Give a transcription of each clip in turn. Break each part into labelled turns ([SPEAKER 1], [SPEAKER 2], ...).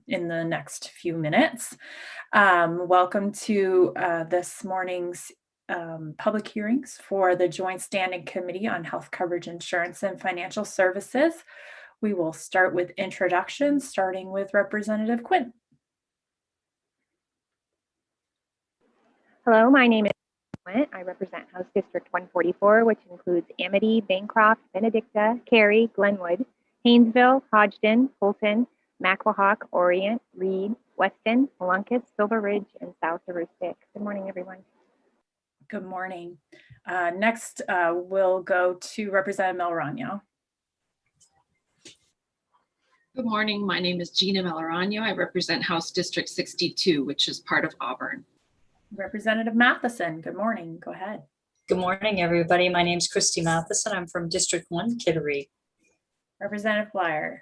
[SPEAKER 1] in the next few minutes. Welcome to this morning's public hearings for the Joint Standing Committee on Health Coverage Insurance and Financial Services. We will start with introductions, starting with Representative Quinn.
[SPEAKER 2] Hello, my name is Quinn. I represent House District 144, which includes Amity, Bancroft, Benedicta, Cary, Glenwood, Haynesville, Hodgdon, Fulton, Macwahock, Orient, Reed, Weston, Moluncas, Silver Ridge, and South Aroostook. Good morning, everyone.
[SPEAKER 1] Good morning. Next, we'll go to Representative Melrano.
[SPEAKER 3] Good morning. My name is Gina Melrano. I represent House District 62, which is part of Auburn.
[SPEAKER 1] Representative Matheson, good morning. Go ahead.
[SPEAKER 4] Good morning, everybody. My name is Christy Matheson. I'm from District 1, Kittery.
[SPEAKER 1] Representative Blyer.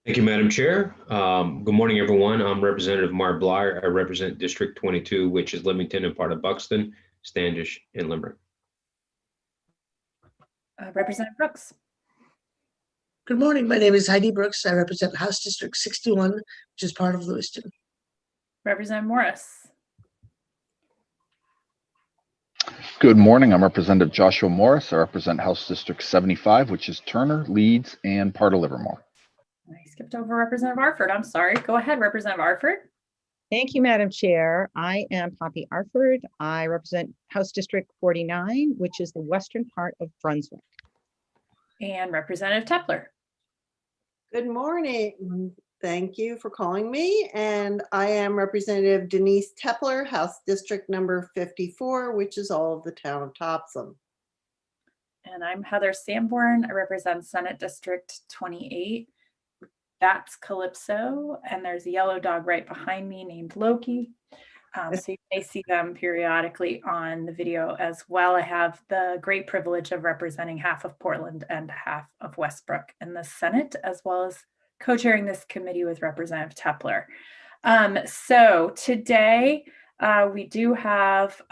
[SPEAKER 5] Thank you, Madam Chair. Good morning, everyone. I'm Representative Mark Blyer. I represent District 22, which is Leamington and part of Buxton, Standish, and Limerick.
[SPEAKER 1] Representative Brooks.
[SPEAKER 6] Good morning. My name is Heidi Brooks. I represent House District 61, which is part of Lewiston.
[SPEAKER 1] Representative Morris.
[SPEAKER 7] Good morning. I'm Representative Joshua Morris. I represent House District 75, which is Turner, Leeds, and part of Livermore.
[SPEAKER 1] I skipped over Representative Arford. I'm sorry. Go ahead, Representative Arford.
[SPEAKER 8] Thank you, Madam Chair. I am Poppy Arford. I represent House District 49, which is the western part of Brunswick.
[SPEAKER 1] And Representative Tepler.
[SPEAKER 9] Good morning. Thank you for calling me. And I am Representative Denise Tepler, House District number 54, which is all of the town of Topsom.
[SPEAKER 1] And I'm Heather Sanborn. I represent Senate District 28. That's Calypso. And there's a yellow dog right behind me named Loki. So you may see them periodically on the video as well. I have the great privilege of representing half of Portland and half of Westbrook in the Senate, as well as co-chairing this committee with Representative Tepler. So today we do have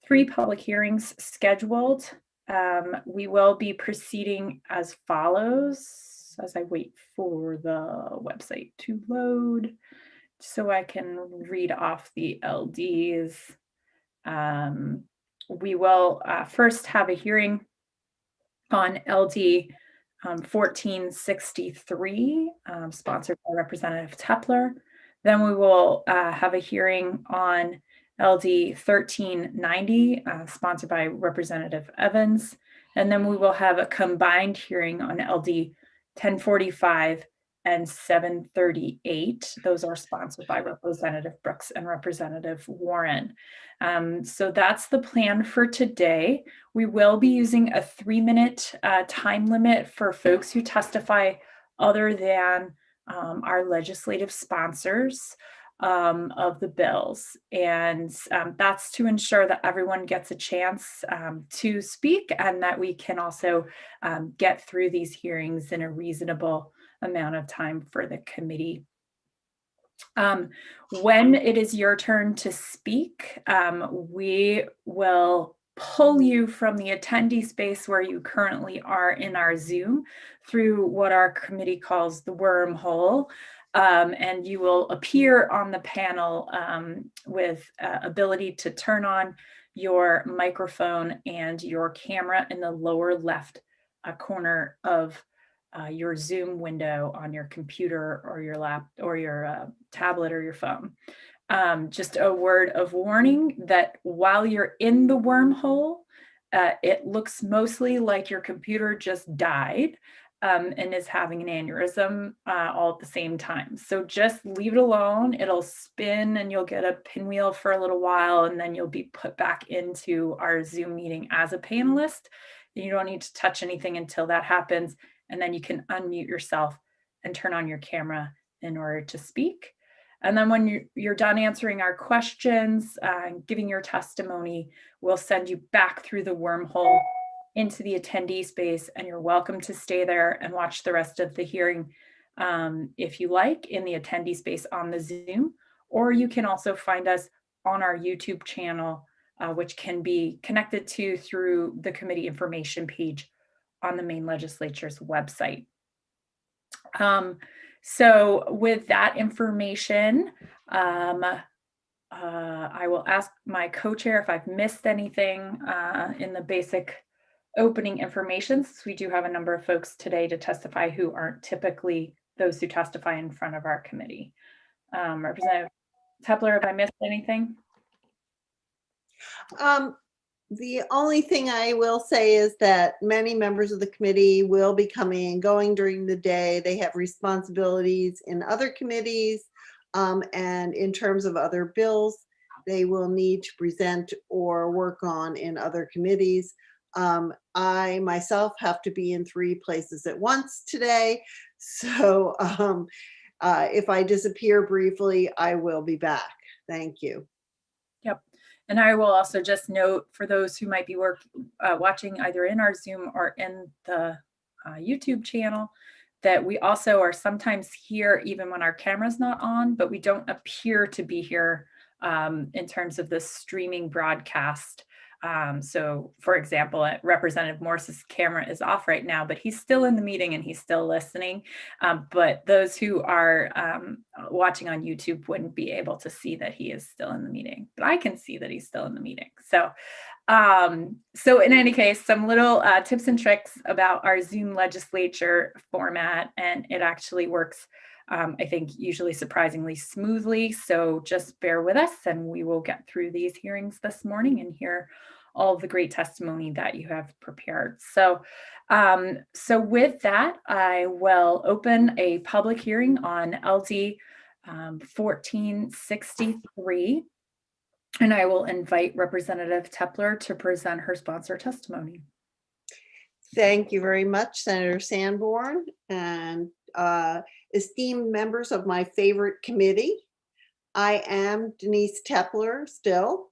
[SPEAKER 1] 3 public hearings scheduled. We will be proceeding as follows as I wait for the website to load so I can read off the LDs. We will first have a hearing on LD 1463, sponsored by Representative Tepler. Then we will have a hearing on LD 1390, sponsored by Representative Evans. And then we will have a combined hearing on LD 1045 and 738. Those are sponsored by Representative Brooks and Representative Warren. So that's the plan for today. We will be using a 3-minute time limit for folks who testify other than our legislative sponsors of the bills. And that's to ensure that everyone gets a chance to speak and that we can also get through these hearings in a reasonable amount of time for the committee. When it is your turn to speak, we will pull you from the attendee space where you currently are in our Zoom through what our committee calls the wormhole. And you will appear on the panel with ability to turn on your microphone and your camera in the lower left corner of your Zoom window on your computer or your tablet or your phone. Just a word of warning that while you're in the wormhole, it looks mostly like your computer just died and is having an aneurysm all at the same time. So just leave it alone. It'll spin and you'll get a pinwheel for a little while, and then you'll be put back into our Zoom meeting as a panelist. You don't need to touch anything until that happens. And then you can unmute yourself and turn on your camera in order to speak. And then when you're done answering our questions and giving your testimony, we'll send you back through the wormhole into the attendee space, and you're welcome to stay there and watch the rest of the hearing if you like in the attendee space on the Zoom, or you can also find us on our YouTube channel, which can be connected to through the committee information page on the Maine legislature's website. So with that information, I will ask my co-chair if I've missed anything in the basic opening information, since we do have a number of folks today to testify who aren't typically those who testify in front of our committee. Representative Tepler, have I missed anything?
[SPEAKER 9] The only thing I will say is that many members of the committee will be coming and going during the day. They have responsibilities in other committees, and in terms of other bills, they will need to present or work on in other committees. I myself have to be in 3 places at once today. So if I disappear briefly, I will be back. Thank you.
[SPEAKER 1] Yep. And I will also just note for those who might be watching either in our Zoom or in the YouTube channel, that we also are sometimes here even when our camera's not on, but we don't appear to be here in terms of the streaming broadcast. So for example, Representative Morse's camera is off right now, but he's still in the meeting and he's still listening. But those who are watching on YouTube wouldn't be able to see that he is still in the meeting, but I can see that he's still in the meeting. So in any case, some little tips and tricks about our Zoom legislature format, and it actually works, I think, usually surprisingly smoothly. So just bear with us and we will get through these hearings this morning and hear all of the great testimony that you have prepared. So, with that, I will open a public hearing on LD 1463. And I will invite Representative Tepler to present her sponsor testimony.
[SPEAKER 9] Thank you very much, Senator Sanborn, and esteemed members of my favorite committee. I am Denise Tepler still,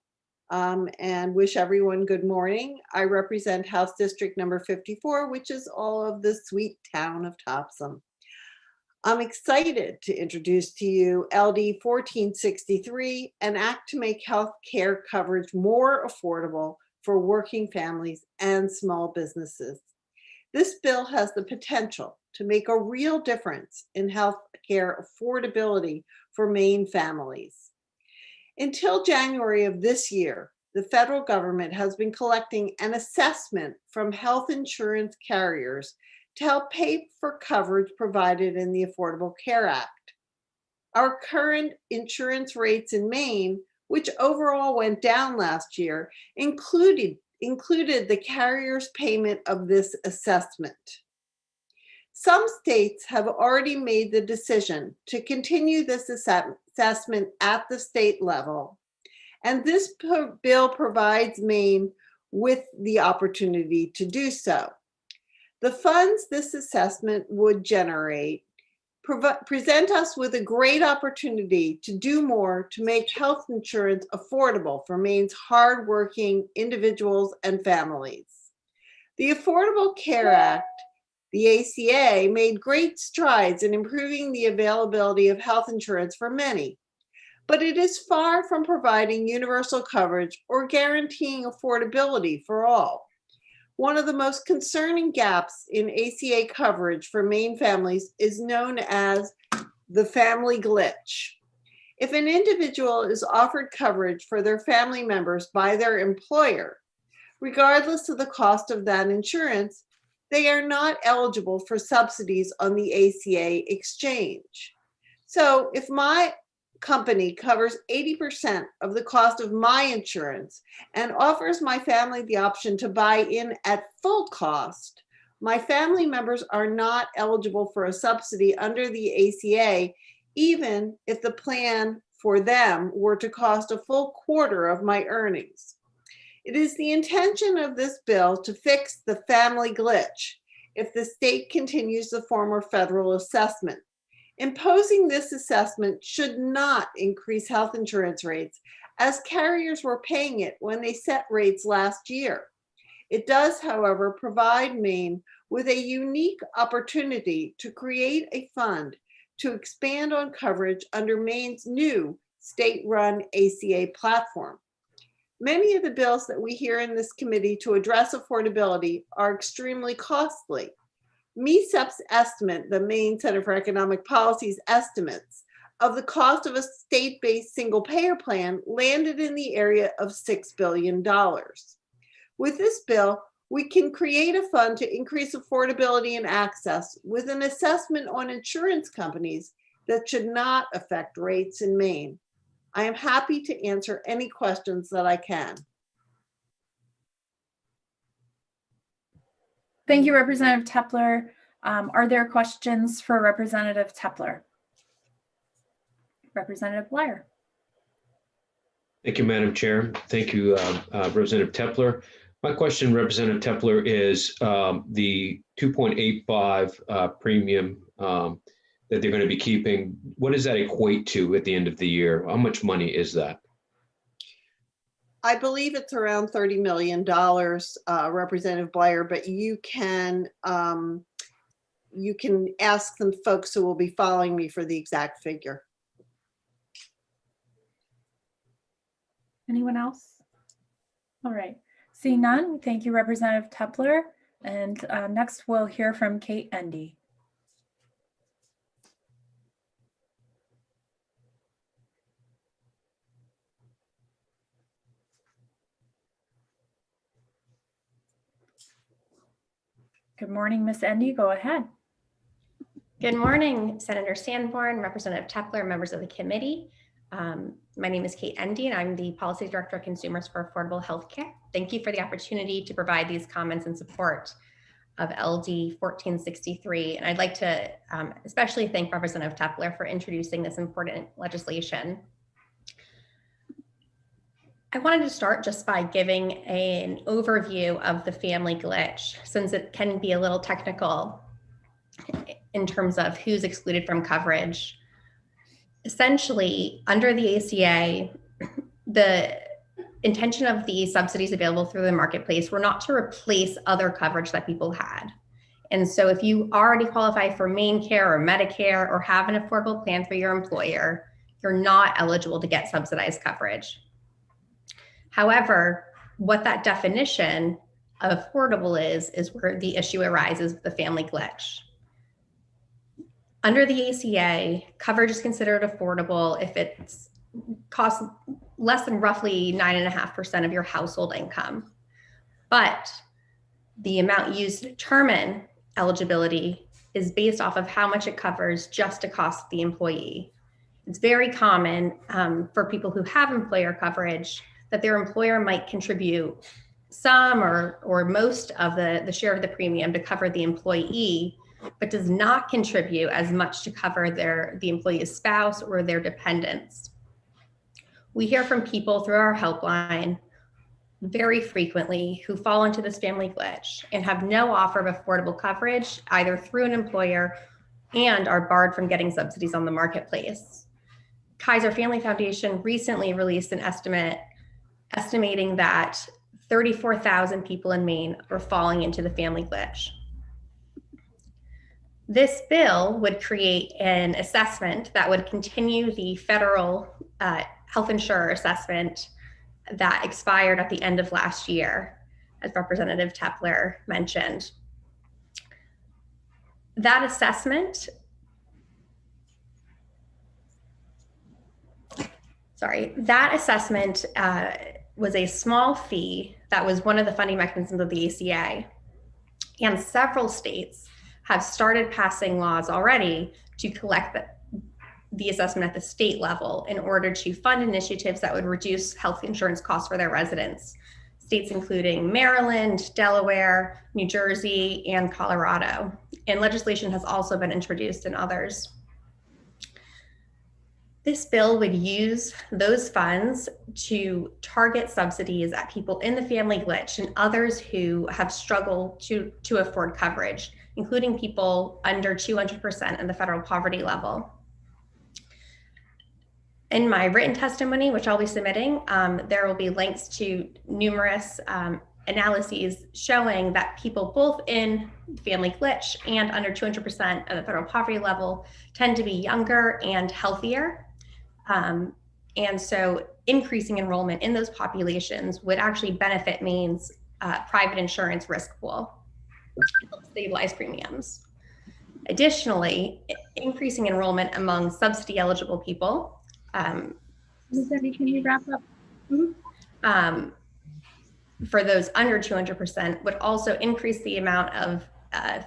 [SPEAKER 9] and wish everyone good morning. I represent House District number 54, which is all of the sweet town of Topsom. I'm excited to introduce to you LD 1463, an act to make health care coverage more affordable for working families and small businesses. This bill has the potential to make a real difference in health care affordability for Maine families. Until January of this year, the federal government has been collecting an assessment from health insurance carriers to help pay for coverage provided in the Affordable Care Act. Our current insurance rates in Maine, which overall went down last year, included the carrier's payment of this assessment. Some states have already made the decision to continue this assessment at the state level, and this bill provides Maine with the opportunity to do so. The funds this assessment would generate present us with a great opportunity to do more to make health insurance affordable for Maine's hardworking individuals and families. The Affordable Care Act, the ACA, made great strides in improving the availability of health insurance for many, but it is far from providing universal coverage or guaranteeing affordability for all. One of the most concerning gaps in ACA coverage for Maine families is known as the family glitch. If an individual is offered coverage for their family members by their employer, regardless of the cost of that insurance, they are not eligible for subsidies on the ACA exchange. So if my company covers 80% of the cost of my insurance and offers my family the option to buy in at full cost, my family members are not eligible for a subsidy under the ACA, even if the plan for them were to cost a full quarter of my earnings. It is the intention of this bill to fix the family glitch if the state continues the former federal assessment. Imposing this assessment should not increase health insurance rates, as carriers were paying it when they set rates last year. It does, however, provide Maine with a unique opportunity to create a fund to expand on coverage under Maine's new state-run ACA platform. Many of the bills that we hear in this committee to address affordability are extremely costly. MECEP's estimate, the Maine Center for Economic Policy's estimates of the cost of a state-based single-payer plan landed in the area of $6 billion. With this bill, we can create a fund to increase affordability and access with an assessment on insurance companies that should not affect rates in Maine. I am happy to answer any questions that I can.
[SPEAKER 1] Thank you, Representative Tepler. Are there questions for Representative Tepler? Representative Bleier.
[SPEAKER 5] Thank you, Madam Chair. Thank you, Representative Tepler. My question, Representative Tepler, is the 2.85 premium that they're going to be keeping. What does that equate to at the end of the year? How much money is that?
[SPEAKER 9] I believe it's around $30 million, Representative Bleier, but you can ask some folks who will be following me for the exact figure.
[SPEAKER 1] Anyone else? All right. Seeing none, thank you, Representative Tepler. And next we'll hear from Kate Endy. Good morning, Ms. Endy. Go ahead.
[SPEAKER 10] Good morning, Senator Sanborn, Representative Tepler, members of the committee. My name is Kate Endy, and I'm the Policy Director of Consumers for Affordable Healthcare. Thank you for the opportunity to provide these comments in support of LD 1463. And I'd like to especially thank Representative Tepler for introducing this important legislation. I wanted to start just by giving an overview of the family glitch, since it can be a little technical in terms of who's excluded from coverage. Essentially, under the ACA, the intention of the subsidies available through the marketplace were not to replace other coverage that people had. And so if you already qualify for MaineCare or Medicare or have an affordable plan through your employer, you're not eligible to get subsidized coverage. However, what that definition of affordable is where the issue arises with the family glitch. Under the ACA, coverage is considered affordable if it costs less than roughly 9.5% of your household income. But the amount used to determine eligibility is based off of how much it covers just to cost the employee. It's very common for people who have employer coverage that their employer might contribute some or most of the share of the premium to cover the employee, but does not contribute as much to cover the employee's spouse or their dependents. We hear from people through our helpline very frequently who fall into this family glitch and have no offer of affordable coverage either through an employer and are barred from getting subsidies on the marketplace. Kaiser Family Foundation recently released an estimating that 34,000 people in Maine are falling into the family glitch. This bill would create an assessment that would continue the federal health insurer assessment that expired at the end of last year, as Representative Tepler mentioned. That assessment, was a small fee that was one of the funding mechanisms of the ACA. And several states have started passing laws already to collect the assessment at the state level in order to fund initiatives that would reduce health insurance costs for their residents. States including Maryland, Delaware, New Jersey, and Colorado. And legislation has also been introduced in others. This bill would use those funds to target subsidies at people in the family glitch and others who have struggled to afford coverage, including people under 200% of the federal poverty level. In my written testimony, which I'll be submitting, there will be links to numerous analyses showing that people both in family glitch and under 200% of the federal poverty level tend to be younger and healthier. And so increasing enrollment in those populations would actually benefit Maine's private insurance risk pool, stabilize premiums. Additionally, increasing enrollment among subsidy eligible people.
[SPEAKER 1] Ms. Debbie, can you wrap up?
[SPEAKER 10] For those under 200% would also increase the amount of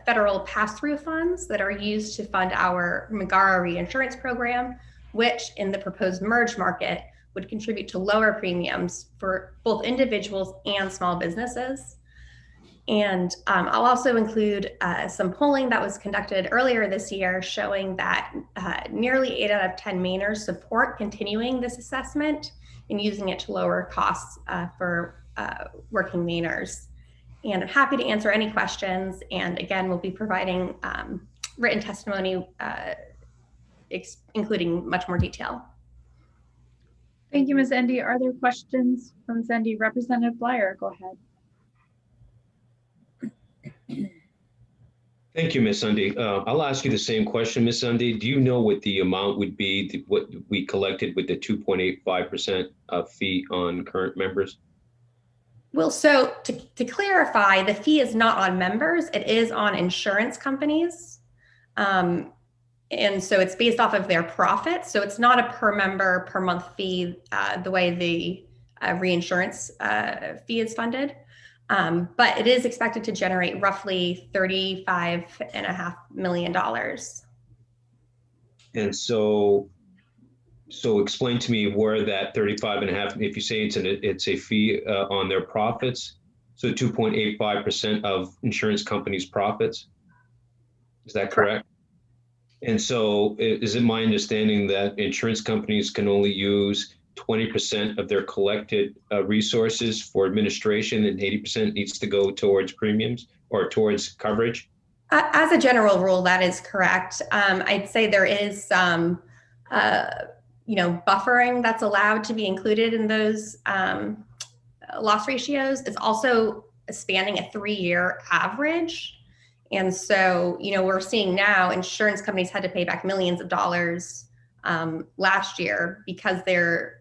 [SPEAKER 10] federal pass-through funds that are used to fund our Megara reinsurance program, which in the proposed merge market would contribute to lower premiums for both individuals and small businesses. And I'll also include some polling that was conducted earlier this year showing that nearly 8 out of 10 Mainers support continuing this assessment and using it to lower costs for working Mainers. And I'm happy to answer any questions. And again, we'll be providing written testimony, including much more detail.
[SPEAKER 1] Thank you, Ms. Endy. Are there questions from Ms. Endy? Representative Bleier, go ahead.
[SPEAKER 5] Thank you, Ms. Undy. I'll ask you the same question, Ms. Undy. Do you know what the amount would be, what we collected with the 2.85% fee on current members?
[SPEAKER 10] Well, so to clarify, the fee is not on members, it is on insurance companies. And so it's based off of their profits. So it's not a per member per month fee the way the reinsurance fee is funded. But it is expected to generate roughly $35.5 million.
[SPEAKER 5] And so explain to me where that 35.5, if you say it's a fee on their profits, so 2.85% of insurance companies' profits, is that correct? And so is it my understanding that insurance companies can only use 20% of their collected resources for administration and 80% needs to go towards premiums or towards coverage?
[SPEAKER 10] As a general rule, that is correct. I'd say there is some, buffering that's allowed to be included in those loss ratios. It's also spanning a 3-year average. And so, we're seeing now insurance companies had to pay back millions of dollars last year because their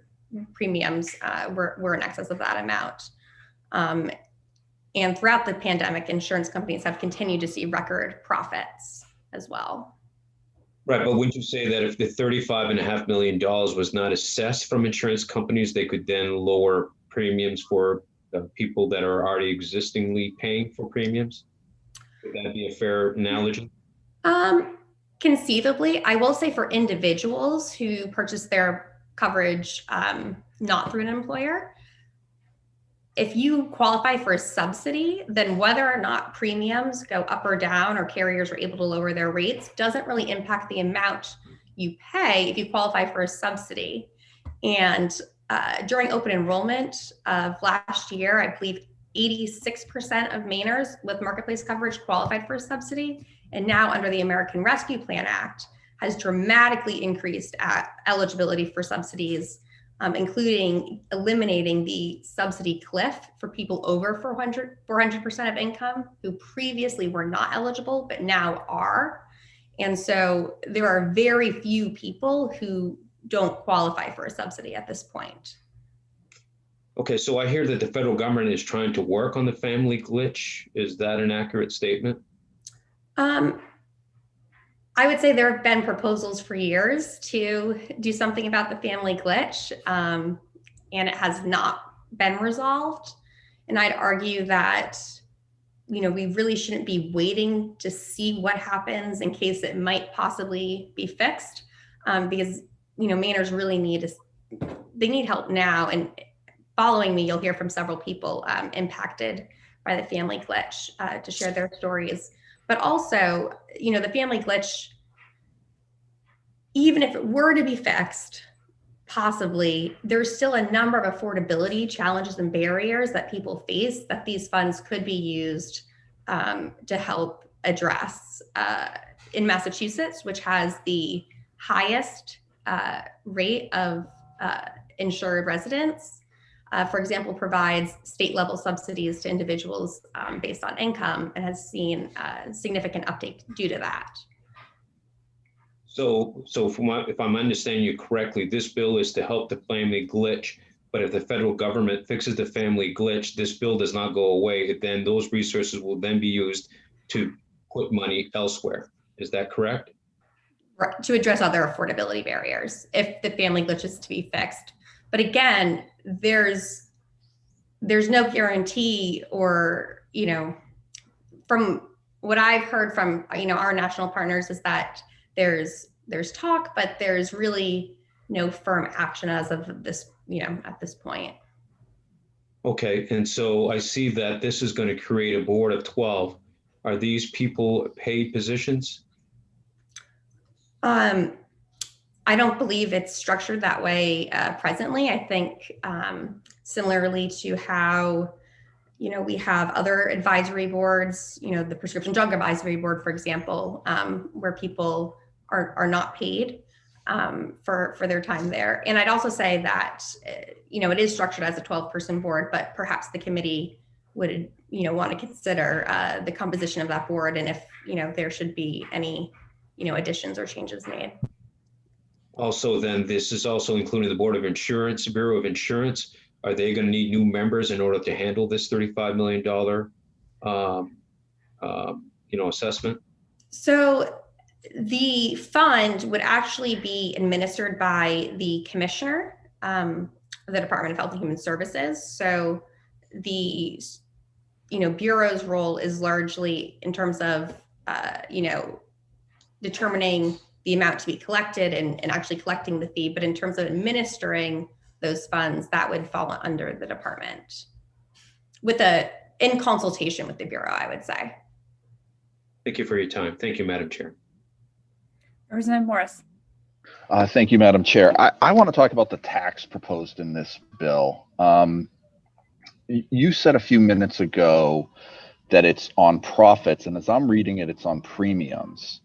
[SPEAKER 10] premiums were in excess of that amount. And throughout the pandemic, insurance companies have continued to see record profits as well.
[SPEAKER 5] Right, but wouldn't you say that if the $35.5 million was not assessed from insurance companies, they could then lower premiums for people that are already existingly paying for premiums? Would that be a fair analogy?
[SPEAKER 10] Conceivably, I will say for individuals who purchase their coverage not through an employer, if you qualify for a subsidy, then whether or not premiums go up or down or carriers are able to lower their rates doesn't really impact the amount you pay if you qualify for a subsidy. And during open enrollment of last year, I believe 86% of Mainers with marketplace coverage qualified for a subsidy. And now under the American Rescue Plan Act has dramatically increased eligibility for subsidies, including eliminating the subsidy cliff for people over 400% of income who previously were not eligible, but now are. And so there are very few people who don't qualify for a subsidy at this point.
[SPEAKER 5] Okay, so I hear that the federal government is trying to work on the family glitch. Is that an accurate statement?
[SPEAKER 10] I would say there have been proposals for years to do something about the family glitch, and it has not been resolved. And I'd argue that, we really shouldn't be waiting to see what happens in case it might possibly be fixed, because, Mainers really need help now. And following me, you'll hear from several people impacted by the family glitch to share their stories. But also, the family glitch, even if it were to be fixed, possibly, there's still a number of affordability challenges and barriers that people face that these funds could be used to help address. In Massachusetts, which has the highest rate of insured residents, for example, provides state level subsidies to individuals based on income and has seen significant uptake due to that.
[SPEAKER 5] So if I'm understanding you correctly, this bill is to help the family glitch. But if the federal government fixes the family glitch, this bill does not go away. Then those resources will then be used to put money elsewhere. Is that correct?
[SPEAKER 10] To address other affordability barriers if the family glitch is to be fixed. But again, there's no guarantee, or, you know, from what I've heard from, you know, our national partners is that there's talk, but there's really no firm action as of this, you know, at this point.
[SPEAKER 5] Okay, and so I see that this is going to create a board of 12. Are these people paid positions?
[SPEAKER 10] I don't believe it's structured that way presently. I think similarly to how, you know, we have other advisory boards, you know, the Prescription Drug Advisory Board, for example, where people are not paid for their time there. And I'd also say that, you know, it is structured as a 12-person board, but perhaps the committee would, you know, want to consider the composition of that board and if, you know, there should be any, you know, additions or changes made.
[SPEAKER 5] Also, then this is also including the Board of Insurance, Bureau of Insurance. Are they going to need new members in order to handle this $35 million, you know, assessment?
[SPEAKER 10] So the fund would actually be administered by the commissioner, the Department of Health and Human Services. So the, you know, Bureau's role is largely in terms of, you know, determining the amount to be collected and actually collecting the fee. But in terms of administering those funds, that would fall under the department in consultation with the Bureau, I would say.
[SPEAKER 5] Thank you for your time. Thank you, Madam Chair.
[SPEAKER 1] Representative Morris.
[SPEAKER 7] Thank you, Madam Chair. I want to talk about the tax proposed in this bill. You said a few minutes ago that it's on profits, and as I'm reading it, it's on premiums.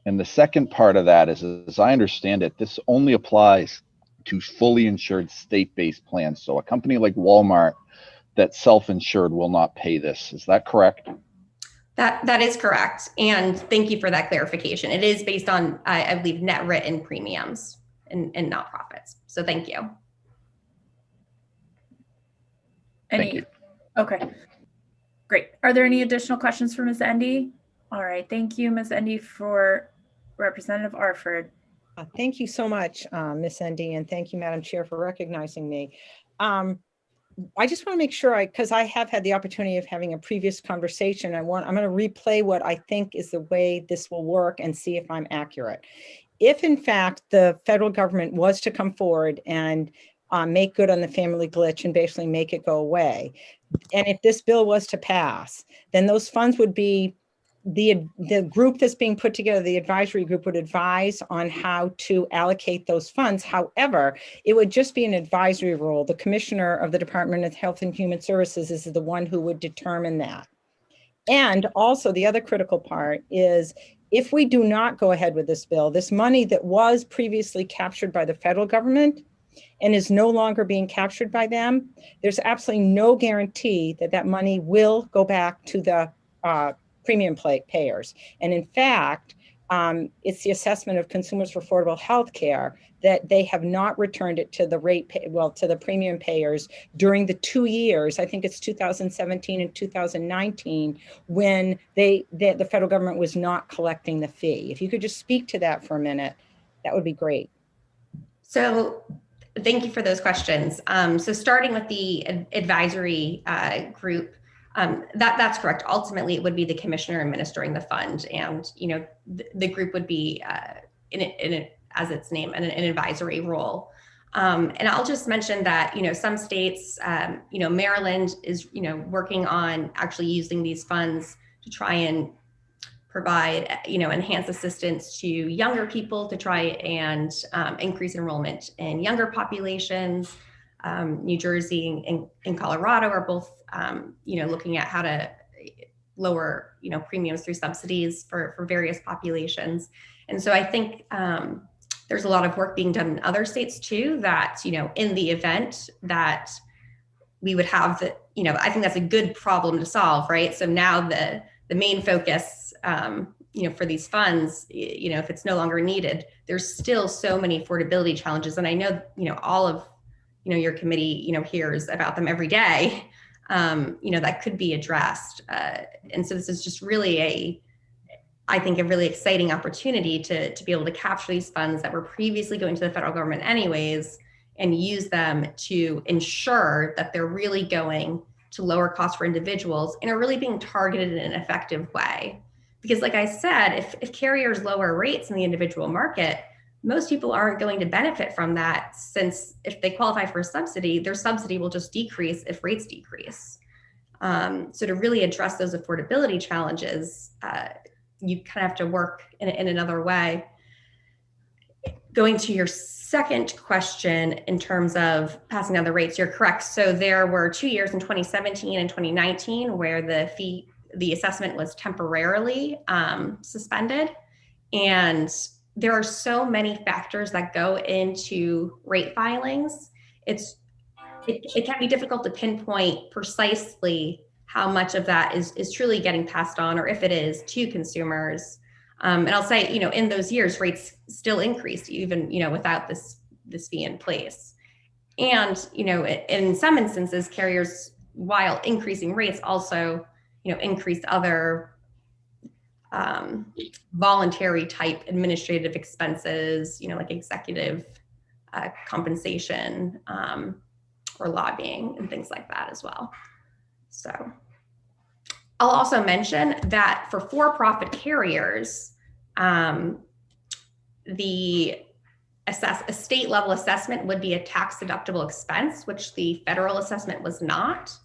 [SPEAKER 7] And the second part of that is, as I understand it, this only applies to fully insured state-based plans. So a company like Walmart that's self-insured will not pay this. Is that correct?
[SPEAKER 10] That is correct. And thank you for that clarification. It is based on, I believe, net written premiums and not profits. So thank you.
[SPEAKER 7] Thank you.
[SPEAKER 1] Okay, great. Are there any additional questions for Ms. Endy? All right, thank you, Ms. Endy. For Representative Arford.
[SPEAKER 8] Thank you so much, Ms. Endy, and thank you, Madam Chair, for recognizing me. I just want to make sure because I have had the opportunity of having a previous conversation. I'm going to replay what I think is the way this will work and see if I'm accurate. If in fact the federal government was to come forward and make good on the family glitch and basically make it go away, and if this bill was to pass, then those funds would be the group that's being put together, the advisory group, would advise on how to allocate those funds. However, it would just be an advisory role. The commissioner of the Department of Health and Human Services is the one who would determine that. And also the other critical part is, if we do not go ahead with this bill, this money that was previously captured by the federal government and is no longer being captured by them, there's absolutely no guarantee that that money will go back to the premium payers. And in fact, it's the assessment of consumers for affordable health care that they have not returned it to the to the premium payers during the 2 years, I think it's 2017 and 2019, when the federal government was not collecting the fee. If you could just speak to that for a minute, that would be great.
[SPEAKER 10] So thank you for those questions. So starting with the advisory group, that's correct. Ultimately, it would be the commissioner administering the fund, and you know the group would be as its name, an advisory role. And I'll just mention that some states, Maryland is working on actually using these funds to try and provide enhanced assistance to younger people to try and increase enrollment in younger populations. New Jersey and Colorado are both, looking at how to lower, premiums through subsidies for various populations. And so I think there's a lot of work being done in other states too, that, in the event that we would have I think that's a good problem to solve, right? So now the main focus for these funds, if it's no longer needed, there's still so many affordability challenges. And I know, all of, your committee, hears about them every day, that could be addressed. And so this is just really I think a really exciting opportunity to be able to capture these funds that were previously going to the federal government anyways, and use them to ensure that they're really going to lower costs for individuals and are really being targeted in an effective way. Because like I said, if carriers lower rates in the individual market, most people aren't going to benefit from that, since if they qualify for a subsidy, their subsidy will just decrease if rates decrease. So to really address those affordability challenges, you kind of have to work in another way. Going to your second question in terms of passing down the rates, you're correct. So there were 2 years in 2017 and 2019 where the assessment was temporarily suspended. And there are so many factors that go into rate filings. It can be difficult to pinpoint precisely how much of that is truly getting passed on, or if it is, to consumers. And I'll say, in those years, rates still increased even, without this fee in place. And, in some instances, carriers, while increasing rates, also, increased other voluntary type administrative expenses, like executive compensation or lobbying and things like that as well. So I'll also mention that for for-profit carriers, a state level assessment would be a tax deductible expense, which the federal assessment was not.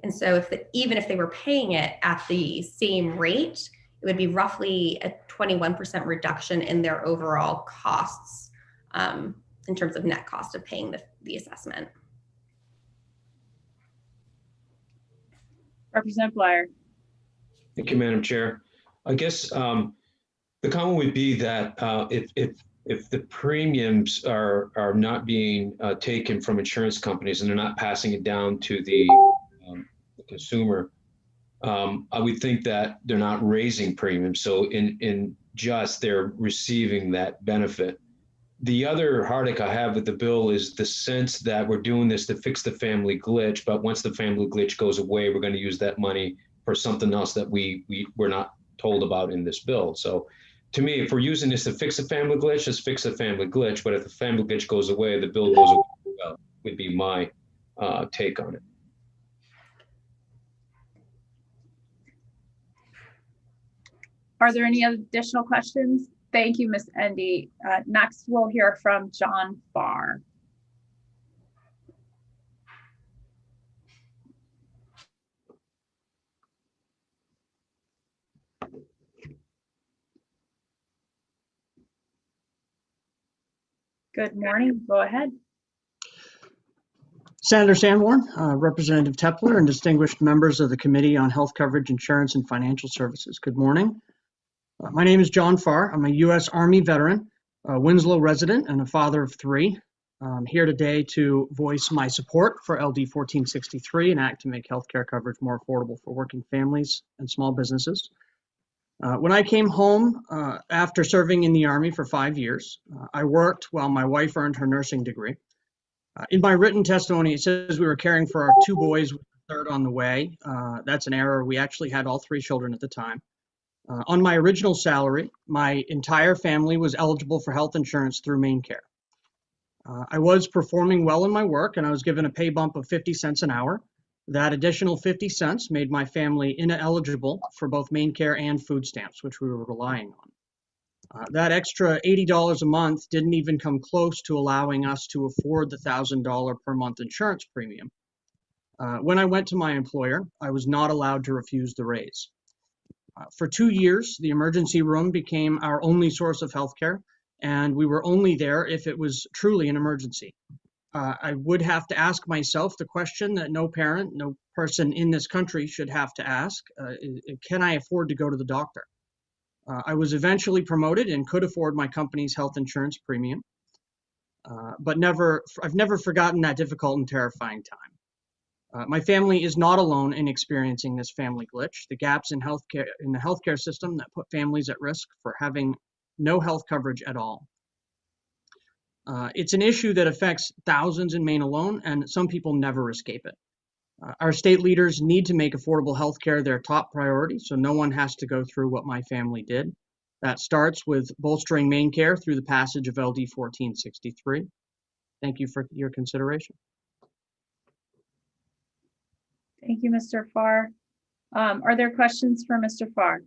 [SPEAKER 10] And so even if they were paying it at the same rate, it would be roughly a 21% reduction in their overall costs in terms of net cost of paying the assessment.
[SPEAKER 1] Representative Bleier.
[SPEAKER 5] Thank you, Madam Chair. I guess the comment would be that if the premiums are not being taken from insurance companies and they're not passing it down to the consumer, I would think that they're not raising premiums. So they're receiving that benefit. The other heartache I have with the bill is the sense that we're doing this to fix the family glitch, but once the family glitch goes away, we're going to use that money for something else that we're not told about in this bill. So to me, if we're using this to fix a family glitch, just fix a family glitch. But if the family glitch goes away, the bill goes away, would be my take on it.
[SPEAKER 1] Are there any additional questions? Thank you, Ms. Endy. Next, we'll hear from John Farr. Good morning. Go ahead.
[SPEAKER 11] Senator Sanborn, Representative Tepler, and distinguished members of the Committee on Health Coverage, Insurance, and Financial Services. Good morning. My name is John Farr. I'm a U.S. Army veteran, a Winslow resident, and a father of 3. I'm here today to voice my support for LD 1463, an act to make healthcare coverage more affordable for working families and small businesses. When I came home after serving in the Army for 5 years, I worked while my wife earned her nursing degree. In my written testimony, it says we were caring for our 2 boys with the 3rd on the way. That's an error. We actually had all 3 children at the time. On my original salary, my entire family was eligible for health insurance through MaineCare. I was performing well in my work, and I was given a pay bump of 50 cents an hour. That additional 50 cents made my family ineligible for both MaineCare and food stamps, which we were relying on. That extra $80 a month didn't even come close to allowing us to afford the $1,000 per month insurance premium. When I went to my employer, I was not allowed to refuse the raise. For 2 years, the emergency room became our only source of healthcare, and we were only there if it was truly an emergency. I would have to ask myself the question that no parent, no person in this country should have to ask, can I afford to go to the doctor? I was eventually promoted and could afford my company's health insurance premium, but I've never forgotten that difficult and terrifying time. My family is not alone in experiencing this family glitch. The gaps in the healthcare system that put families at risk for having no health coverage at all. It's an issue that affects thousands in Maine alone, and some people never escape it. Our state leaders need to make affordable healthcare their top priority, so no one has to go through what my family did. That starts with bolstering Maine care through the passage of LD 1463. Thank you for your consideration.
[SPEAKER 1] Thank you, Mr. Farr. Are there questions for Mr. Farr?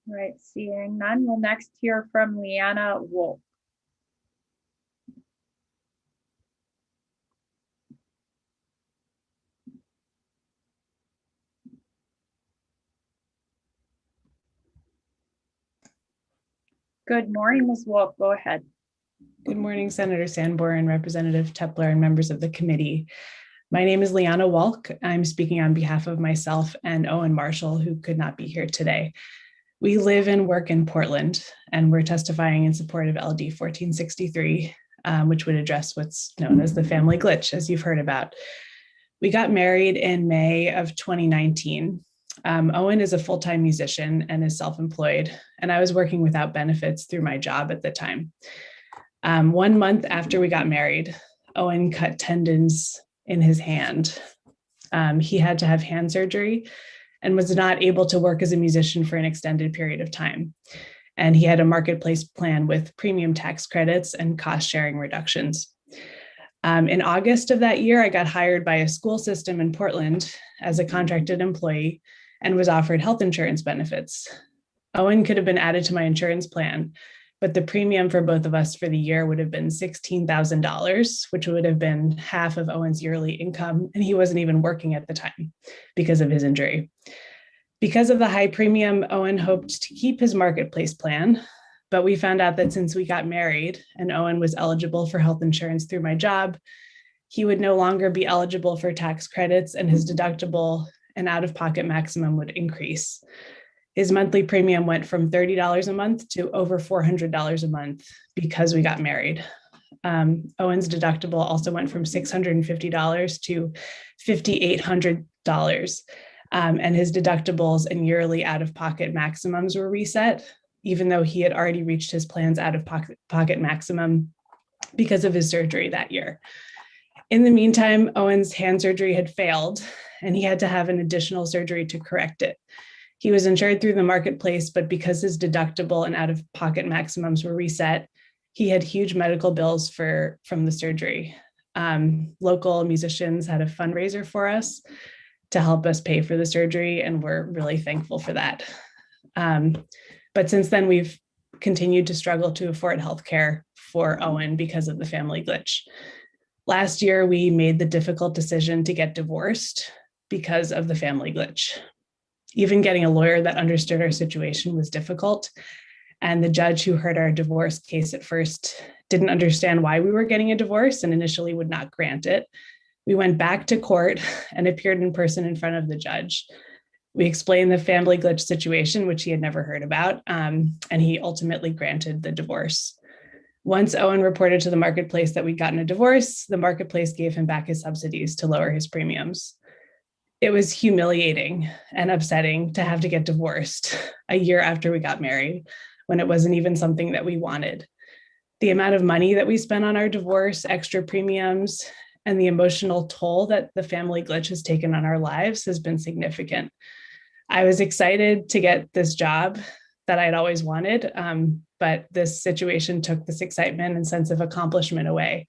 [SPEAKER 1] All right, seeing none, we'll next hear from Leanna Wolf. Good morning, Ms. Wolf. Go ahead.
[SPEAKER 12] Good morning, Senator Sanborn, Representative Tepler, and members of the committee. My name is Liana Walk. I'm speaking on behalf of myself and Owen Marshall, who could not be here today. We live and work in Portland, and we're testifying in support of LD 1463, which would address what's known as the family glitch, as you've heard about. We got married in May of 2019. Owen is a full-time musician and is self-employed, and I was working without benefits through my job at the time. 1 month after we got married, Owen cut tendons in his hand. He had to have hand surgery and was not able to work as a musician for an extended period of time. And he had a marketplace plan with premium tax credits and cost sharing reductions. In August of that year, I got hired by a school system in Portland as a contracted employee and was offered health insurance benefits. Owen could have been added to my insurance plan, but the premium for both of us for the year would have been $16,000, which would have been half of Owen's yearly income, and he wasn't even working at the time because of his injury. Because of the high premium, Owen hoped to keep his marketplace plan, but we found out that since we got married and Owen was eligible for health insurance through my job, he would no longer be eligible for tax credits, and his deductible and out-of-pocket maximum would increase. His monthly premium went from $30 a month to over $400 a month because we got married. Owen's deductible also went from $650 to $5,800. And his deductibles and yearly out-of-pocket maximums were reset, even though he had already reached his plan's out-of-pocket maximum because of his surgery that year. In the meantime, Owen's hand surgery had failed, and he had to have an additional surgery to correct it. He was insured through the marketplace, but because his deductible and out-of-pocket maximums were reset, he had huge medical bills from the surgery. Local musicians had a fundraiser for us to help us pay for the surgery, and we're really thankful for that. But since then, we've continued to struggle to afford healthcare for Owen because of the family glitch. Last year, we made the difficult decision to get divorced because of the family glitch. Even getting a lawyer that understood our situation was difficult. And the judge who heard our divorce case at first didn't understand why we were getting a divorce and initially would not grant it. We went back to court and appeared in person in front of the judge. We explained the family glitch situation, which he had never heard about, and he ultimately granted the divorce. Once Owen reported to the marketplace that we'd gotten a divorce, the marketplace gave him back his subsidies to lower his premiums. It was humiliating and upsetting to have to get divorced a year after we got married, when it wasn't even something that we wanted. The amount of money that we spent on our divorce, extra premiums, and the emotional toll that the family glitch has taken on our lives has been significant. I was excited to get this job that I'd always wanted, but this situation took this excitement and sense of accomplishment away.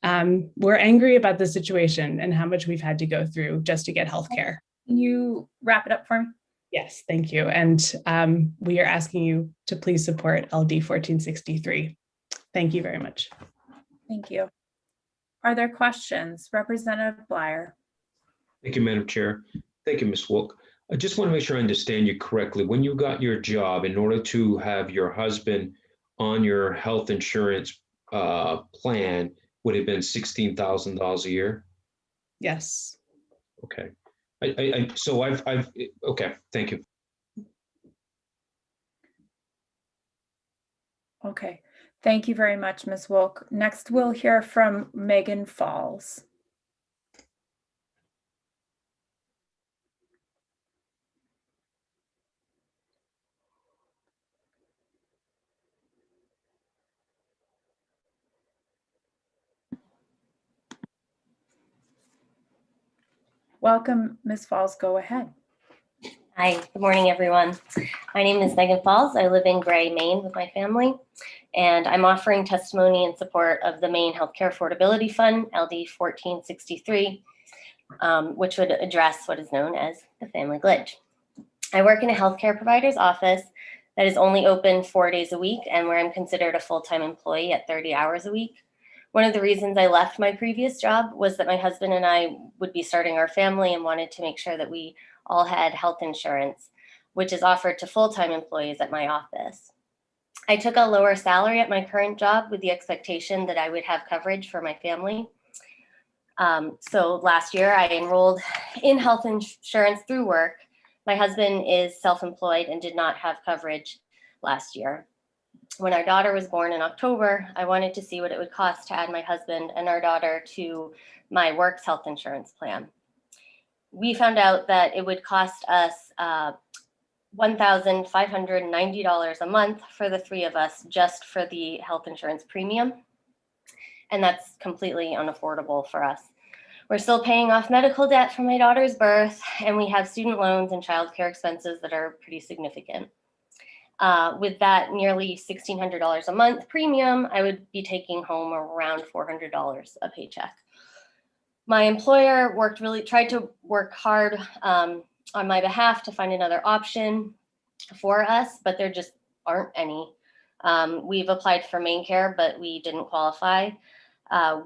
[SPEAKER 12] We're angry about the situation and how much we've had to go through just to get healthcare.
[SPEAKER 1] Can you wrap it up for me?
[SPEAKER 12] Yes, thank you. And we are asking you to please support LD 1463. Thank you very much.
[SPEAKER 1] Thank you. Are there questions? Representative Bleier.
[SPEAKER 5] Thank you, Madam Chair. Thank you, Ms. Wilk. I just want to make sure I understand you correctly. When you got your job, in order to have your husband on your health insurance plan, would have been $16,000 a year?
[SPEAKER 12] Yes.
[SPEAKER 5] Okay. Okay, thank you.
[SPEAKER 1] Okay, thank you very much, Ms. Wilk. Next, we'll hear from Megan Falls. Welcome, Ms. Falls, go ahead.
[SPEAKER 13] Hi, good morning, everyone. My name is Megan Falls. I live in Gray, Maine with my family, and I'm offering testimony in support of the Maine Healthcare Affordability Fund, LD 1463, which would address what is known as the family glitch. I work in a healthcare provider's office that is only open 4 days a week and where I'm considered a full-time employee at 30 hours a week. One of the reasons I left my previous job was that my husband and I would be starting our family and wanted to make sure that we all had health insurance, which is offered to full-time employees at my office. I took a lower salary at my current job with the expectation that I would have coverage for my family. So last year I enrolled in health insurance through work. My husband is self-employed and did not have coverage last year. When our daughter was born in October, I wanted to see what it would cost to add my husband and our daughter to my work's health insurance plan. We found out that it would cost us $1,590 a month for the three of us just for the health insurance premium. And that's completely unaffordable for us. We're still paying off medical debt from my daughter's birth, and we have student loans and childcare expenses that are pretty significant. With that nearly $1,600 a month premium, I would be taking home around $400 a paycheck. My employer tried to work hard on my behalf to find another option for us, but there just aren't any. We've applied for Maine Care, but we didn't qualify.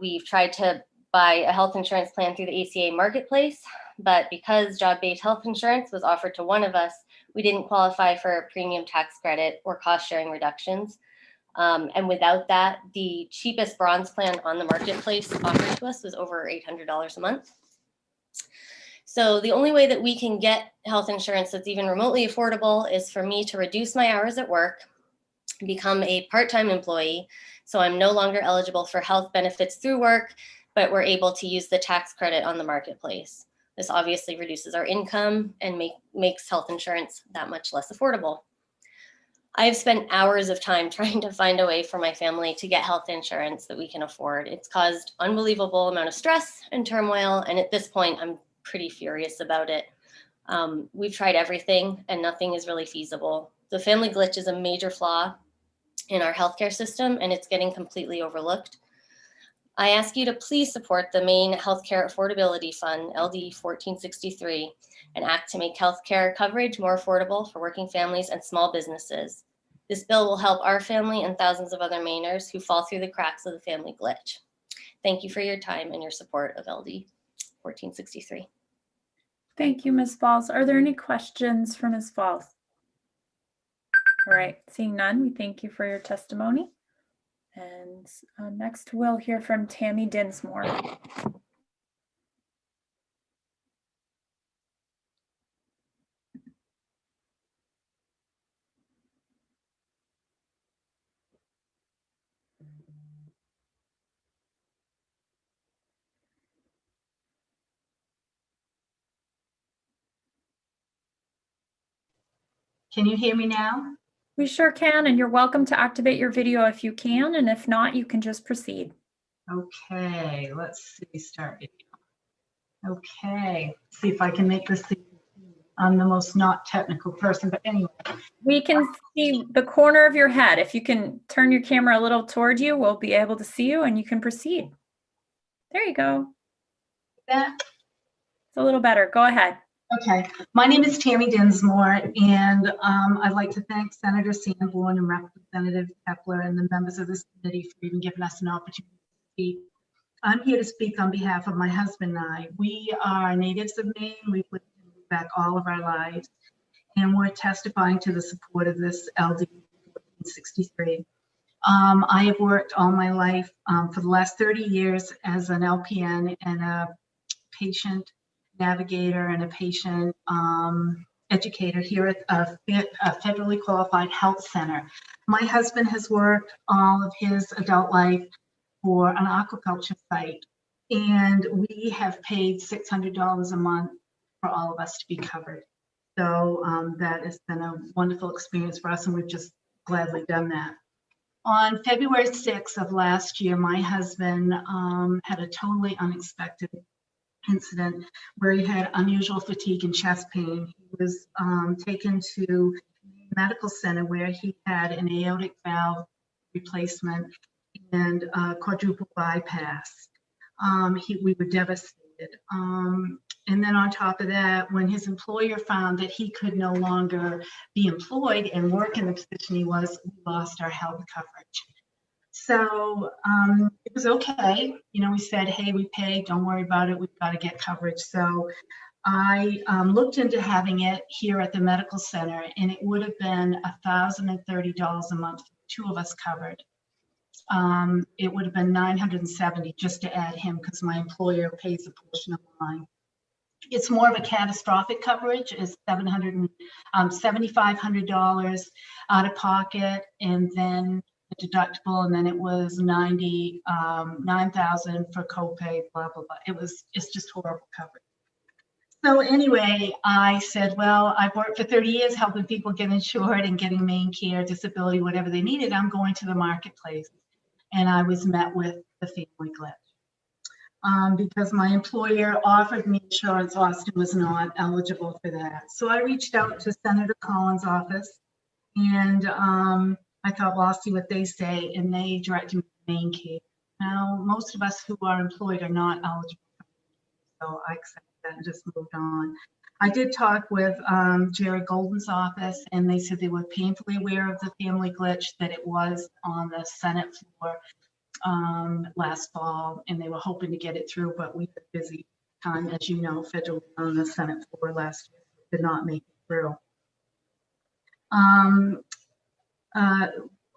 [SPEAKER 13] We've tried to buy a health insurance plan through the ACA marketplace, but because job-based health insurance was offered to one of us, we didn't qualify for a premium tax credit or cost sharing reductions. And without that, the cheapest bronze plan on the marketplace offered to us was over $800 a month. So the only way that we can get health insurance that's even remotely affordable is for me to reduce my hours at work, become a part-time employee, so I'm no longer eligible for health benefits through work, but we're able to use the tax credit on the marketplace. This obviously reduces our income and makes health insurance that much less affordable. I have spent hours of time trying to find a way for my family to get health insurance that we can afford. It's caused unbelievable amount of stress and turmoil, and at this point, I'm pretty furious about it. We've tried everything and nothing is really feasible. The family glitch is a major flaw in our healthcare system, and it's getting completely overlooked. I ask you to please support the Maine Healthcare Affordability Fund, LD 1463, and act to make healthcare coverage more affordable for working families and small businesses. This bill will help our family and thousands of other Mainers who fall through the cracks of the family glitch. Thank you for your time and your support of LD 1463.
[SPEAKER 1] Thank you, Ms. Falls. Are there any questions for Ms. Falls? All right, seeing none, we thank you for your testimony. And next we'll hear from Tammy Dinsmore.
[SPEAKER 14] Can you hear me now?
[SPEAKER 1] We sure can, and you're welcome to activate your video if you can, and if not, you can just proceed.
[SPEAKER 14] Okay, let's see, start video. Okay, see if I can make this. I'm the most not technical person, but anyway.
[SPEAKER 1] We can see the corner of your head. If you can turn your camera a little toward you, we'll be able to see you and you can proceed. There you go.
[SPEAKER 14] That?
[SPEAKER 1] It's a little better. Go ahead.
[SPEAKER 14] Okay, my name is Tammy Dinsmore, and I'd like to thank Senator Sanborn and Representative Kepler and the members of this committee for even giving us an opportunity to speak. I'm here to speak on behalf of my husband and I. We are natives of Maine. We've lived back all of our lives, and we're testifying to the support of this LD 1463. I have worked all my life for the last 30 years as an LPN and a patient navigator and a patient educator here at a federally qualified health center. My husband has worked all of his adult life for an aquaculture site, and we have paid $600 a month for all of us to be covered. So that has been a wonderful experience for us, and we've just gladly done that. On February 6th of last year, my husband had a totally unexpected incident where he had unusual fatigue and chest pain. He was taken to the medical center where he had an aortic valve replacement and quadruple bypass. We were devastated. And then on top of that, when his employer found that he could no longer be employed and work in the position he was, we lost our health coverage. So it was okay. You know, we said, hey, we paid, don't worry about it. We've got to get coverage. So I looked into having it here at the medical center, and it would have been $1,030 a month, two of us covered. It would have been $970 just to add him because my employer pays a portion of mine. It's more of a catastrophic coverage. It's $7,500 out of pocket, and then a deductible, and then it was $9,000 for copay. Blah blah blah. It's just horrible coverage. So anyway, I said, well, I've worked for 30 years helping people get insured and getting main care, disability, whatever they needed. I'm going to the marketplace, and I was met with the family glitch. Because my employer offered me insurance, Austin was not eligible for that. So I reached out to Senator Collins' office, and I thought, well, I'll see what they say, and they directed me to main care. Now, most of us who are employed are not eligible, so I accepted that and just moved on. I did talk with Jerry Golden's office, and they said they were painfully aware of the family glitch, that it was on the Senate floor last fall, and they were hoping to get it through, but we had a busy time, as you know, federally on the Senate floor last year, did not make it through.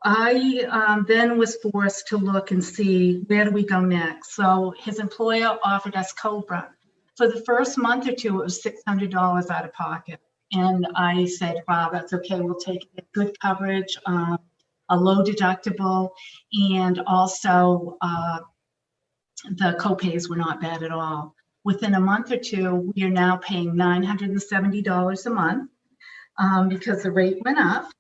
[SPEAKER 14] I then was forced to look and see where do we go next. So his employer offered us COBRA. For the first month or two, it was $600 out of pocket. And I said, wow, that's okay, we'll take it. Good coverage, a low deductible, and also the copays were not bad at all. Within a month or two, we are now paying $970 a month because the rate went up.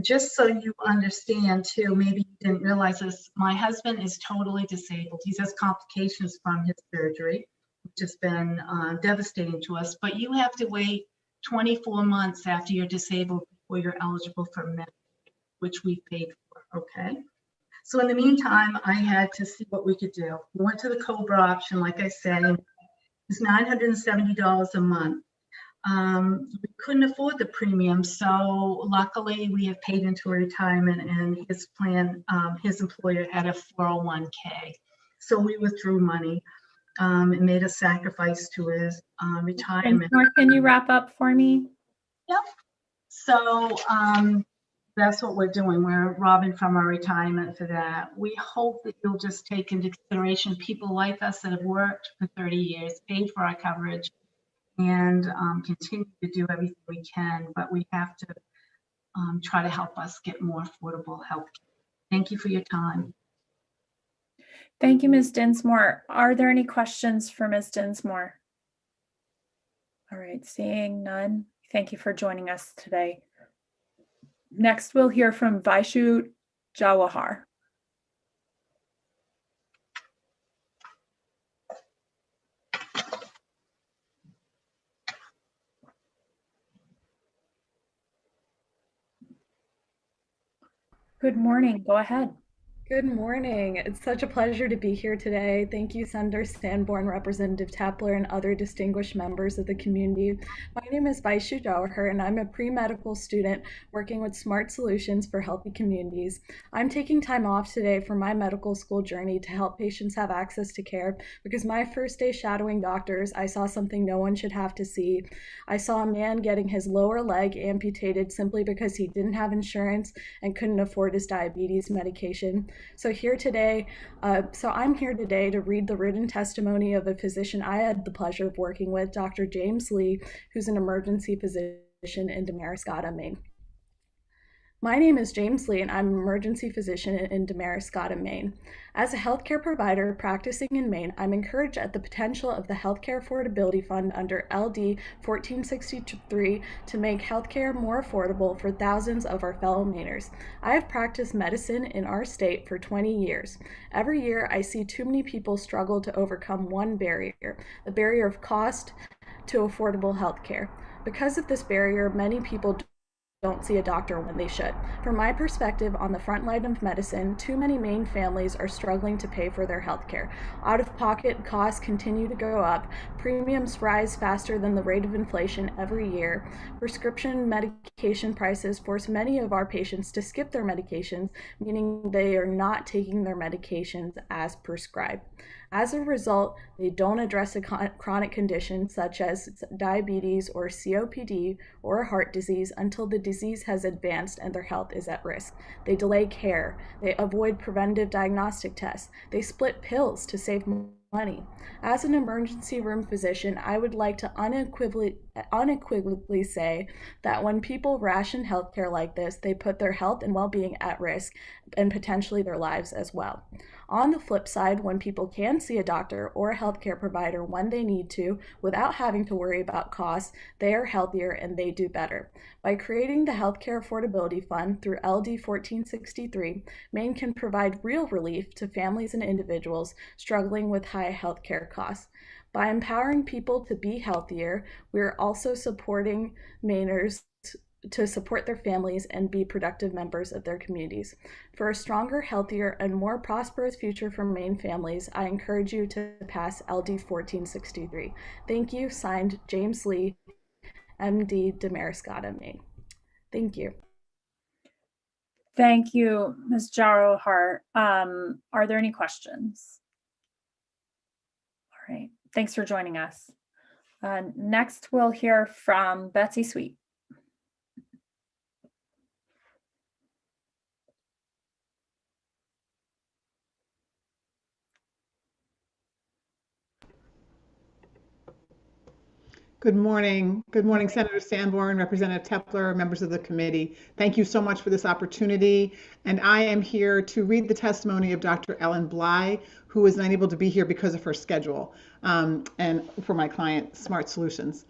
[SPEAKER 14] Just so you understand too, maybe you didn't realize this, my husband is totally disabled. He has complications from his surgery, which has been devastating to us, but you have to wait 24 months after you're disabled before you're eligible for Medicaid, which we paid for, okay? So in the meantime, I had to see what we could do. We went to the COBRA option, like I said, it's $970 a month. We couldn't afford the premium, so luckily we have paid into a retirement, and his plan, his employer had a 401k. So we withdrew money and made a sacrifice to his retirement.
[SPEAKER 1] Can you wrap up for me?
[SPEAKER 14] Yep. So that's what we're doing. We're robbing from our retirement for that. We hope that you'll just take into consideration people like us that have worked for 30 years, paid for our coverage, and continue to do everything we can, but we have to try to help us get more affordable health care. Thank you for your time.
[SPEAKER 1] Thank you, Ms. Dinsmore. Are there any questions for Ms. Dinsmore? All right, seeing none. Thank you for joining us today. Next, we'll hear from Vaishu Jawahar. Good morning. Go ahead.
[SPEAKER 15] Good morning. It's such a pleasure to be here today. Thank you, Senator Sanborn, Representative Tepler, and other distinguished members of the community. My name is Vaishu Jawahar, and I'm a pre-medical student working with Smart Solutions for Healthy Communities. I'm taking time off today from my medical school journey to help patients have access to care because my first day shadowing doctors, I saw something no one should have to see. I saw a man getting his lower leg amputated simply because he didn't have insurance and couldn't afford his diabetes medication. So I'm here today to read the written testimony of a physician I had the pleasure of working with, Dr. James Lee, who's an emergency physician in Damariscotta, Maine. My name is James Lee, and I'm an emergency physician in Damariscotta, Maine. As a healthcare provider practicing in Maine, I'm encouraged at the potential of the Healthcare Affordability Fund under LD 1463 to make healthcare more affordable for thousands of our fellow Mainers. I have practiced medicine in our state for 20 years. Every year, I see too many people struggle to overcome one barrier, the barrier of cost to affordable healthcare. Because of this barrier, many people don't see a doctor when they should. From my perspective on the front line of medicine, too many Maine families are struggling to pay for their health care. Out-of-pocket costs continue to go up, premiums rise faster than the rate of inflation every year, prescription medication prices force many of our patients to skip their medications, meaning they are not taking their medications as prescribed. As a result, they don't address a chronic condition such as diabetes or COPD or heart disease until the disease has advanced and their health is at risk. They delay care. They avoid preventive diagnostic tests. They split pills to save money. As an emergency room physician, I would like to unequivocally say that when people ration healthcare like this, they put their health and well-being at risk and potentially their lives as well. On the flip side, when people can see a doctor or a healthcare provider when they need to without having to worry about costs, they are healthier and they do better. By creating the Healthcare Affordability Fund through LD 1463, Maine can provide real relief to families and individuals struggling with high healthcare costs. By empowering people to be healthier, we're also supporting Mainers to support their families and be productive members of their communities. For a stronger, healthier, and more prosperous future for Maine families, I encourage you to pass LD 1463. Thank you. Signed, James Lee, MD, Damariscotta, Maine. Thank you.
[SPEAKER 1] Thank you, Ms. Jarohar. Are there any questions? All right, thanks for joining us. Next, we'll hear from Betsy Sweet.
[SPEAKER 16] Good morning. Good morning, Senator Sanborn, Representative Tepler, members of the committee. Thank you so much for this opportunity. And I am here to read the testimony of Dr. Ellen Bly, who is unable to be here because of her schedule, and for my client, Smart Solutions.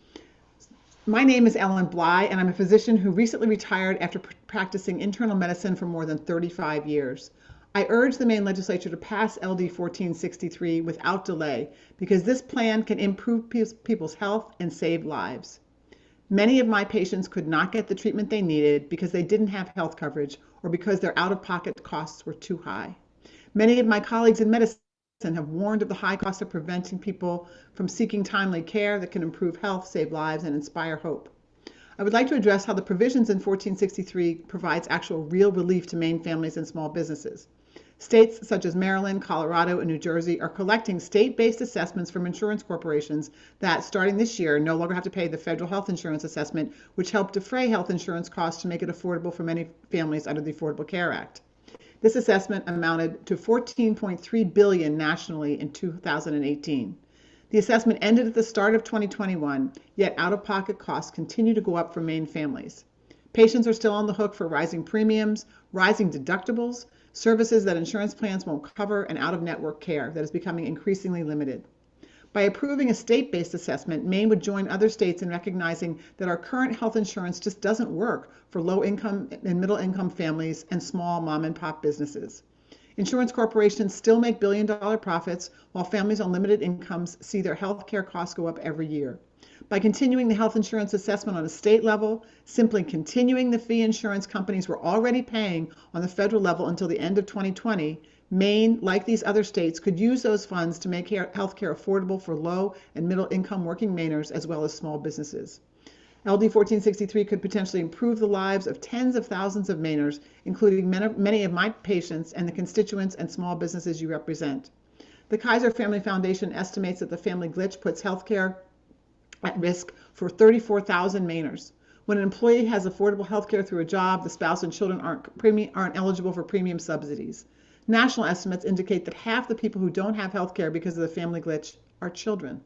[SPEAKER 16] My name is Ellen Bly, and I'm a physician who recently retired after practicing internal medicine for more than 35 years. I urge the Maine legislature to pass LD 1463 without delay because this plan can improve people's health and save lives. Many of my patients could not get the treatment they needed because they didn't have health coverage or because their out-of-pocket costs were too high. Many of my colleagues in medicine have warned of the high cost of preventing people from seeking timely care that can improve health, save lives, and inspire hope. I would like to address how the provisions in 1463 provides actual real relief to Maine families and small businesses. States such as Maryland, Colorado, and New Jersey are collecting state-based assessments from insurance corporations that, starting this year, no longer have to pay the federal health insurance assessment, which helped defray health insurance costs to make it affordable for many families under the Affordable Care Act. This assessment amounted to $14.3 billion nationally in 2018. The assessment ended at the start of 2021, yet out-of-pocket costs continue to go up for Maine families. Patients are still on the hook for rising premiums, rising deductibles, services that insurance plans won't cover, and out-of-network care that is becoming increasingly limited. By approving a state-based assessment, Maine would join other states in recognizing that our current health insurance just doesn't work for low-income and middle-income families and small mom-and-pop businesses. Insurance corporations still make billion-dollar profits, while families on limited incomes see their health care costs go up every year. By continuing the health insurance assessment on a state level, simply continuing the fee insurance companies were already paying on the federal level until the end of 2020, Maine, like these other states, could use those funds to make health care affordable for low and middle income working Mainers as well as small businesses. LD 1463 could potentially improve the lives of tens of thousands of Mainers, including many of my patients and the constituents and small businesses you represent. The Kaiser Family Foundation estimates that the family glitch puts healthcare at risk for 34,000 Mainers. When an employee has affordable health care through a job, the spouse and children aren't eligible for premium subsidies. National estimates indicate that half the people who don't have health care because of the family glitch are children.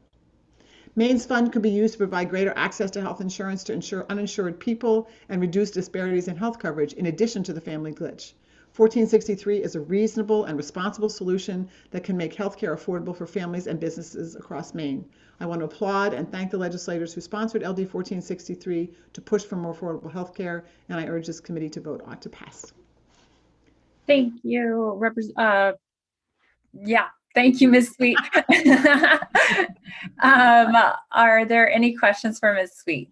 [SPEAKER 16] Maine's fund could be used to provide greater access to health insurance to ensure uninsured people and reduce disparities in health coverage in addition to the family glitch. 1463 is a reasonable and responsible solution that can make healthcare affordable for families and businesses across Maine. I want to applaud and thank the legislators who sponsored LD 1463 to push for more affordable healthcare, and I urge this committee to vote to pass.
[SPEAKER 1] Thank you, thank you, Ms. Sweet. Are there any questions for Ms. Sweet?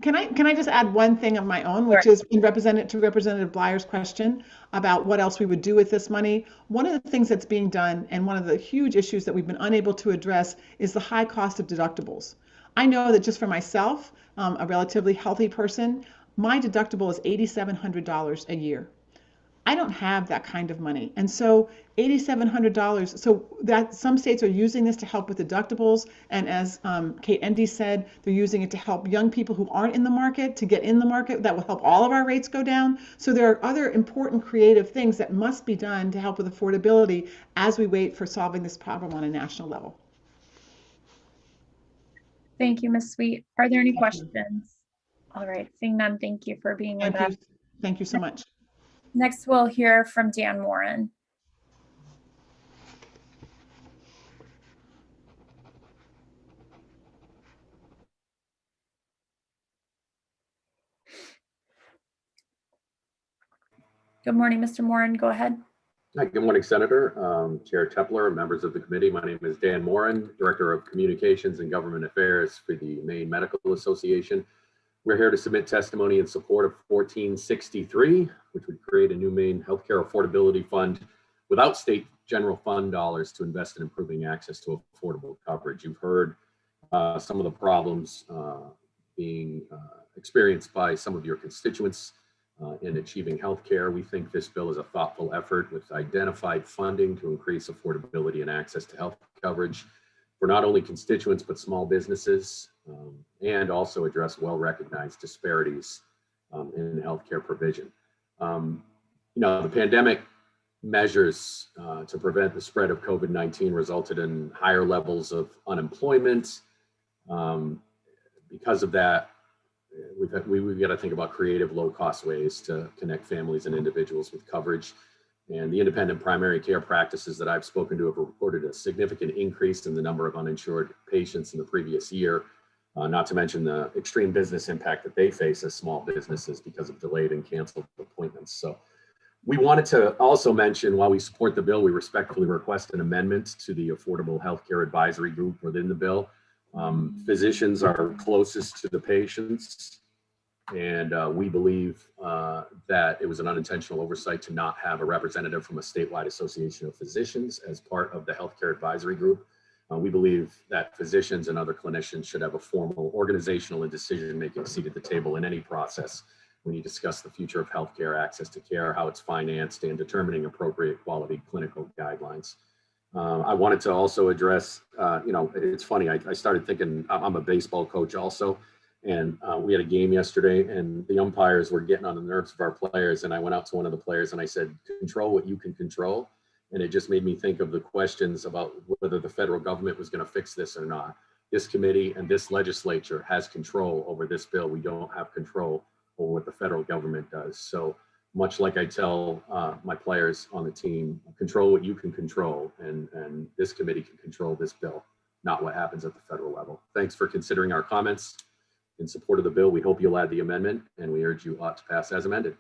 [SPEAKER 16] Can I just add one thing of my own, which is in Representative Blyer's question about what else we would do with this money. One of the things that's being done, and one of the huge issues that we've been unable to address, is the high cost of deductibles. I know that just for myself, a relatively healthy person, my deductible is $8,700 a year. I don't have that kind of money. And so $8,700, so that some states are using this to help with deductibles. And as Kate Endy said, they're using it to help young people who aren't in the market to get in the market. That will help all of our rates go down. So there are other important creative things that must be done to help with affordability as we wait for solving this problem on a national level.
[SPEAKER 1] Thank you, Ms. Sweet. Are there any questions? All right, seeing none, thank you for being with us.
[SPEAKER 16] Thank you so much.
[SPEAKER 1] Next, we'll hear from Dan Moran. Good morning, Mr. Moran. Go ahead.
[SPEAKER 17] Hi, good morning, Senator, Chair Tepler, members of the committee. My name is Dan Moran, Director of Communications and Government Affairs for the Maine Medical Association. We're here to submit testimony in support of 1463, which would create a new Maine healthcare affordability fund without state general fund dollars to invest in improving access to affordable coverage. You've heard some of the problems being experienced by some of your constituents in achieving healthcare. We think this bill is a thoughtful effort with identified funding to increase affordability and access to health coverage for not only constituents, but small businesses, and also address well-recognized disparities in healthcare provision. The pandemic measures to prevent the spread of COVID-19 resulted in higher levels of unemployment. Because of that, we've got to think about creative, low-cost ways to connect families and individuals with coverage. And the independent primary care practices that I've spoken to have reported a significant increase in the number of uninsured patients in the previous year, not to mention the extreme business impact that they face as small businesses because of delayed and canceled appointments. So we wanted to also mention, while we support the bill, we respectfully request an amendment to the Affordable Healthcare Advisory Group within the bill. Physicians are closest to the patients, and we believe that it was an unintentional oversight to not have a representative from a statewide association of physicians as part of the healthcare advisory group. We believe that physicians and other clinicians should have a formal organizational and decision-making seat at the table in any process when you discuss the future of healthcare, access to care, how it's financed, and determining appropriate quality clinical guidelines. I wanted to also address, it's funny, I started thinking, I'm a baseball coach also, and we had a game yesterday and the umpires were getting on the nerves of our players, and I went out to one of the players and I said, control what you can control. And it just made me think of the questions about whether the federal government was going to fix this or not. This committee and this legislature has control over this bill. We don't have control over what the federal government does. So much like I tell my players on the team, control what you can control, and this committee can control this bill, not what happens at the federal level. Thanks for considering our comments in support of the bill. We hope you'll add the amendment, and we urge you ought to pass as amended.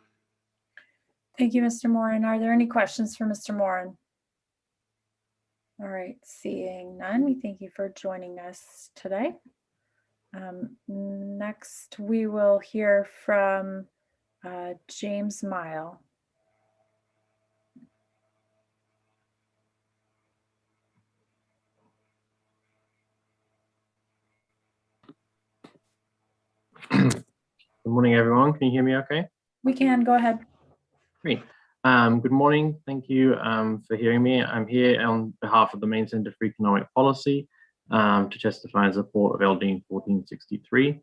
[SPEAKER 1] Thank you, Mr. Moran. Are there any questions for Mr. Moran? All right, seeing none, we thank you for joining us today. Next, we will hear from James Mile.
[SPEAKER 18] Good morning, everyone. Can you hear me okay?
[SPEAKER 1] We can, go ahead.
[SPEAKER 18] Great. Good morning. Thank you for hearing me. I'm here on behalf of the Maine Center for Economic Policy to testify in support of LD 1463.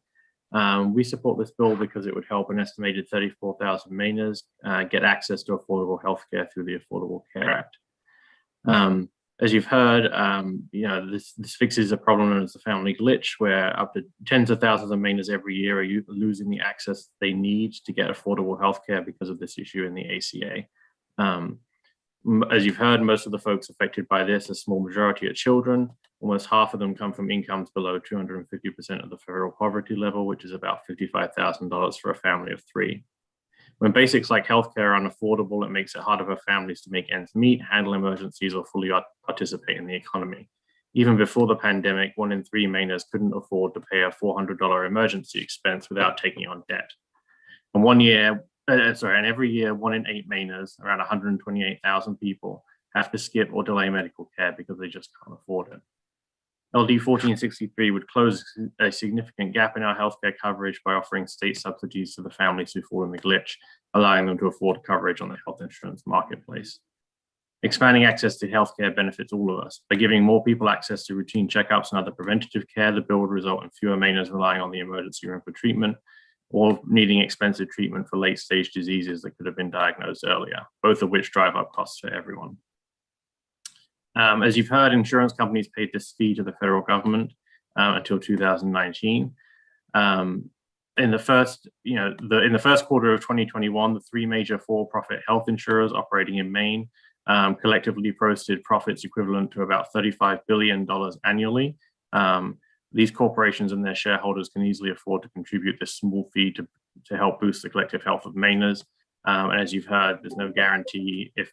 [SPEAKER 18] We support this bill because it would help an estimated 34,000 Mainers get access to affordable healthcare through the Affordable Care Act. As you've heard, this fixes a problem known as the family glitch, where up to tens of thousands of Mainers every year are losing the access they need to get affordable healthcare because of this issue in the ACA. As you've heard, most of the folks affected by this, a small majority are children. Almost half of them come from incomes below 250% of the federal poverty level, which is about $55,000 for a family of 3. When basics like healthcare are unaffordable, it makes it harder for families to make ends meet, handle emergencies, or fully participate in the economy. Even before the pandemic, 1 in 3 Mainers couldn't afford to pay a $400 emergency expense without taking on debt. And every year, 1 in 8 Mainers, around 128,000 people, have to skip or delay medical care because they just can't afford it. LD 1463 would close a significant gap in our healthcare coverage by offering state subsidies to the families who fall in the glitch, allowing them to afford coverage on the health insurance marketplace. Expanding access to healthcare benefits all of us. By giving more people access to routine checkups and other preventative care, the bill would result in fewer Mainers relying on the emergency room for treatment or needing expensive treatment for late-stage diseases that could have been diagnosed earlier, both of which drive up costs for everyone. As you've heard, insurance companies paid this fee to the federal government until 2019. In the first quarter of 2021, the 3 major for-profit health insurers operating in Maine collectively posted profits equivalent to about $35 billion annually. These corporations and their shareholders can easily afford to contribute this small fee to help boost the collective health of Mainers. And as you've heard, there's no guarantee if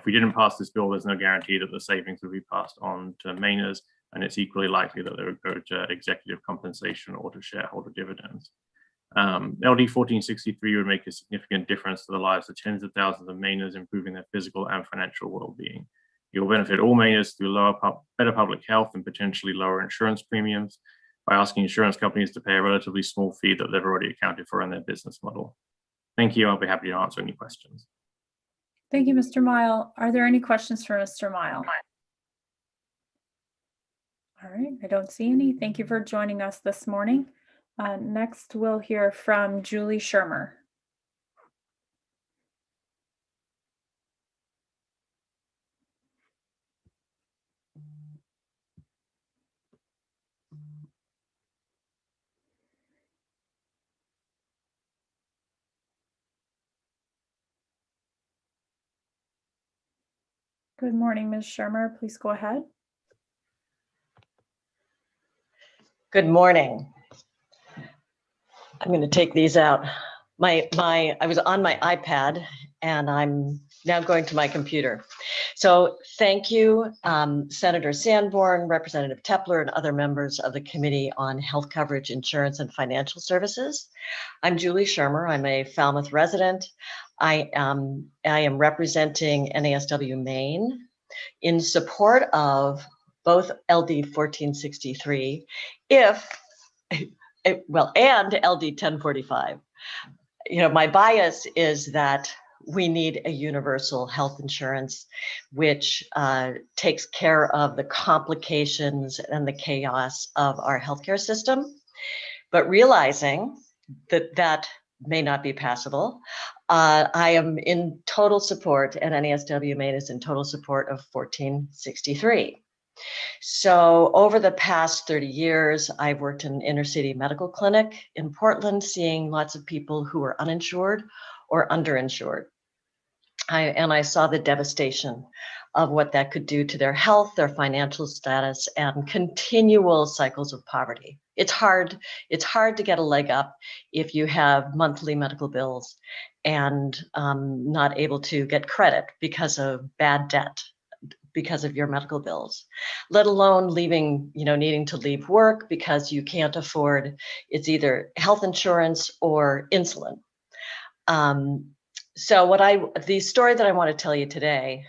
[SPEAKER 18] we didn't pass this bill, there's no guarantee that the savings will be passed on to Mainers, and it's equally likely that they would go to executive compensation or to shareholder dividends. LD 1463 would make a significant difference to the lives of tens of thousands of Mainers, improving their physical and financial well-being. It will benefit all Mainers through better public health and potentially lower insurance premiums by asking insurance companies to pay a relatively small fee that they've already accounted for in their business model. Thank you. I'll be happy to answer any questions.
[SPEAKER 1] Thank you, Mr. Mile. Are there any questions for Mr. Mile? All right, I don't see any. Thank you for joining us this morning. Next, we'll hear from Julie Shermer. Good morning, Ms. Shermer. Please go ahead.
[SPEAKER 19] Good morning. I'm going to take these out. I was on my iPad and I'm now going to my computer. So thank you, Senator Sanborn, Representative Tepler, and other members of the Committee on Health Coverage, Insurance, and Financial Services. I'm Julie Shermer. I'm a Falmouth resident. I am representing NASW Maine in support of both LD 1463 and LD 1045. My bias is that we need a universal health insurance which takes care of the complications and the chaos of our healthcare system, but realizing that may not be passable, I am in total support, and NASW Maine is in total support of 1463. So over the past 30 years, I've worked in an inner city medical clinic in Portland, seeing lots of people who are uninsured or underinsured. I saw the devastation of what that could do to their health, their financial status, and continual cycles of poverty. It's hard to get a leg up if you have monthly medical bills and not able to get credit because of bad debt, because of your medical bills, let alone needing to leave work because you can't afford, it's either health insurance or insulin. So the story that I want to tell you today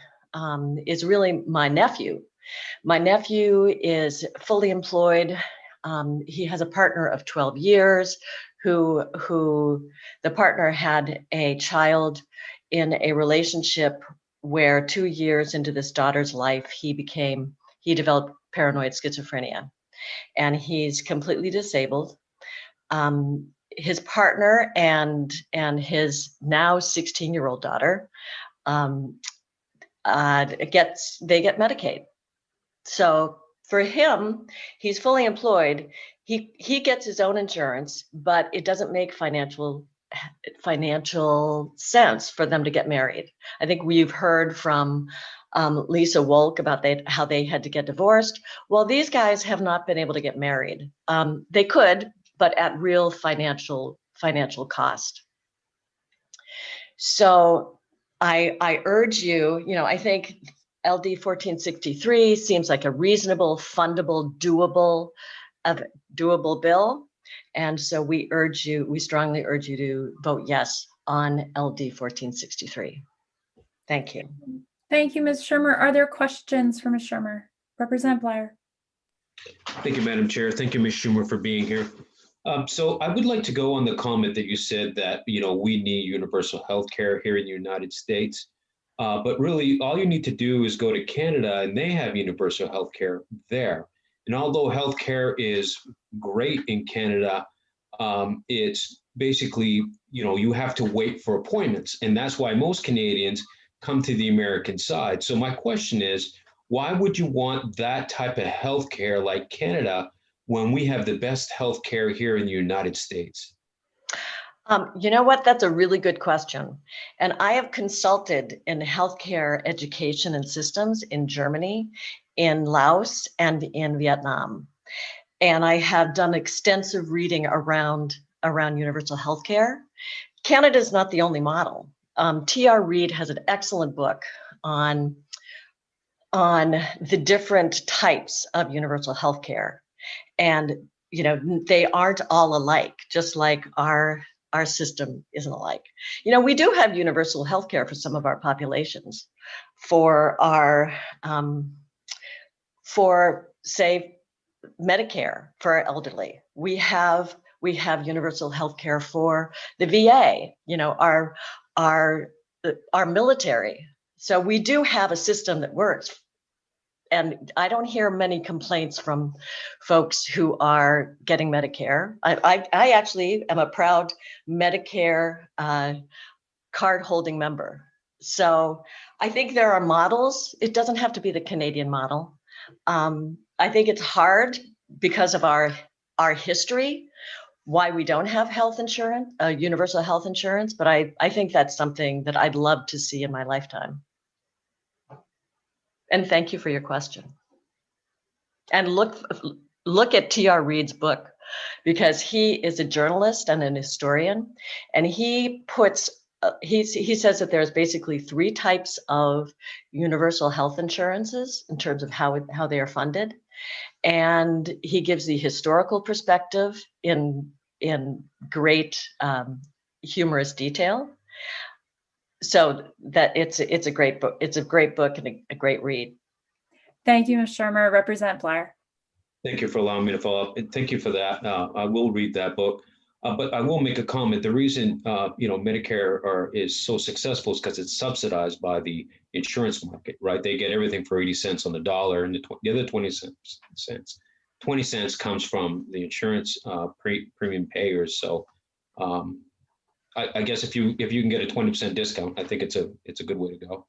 [SPEAKER 19] is really my nephew. My nephew is fully employed. He has a partner of 12 years who the partner had a child in a relationship where 2 years into this daughter's life, he developed paranoid schizophrenia, and he's completely disabled. His partner and his now 16-year-old daughter they get Medicaid. So for him, he's fully employed. He gets his own insurance, but it doesn't make financial sense for them to get married. I think we've heard from Lisa Wolk about how they had to get divorced. Well, these guys have not been able to get married. They could, but at real financial cost. So I urge you, I think LD 1463 seems like a reasonable, fundable, doable bill. And so we strongly urge you to vote yes on LD 1463. Thank you.
[SPEAKER 1] Thank you, Ms. Shermer. Are there questions for Ms. Shermer? Representative Bleier.
[SPEAKER 5] Thank you, Madam Chair. Thank you, Ms. Schumer, for being here. So I would like to go on the comment that you said that, we need universal health care here in the United States. But really, all you need to do is go to Canada and they have universal health care there. And although health care is great in Canada, it's basically, you have to wait for appointments. And that's why most Canadians come to the American side. So my question is, why would you want that type of health care like Canada when we have the best health care here in the United States?
[SPEAKER 19] You know what? That's a really good question. And I have consulted in healthcare education and systems in Germany, in Laos, and in Vietnam. And I have done extensive reading around universal healthcare. Canada is not the only model. T.R. Reid has an excellent book on the different types of universal healthcare. And, they aren't all alike, just like our system isn't alike. We do have universal healthcare for some of our populations, for say, Medicare for our elderly. We have universal healthcare for the VA, our military. So we do have a system that works. And I don't hear many complaints from folks who are getting Medicare. I actually am a proud Medicare card holding member. So I think there are models. It doesn't have to be the Canadian model. I think it's hard because of our history, why we don't have health insurance, universal health insurance. But I think that's something that I'd love to see in my lifetime. And thank you for your question. And look at T.R. Reid's book, because he is a journalist and an historian, and he says that there's basically 3 types of universal health insurances in terms of how they are funded, and he gives the historical perspective in great humorous detail. So that it's a great book. It's a great book and a great read.
[SPEAKER 1] Thank you, Ms. Shermer. Representative Bleier.
[SPEAKER 5] Thank you for allowing me to follow up. And thank you for that. I will read that book, but I will make a comment. The reason Medicare is so successful is because it's subsidized by the insurance market, right? They get everything for 80 cents on the dollar, and the other 20 cents comes from the insurance premium payers. So I guess if you can get a 20% discount, I think it's a good way to go.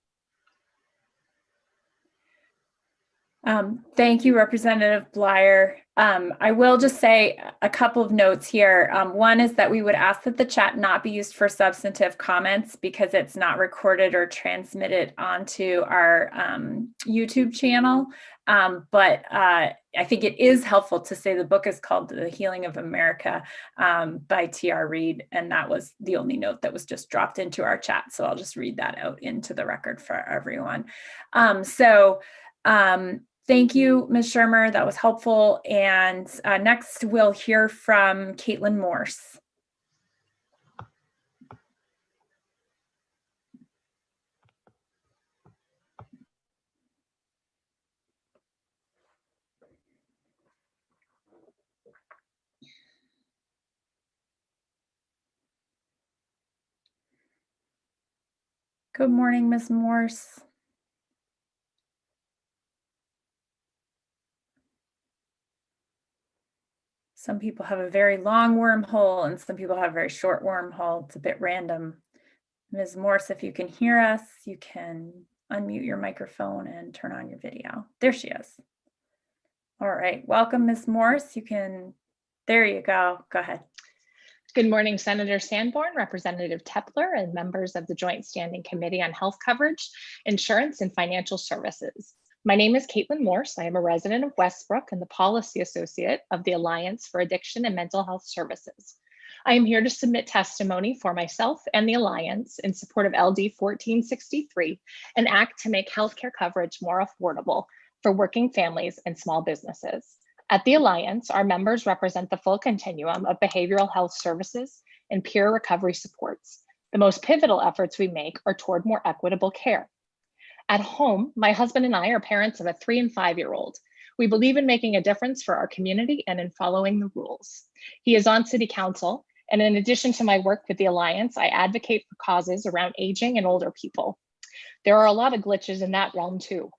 [SPEAKER 1] Thank you, Representative Bleier. I will just say a couple of notes here. One is that we would ask that the chat not be used for substantive comments because it's not recorded or transmitted onto our YouTube channel. But I think it is helpful to say the book is called The Healing of America by T.R. Reid, and that was the only note that was just dropped into our chat. So I'll just read that out into the record for everyone. Thank you, Ms. Shermer. That was helpful. And next, we'll hear from Caitlin Morse. Good morning, Ms. Morse. Some people have a very long wormhole and some people have a very short wormhole. It's a bit random. Ms. Morse, if you can hear us, you can unmute your microphone and turn on your video. There she is. All right, welcome, Ms. Morse. You can, there you go. Go ahead.
[SPEAKER 20] Good morning, Senator Sanborn, Representative Tepler, and members of the Joint Standing Committee on Health Coverage, Insurance, and Financial Services. My name is Caitlin Morse. I am a resident of Westbrook and the Policy Associate of the Alliance for Addiction and Mental Health Services. I am here to submit testimony for myself and the Alliance in support of LD 1463, an act to make healthcare coverage more affordable for working families and small businesses. At the Alliance, our members represent the full continuum of behavioral health services and peer recovery supports. The most pivotal efforts we make are toward more equitable care. At home, my husband and I are parents of a 3- and 5-year-old. We believe in making a difference for our community and in following the rules. He is on City Council, and in addition to my work with the Alliance, I advocate for causes around aging and older people. There are a lot of glitches in that realm too.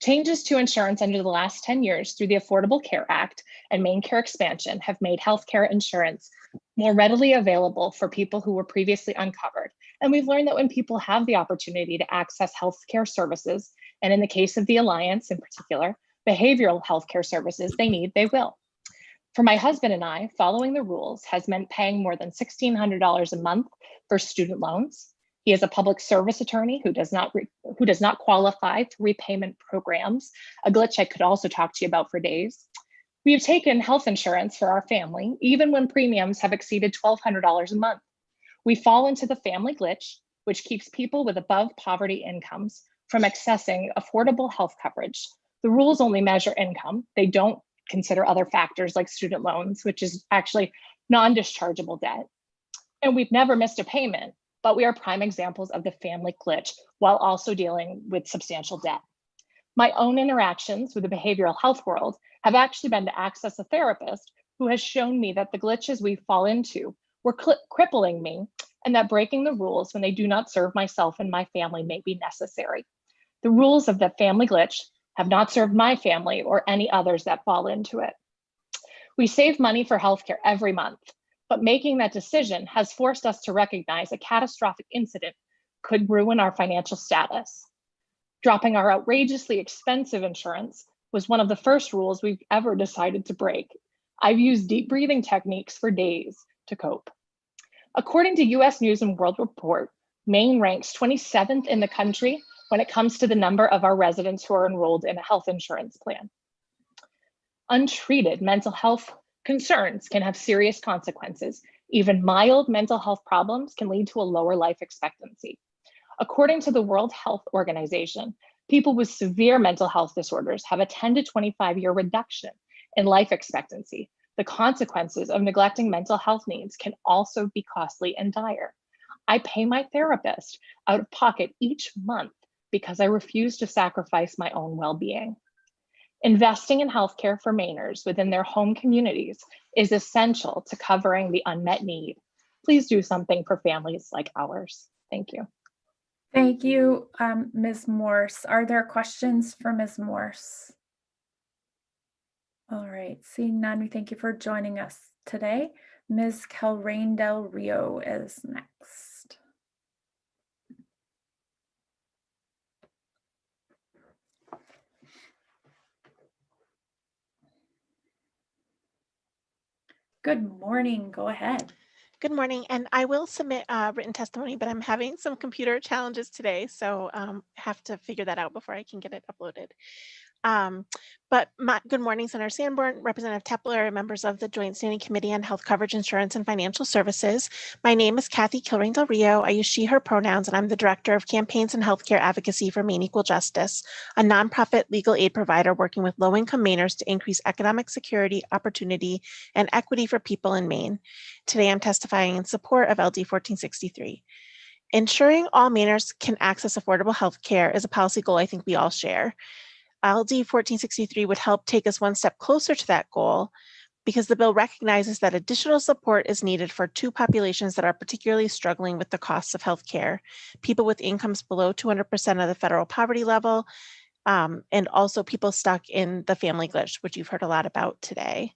[SPEAKER 20] Changes to insurance under the last 10 years through the Affordable Care Act and Main Care expansion have made healthcare insurance more readily available for people who were previously uncovered. And we've learned that when people have the opportunity to access healthcare services, and in the case of the Alliance in particular, behavioral healthcare services they need, they will. For my husband and I, following the rules has meant paying more than $1,600 a month for student loans. He is a public service attorney who does not qualify for repayment programs, a glitch I could also talk to you about for days. We have taken health insurance for our family, even when premiums have exceeded $1,200 a month. We fall into the family glitch, which keeps people with above poverty incomes from accessing affordable health coverage. The rules only measure income. They don't consider other factors like student loans, which is actually non-dischargeable debt. And we've never missed a payment, but we are prime examples of the family glitch while also dealing with substantial debt. My own interactions with the behavioral health world have actually been to access a therapist who has shown me that the glitches we fall into were crippling me, and that breaking the rules when they do not serve myself and my family may be necessary. The rules of the family glitch have not served my family or any others that fall into it. We save money for healthcare every month, but making that decision has forced us to recognize a catastrophic incident could ruin our financial status. Dropping our outrageously expensive insurance was one of the first rules we've ever decided to break. I've used deep breathing techniques for days to cope. According to US News and World Report, Maine ranks 27th in the country when it comes to the number of our residents who are enrolled in a health insurance plan. Untreated mental health concerns can have serious consequences. Even mild mental health problems can lead to a lower life expectancy. According to the World Health Organization, people with severe mental health disorders have a 10 to 25-year reduction in life expectancy. The consequences of neglecting mental health needs can also be costly and dire. I pay my therapist out of pocket each month because I refuse to sacrifice my own well-being. Investing in healthcare for Mainers within their home communities is essential to covering the unmet need. Please do something for families like ours. Thank you.
[SPEAKER 1] Thank you, Ms. Morse. Are there questions for Ms. Morse? All right, seeing none, we thank you for joining us today. Ms. Calrain Del Rio is next. Good morning, go ahead.
[SPEAKER 21] Good morning, and I will submit written testimony, but I'm having some computer challenges today, so have to figure that out before I can get it uploaded. Good morning, Senator Sanborn, Representative Tepler, and members of the Joint Standing Committee on Health Coverage, Insurance, and Financial Services. My name is Kathy Kilrain Del Rio. I use she, her pronouns, and I'm the Director of Campaigns and Healthcare Advocacy for Maine Equal Justice, a nonprofit legal aid provider working with low-income Mainers to increase economic security, opportunity, and equity for people in Maine. Today, I'm testifying in support of LD 1463. Ensuring all Mainers can access affordable health care is a policy goal I think we all share. LD 1463 would help take us one step closer to that goal because the bill recognizes that additional support is needed for two populations that are particularly struggling with the costs of healthcare: people with incomes below 200% of the federal poverty level, and also people stuck in the family glitch, which you've heard a lot about today.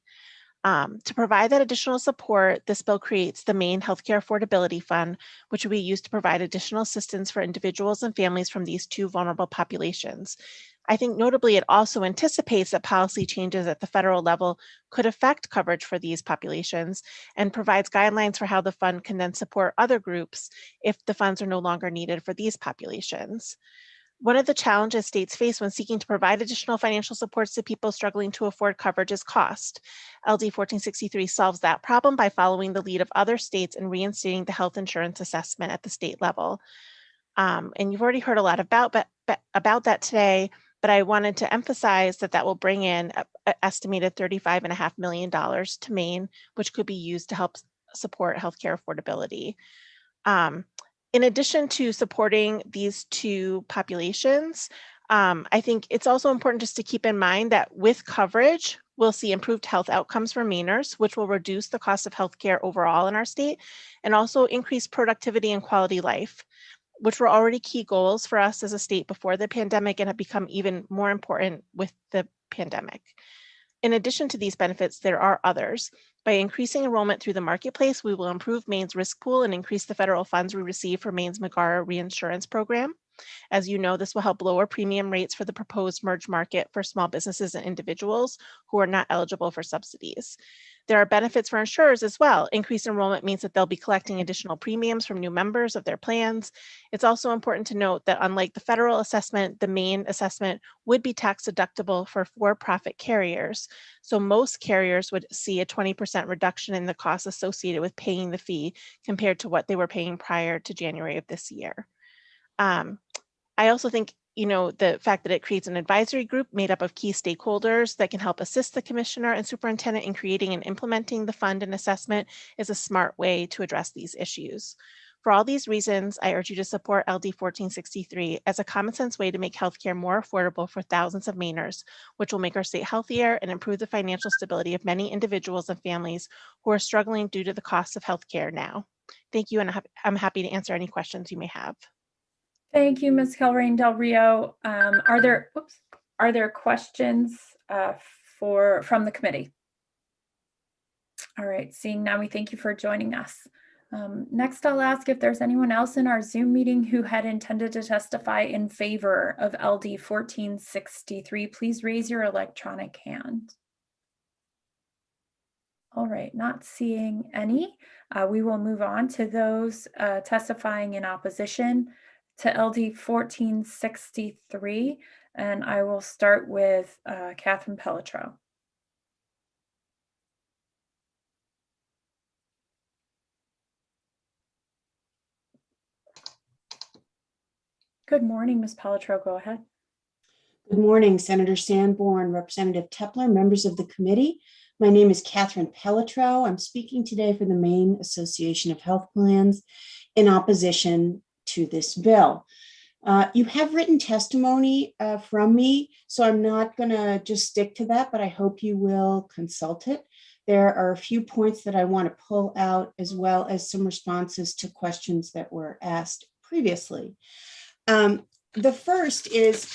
[SPEAKER 21] To provide that additional support, this bill creates the Maine Healthcare Affordability Fund, which will be used to provide additional assistance for individuals and families from these two vulnerable populations. I think notably, it also anticipates that policy changes at the federal level could affect coverage for these populations and provides guidelines for how the fund can then support other groups if the funds are no longer needed for these populations. One of the challenges states face when seeking to provide additional financial supports to people struggling to afford coverage is cost. LD 1463 solves that problem by following the lead of other states and reinstating the health insurance assessment at the state level. And you've already heard a lot about that today, but I wanted to emphasize that that will bring in an estimated $35.5 million to Maine, which could be used to help support healthcare affordability. In addition to supporting these two populations, I think it's also important just to keep in mind that with coverage, we'll see improved health outcomes for Mainers, which will reduce the cost of healthcare overall in our state, and also increase productivity and quality life, which were already key goals for us as a state before the pandemic and have become even more important with the pandemic. In addition to these benefits, there are others. By increasing enrollment through the marketplace, we will improve Maine's risk pool and increase the federal funds we receive for Maine's McGarra reinsurance program. As you know, this will help lower premium rates for the proposed merged market for small businesses and individuals who are not eligible for subsidies. There are benefits for insurers as well. Increased enrollment means that they'll be collecting additional premiums from new members of their plans. It's also important to note that unlike the federal assessment, the Maine assessment would be tax deductible for for-profit carriers. So most carriers would see a 20% reduction in the costs associated with paying the fee compared to what they were paying prior to January of this year. I also think, the fact that it creates an advisory group made up of key stakeholders that can help assist the commissioner and superintendent in creating and implementing the fund and assessment is a smart way to address these issues. For all these reasons, I urge you to support LD 1463 as a common sense way to make healthcare more affordable for thousands of Mainers, which will make our state healthier and improve the financial stability of many individuals and families who are struggling due to the cost of healthcare now. Thank you, and I'm happy to answer any questions you may have.
[SPEAKER 1] Thank you, Ms. Calrain Del Rio. Are there questions from the committee? All right, seeing none, we thank you for joining us. Next, I'll ask if there's anyone else in our Zoom meeting who had intended to testify in favor of LD 1463. Please raise your electronic hand. All right, not seeing any. We will move on to those testifying in opposition to LD 1463, and I will start with Catherine Pelletreau. Good morning, Ms. Pelletreau, go ahead.
[SPEAKER 2] Good morning, Senator Sanborn, Representative Tepler, members of the committee. My name is Catherine Pelletreau. I'm speaking today for the Maine Association of Health Plans in opposition to this bill. You have written testimony from me, so I'm not going to just stick to that, but I hope you will consult it. There are a few points that I want to pull out, as well as some responses to questions that were asked previously. The first is,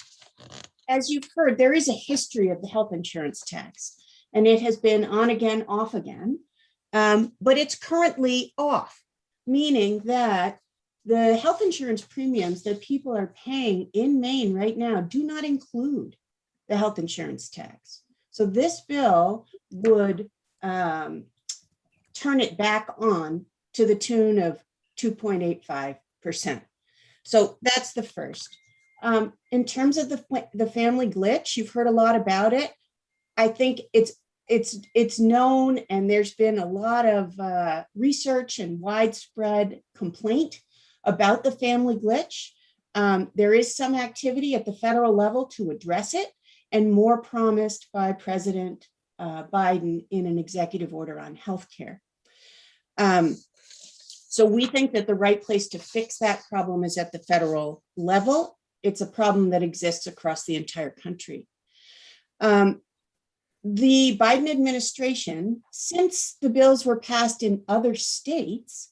[SPEAKER 2] as you've heard, there is a history of the health insurance tax, and it has been on again, off again, but it's currently off, meaning that the health insurance premiums that people are paying in Maine right now do not include the health insurance tax. So this bill would turn it back on to the tune of 2.85%. So that's the first. In terms of the family glitch, you've heard a lot about it. I think it's known, and there's been a lot of research and widespread complaint about the family glitch. There is some activity at the federal level to address it, and more promised by President Biden in an executive order on healthcare. So we think that the right place to fix that problem is at the federal level. It's a problem that exists across the entire country. The Biden administration, since the bills were passed in other states,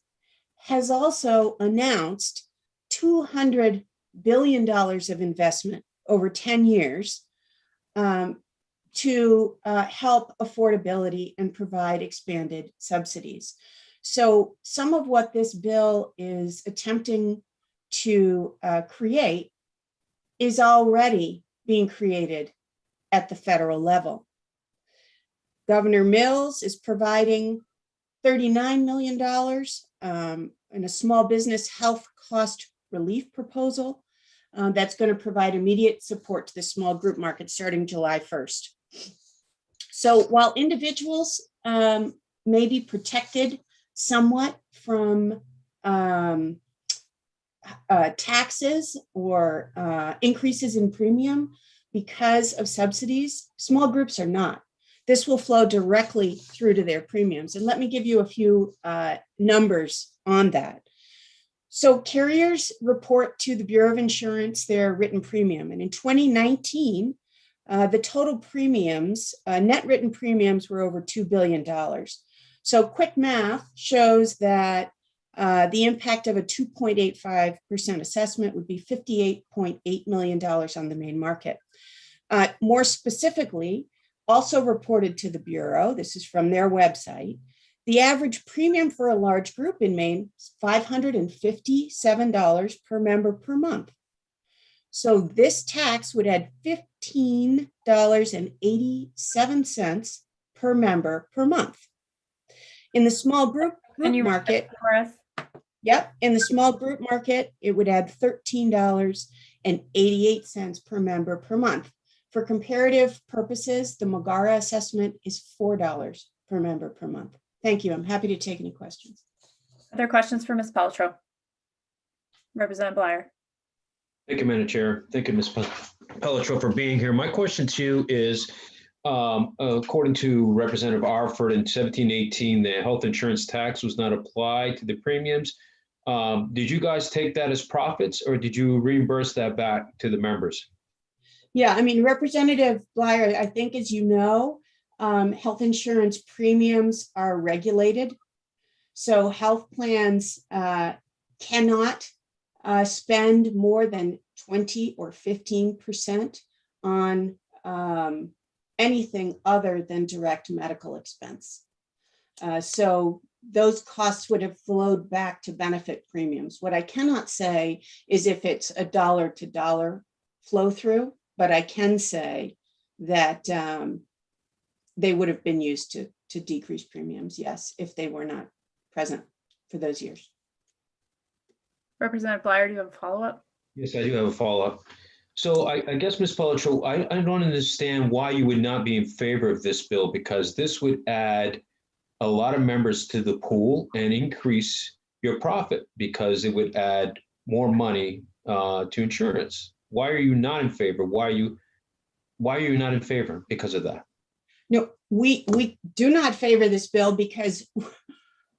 [SPEAKER 2] has also announced $200 billion of investment over 10 years to help affordability and provide expanded subsidies. So some of what this bill is attempting to create is already being created at the federal level. Governor Mills is providing $39 million in a small business health cost relief proposal that's going to provide immediate support to the small group market starting July 1st. So while individuals may be protected somewhat from taxes or increases in premium because of subsidies, small groups are not. This will flow directly through to their premiums. And let me give you a few numbers on that. So carriers report to the Bureau of Insurance their written premium. And in 2019, the total premiums, net written premiums, were over $2 billion. So quick math shows that the impact of a 2.85% assessment would be $58.8 million on the main market. More specifically, also reported to the Bureau, this is from their website, the average premium for a large group in Maine is $557 per member per month. So this tax would add $15.87 per member per month. In the small group market, in the small group market, it would add $13.88 per member per month. For comparative purposes, the Megara assessment is $4 per member per month. Thank you. I'm happy to take any questions.
[SPEAKER 1] Other questions for Ms. Pelletreau? Representative Bleier.
[SPEAKER 5] Thank you, Madam Chair. Thank you, Ms. Pelletreau, for being here. My question to you is, according to Representative Arford, in 1718, the health insurance tax was not applied to the premiums. Did you guys take that as profits, or did you reimburse that back to the members?
[SPEAKER 2] Yeah, I mean, Representative Bleier, I think, as you know, health insurance premiums are regulated. So health plans cannot spend more than 20 or 15% on anything other than direct medical expense. So those costs would have flowed back to benefit premiums. What I cannot say is if it's a dollar to dollar flow through, but I can say that they would have been used to decrease premiums, yes, if they were not present for those years.
[SPEAKER 1] Representative Bleier, do you have a follow-up?
[SPEAKER 5] Yes, I do have a follow-up. So I guess, Ms. Pelletreau, I don't understand why you would not be in favor of this bill, because this would add a lot of members to the pool and increase your profit, because it would add more money to insurance. Why are you not in favor? Why are you not in favor because of that?
[SPEAKER 2] No, we do not favor this bill because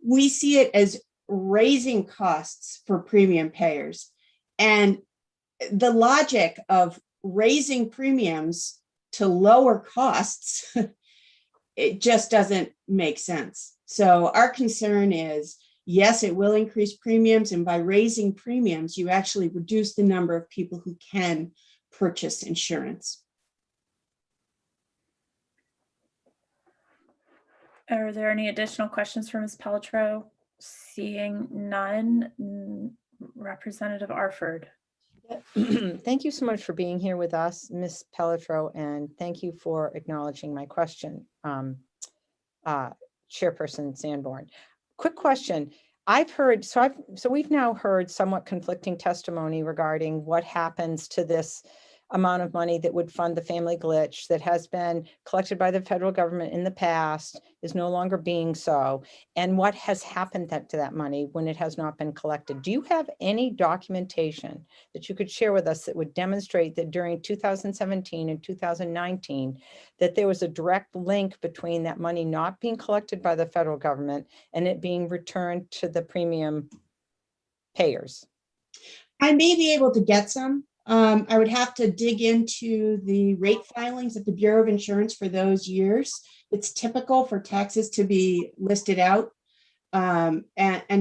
[SPEAKER 2] we see it as raising costs for premium payers. And the logic of raising premiums to lower costs, it just doesn't make sense. So our concern is, yes, it will increase premiums, and by raising premiums, you actually reduce the number of people who can purchase insurance.
[SPEAKER 1] Are there any additional questions for Ms. Pelletreau? Seeing none, Representative Arford.
[SPEAKER 8] Thank you so much for being here with us, Ms. Pelletreau, and thank you for acknowledging my question, Chairperson Sanborn. Quick question. I've heard, so we've now heard somewhat conflicting testimony regarding what happens to this amount of money that would fund the family glitch that has been collected by the federal government in the past, is no longer being so, and what has happened to that money when it has not been collected. Do you have any documentation that you could share with us that would demonstrate that during 2017 and 2019, that there was a direct link between that money not being collected by the federal government and it being returned to the premium payers?
[SPEAKER 2] I may be able to get some. I would have to dig into the rate filings at the Bureau of Insurance for those years. It's typical for taxes to be listed out and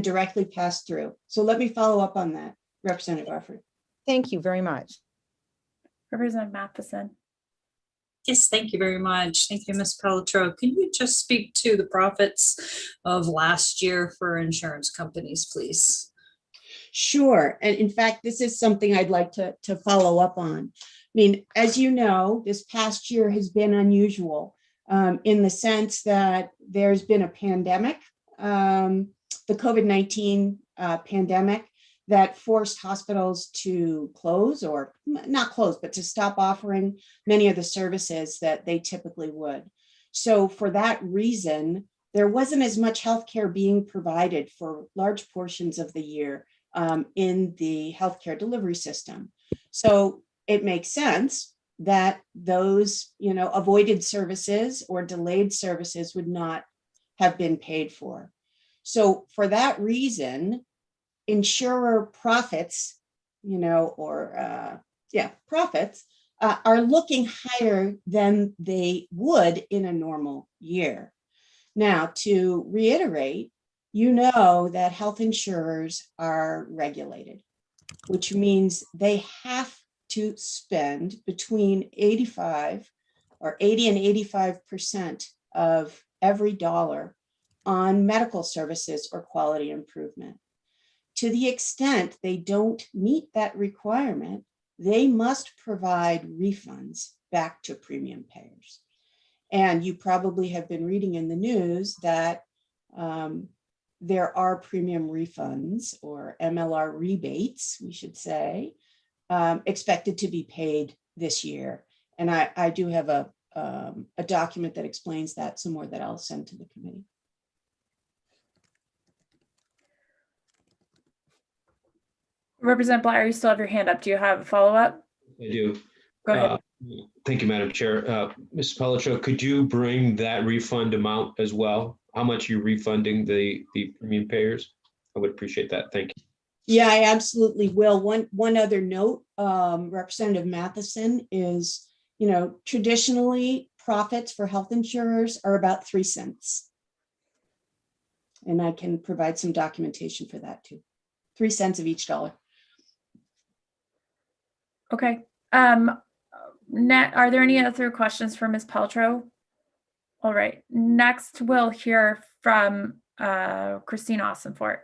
[SPEAKER 2] directly passed through. So let me follow up on that, Representative Arford.
[SPEAKER 8] Thank you very much.
[SPEAKER 1] Representative Matheson.
[SPEAKER 4] Yes, thank you very much. Thank you, Ms. Pelletreau. Can you just speak to the profits of last year for insurance companies, please?
[SPEAKER 2] Sure. And in fact, this is something I'd like to follow up on. I mean, as you know, this past year has been unusual in the sense that there's been a pandemic, the COVID-19 pandemic, that forced hospitals to close, or not close, but to stop offering many of the services that they typically would. So for that reason, there wasn't as much healthcare being provided for large portions of the year in the healthcare delivery system. So it makes sense that those, avoided services or delayed services would not have been paid for. So for that reason, insurer profits, profits are looking higher than they would in a normal year. Now, to reiterate, you know that health insurers are regulated, which means they have to spend between 80 and 85% of every dollar on medical services or quality improvement. To the extent they don't meet that requirement, they must provide refunds back to premium payers. And you probably have been reading in the news that there are premium refunds, or MLR rebates, we should say, expected to be paid this year. And I do have a document that explains that some more that I'll send to the committee.
[SPEAKER 1] Representative Bly, you still have your hand up. Do you have a follow-up?
[SPEAKER 5] I do.
[SPEAKER 1] Go ahead.
[SPEAKER 5] Thank you, Madam Chair. Ms. Pelletreau, could you bring that refund amount as well? How much are you refunding the premium payers? I would appreciate that. Thank you.
[SPEAKER 2] Yeah, I absolutely will. One other note, Representative Matheson, is, traditionally profits for health insurers are about 3 cents. And I can provide some documentation for that too. 3 cents of each dollar.
[SPEAKER 1] Okay. Are there any other questions for Ms. Pelletreau? All right. Next, we'll hear from Christine Ossenfort.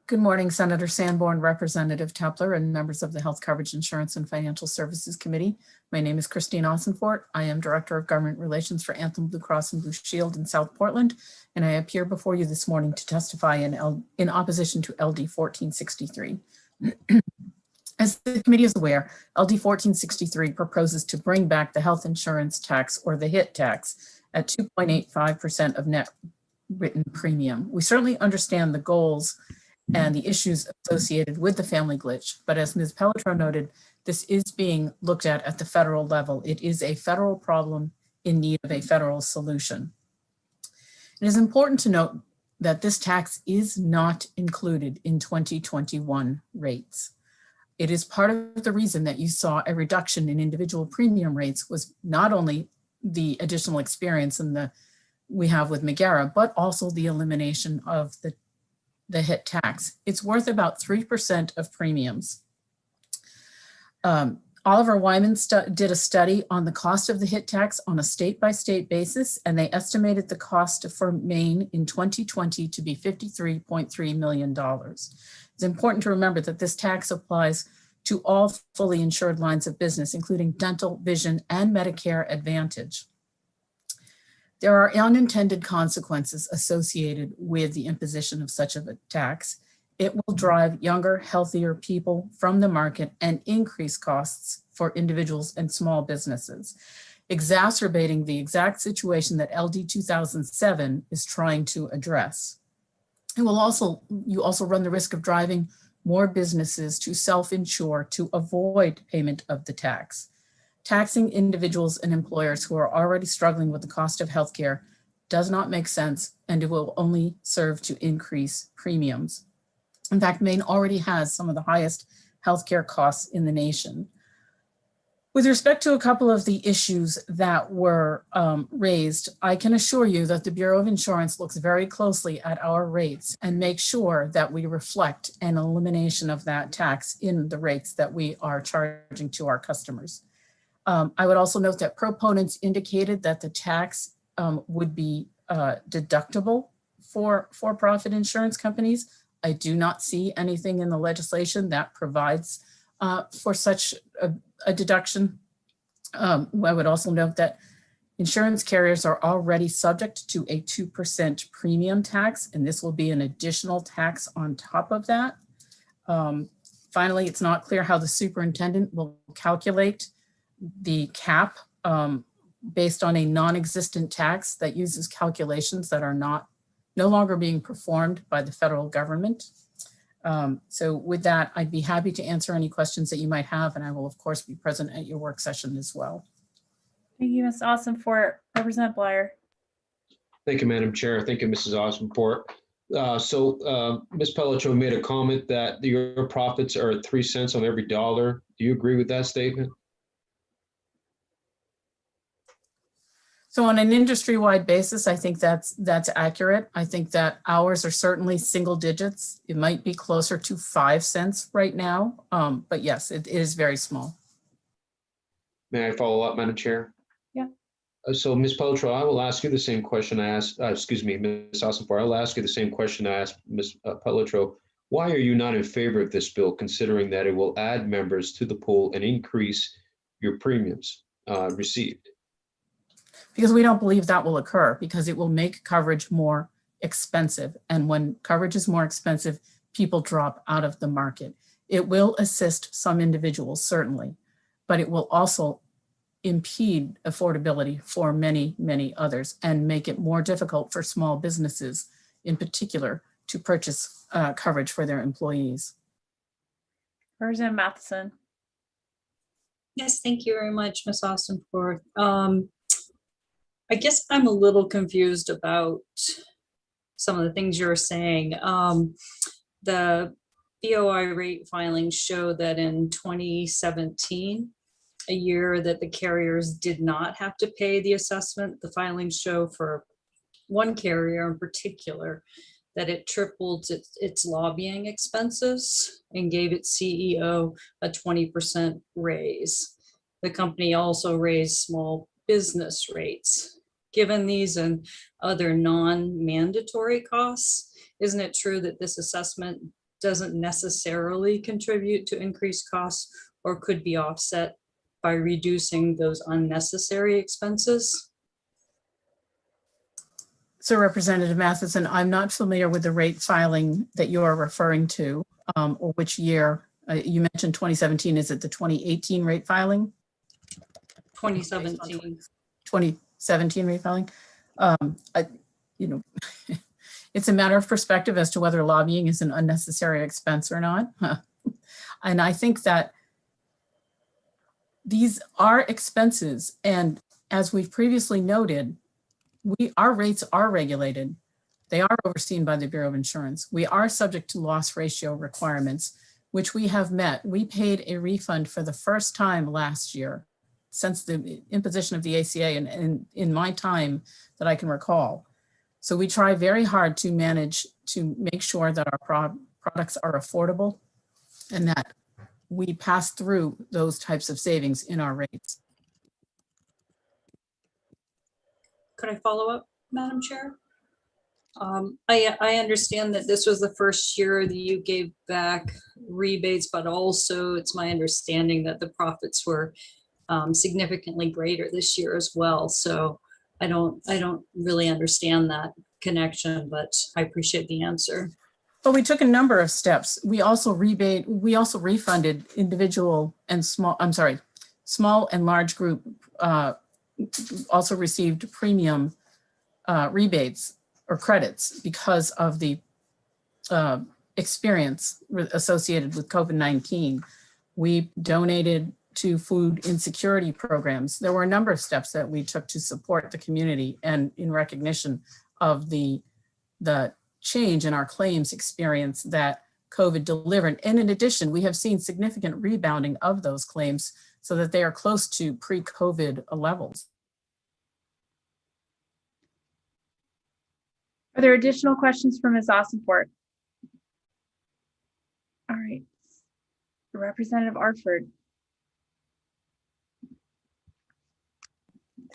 [SPEAKER 3] Good morning, Senator Sanborn, Representative Tepler, and members of the Health Coverage Insurance and Financial Services Committee. My name is Christine Ossenfort. I am Director of Government Relations for Anthem Blue Cross and Blue Shield in South Portland, and I appear before you this morning to testify in opposition to LD 1463. As the committee is aware, LD 1463 proposes to bring back the health insurance tax, or the HIT tax, at 2.85% of net written premium. We certainly understand the goals and the issues associated with the family glitch. But as Ms. Pelletreau noted, this is being looked at the federal level. It is a federal problem in need of a federal solution. It is important to note that this tax is not included in 2021 rates. It is part of the reason that you saw a reduction in individual premium rates was not only the additional experience we have with McGarrah, but also the elimination of the HIT tax. It's worth about 3% of premiums. Oliver Wyman did a study on the cost of the HIT tax on a state-by-state basis, and they estimated the cost for Maine in 2020 to be $53.3 million. It's important to remember that this tax applies to all fully insured lines of business, including dental, vision, and Medicare Advantage. There are unintended consequences associated with the imposition of such a tax. It will drive younger, healthier people from the market and increase costs for individuals and small businesses, exacerbating the exact situation that LD 2007 is trying to address. You also run the risk of driving more businesses to self-insure to avoid payment of the tax. Taxing individuals and employers who are already struggling with the cost of healthcare does not make sense, and it will only serve to increase premiums. In fact, Maine already has some of the highest healthcare costs in the nation. With respect to a couple of the issues that were raised, I can assure you that the Bureau of Insurance looks very closely at our rates and makes sure that we reflect an elimination of that tax in the rates that we are charging to our customers. I would also note that proponents indicated that the tax would be deductible for for-profit insurance companies. I do not see anything in the legislation that provides for such a deduction. I would also note that insurance carriers are already subject to a 2% premium tax, and this will be an additional tax on top of that. Finally, it's not clear how the superintendent will calculate the cap based on a non-existent tax that uses calculations that are no longer being performed by the federal government. So with that, I'd be happy to answer any questions that you might have, and I will of course be present at your work session as well.
[SPEAKER 1] Thank you, Ms. Ossenfort. Representative Bleier.
[SPEAKER 5] Thank you, Madam Chair. Thank you, Mrs. Ossenfort. Ms. Pelletreau made a comment that your profits are at 3 cents on every dollar. Do you agree with that statement?
[SPEAKER 3] So on an industry-wide basis, I think that's accurate. I think that ours are certainly single digits. It might be closer to 5 cents right now, but yes, it is very small.
[SPEAKER 5] May I follow up, Madam Chair?
[SPEAKER 1] Yeah.
[SPEAKER 5] So Ms. Pelletreau, I will ask you the same question I asked, excuse me, Ms. Ossenfort, I will ask you the same question I asked Ms. Pelletreau. Why are you not in favor of this bill, considering that it will add members to the pool and increase your premiums received?
[SPEAKER 3] Because we don't believe that will occur, because it will make coverage more expensive. And when coverage is more expensive, people drop out of the market. It will assist some individuals, certainly, but it will also impede affordability for many, many others and make it more difficult for small businesses in particular to purchase coverage for their employees.
[SPEAKER 1] Representative Matheson.
[SPEAKER 4] Yes, thank you very much, Ms. Ossenfort. I guess I'm a little confused about some of the things you're saying. The BOI rate filings show that in 2017, a year that the carriers did not have to pay the assessment, the filings show for one carrier in particular that it tripled its lobbying expenses and gave its CEO a 20% raise. The company also raised small business rates. Given these and other non-mandatory costs, isn't it true that this assessment doesn't necessarily contribute to increased costs or could be offset by reducing those unnecessary expenses?
[SPEAKER 3] So Representative Matheson, I'm not familiar with the rate filing that you are referring to, or which year. You mentioned 2017. Is it the 2018 rate filing?
[SPEAKER 4] 2017.
[SPEAKER 3] 2017 rate filing. It's a matter of perspective as to whether lobbying is an unnecessary expense or not. And I think that these are expenses. And as we've previously noted, our rates are regulated. They are overseen by the Bureau of Insurance. We are subject to loss ratio requirements, which we have met. We paid a refund for the first time last year since the imposition of the ACA and in my time that I can recall. So we try very hard to manage to make sure that our products are affordable and that we pass through those types of savings in our rates.
[SPEAKER 4] Could I follow up, Madam Chair? I understand that this was the first year that you gave back rebates, but also it's my understanding that the profits were significantly greater this year as well. So I don't really understand that connection, but I appreciate the answer.
[SPEAKER 3] Well, we took a number of steps. We also refunded individual and small and large group also received premium rebates or credits because of the experience associated with COVID-19. We donated to food insecurity programs. There were a number of steps that we took to support the community and in recognition of the change in our claims experience that COVID delivered. And in addition, we have seen significant rebounding of those claims so that they are close to pre-COVID levels.
[SPEAKER 1] Are there additional questions for Ms. Ossenfort? All right, Representative Artford.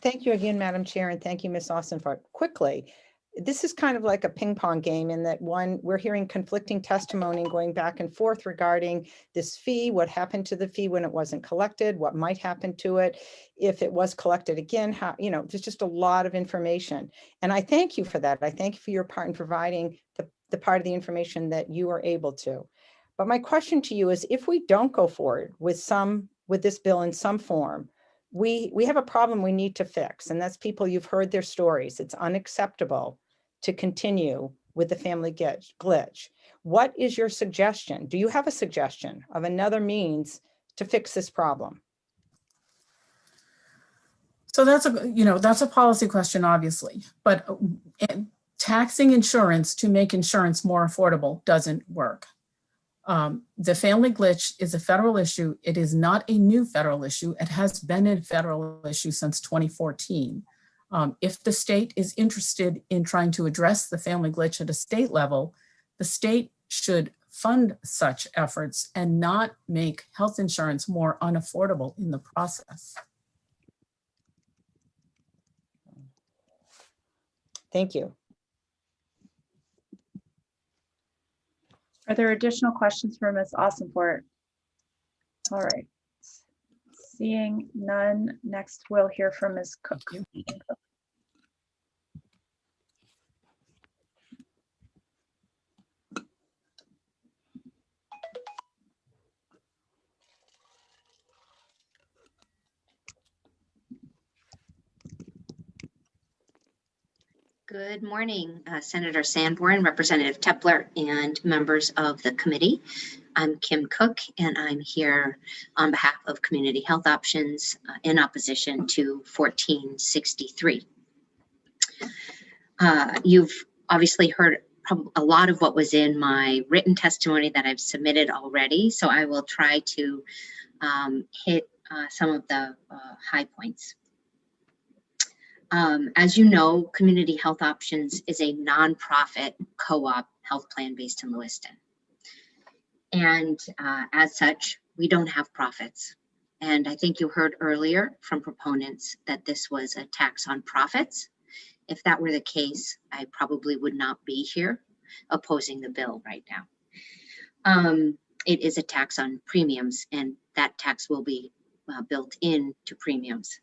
[SPEAKER 8] Thank you again, Madam Chair, and thank you, Ms. Ossenfort. Quickly, this is kind of like a ping pong game in that one, we're hearing conflicting testimony going back and forth regarding this fee, what happened to the fee when it wasn't collected, what might happen to it if it was collected again, how, you know, there's just a lot of information. And I thank you for that. I thank you for your part in providing the part of the information that you are able to. But my question to you is, if we don't go forward with this bill in some form, we have a problem we need to fix, and that's people, you've heard their stories. It's unacceptable to continue with the family glitch. What is your suggestion? Do you have a suggestion of another means to fix this problem?
[SPEAKER 3] So that's a policy question, obviously, but taxing insurance to make insurance more affordable doesn't work. The family glitch is a federal issue. It is not a new federal issue. It has been a federal issue since 2014. If the state is interested in trying to address the family glitch at a state level, the state should fund such efforts and not make health insurance more unaffordable in the process.
[SPEAKER 8] Thank you.
[SPEAKER 1] Are there additional questions for Ms. Ossenfort? All right. Seeing none, next we'll hear from Ms. Cook.
[SPEAKER 6] Good morning, Senator Sanborn, Representative Tepler, and members of the committee. I'm Kim Cook, and I'm here on behalf of Community Health Options in opposition to 1463. You've obviously heard a lot of what was in my written testimony that I've submitted already, so I will try to hit some of the high points. As you know, Community Health Options is a nonprofit co-op health plan based in Lewiston. And as such, we don't have profits. And I think you heard earlier from proponents that this was a tax on profits. If that were the case, I probably would not be here opposing the bill right now. It is a tax on premiums, and that tax will be built into premiums.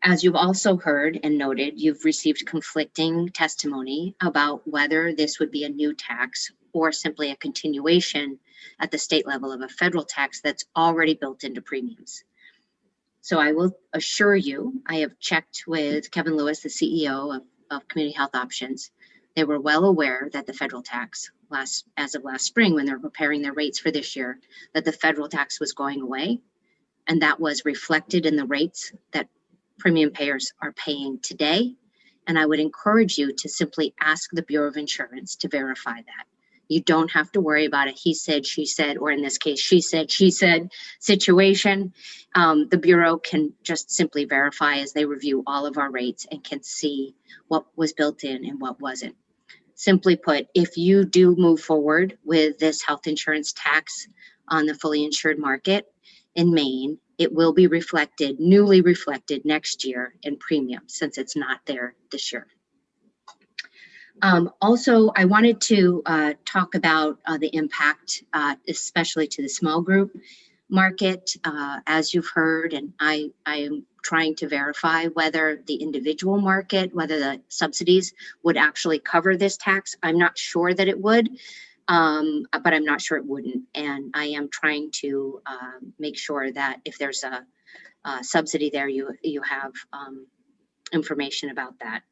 [SPEAKER 6] As you've also heard and noted, you've received conflicting testimony about whether this would be a new tax or simply a continuation at the state level of a federal tax that's already built into premiums. So I will assure you, I have checked with Kevin Lewis, the CEO of Community Health Options. They were well aware that the federal tax, as of last spring, when they were preparing their rates for this year, that the federal tax was going away. And that was reflected in the rates that premium payers are paying today. And I would encourage you to simply ask the Bureau of Insurance to verify that. You don't have to worry about a he said, she said, or in this case, she said situation. The Bureau can just simply verify as they review all of our rates and can see what was built in and what wasn't. Simply put, if you do move forward with this health insurance tax on the fully insured market in Maine, it will be reflected, newly reflected next year in premium, since it's not there this year. Also, I wanted to talk about the impact, especially to the small group market. As you've heard, and I am trying to verify whether the individual market, whether the subsidies would actually cover this tax. I'm not sure that it would. But I'm not sure it wouldn't. And I am trying to make sure that if there's a subsidy there, you have information about that.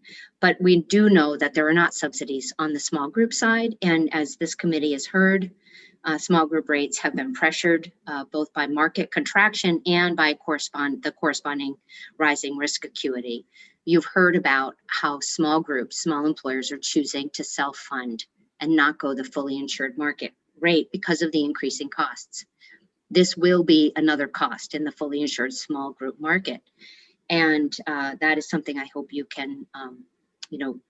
[SPEAKER 6] But we do know that there are not subsidies on the small group side. And as this committee has heard, small group rates have been pressured both by market contraction and by the corresponding rising risk acuity. You've heard about how small groups, small employers are choosing to self-fund and not go the fully insured market rate because of the increasing costs. This will be another cost in the fully insured small group market. And that is something I hope you can,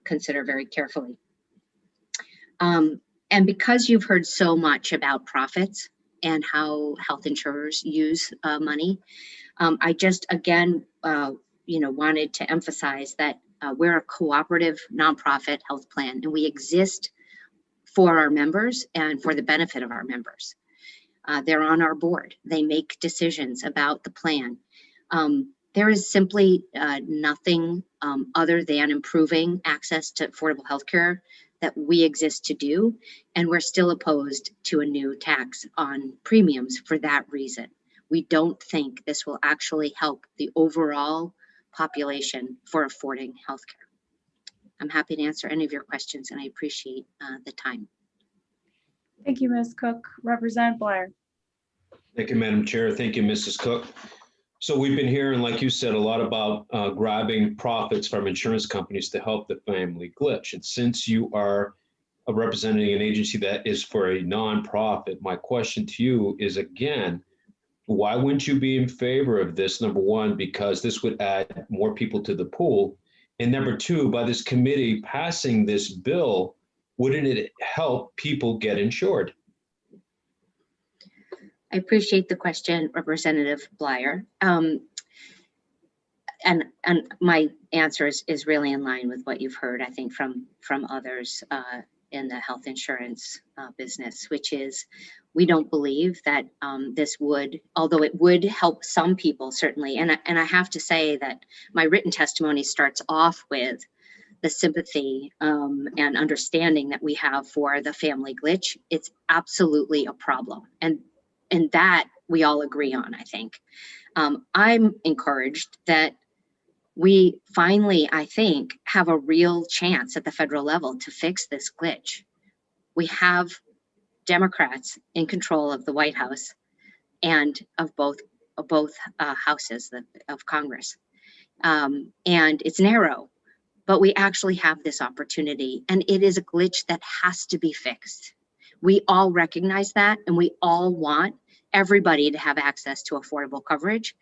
[SPEAKER 6] consider very carefully. And because you've heard so much about profits and how health insurers use money, I just, again, wanted to emphasize that we're a cooperative nonprofit health plan, and we exist for our members and for the benefit of our members. They're on our board. They make decisions about the plan. There is simply nothing other than improving access to affordable health care that we exist to do, and we're still opposed to a new tax on premiums for that reason. We don't think this will actually help the overall population for affording healthcare. I'm happy to answer any of your questions, and I appreciate the time.
[SPEAKER 1] Thank you, Ms. Cook. Representative Bleier.
[SPEAKER 5] Thank you, Madam Chair. Thank you, Mrs. Cook. So we've been hearing, like you said, a lot about grabbing profits from insurance companies to help the family glitch. And since you are representing an agency that is for a nonprofit, my question to you is, again, why wouldn't you be in favor of this? Number one, because this would add more people to the pool. And number two, by this committee passing this bill, wouldn't it help people get insured?
[SPEAKER 6] I appreciate the question, Representative Bleier. And my answer is really in line with what you've heard, I think, from others in the health insurance business, which is we don't believe that this would, although it would help some people certainly. And I have to say that my written testimony starts off with the sympathy and understanding that we have for the family glitch. It's absolutely a problem. And that we all agree on, I think. I'm encouraged that we finally, I think, have a real chance at the federal level to fix this glitch. We have Democrats in control of the White House and of both houses of Congress. And it's narrow, but we actually have this opportunity, and it is a glitch that has to be fixed. We all recognize that, and we all want everybody to have access to affordable coverage.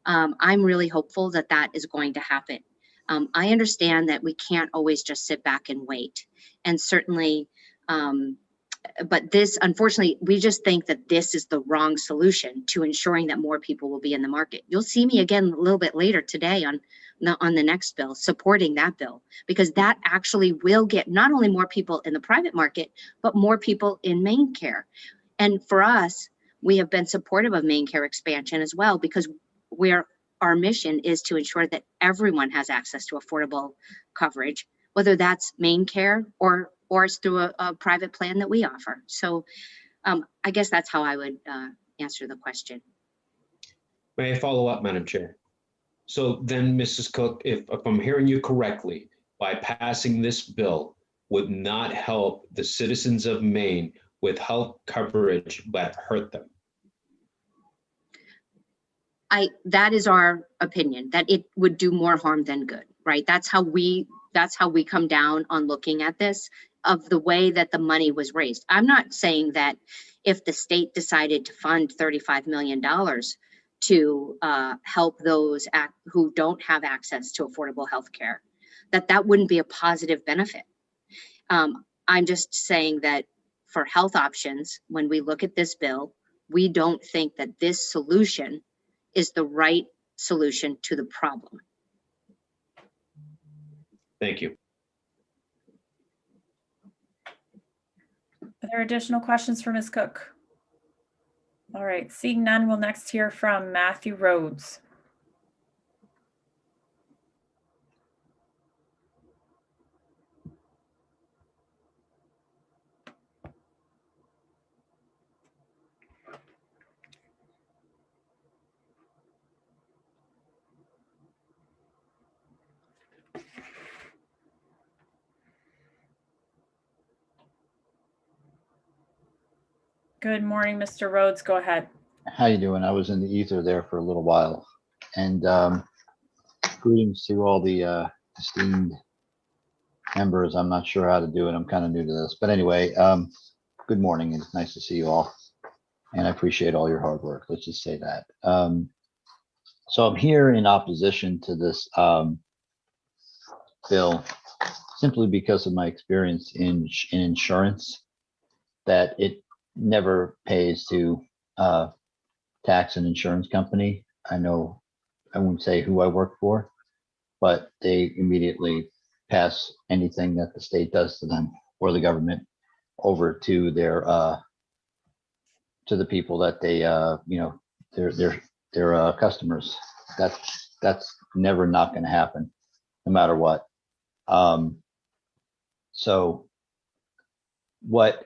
[SPEAKER 6] I'm really hopeful that that is going to happen. I understand that we can't always just sit back and wait. And certainly, but this, unfortunately, we just think that this is the wrong solution to ensuring that more people will be in the market. You'll see me again a little bit later today on the next bill, supporting that bill, because that actually will get not only more people in the private market, but more people in main care. And for us, we have been supportive of main care expansion as well, because our mission is to ensure that everyone has access to affordable coverage, whether that's main care or it's through a private plan that we offer. So I guess that's how I would answer the question.
[SPEAKER 5] May I follow up, Madam Chair? So then, Mrs. Cook, if I'm hearing you correctly, by passing this bill would not help the citizens of Maine with health coverage, but hurt them.
[SPEAKER 6] That is our opinion, that it would do more harm than good, right? That's how we come down on looking at this, of the way that the money was raised. I'm not saying that if the state decided to fund $35 million to help those who don't have access to affordable health care, that wouldn't be a positive benefit. I'm just saying that for health options, when we look at this bill, we don't think that this solution is the right solution to the problem.
[SPEAKER 5] Thank you.
[SPEAKER 1] Are there additional questions for Ms. Cook? All right, seeing none, we'll next hear from Matthew Rhodes. Good morning, Mr. Rhodes. Go ahead.
[SPEAKER 9] How you doing? I was in the ether there for a little while. And greetings to all the esteemed members. I'm not sure how to do it. I'm kind of new to this. But anyway, good morning, and it's nice to see you all. And I appreciate all your hard work. Let's just say that. So I'm here in opposition to this bill simply because of my experience in insurance, that it never pays to tax an insurance company. I know I won't say who I work for, but they immediately pass anything that the state does to them or the government over to their to the people that they their customers. That's never not going to happen, no matter what. So what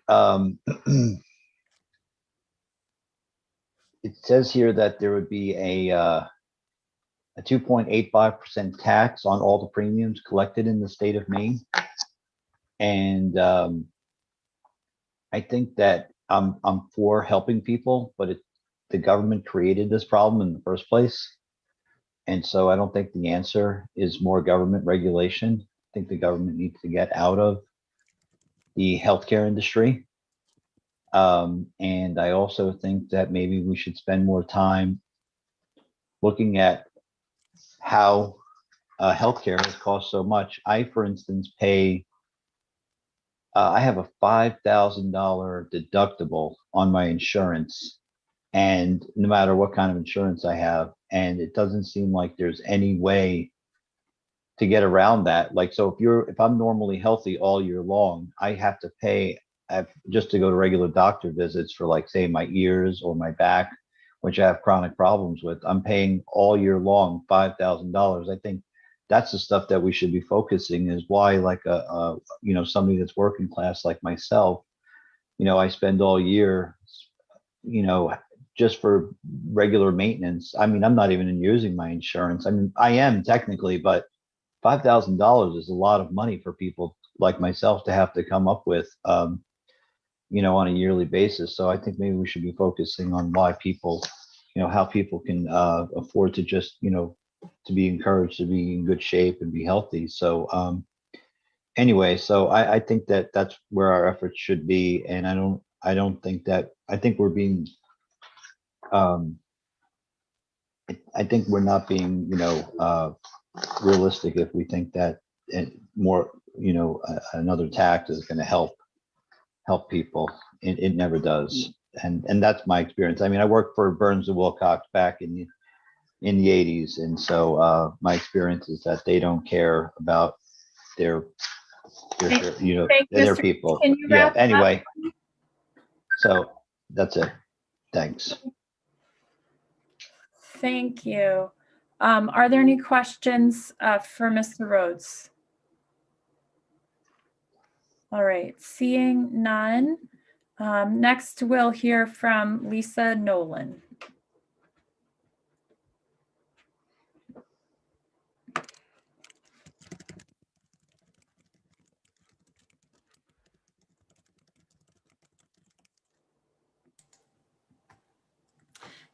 [SPEAKER 9] it says here that there would be a 2.85% tax on all the premiums collected in the state of Maine. And I think that I'm for helping people, but the government created this problem in the first place. And so I don't think the answer is more government regulation. I think the government needs to get out of the healthcare industry. And I also think that maybe we should spend more time looking at how healthcare has cost so much. I, for instance, pay, I have a $5,000 deductible on my insurance, and no matter what kind of insurance I have, and it doesn't seem like there's any way to get around that. Like, so if I'm normally healthy all year long, I have to pay just to go to regular doctor visits for, like, say, my ears or my back, which I have chronic problems with. I'm paying all year long $5,000. I think that's the stuff that we should be focusing, is why, like, somebody that's working class like myself, I spend all year, just for regular maintenance. I mean, I'm not even using my insurance. I mean, I am technically, but $5,000 is a lot of money for people like myself to have to come up with, on a yearly basis. So I think maybe we should be focusing on why people, how people can afford to just, to be encouraged to be in good shape and be healthy. So anyway, so I think that that's where our efforts should be. And I think we're being, I think we're not being, realistic if we think that more, another tax is going to help people. It never does. And that's my experience. I mean, I worked for Burns and Wilcox back in the 80s. And so my experience is that they don't care about their people. Yeah. Anyway, so that's it. Thanks.
[SPEAKER 1] Thank you. Are there any questions for Mr. Rhodes? All right, seeing none. Next, we'll hear from Lisa Nolan.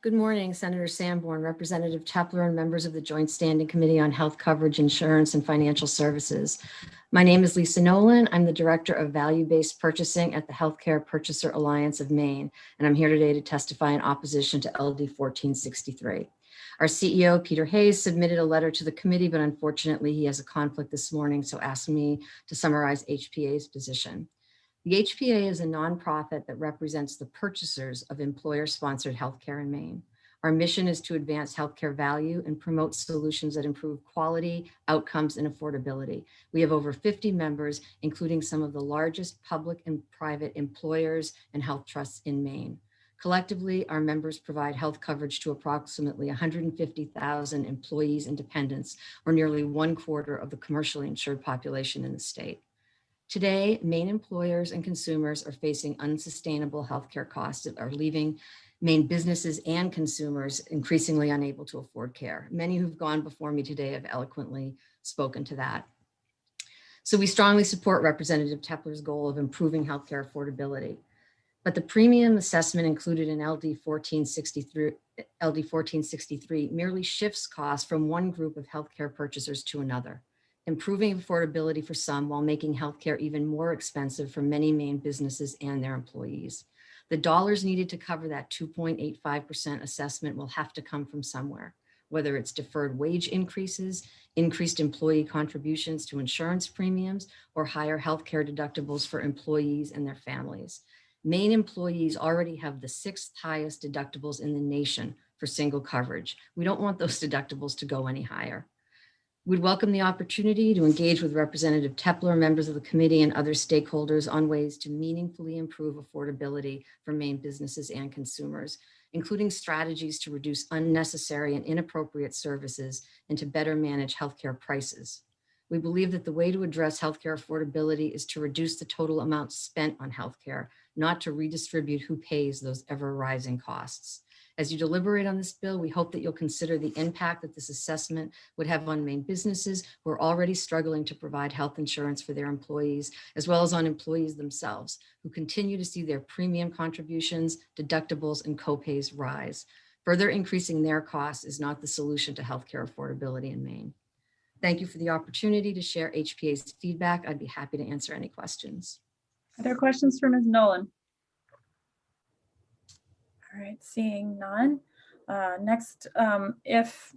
[SPEAKER 7] Good morning, Senator Sanborn, Representative Tepler, and members of the Joint Standing Committee on Health Coverage, Insurance, and Financial Services. My name is Lisa Nolan. I'm the Director of Value-Based Purchasing at the Healthcare Purchaser Alliance of Maine, and I'm here today to testify in opposition to LD 1463. Our CEO, Peter Hayes, submitted a letter to the committee, but unfortunately he has a conflict this morning, so asked me to summarize HPA's position. The HPA is a nonprofit that represents the purchasers of employer-sponsored healthcare in Maine. Our mission is to advance healthcare value and promote solutions that improve quality, outcomes, and affordability. We have over 50 members, including some of the largest public and private employers and health trusts in Maine. Collectively, our members provide health coverage to approximately 150,000 employees and dependents, or nearly 1/4 of the commercially insured population in the state. Today, Maine employers and consumers are facing unsustainable healthcare costs that are leaving Maine businesses and consumers increasingly unable to afford care. Many who've gone before me today have eloquently spoken to that. So we strongly support Representative Tepler's goal of improving healthcare affordability. But the premium assessment included in LD 1463 merely shifts costs from one group of healthcare purchasers to another. improving affordability for some while making healthcare even more expensive for many Maine businesses and their employees. The dollars needed to cover that 2.85% assessment will have to come from somewhere, whether it's deferred wage increases, increased employee contributions to insurance premiums, or higher healthcare deductibles for employees and their families. Maine employees already have the 6th highest deductibles in the nation for single coverage. We don't want those deductibles to go any higher. We'd welcome the opportunity to engage with Representative Tepler, members of the committee, and other stakeholders on ways to meaningfully improve affordability for Maine businesses and consumers, including strategies to reduce unnecessary and inappropriate services and to better manage healthcare prices. We believe that the way to address healthcare affordability is to reduce the total amount spent on healthcare, not to redistribute who pays those ever-rising costs. As you deliberate on this bill, we hope that you'll consider the impact that this assessment would have on Maine businesses who are already struggling to provide health insurance for their employees, as well as on employees themselves, who continue to see their premium contributions, deductibles, and copays rise. Further increasing their costs is not the solution to healthcare affordability in Maine. Thank you for the opportunity to share HPA's feedback. I'd be happy to answer any questions.
[SPEAKER 1] Are there questions for Ms. Nolan? All right, seeing none. Next, if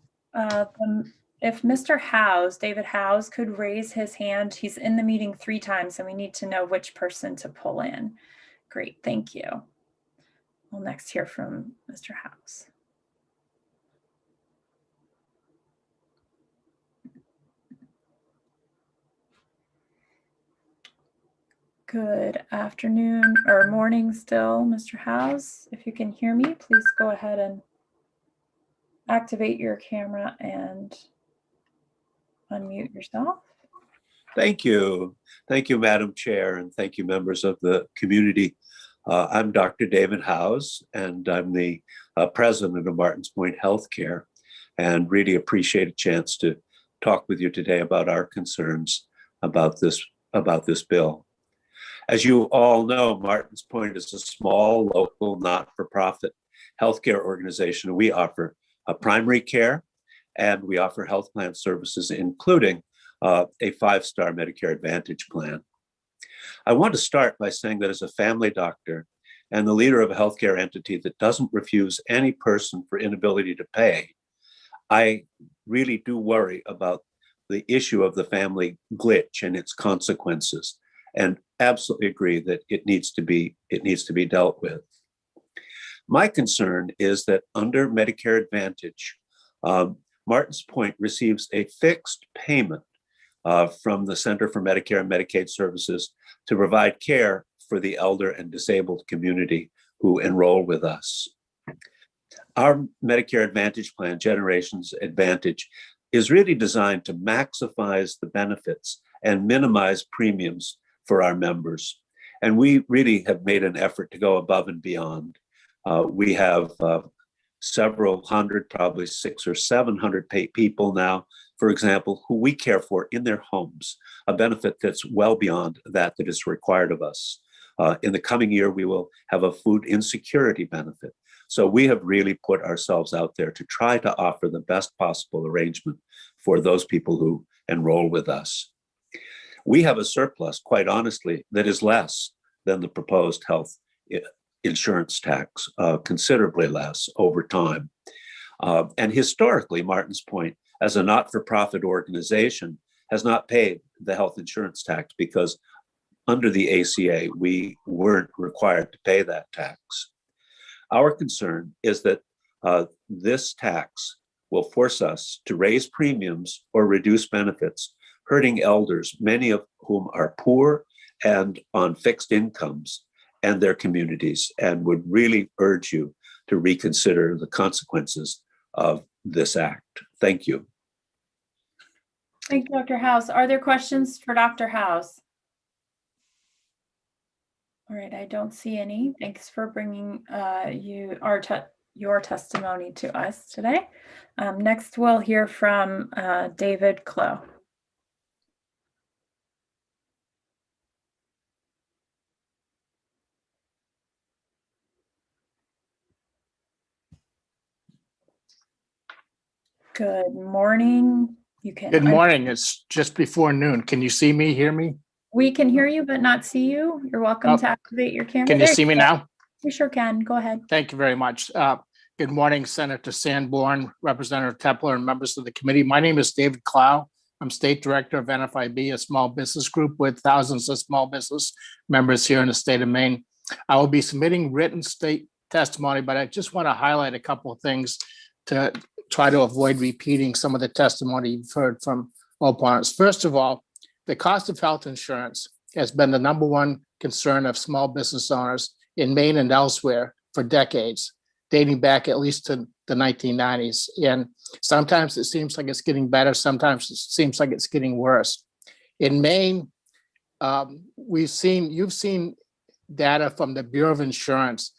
[SPEAKER 1] Mr. Howes, David Howes, could raise his hand. He's in the meeting 3 times, and we need to know which person to pull in. Great, thank you. We'll next hear from Mr. Howes. Good afternoon or morning still, Mr. Howes. If you can hear me, please go ahead and activate your camera and unmute yourself.
[SPEAKER 10] Thank you. Thank you, Madam Chair, and thank you, members of the community. I'm Dr. David Howes, and I'm the president of Martins Point Healthcare, and really appreciate a chance to talk with you today about our concerns about this bill. As you all know, Martins Point is a small, local, not-for-profit healthcare organization. We offer primary care, and we offer health plan services, including a 5-star Medicare Advantage plan. I want to start by saying that as a family doctor and the leader of a healthcare entity that doesn't refuse any person for inability to pay, I really do worry about the issue of the family glitch and its consequences, and absolutely agree that it needs to be dealt with. My concern is that under Medicare Advantage, Martins Point receives a fixed payment from the Center for Medicare and Medicaid Services to provide care for the elder and disabled community who enroll with us. Our Medicare Advantage plan, Generations Advantage, is really designed to maximize the benefits and minimize premiums for our members. And we really have made an effort to go above and beyond. We have several hundred, probably 600 or 700 people now, for example, who we care for in their homes, a benefit that's well beyond that is required of us. In the coming year, we will have a food insecurity benefit. So we have really put ourselves out there to try to offer the best possible arrangement for those people who enroll with us. We have a surplus, quite honestly, that is less than the proposed health insurance tax, considerably less over time. And historically, Martins Point, as a not-for-profit organization, has not paid the health insurance tax because under the ACA, we weren't required to pay that tax. Our concern is that this tax will force us to raise premiums or reduce benefits, hurting elders, many of whom are poor and on fixed incomes, and their communities, and would really urge you to reconsider the consequences of this act. Thank you.
[SPEAKER 1] Thank you, Dr. House. Are there questions for Dr. House? All right, I don't see any. Thanks for bringing your testimony to us today. Next, we'll hear from David Clough. Good morning, You can.
[SPEAKER 11] Good morning. It's just before noon. Can you see me, hear me?
[SPEAKER 1] We can hear you, but not see you. You're welcome
[SPEAKER 11] Oh,
[SPEAKER 1] to activate your camera.
[SPEAKER 11] Can you
[SPEAKER 1] There
[SPEAKER 11] see me
[SPEAKER 1] go.
[SPEAKER 11] now?
[SPEAKER 1] We sure can. Go ahead.
[SPEAKER 11] Thank you very much. Good morning, Senator Sanborn, Representative Tepler, and members of the committee. My name is David Clow. I'm State Director of NFIB, a small business group with thousands of small business members here in the state of Maine. I will be submitting written state testimony, but I just want to highlight a couple of things to try to avoid repeating some of the testimony you've heard from all opponents. First of all, the cost of health insurance has been the number one concern of small business owners in Maine and elsewhere for decades, dating back at least to the 1990s. And sometimes it seems like it's getting better. Sometimes it seems like it's getting worse. In Maine, you've seen data from the Bureau of Insurance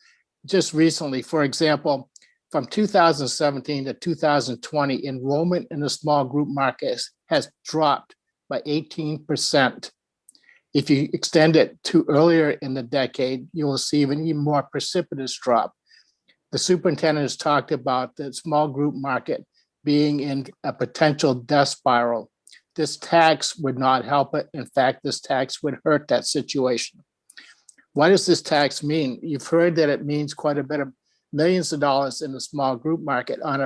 [SPEAKER 11] just recently. For example, from 2017 to 2020, enrollment in the small group market has dropped by 18%. If you extend it to earlier in the decade, you will see an even more precipitous drop. The superintendent has talked about the small group market being in a potential death spiral. This tax would not help it. In fact, this tax would hurt that situation. What does this tax mean? You've heard that it means quite a bit of millions of dollars in the small group market on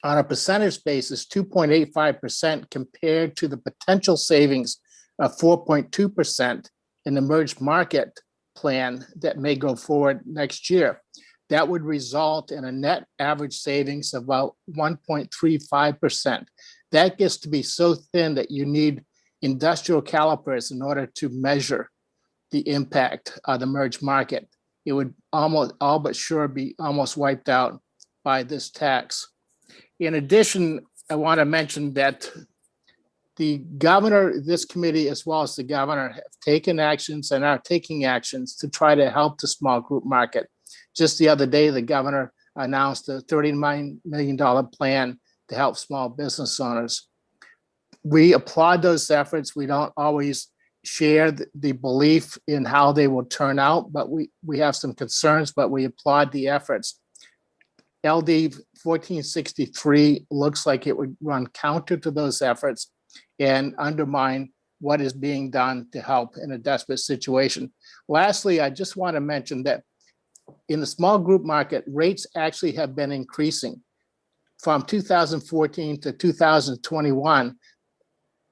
[SPEAKER 11] a percentage basis, 2.85% compared to the potential savings of 4.2% in the merged market plan that may go forward next year. That would result in a net average savings of about 1.35%. That gets to be so thin that you need industrial calipers in order to measure the impact of the merged market. It would almost all but sure be almost wiped out by this tax. In addition, I want to mention that the governor, this committee, as well as the governor, have taken actions and are taking actions to try to help the small group market. Just the other day, the governor announced a $39 million plan to help small business owners. We applaud those efforts. We don't always share the belief in how they will turn out, but we have some concerns, but we applaud the efforts. LD 1463 looks like it would run counter to those efforts and undermine what is being done to help in a desperate situation. Lastly, I just want to mention that in the small group market, rates actually have been increasing. From 2014 to 2021,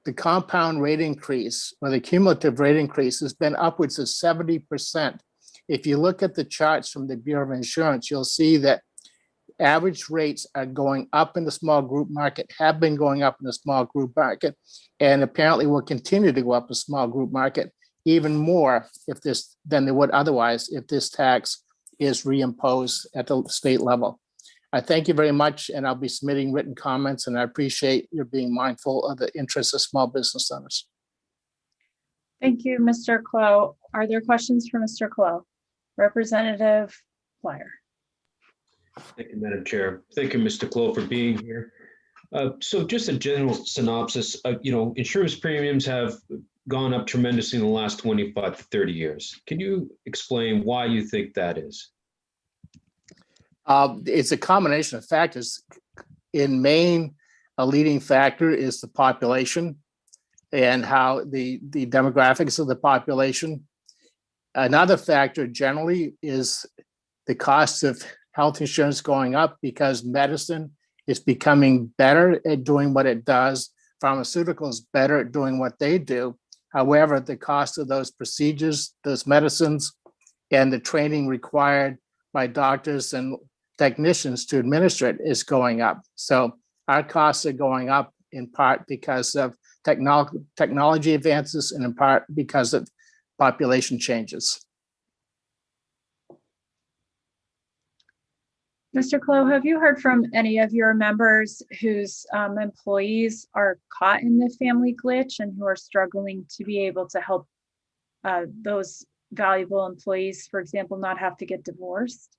[SPEAKER 11] the compound rate increase or the cumulative rate increase has been upwards of 70%. If you look at the charts from the Bureau of Insurance, you'll see that average rates are going up in the small group market, have been going up in the small group market, and apparently will continue to go up in the small group market even more than they would otherwise if this tax is reimposed at the state level. I thank you very much, and I'll be submitting written comments, and I appreciate your being mindful of the interests of small business owners.
[SPEAKER 1] Thank you, Mr. Clow. Are there questions for Mr. Clow? Representative Flyer.
[SPEAKER 5] Thank you, Madam Chair. Thank you, Mr. Clow, for being here. So just a general synopsis, insurance premiums have gone up tremendously in the last 25 to 30 years. Can you explain why you think that is?
[SPEAKER 11] It's a combination of factors. In Maine, a leading factor is the population and how the demographics of the population. Another factor generally is the cost of health insurance going up because medicine is becoming better at doing what it does. Pharmaceuticals better at doing what they do. However, the cost of those procedures, those medicines, and the training required by doctors and technicians to administer it is going up. So our costs are going up in part because of technology advances and in part because of population changes.
[SPEAKER 1] Mr. Clow, have you heard from any of your members whose employees are caught in the family glitch and who are struggling to be able to help those valuable employees, for example, not have to get divorced?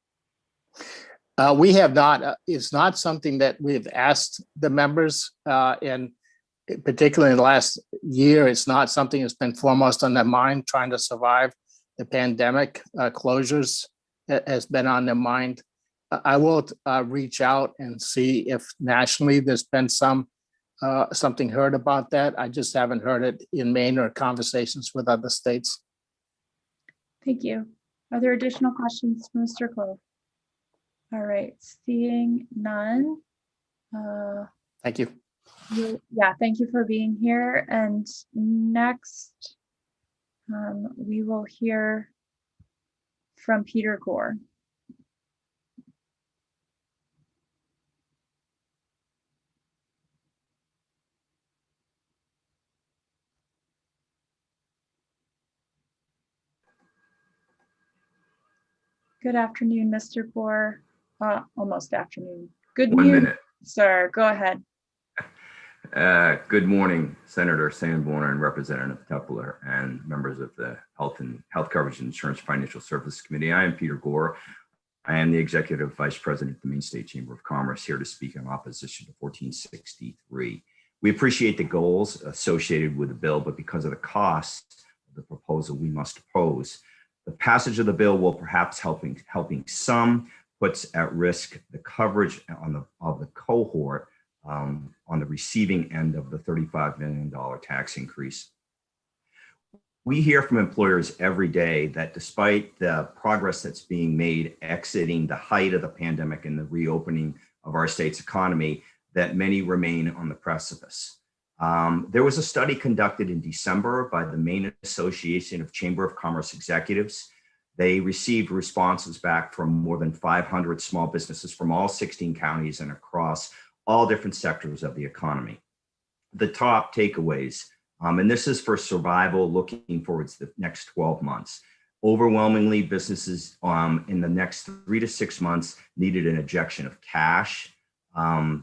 [SPEAKER 11] We have not. It's not something that we've asked the members, and particularly in the last year, it's not something that's been foremost on their mind. Trying to survive the pandemic, closures has been on their mind. I will reach out and see if nationally there's been some something heard about that. I just haven't heard it in Maine or conversations with other states.
[SPEAKER 1] Thank you. Are there additional questions for Mr. Clove? All right, seeing none.
[SPEAKER 11] Thank you.
[SPEAKER 1] Yeah, thank you for being here. And next, we will hear from Peter Gore. Good afternoon, Mr. Gore. Almost afternoon. Good
[SPEAKER 12] One
[SPEAKER 1] news,
[SPEAKER 12] minute.
[SPEAKER 1] sir. Go ahead.
[SPEAKER 12] Good morning, Senator Sanborn and Representative Tepler and members of the Health Coverage and Insurance Financial Services Committee. I am Peter Gore. I am the Executive Vice President of the Maine State Chamber of Commerce, here to speak in opposition to 1463. We appreciate the goals associated with the bill, but because of the cost of the proposal, we must oppose. The passage of the bill will perhaps helping some, puts at risk the coverage of the cohort on the receiving end of the $35 million tax increase. We hear from employers every day that despite the progress that's being made exiting the height of the pandemic and the reopening of our state's economy, that many remain on the precipice. There was a study conducted in December by the Maine Association of Chamber of Commerce Executives. They received responses back from more than 500 small businesses from all 16 counties and across all different sectors of the economy. The top takeaways, and this is for survival looking forward to the next 12 months. Overwhelmingly, businesses in the next 3 to 6 months needed an injection of cash.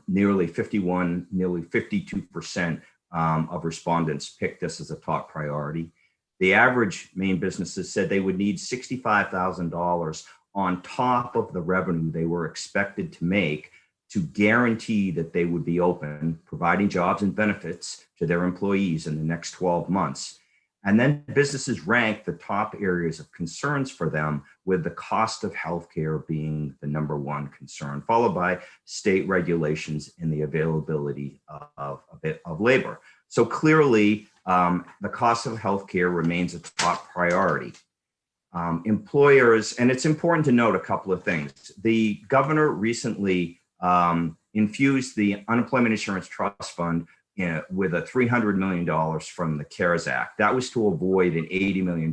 [SPEAKER 12] Nearly 52% of respondents picked this as a top priority. The average Maine businesses said they would need $65,000 on top of the revenue they were expected to make to guarantee that they would be open, providing jobs and benefits to their employees in the next 12 months. And then businesses ranked the top areas of concerns for them, with the cost of healthcare being the #1 concern, followed by state regulations and the availability of labor. So clearly, the cost of healthcare remains a top priority. Employers, and it's important to note a couple of things. The governor recently infused the Unemployment Insurance Trust Fund with a $300 million from the CARES Act. That was to avoid an $80 million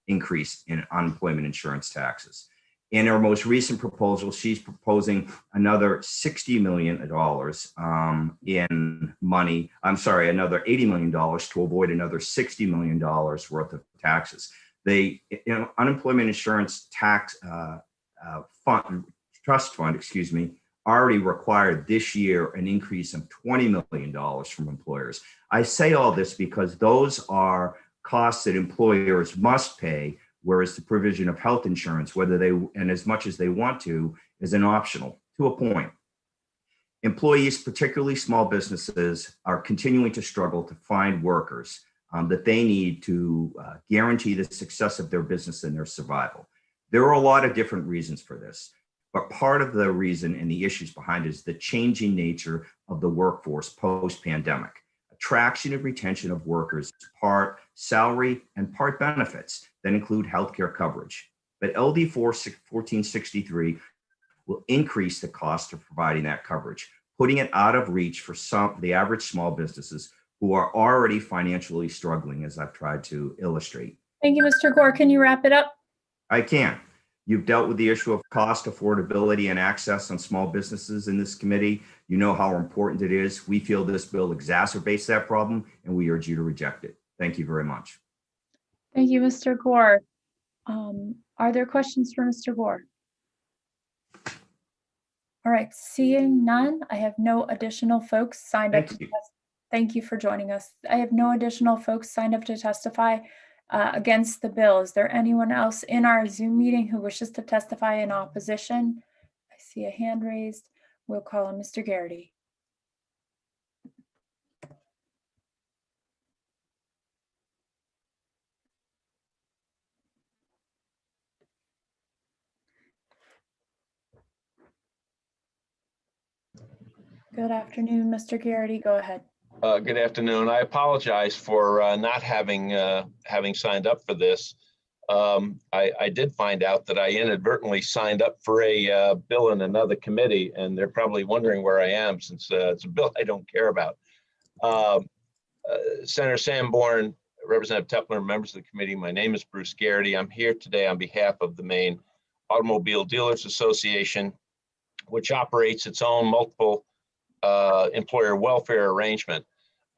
[SPEAKER 12] increase in unemployment insurance taxes. In her most recent proposal, she's proposing another $60 million in money. Another $80 million to avoid another $60 million worth of taxes. The unemployment insurance tax trust fund, already required this year an increase of $20 million from employers. I say all this because those are costs that employers must pay, whereas the provision of health insurance, whether they, and as much as they want to, is an optional to a point. Employees, particularly small businesses, are continuing to struggle to find workers that they need to guarantee the success of their business and their survival. There are a lot of different reasons for this. But part of the reason and the issues behind it is the changing nature of the workforce post-pandemic. Attraction and retention of workers, part salary and part benefits that include healthcare coverage. But LD 1463 will increase the cost of providing that coverage, putting it out of reach for the average small businesses who are already financially struggling, as I've tried to illustrate.
[SPEAKER 1] Thank you, Mr. Gore. Can you wrap it up?
[SPEAKER 12] I can. You've dealt with the issue of cost, affordability, and access on small businesses in this committee. You know how important it is. We feel this bill exacerbates that problem, and we urge you to reject it. Thank you very much.
[SPEAKER 1] Thank you, Mr. Gore. Are there questions for Mr. Gore? All right, seeing none, I have no additional folks signed up. Thank you for joining us. I have no additional folks signed up to testify against the bill. Is there anyone else in our Zoom meeting who wishes to testify in opposition? I see a hand raised. We'll call on Mr. Garrity. Good afternoon, Mr. Garrity. Go ahead.
[SPEAKER 13] Good afternoon. I apologize for not having signed up for this. I did find out that I inadvertently signed up for a bill in another committee, and they're probably wondering where I am since it's a bill I don't care about. Senator Sanborn, Representative Tepler, members of the committee, my name is Bruce Garrity. I'm here today on behalf of the Maine Automobile Dealers Association, which operates its own multiple employer welfare arrangement.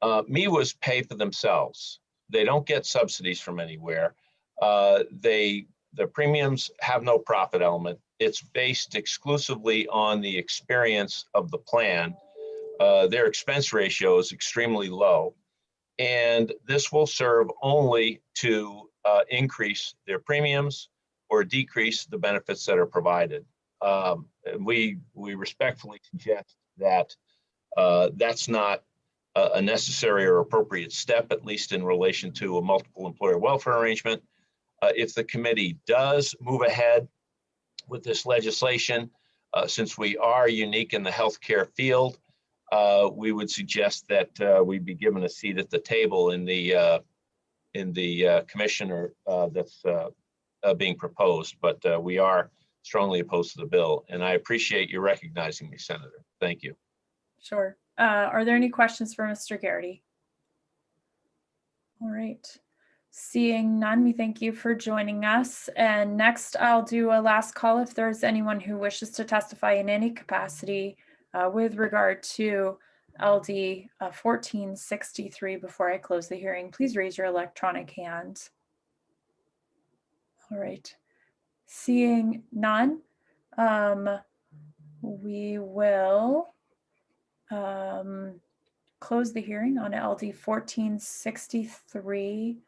[SPEAKER 13] MEWAs pay for themselves. They don't get subsidies from anywhere. The premiums have no profit element. It's based exclusively on the experience of the plan. Their expense ratio is extremely low. And this will serve only to increase their premiums or decrease the benefits that are provided. We respectfully suggest that that's not a necessary or appropriate step, at least in relation to a multiple employer welfare arrangement. If the committee does move ahead with this legislation, since we are unique in the healthcare field, we would suggest that we be given a seat at the table in the commissioner that's being proposed. But we are strongly opposed to the bill, and I appreciate you recognizing me, Senator. Thank you.
[SPEAKER 1] Sure. Are there any questions for Mr. Garrity? All right. Seeing none, we thank you for joining us. And next, I'll do a last call if there's anyone who wishes to testify in any capacity with regard to LD 1463 before I close the hearing. Please raise your electronic hand. All right. Seeing none, we will close the hearing on LD 1463.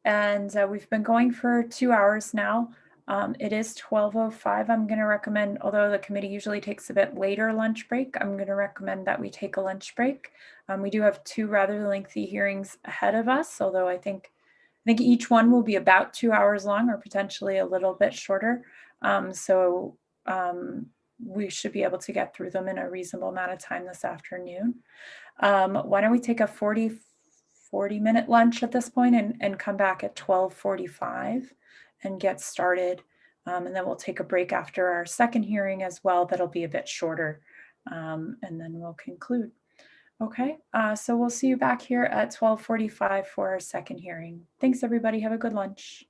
[SPEAKER 1] And we've been going for 2 hours now. It is 12:05. I'm going to recommend, although the committee usually takes a bit later lunch break, I'm going to recommend that we take a lunch break. We do have 2 rather lengthy hearings ahead of us, although I think each one will be about 2 hours long or potentially a little bit shorter. So we should be able to get through them in a reasonable amount of time this afternoon. Why don't we take a 40-minute lunch at this point and come back at 12:45 and get started. And then we'll take a break after our second hearing as well. That'll be a bit shorter. And then we'll conclude. Okay, so we'll see you back here at 12:45 for our second hearing. Thanks, everybody. Have a good lunch.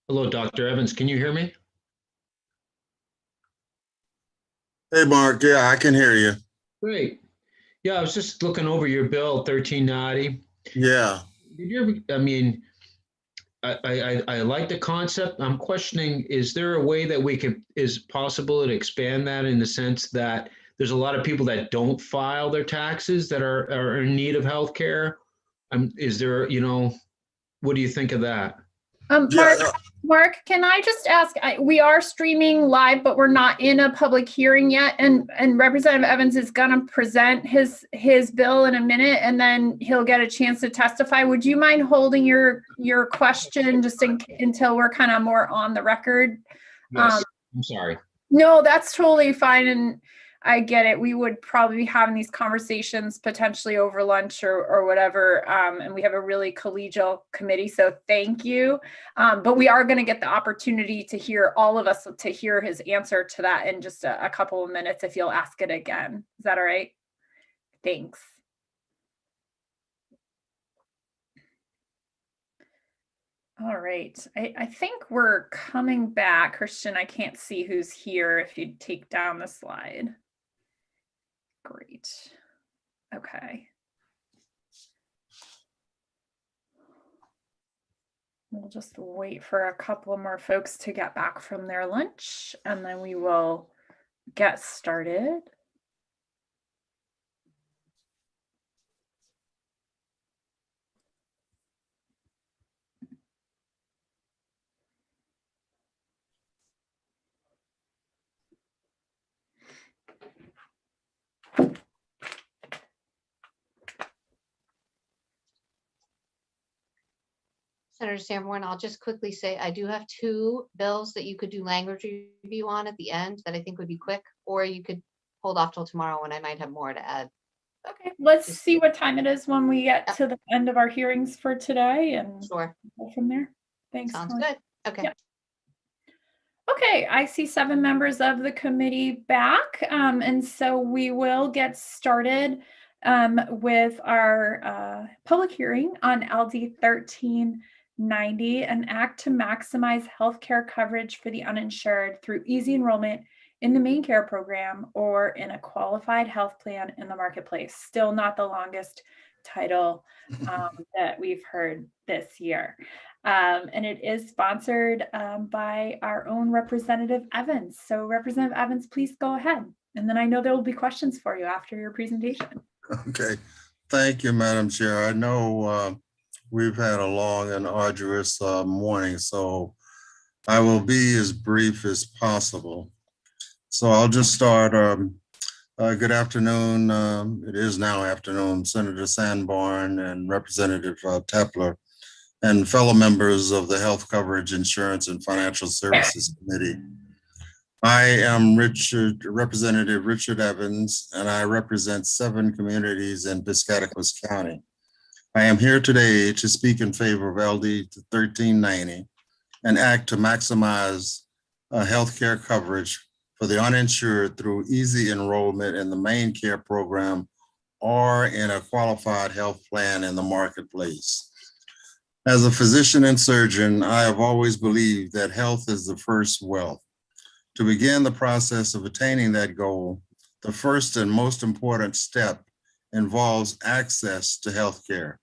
[SPEAKER 5] Hello, Dr. Evans. Can you hear me?
[SPEAKER 14] Hey, Mark. Yeah, I can hear you.
[SPEAKER 5] Great. Yeah, I was just looking over your bill, 1390.
[SPEAKER 14] Yeah.
[SPEAKER 5] Did you ever, I mean, I like the concept. I'm questioning, is there a way that we could, is possible to expand that in the sense that there's a lot of people that don't file their taxes that are in need of healthcare? Is there, what do you think of that?
[SPEAKER 1] Mark, can I just ask, we are streaming live, but we're not in a public hearing yet. And Representative Evans is going to present his bill in a minute, and then he'll get a chance to testify. Would you mind holding your question just until we're kind of more on the record?
[SPEAKER 5] Yes, I'm sorry.
[SPEAKER 1] No, that's totally fine. And I get it. We would probably be having these conversations potentially over lunch or whatever. And we have a really collegial committee. So thank you. But we are going to get the opportunity to hear all of us to hear his answer to that in just a couple of minutes if you'll ask it again. Is that all right? Thanks. All right. I think we're coming back. Christian, I can't see who's here if you take down the slide. Great. Okay. We'll just wait for a couple more folks to get back from their lunch, and then we will get started.
[SPEAKER 22] Senator Sanborn, I'll just quickly say I do have two bills that you could do language review on at the end that I think would be quick, or you could hold off till tomorrow when I might have more to add.
[SPEAKER 1] Okay, let's see what time it is when we get to the end of our hearings for today, and
[SPEAKER 22] sure,
[SPEAKER 1] go from there. Thanks.
[SPEAKER 22] Sounds good. Okay.
[SPEAKER 1] Yep. Okay, I see 7 members of the committee back, and so we will get started with our public hearing on LD 1390, an act to maximize healthcare coverage for the uninsured through easy enrollment in the main care program or in a qualified health plan in the marketplace. Still not the longest title that we've heard this year. And it is sponsored by our own Representative Evans. So Representative Evans, please go ahead. And then I know there will be questions for you after your presentation.
[SPEAKER 14] Okay. Thank you, Madam Chair. I know we've had a long and arduous morning, so I will be as brief as possible. So I'll just start. Good afternoon. It is now afternoon, Senator Sanborn and Representative Tepler, and fellow members of the Health Coverage Insurance and Financial Services Committee. I am Representative Richard Evans, and I represent 7 communities in Piscataquis County. I am here today to speak in favor of LD 1390, an act to maximize healthcare coverage for the uninsured through easy enrollment in the main care program or in a qualified health plan in the marketplace. As a physician and surgeon, I have always believed that health is the first wealth. To begin the process of attaining that goal, the first and most important step involves access to healthcare.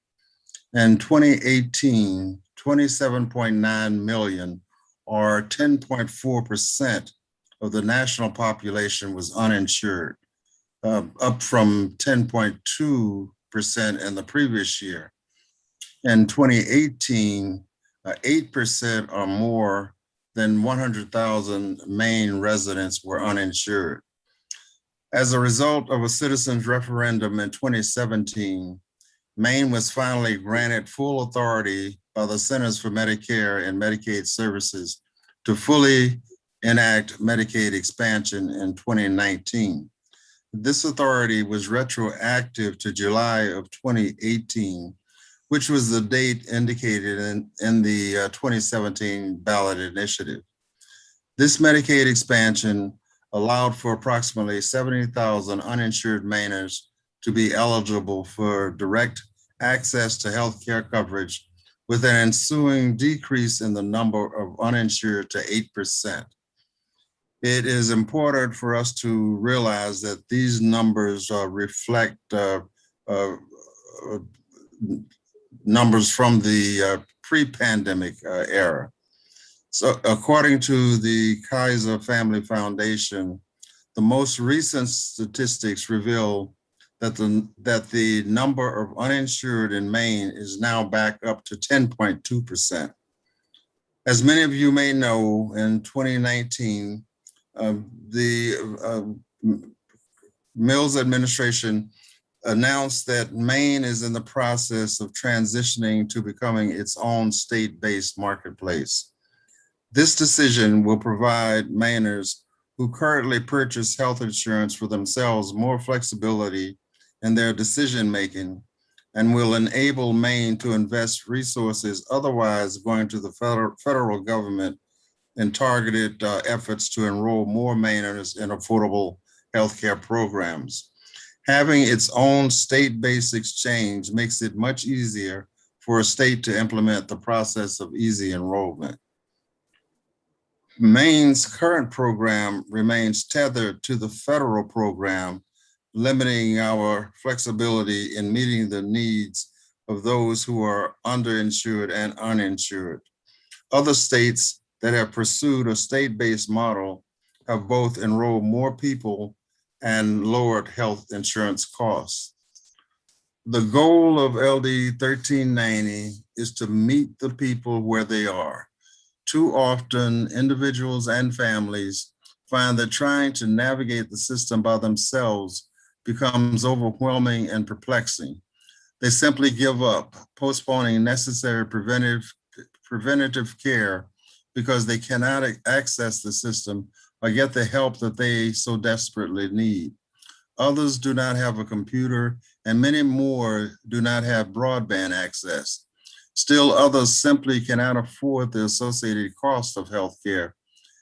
[SPEAKER 14] In 2018, 27.9 million, or 10.4% of the national population was uninsured, up from 10.2% in the previous year. In 2018, 8% or more than 100,000 Maine residents were uninsured. As a result of a citizens' referendum in 2017, Maine was finally granted full authority by the Centers for Medicare and Medicaid Services to fully enact Medicaid expansion in 2019. This authority was retroactive to July of 2018, which was the date indicated in the 2017 ballot initiative. This Medicaid expansion allowed for approximately 70,000 uninsured Mainers to be eligible for direct access to health care coverage with an ensuing decrease in the number of uninsured to 8%. It is important for us to realize that these numbers reflect numbers from the pre-pandemic era. So according to the Kaiser Family Foundation, the most recent statistics reveal that the number of uninsured in Maine is now back up to 10.2%. As many of you may know, in 2019, the Mills administration announced that Maine is in the process of transitioning to becoming its own state-based marketplace. This decision will provide Mainers who currently purchase health insurance for themselves more flexibility in their decision-making and will enable Maine to invest resources otherwise going to the federal government in targeted efforts to enroll more Mainers in affordable healthcare programs. Having its own state-based exchange makes it much easier for a state to implement the process of easy enrollment. Maine's current program remains tethered to the federal program, limiting our flexibility in meeting the needs of those who are underinsured and uninsured. Other states that have pursued a state-based model have both enrolled more people and lowered health insurance costs. The goal of LD 1390 is to meet the people where they are. Too often, individuals and families find that trying to navigate the system by themselves becomes overwhelming and perplexing. They simply give up, postponing necessary preventative care because they cannot access the system or get the help that they so desperately need. Others do not have a computer, and many more do not have broadband access. Still, others simply cannot afford the associated cost of healthcare,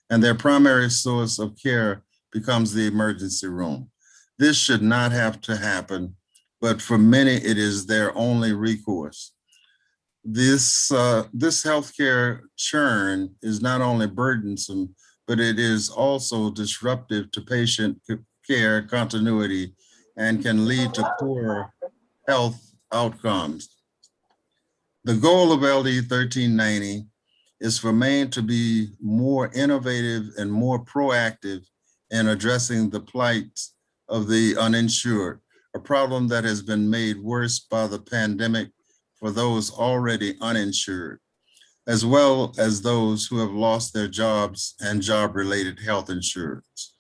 [SPEAKER 14] and their primary source of care becomes the emergency room. This should not have to happen, but for many, it is their only recourse. This healthcare churn is not only burdensome, but it is also disruptive to patient care continuity and can lead to poorer health outcomes. The goal of LD 1390 is for Maine to be more innovative and more proactive in addressing the plight of the uninsured, a problem that has been made worse by the pandemic for those already uninsured, as well as those who have lost their jobs and job-related health insurance.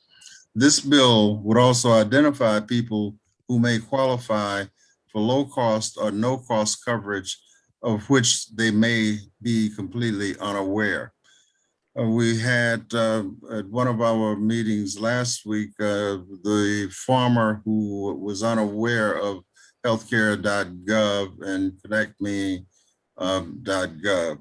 [SPEAKER 14] This bill would also identify people who may qualify for low-cost or no-cost coverage of which they may be completely unaware. We had at one of our meetings last week, the farmer who was unaware of healthcare.gov and connectme.gov.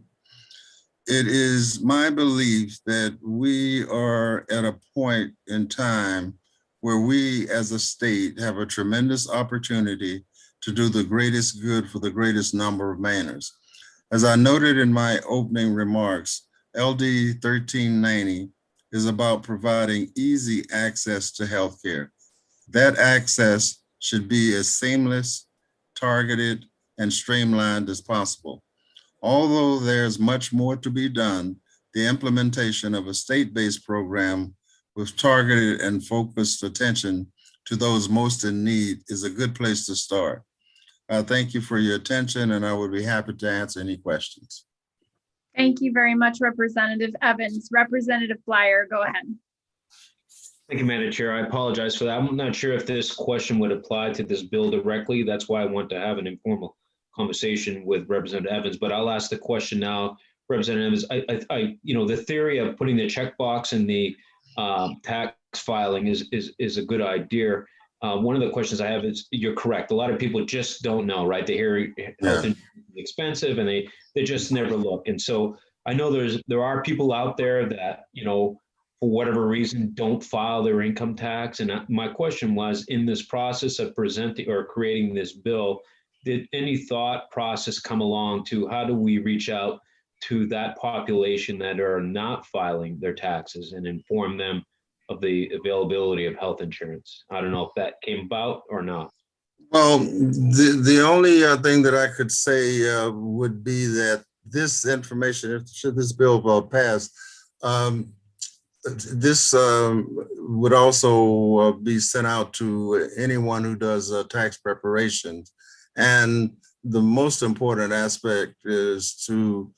[SPEAKER 14] It is my belief that we are at a point in time where we as a state have a tremendous opportunity to do the greatest good for the greatest number of Mainers. As I noted in my opening remarks, LD 1390 is about providing easy access to healthcare. That access should be as seamless, targeted, and streamlined as possible. Although there's much more to be done, the implementation of a state-based program with targeted and focused attention to those most in need is a good place to start. Thank you for your attention, and I would be happy to answer any questions.
[SPEAKER 1] Thank you very much, Representative Evans. Representative Bleier, go ahead.
[SPEAKER 5] Thank you, Madam Chair. I apologize for that. I'm not sure if this question would apply to this bill directly. That's why I want to have an informal conversation with Representative Evans, but I'll ask the question now. Representative Evans, the theory of putting the checkbox in the tax filing is a good idea. One of the questions I have is, you're correct. A lot of people just don't know, right? They hear health insurance is expensive and they just never look. And so I know there are people out there that, for whatever reason, don't file their income tax. And my question was, in this process of presenting or creating this bill, did any thought process come along to how do we reach out to that population that are not filing their taxes and inform them of the availability of health insurance? I don't know if that came about or not.
[SPEAKER 14] Well, the only thing that I could say would be that this information, should this bill pass, this would also be sent out to anyone who does tax preparation. And the most important aspect is to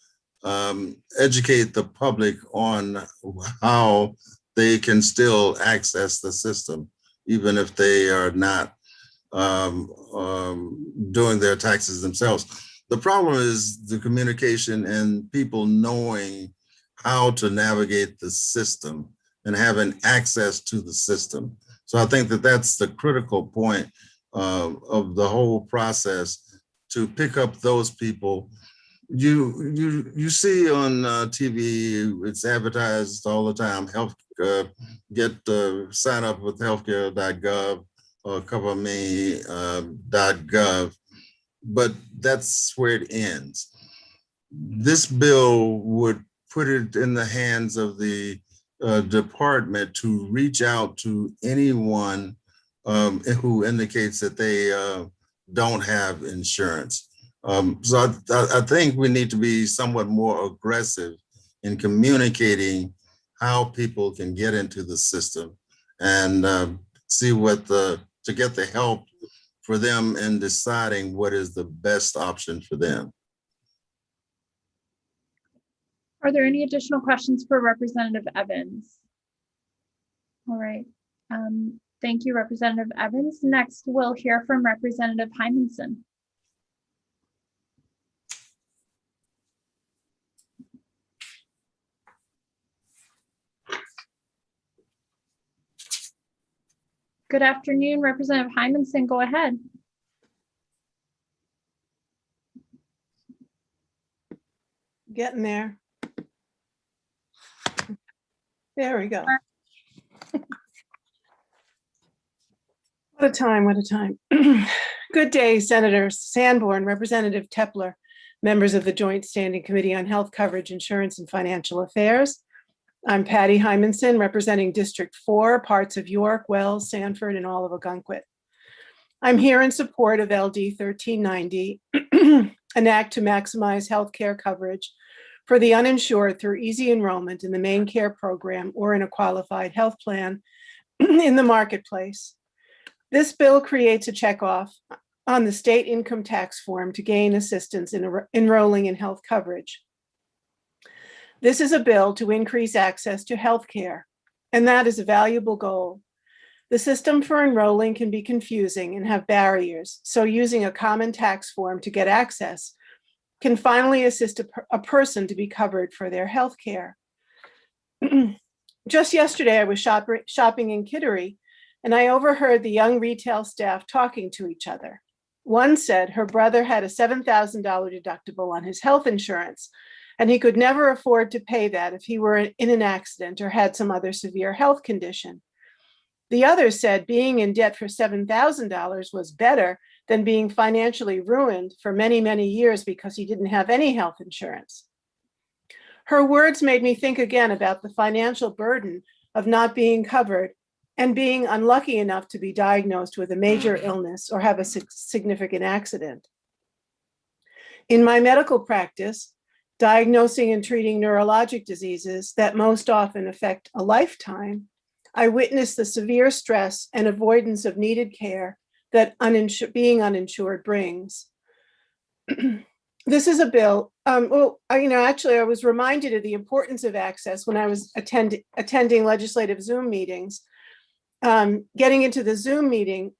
[SPEAKER 14] educate the public on how they can still access the system, even if they are not doing their taxes themselves. The problem is the communication and people knowing how to navigate the system and having access to the system. So I think that that's the critical point of the whole process, to pick up those people. You see on TV, it's advertised all the time, sign up with healthcare.gov or coverme.gov, but that's where it ends. This bill would put it in the hands of the department to reach out to anyone who indicates that they don't have insurance. So I think we need to be somewhat more aggressive in communicating how people can get into the system and see to get the help for them in deciding what is the best option for them.
[SPEAKER 1] Are there any additional questions for Representative Evans? All right. Thank you, Representative Evans. Next, we'll hear from Representative Hymanson. Good afternoon, Representative Hymanson. Go ahead.
[SPEAKER 15] Getting there. There we go. What a time, what a time. Good day, Senator Sanborn, Representative Tepler, members of the Joint Standing Committee on Health Coverage, Insurance, and Financial Affairs. I'm Patty Hymanson, representing District 4, parts of York, Wells, Sanford, and all of Ogunquit. I'm here in support of LD 1390, an act to maximize healthcare coverage for the uninsured through easy enrollment in the main care program or in a qualified health plan in the marketplace. This bill creates a checkoff on the state income tax form to gain assistance in enrolling in health coverage. This is a bill to increase access to health care, and that is a valuable goal. The system for enrolling can be confusing and have barriers, so using a common tax form to get access can finally assist a person to be covered for their health care. Just yesterday, I was shopping in Kittery, and I overheard the young retail staff talking to each other. One said her brother had a $7,000 deductible on his health insurance, and he could never afford to pay that if he were in an accident or had some other severe health condition. The other said being in debt for $7,000 was better than being financially ruined for many, many years because he didn't have any health insurance. Her words made me think again about the financial burden of not being covered and being unlucky enough to be diagnosed with a major illness or have a significant accident. In my medical practice, diagnosing and treating neurologic diseases that most often affect a lifetime, I witnessed the severe stress and avoidance of needed care that being uninsured brings. This is a bill, actually I was reminded of the importance of access when I was attending legislative Zoom meetings. Getting into the Zoom meeting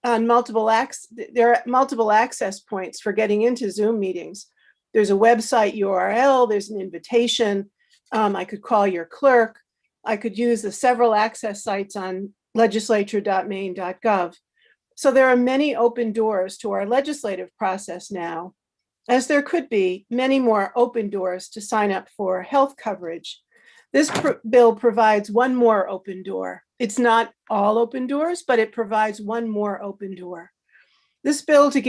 [SPEAKER 15] on there are multiple access points for getting into Zoom meetings. There's a website URL, there's an invitation. I could call your clerk. I could use the several access sites on legislature.maine.gov. So there are many open doors to our legislative process now, as there could be many more open doors to sign up for health coverage. This bill provides one more open door. It's not all open doors, but it provides one more open door. This bill to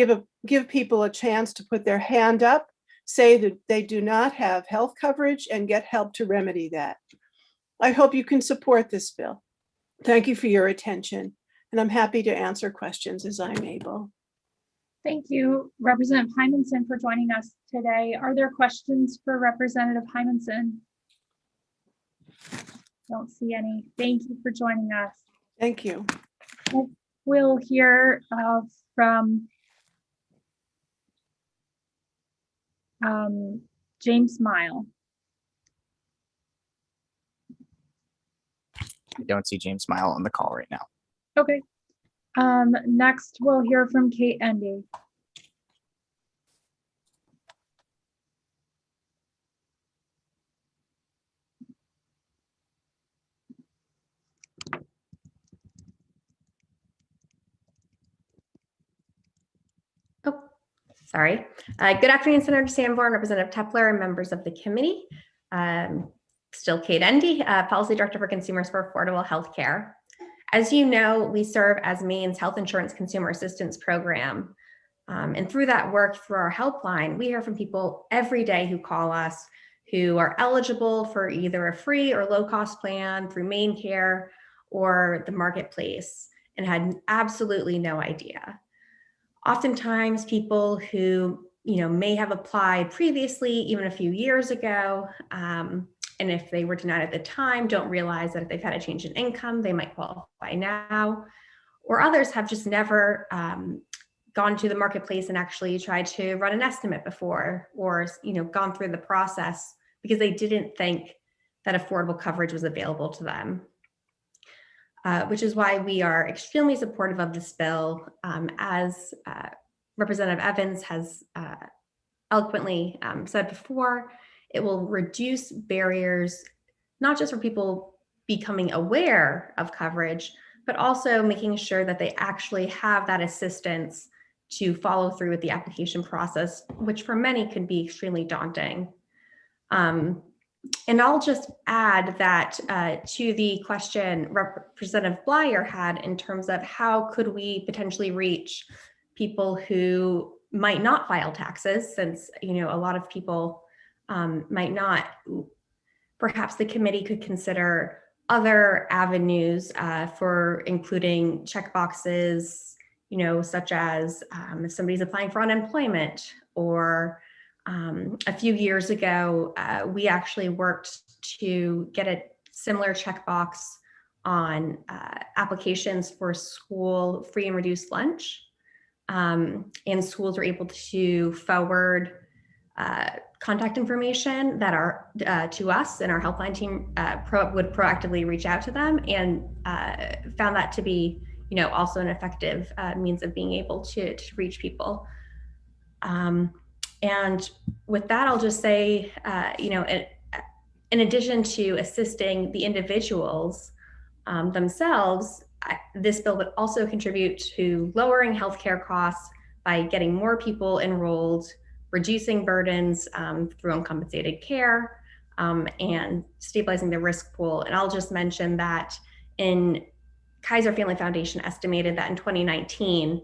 [SPEAKER 15] give people a chance to put their hand up, say that they do not have health coverage, and get help to remedy that. I hope you can support this bill. Thank you for your attention, and I'm happy to answer questions as I'm able.
[SPEAKER 1] Thank you, Representative Hymanson, for joining us today. Are there questions for Representative Hymanson? Don't see any. Thank you for joining us.
[SPEAKER 15] Thank you.
[SPEAKER 1] We'll hear from James Mile.
[SPEAKER 16] I don't see James Mile on the call right now.
[SPEAKER 1] Okay. Next, we'll hear from Kate Endy.
[SPEAKER 17] Oh, sorry. Good afternoon, Senator Sanborn, Representative Tepler, and members of the committee. Still Kate Endy, Policy Director for Consumers for Affordable Health Care. As you know, we serve as Maine's Health Insurance Consumer Assistance Program. And through that work, through our helpline, we hear from people every day who call us who are eligible for either a free or low-cost plan through Maine Care or the marketplace and had absolutely no idea. Oftentimes people who may have applied previously, even a few years ago, and if they were denied at the time, don't realize that if they've had a change in income, they might qualify now. Or others have just never gone to the marketplace and actually tried to run an estimate before, or gone through the process because they didn't think that affordable coverage was available to them. Which is why we are extremely supportive of this bill. As Representative Evans has eloquently said before, it will reduce barriers, not just for people becoming aware of coverage, but also making sure that they actually have that assistance to follow through with the application process, which for many can be extremely daunting. And I'll just add that to the question Representative Bleier had in terms of how could we potentially reach people who might not file taxes, since a lot of people might not. Perhaps the committee could consider other avenues for including checkboxes, such as if somebody's applying for unemployment, or a few years ago, we actually worked to get a similar checkbox on applications for school free and reduced lunch. And schools were able to forward contact information that are to us, and our helpline team would proactively reach out to them, and found that to be also an effective means of being able to reach people. And with that, I'll just say, in addition to assisting the individuals themselves, this bill would also contribute to lowering healthcare costs by getting more people enrolled, reducing burdens through uncompensated care, and stabilizing the risk pool. And I'll just mention that Kaiser Family Foundation estimated that in 2019,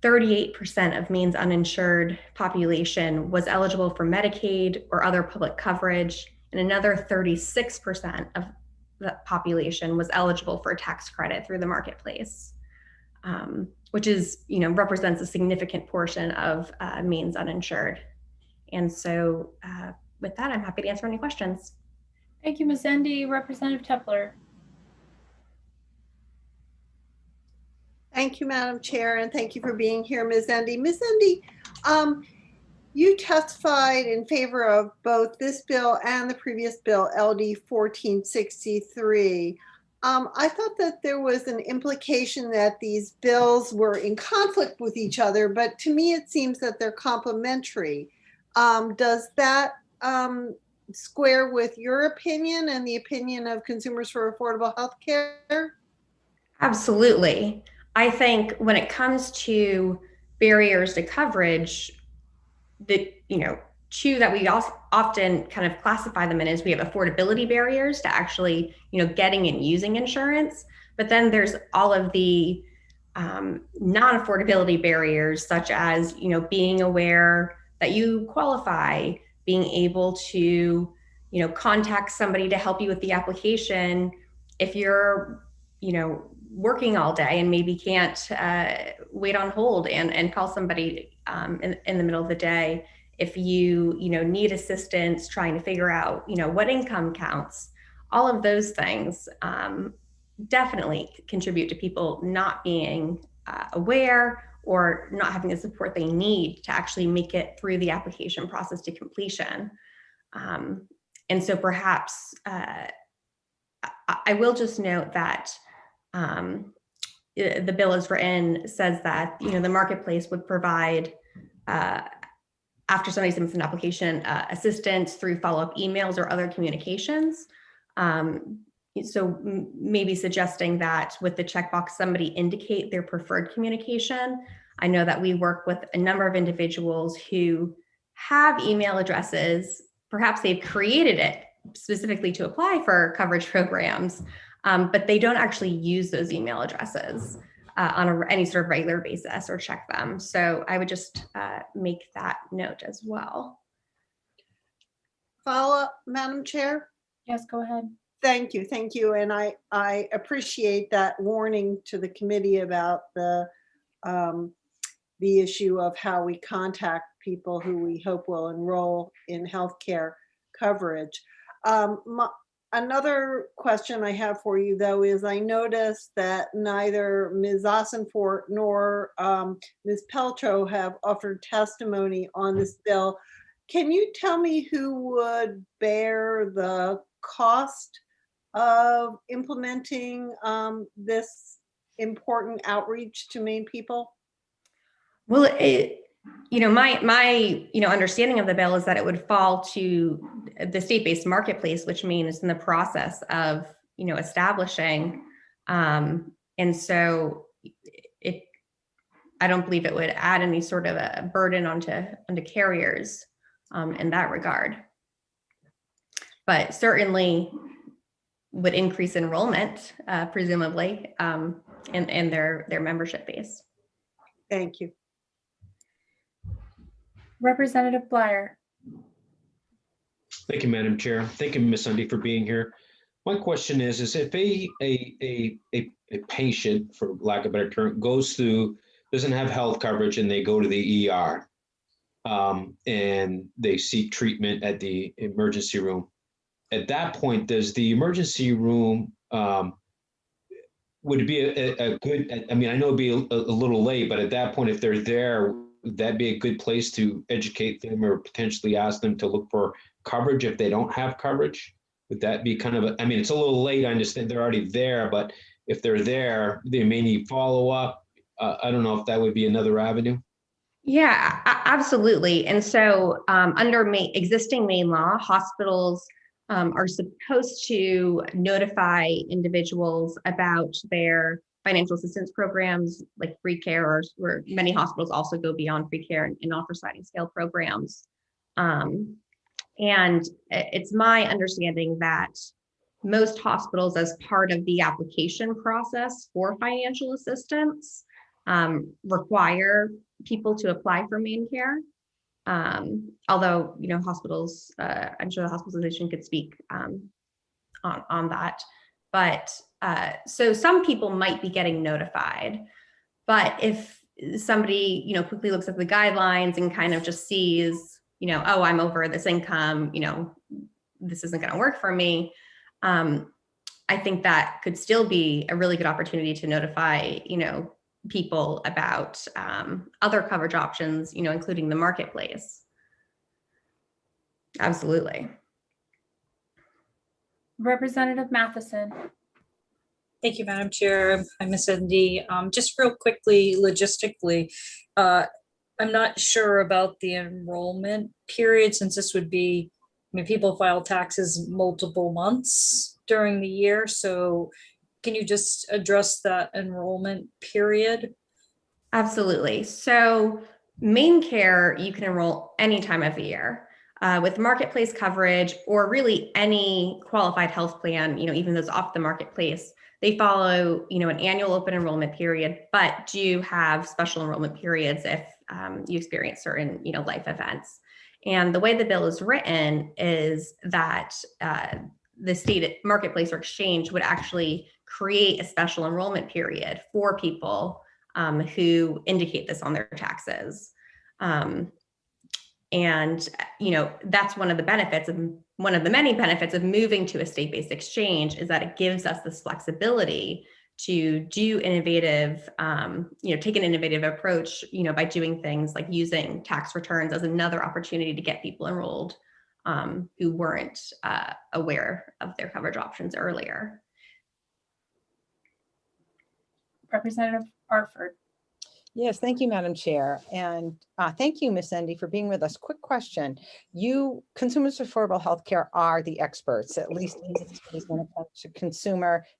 [SPEAKER 17] 38% of Maine's uninsured population was eligible for Medicaid or other public coverage, and another 36% of the population was eligible for a tax credit through the marketplace, which is, represents a significant portion of Maine's uninsured. And so with that, I'm happy to answer any questions.
[SPEAKER 1] Thank you, Ms. Endy. Representative Tepler.
[SPEAKER 23] Thank you, Madam Chair, and thank you for being here, Ms. Endy. Ms. Endy, you testified in favor of both this bill and the previous bill, LD 1463. I thought that there was an implication that these bills were in conflict with each other, but to me it seems that they're complementary. Does that square with your opinion and the opinion of Consumers for Affordable Health Care?
[SPEAKER 17] Absolutely. I think when it comes to barriers to coverage, two that we often kind of classify them in is we have affordability barriers to actually, getting and using insurance. But then there's all of the non-affordability barriers, such as, being aware that you qualify, being able to, contact somebody to help you with the application if you're, working all day and maybe can't wait on hold and call somebody in the middle of the day. If you, need assistance trying to figure out, what income counts, all of those things definitely contribute to people not being aware or not having the support they need to actually make it through the application process to completion. And so perhaps I will just note that the bill as written says that, the marketplace would provide, after somebody submits an application, assistance through follow-up emails or other communications. So maybe suggesting that with the checkbox, somebody indicate their preferred communication. I know that we work with a number of individuals who have email addresses. Perhaps they've created it specifically to apply for coverage programs, but they don't actually use those email addresses on any sort of regular basis or check them. So I would just make that note as well.
[SPEAKER 23] Follow up, Madam Chair?
[SPEAKER 1] Yes, go ahead.
[SPEAKER 23] Thank you, thank you. And I appreciate that warning to the committee about the issue of how we contact people who we hope will enroll in healthcare coverage. Another question I have for you, though, is I noticed that neither Ms. Ossenfort nor Ms. Peltro have offered testimony on this bill. Can you tell me who would bear the cost of implementing this important outreach to Maine people?
[SPEAKER 17] Well, my understanding of the bill is that it would fall to the state-based marketplace, which means in the process of, establishing. And so I don't believe it would add any sort of a burden onto carriers in that regard. But certainly would increase enrollment, presumably, in their membership base.
[SPEAKER 23] Thank you.
[SPEAKER 1] Representative Bleier.
[SPEAKER 5] Thank you, Madam Chair. Thank you, Ms. Sunday, for being here. My question is if a patient, for lack of a better term, doesn't have health coverage and they go to the ER and they seek treatment at the emergency room, at that point, does the emergency room, would it be a good, I mean, I know it'd be a little late, but at that point, if they're there, would that be a good place to educate them or potentially ask them to look for coverage if they don't have coverage? Would that be kind of, I mean, it's a little late. I understand they're already there, but if they're there, they may need follow-up. I don't know if that would be another avenue.
[SPEAKER 17] Yeah, absolutely. And so under existing Maine law, hospitals are supposed to notify individuals about their financial assistance programs like free care, or many hospitals also go beyond free care and offer sliding scale programs. And it's my understanding that most hospitals, as part of the application process for financial assistance, require people to apply for Maine Care. Although, hospitals, I'm sure the hospitalization could speak on that. But so some people might be getting notified, but if somebody, quickly looks at the guidelines and kind of just sees, oh, I'm over this income, this isn't going to work for me. I think that could still be a really good opportunity to notify, people about other coverage options, including the marketplace. Absolutely.
[SPEAKER 1] Representative Matheson.
[SPEAKER 4] Thank you, Madam Chair. I'm Ms. ND. Just real quickly, logistically, I'm not sure about the enrollment period, since this would be, people file taxes multiple months during the year. So can you just address that enrollment period?
[SPEAKER 17] Absolutely. So Maine Care, you can enroll any time of the year. With marketplace coverage, or really any qualified health plan, even those off the marketplace, They follow, an annual open enrollment period, but do have special enrollment periods if you experience certain, life events. And the way the bill is written is that the state marketplace or exchange would actually create a special enrollment period for people who indicate this on their taxes. And, that's one of the many benefits of moving to a state-based exchange, is that it gives us this flexibility to do innovative, take an innovative approach, by doing things like using tax returns as another opportunity to get people enrolled who weren't aware of their coverage options earlier.
[SPEAKER 1] Representative Arford.
[SPEAKER 8] Yes, thank you, Madam Chair. And thank you, Ms. Endy, for being with us. Quick question. You, Consumers for Affordable Healthcare, are the experts, at least in this case, when it comes to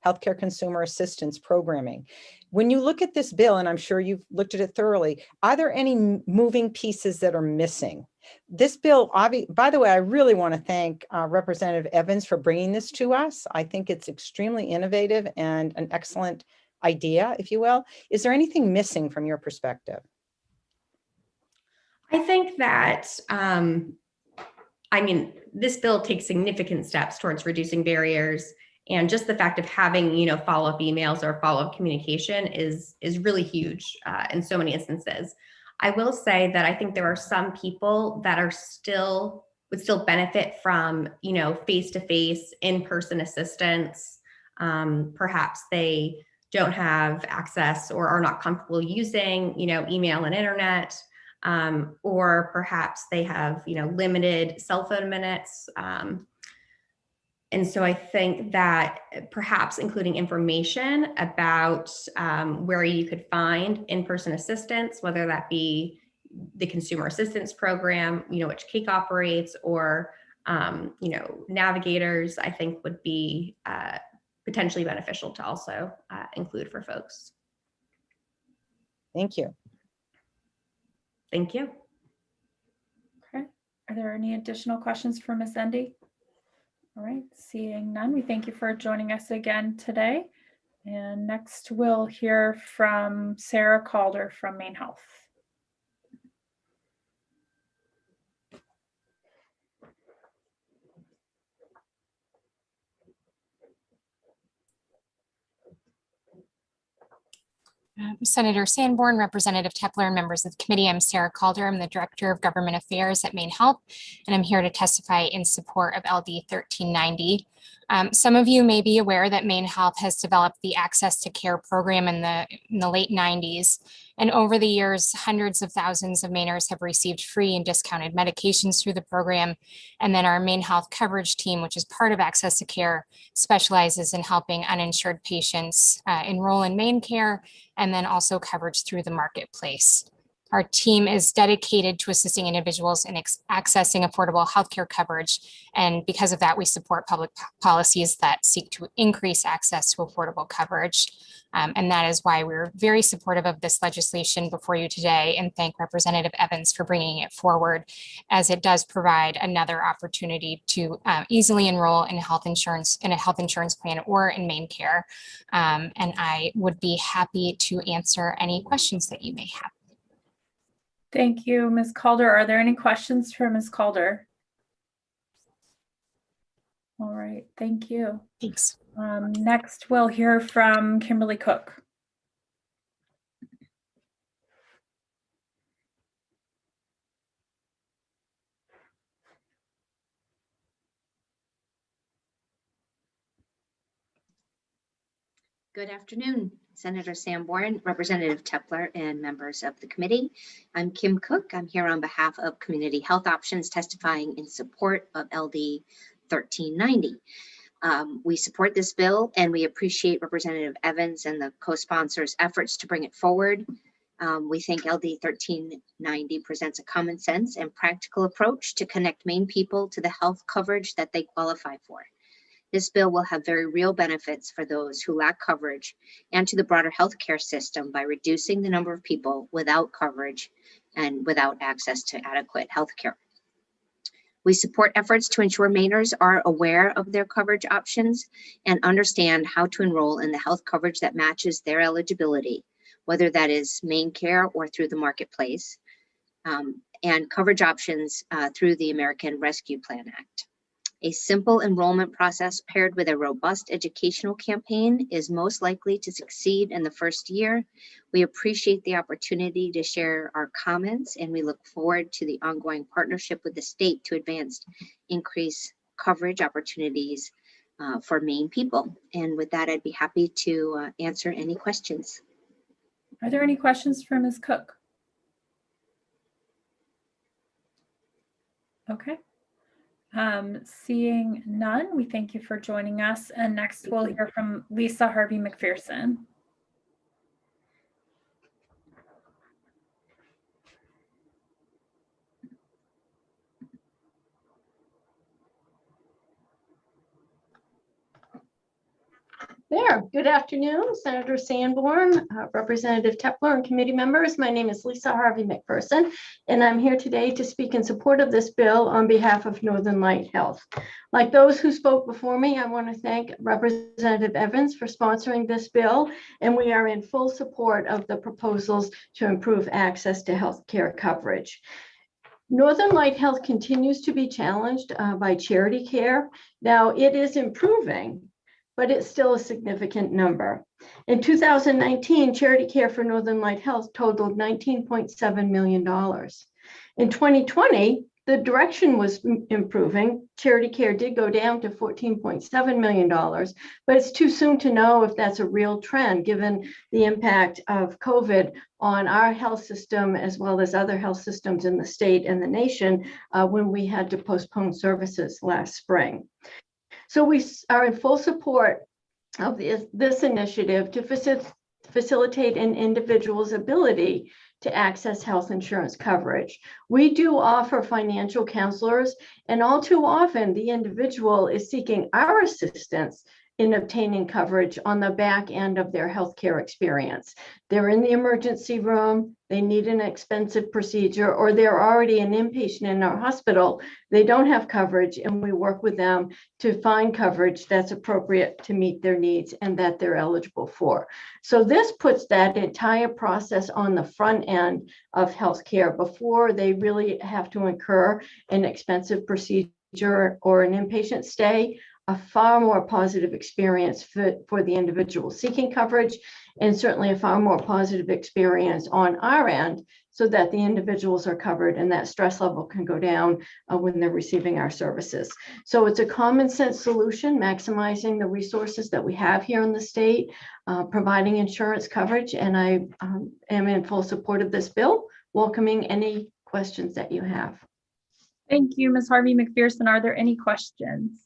[SPEAKER 8] healthcare consumer assistance programming. When you look at this bill, and I'm sure you've looked at it thoroughly, are there any moving pieces that are missing? This bill, by the way, I really want to thank Representative Evans for bringing this to us. I think it's extremely innovative and an excellent idea, if you will. Is there anything missing from your perspective?
[SPEAKER 17] I think that, this bill takes significant steps towards reducing barriers, and just the fact of having, follow-up emails or follow-up communication is really huge in so many instances. I will say that I think there are some people that would still benefit from, face-to-face, in-person assistance. Perhaps they don't have access or are not comfortable using, email and internet, or perhaps they have, limited cell phone minutes. And so I think that perhaps including information about where you could find in-person assistance, whether that be the Consumer Assistance Program, which CAIC operates, or, navigators, I think would be potentially beneficial to also include for folks.
[SPEAKER 8] Thank you.
[SPEAKER 17] Thank you.
[SPEAKER 1] Okay. Are there any additional questions for Ms. Endy? All right, seeing none, we thank you for joining us again today. And next we'll hear from Sarah Calder from Maine Health.
[SPEAKER 18] Senator Sanborn, Representative Tepler, and members of the committee. I'm Sarah Calder. I'm the Director of Government Affairs at Maine Health, and I'm here to testify in support of LD 1390. Some of you may be aware that Maine Health has developed the Access to Care program in the late 90s. And over the years, hundreds of thousands of Mainers have received free and discounted medications through the program. And then our Maine Health coverage team, which is part of Access to Care, specializes in helping uninsured patients enroll in Maine Care, and then also coverage through the marketplace. Our team is dedicated to assisting individuals in accessing affordable healthcare coverage. And because of that, we support public policies that seek to increase access to affordable coverage. And that is why we're very supportive of this legislation before you today, and thank Representative Evans for bringing it forward, as it does provide another opportunity to easily enroll in a health insurance plan or in Maine Care. And I would be happy to answer any questions that you may have.
[SPEAKER 1] Thank you, Ms. Calder. Are there any questions for Ms. Calder? All right, thank you.
[SPEAKER 18] Thanks.
[SPEAKER 1] Next, we'll hear from Kimberly Cook.
[SPEAKER 6] Good afternoon, Senator Sanborn, Representative Tepler, and members of the committee. I'm Kim Cook. I'm here on behalf of Community Health Options, testifying in support of LD 1390. We support this bill, and we appreciate Representative Evans and the co-sponsors' efforts to bring it forward. We think LD 1390 presents a common sense and practical approach to connect Maine people to the health coverage that they qualify for. This bill will have very real benefits for those who lack coverage and to the broader healthcare system by reducing the number of people without coverage and without access to adequate healthcare. We support efforts to ensure Mainers are aware of their coverage options and understand how to enroll in the health coverage that matches their eligibility, whether that is Maine Care or through the marketplace, and coverage options through the American Rescue Plan Act. A simple enrollment process paired with a robust educational campaign is most likely to succeed in the first year. We appreciate the opportunity to share our comments, and we look forward to the ongoing partnership with the state to increase coverage opportunities for Maine people. And with that, I'd be happy to answer any questions.
[SPEAKER 1] Are there any questions for Ms. Cook? Okay. Seeing none, we thank you for joining us. And next we'll hear from Lisa Harvey McPherson.
[SPEAKER 19] There. Good afternoon, Senator Sanborn, Representative Tepler, and committee members. My name is Lisa Harvey McPherson, and I'm here today to speak in support of this bill on behalf of Northern Light Health. Like those who spoke before me, I want to thank Representative Evans for sponsoring this bill, and we are in full support of the proposals to improve access to health care coverage. Northern Light Health continues to be challenged by charity care. Now, it is improving, but it's still a significant number. In 2019, charity care for Northern Light Health totaled $19.7 million. In 2020, the direction was improving. Charity care did go down to $14.7 million, but it's too soon to know if that's a real trend given the impact of COVID on our health system as well as other health systems in the state and the nation when we had to postpone services last spring. So we are in full support of this initiative to facilitate an individual's ability to access health insurance coverage. We do offer financial counselors, and all too often the individual is seeking our assistance in obtaining coverage on the back end of their healthcare experience. They're in the emergency room, they need an expensive procedure, or they're already an inpatient in our hospital. They don't have coverage, and we work with them to find coverage that's appropriate to meet their needs and that they're eligible for. So this puts that entire process on the front end of healthcare before they really have to incur an expensive procedure or an inpatient stay. A far more positive experience for the individual seeking coverage, and certainly a far more positive experience on our end so that the individuals are covered and that stress level can go down when they're receiving our services. So it's a common sense solution, maximizing the resources that we have here in the state, providing insurance coverage, and I am in full support of this bill, welcoming any questions that you have.
[SPEAKER 1] Thank you, Ms. Harvey McPherson. Are there any questions?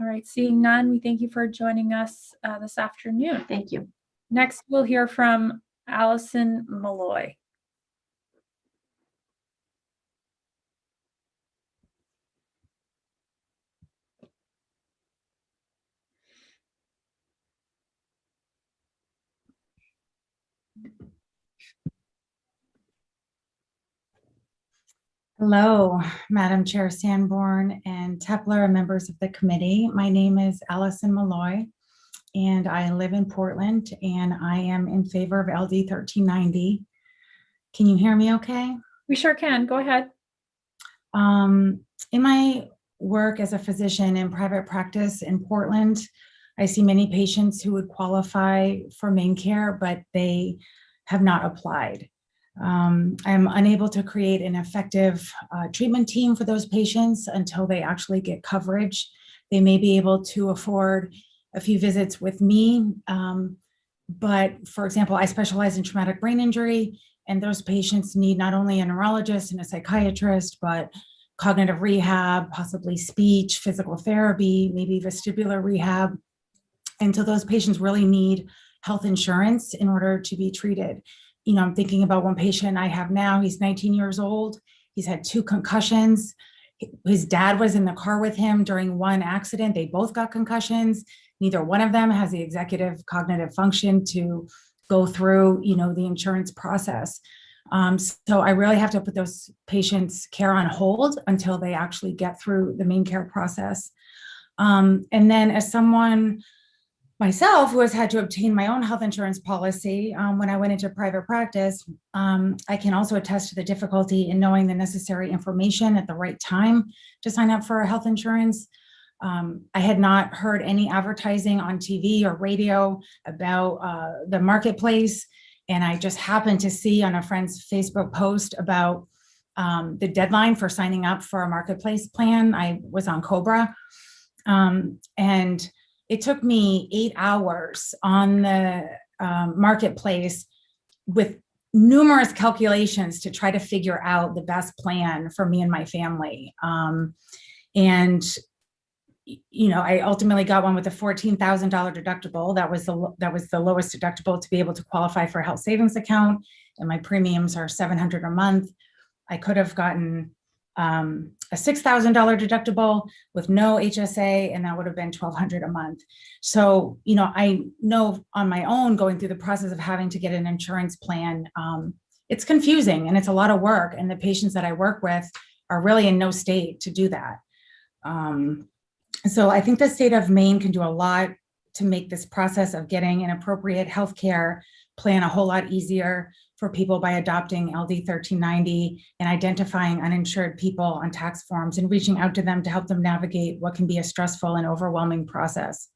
[SPEAKER 1] All right, seeing none, we thank you for joining us this afternoon.
[SPEAKER 19] Thank you.
[SPEAKER 1] Next, we'll hear from Allison Malloy.
[SPEAKER 20] Hello, Madam Chair Sanborn and Tepler and members of the committee. My name is Allison Malloy, and I live in Portland, and I am in favor of LD 1390. Can you hear me okay?
[SPEAKER 1] We sure can. Go ahead.
[SPEAKER 20] In my work as a physician in private practice in Portland, I see many patients who would qualify for Maine Care, but they have not applied. I'm unable to create an effective treatment team for those patients until they actually get coverage. They may be able to afford a few visits with me, but for example, I specialize in traumatic brain injury, and those patients need not only a neurologist and a psychiatrist, but cognitive rehab, possibly speech, physical therapy, maybe vestibular rehab. And so those patients really need health insurance in order to be treated. You know, I'm thinking about one patient I have now. He's 19 years old. He's had 2 concussions. His dad was in the car with him during one accident. They both got concussions. Neither one of them has the executive cognitive function to go through, you know, the insurance process. So I really have to put those patients' care on hold until they actually get through the main care process. And then as someone myself who has had to obtain my own health insurance policy when I went into private practice, I can also attest to the difficulty in knowing the necessary information at the right time to sign up for health insurance. I had not heard any advertising on TV or radio about the marketplace. And I just happened to see on a friend's Facebook post about the deadline for signing up for a marketplace plan. I was on Cobra. And it took me 8 hours on the marketplace with numerous calculations to try to figure out the best plan for me and my family. And I ultimately got one with a $14,000 deductible. That was the lowest deductible to be able to qualify for a health savings account. And my premiums are $700 a month. I could have gotten a $6,000 deductible with no HSA, and that would have been $1,200 a month. So, I know on my own, going through the process of having to get an insurance plan, it's confusing and it's a lot of work. And the patients that I work with are really in no state to do that. So I think the state of Maine can do a lot to make this process of getting an appropriate healthcare plan a whole lot easier for people by adopting LD 1390 and identifying uninsured people on tax forms and reaching out to them to help them navigate what can be a stressful and overwhelming process.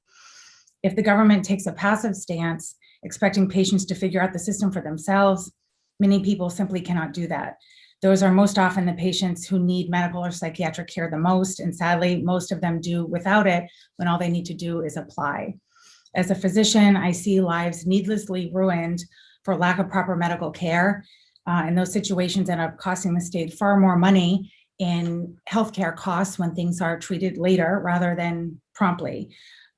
[SPEAKER 20] If the government takes a passive stance, expecting patients to figure out the system for themselves, many people simply cannot do that. Those are most often the patients who need medical or psychiatric care the most, and sadly, most of them do without it when all they need to do is apply. As a physician, I see lives needlessly ruined for lack of proper medical care. And those situations end up costing the state far more money in healthcare costs when things are treated later rather than promptly.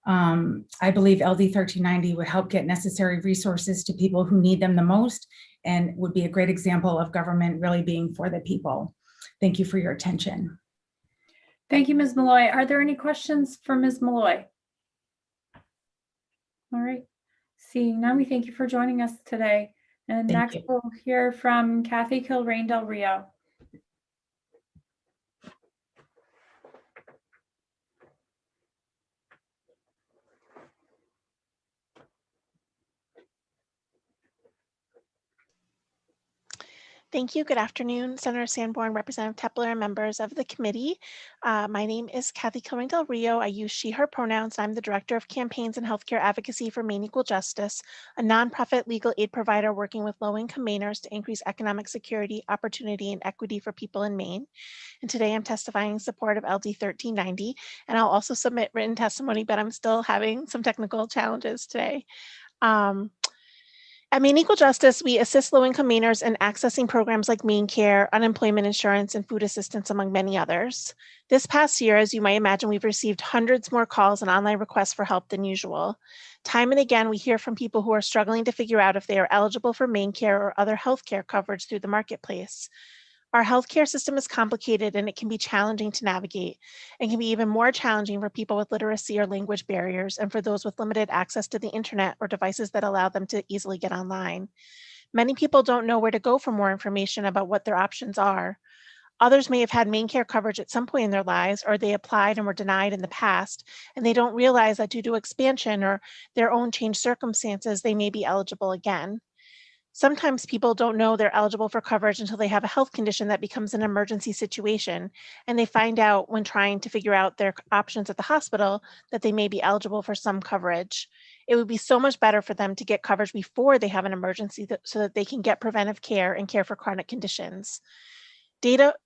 [SPEAKER 20] I believe LD 1390 would help get necessary resources to people who need them the most and would be a great example of government really being for the people. Thank you for your attention.
[SPEAKER 1] Thank you, Ms. Malloy. Are there any questions for Ms. Malloy? All right. Seeing none, we thank you for joining us today. And next we'll hear from Kathy Kilrain Del Rio.
[SPEAKER 2] Thank you. Good afternoon, Senator Sanborn, Representative Tepler, and members of the committee. My name is Kathy Kilrain Del Rio. I use she, her pronouns. I'm the Director of Campaigns and Healthcare Advocacy for Maine Equal Justice, a nonprofit legal aid provider working with low-income Mainers to increase economic security, opportunity, and equity for people in Maine. And today I'm testifying in support of LD 1390, and I'll also submit written testimony, but I'm still having some technical challenges today. At Maine Equal Justice, we assist low-income Mainers in accessing programs like Maine Care, unemployment insurance, and food assistance, among many others. This past year, as you might imagine, we've received hundreds more calls and online requests for help than usual. Time and again, we hear from people who are struggling to figure out if they are eligible for Maine Care or other healthcare coverage through the marketplace. Our healthcare system is complicated and it can be challenging to navigate, and can be even more challenging for people with literacy or language barriers and for those with limited access to the internet or devices that allow them to easily get online. Many people don't know where to go for more information about what their options are. Others may have had Maine Care coverage at some point in their lives, or they applied and were denied in the past, and they don't realize that due to expansion or their own changed circumstances, they may be eligible again. Sometimes people don't know they're eligible for coverage until they have a health condition that becomes an emergency situation, and they find out when trying to figure out their options at the hospital that they may be eligible for some coverage. It would be so much better for them to get coverage before they have an emergency so that they can get preventive care and care for chronic conditions.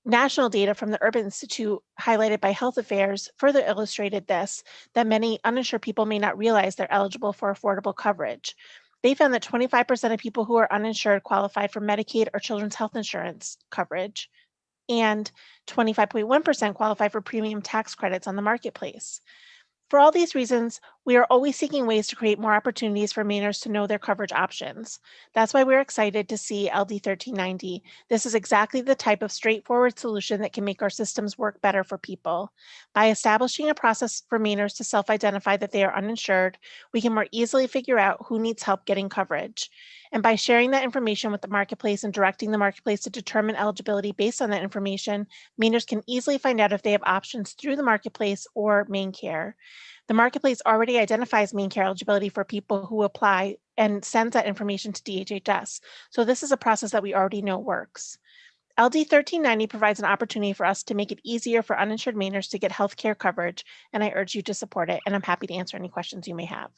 [SPEAKER 2] National data from the Urban Institute highlighted by Health Affairs further illustrated this, that many uninsured people may not realize they're eligible for affordable coverage. They found that 25% of people who are uninsured qualified for Medicaid or children's health insurance coverage, and 25.1% qualify for premium tax credits on the marketplace. For all these reasons, we are always seeking ways to create more opportunities for Mainers to know their coverage options. That's why we're excited to see LD 1390. This is exactly the type of straightforward solution that can make our systems work better for people. By establishing a process for Mainers to self-identify that they are uninsured, we can more easily figure out who needs help getting coverage. And by sharing that information with the marketplace and directing the marketplace to determine eligibility based on that information, Mainers can easily find out if they have options through the marketplace or main care. The marketplace already identifies main care eligibility for people who apply and sends that information to DHHS. So this is a process that we already know works. LD 1390 provides an opportunity for us to make it easier for uninsured Mainers to get healthcare coverage, and I urge you to support it, and I'm happy to answer any questions you may have.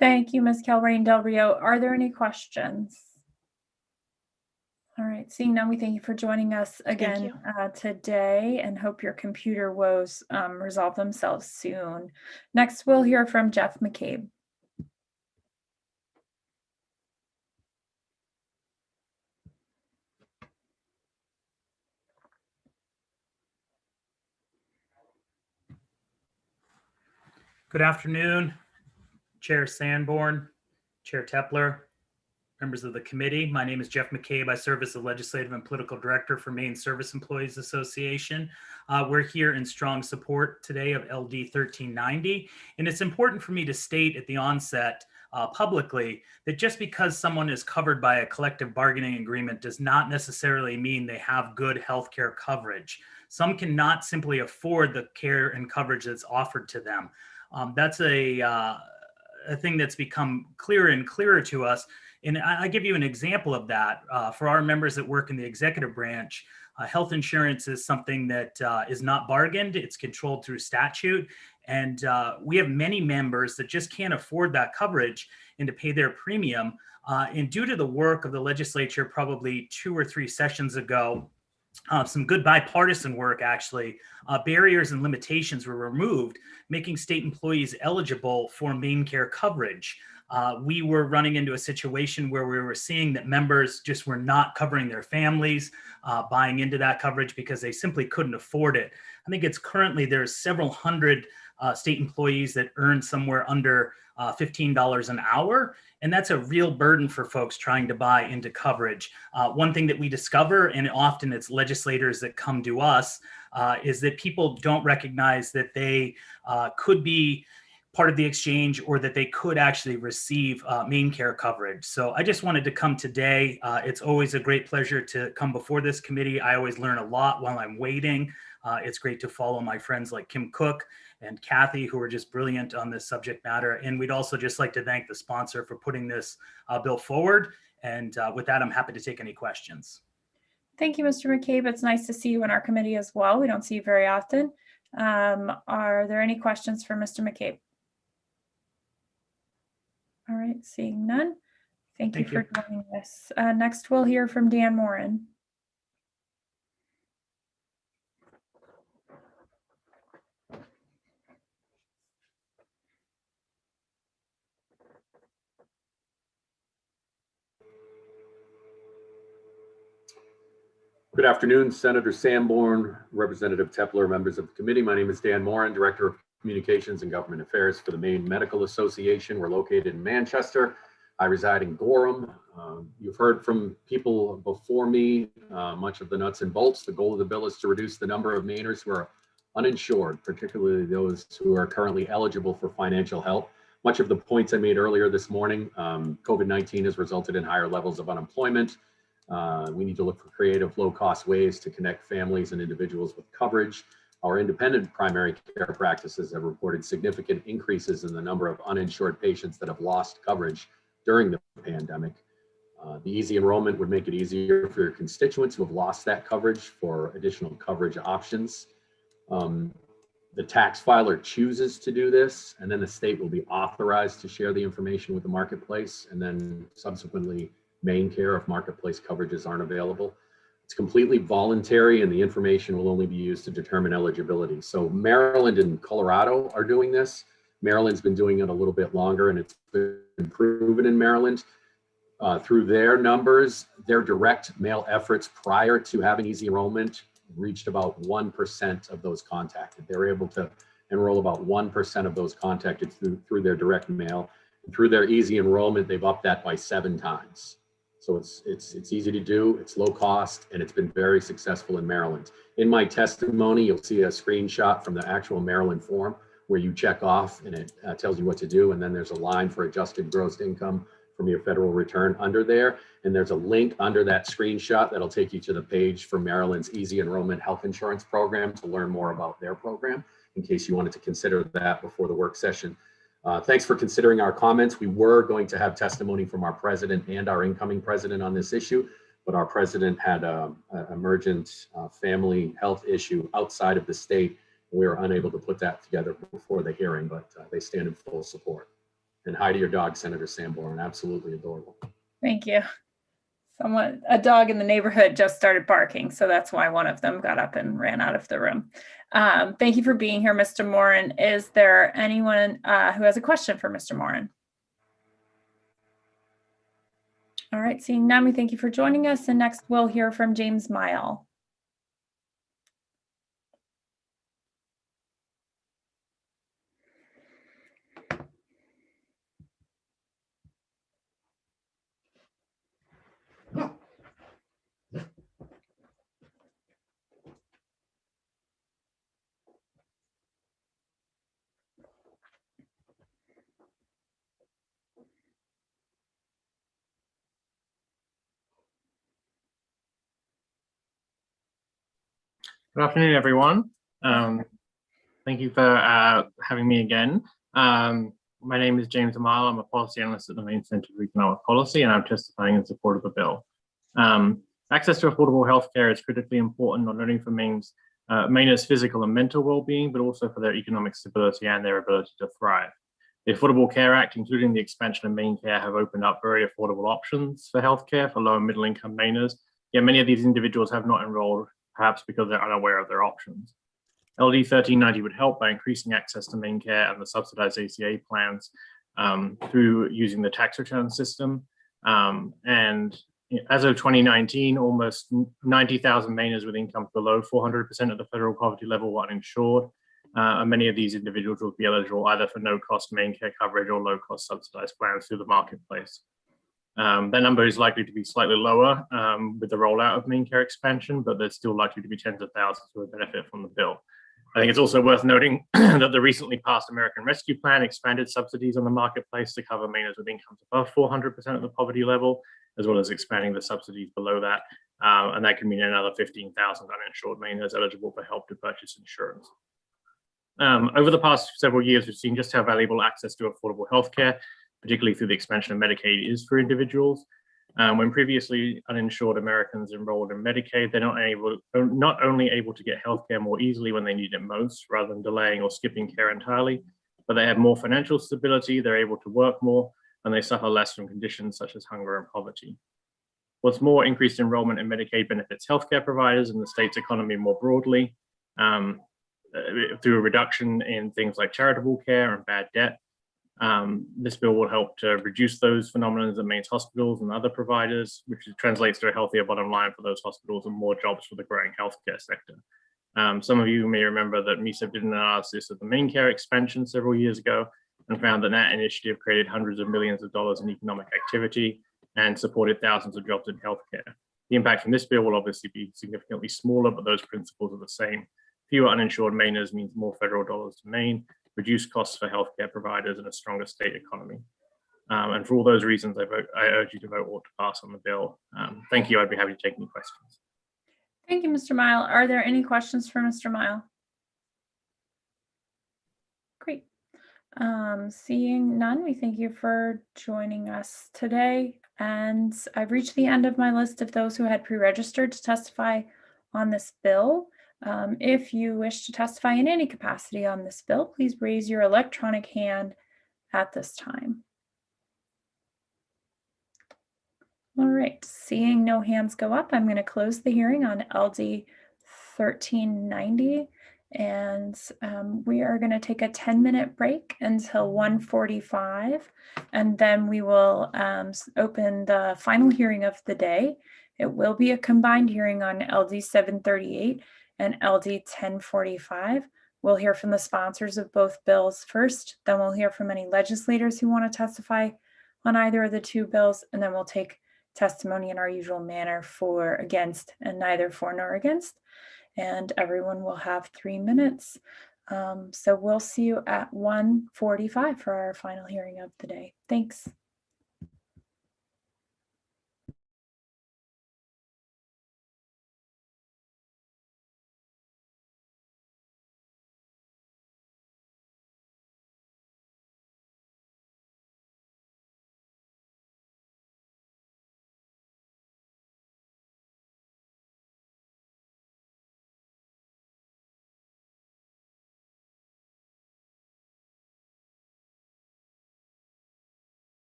[SPEAKER 1] Thank you, Ms. Calrain Del Rio. Are there any questions? All right, seeing none, we thank you for joining us again today and hope your computer woes resolve themselves soon. Next, we'll hear from Jeff McCabe.
[SPEAKER 3] Good afternoon, Chair Sanborn, Chair Tepler, members of the committee. My name is Jeff McCabe. I serve as the Legislative and Political Director for Maine Service Employees Association. We're here in strong support today of LD 1390. And it's important for me to state at the onset publicly that just because someone is covered by a collective bargaining agreement does not necessarily mean they have good healthcare coverage. Some cannot simply afford the care and coverage that's offered to them. That's a thing that's become clearer and clearer to us. And I give you an example of that. For our members that work in the executive branch, health insurance is something that is not bargained. It's controlled through statute. And we have many members that just can't afford that coverage and to pay their premium. And due to the work of the legislature probably 2 or 3 sessions ago, some good bipartisan work actually, barriers and limitations were removed, making state employees eligible for main care coverage. We were running into a situation where we were seeing that members just were not covering their families, buying into that coverage because they simply couldn't afford it. I think it's currently there's several hundred state employees that earn somewhere under $15 an hour. And that's a real burden for folks trying to buy into coverage. One thing that we discover, and often it's legislators that come to us, is that people don't recognize that they could be part of the exchange or that they could actually receive main care coverage. So I just wanted to come today. It's always a great pleasure to come before this committee. I always learn a lot while I'm waiting. It's great to follow my friends like Kim Cook and Kathy, who are just brilliant on this subject matter. And we'd also just like to thank the sponsor for putting this bill forward. And with that, I'm happy to take any questions.
[SPEAKER 1] Thank you, Mr. McCabe. It's nice to see you in our committee as well. We don't see you very often. Are there any questions for Mr. McCabe? All right, seeing none. Thank you for joining us. Next, we'll hear from Dan Moran.
[SPEAKER 9] Good afternoon, Senator Sanborn, Representative Tepler, members of the committee. My name is Dan Moran, Director of Communications and Government Affairs for the Maine Medical Association. We're located in Manchester. I reside in Gorham. You've heard from people before me, much of the nuts and bolts. The goal of the bill is to reduce the number of Mainers who are uninsured, particularly those who are currently eligible for financial help. Much of the points I made earlier this morning, COVID-19 has resulted in higher levels of unemployment. We need to look for creative, low-cost ways to connect families and individuals with coverage. Our independent primary care practices have reported significant increases in the number of uninsured patients that have lost coverage during the pandemic. The easy enrollment would make it easier for your constituents who have lost that coverage for additional coverage options. The tax filer chooses to do this, and then the state will be authorized to share the information with the marketplace, and then subsequently main care if marketplace coverages aren't available. It's completely voluntary, and the information will only be used to determine eligibility. So Maryland and Colorado are doing this. Maryland's been doing it a little bit longer, and it's been proven in Maryland. Through their numbers, their direct mail efforts prior to having easy enrollment reached about 1% of those contacted. They were able to enroll about 1% of those contacted through their direct mail. And through their easy enrollment, they've upped that by 7 times. So it's easy to do, it's low cost, and it's been very successful in Maryland. In my testimony, you'll see a screenshot from the actual Maryland form where you check off and it tells you what to do. And then there's a line for adjusted gross income from your federal return under there. And there's a link under that screenshot that'll take you to the page for Maryland's Easy Enrollment Health Insurance Program to learn more about their program, in case you wanted to consider that before the work session. Thanks for considering our comments. We were going to have testimony from our president and our incoming president on this issue, but our president had an emergent family health issue outside of the state. We were unable to put that together before the hearing, but they stand in full support. And hi to your dog, Senator Sanborn, absolutely adorable.
[SPEAKER 1] Thank you. A dog in the neighborhood just started barking, so that's why one of them got up and ran out of the room. Thank you for being here, Mr. Moran. Is there anyone who has a question for Mr. Moran? All right, seeing none, we thank you for joining us. And next we'll hear from James Mile.
[SPEAKER 7] Good afternoon, everyone. Thank you for having me again. My name is James Mile. I'm a policy analyst at the Maine Center for Economic Policy, and I'm testifying in support of the bill. Access to affordable healthcare is critically important, not only for Mainers' physical and mental well-being, but also for their economic stability and their ability to thrive. The Affordable Care Act, including the expansion of Maine Care, have opened up very affordable options for healthcare for low and middle income Mainers, yet many of these individuals have not enrolled, perhaps because they're unaware of their options. LD 1390 would help by increasing access to Maine Care and the subsidized ACA plans through using the tax return system. And as of 2019, almost 90,000 Mainers with incomes below 400% of the federal poverty level were uninsured. And many of these individuals will be eligible either for no-cost Maine Care coverage or low-cost subsidized plans through the marketplace. That number is likely to be slightly lower with the rollout of Maine Care expansion, but there's still likely to be tens of thousands who would benefit from the bill. I think it's also worth noting that the recently passed American Rescue Plan expanded subsidies on the marketplace to cover Mainers with incomes above 400% of the poverty level, as well as expanding the subsidies below that. And that can mean another 15,000 uninsured Mainers eligible for help to purchase insurance. Over the past several years, we've seen just how valuable access to affordable healthcare, particularly through the expansion of Medicaid, is for individuals. When previously uninsured Americans enrolled in Medicaid, they're not only able to get healthcare more easily when they need it most, rather than delaying or skipping care entirely, but they have more financial stability, they're able to work more, and they suffer less from conditions such as hunger and poverty. What's more, increased enrollment in Medicaid benefits healthcare providers and the state's economy more broadly through a reduction in things like charitable care and bad debt. This bill will help to reduce those phenomena that Maine's hospitals and other providers, which translates to a healthier bottom line for those hospitals and more jobs for the growing healthcare sector. Some of you may remember that MESA did an analysis of the Maine Care expansion several years ago and found that initiative created hundreds of millions of dollars in economic activity and supported thousands of jobs in healthcare. The impact from this bill will obviously be significantly smaller, but those principles are the same. Fewer uninsured Mainers means more federal dollars to Maine, reduced costs for healthcare providers, and a stronger state economy. And for all those reasons, I urge you to vote or to pass on the bill. Thank you. I'd be happy to take any questions.
[SPEAKER 1] Thank you, Mr. Mile. Are there any questions for Mr. Mile? Great. Seeing none, we thank you for joining us today. And I've reached the end of my list of those who had pre-registered to testify on this bill. If you wish to testify in any capacity on this bill, please raise your electronic hand at this time. All right, seeing no hands go up, I'm going to close the hearing on LD 1390, and we are going to take a 10-minute break until 1:45, and then we will open the final hearing of the day. It will be a combined hearing on LD 738 and LD 1045. We'll hear from the sponsors of both bills first, then we'll hear from any legislators who want to testify on either of the two bills, and then we'll take testimony in our usual manner for against and neither for nor against, and everyone will have 3 minutes. So we'll see you at 1:45 for our final hearing of the day. Thanks.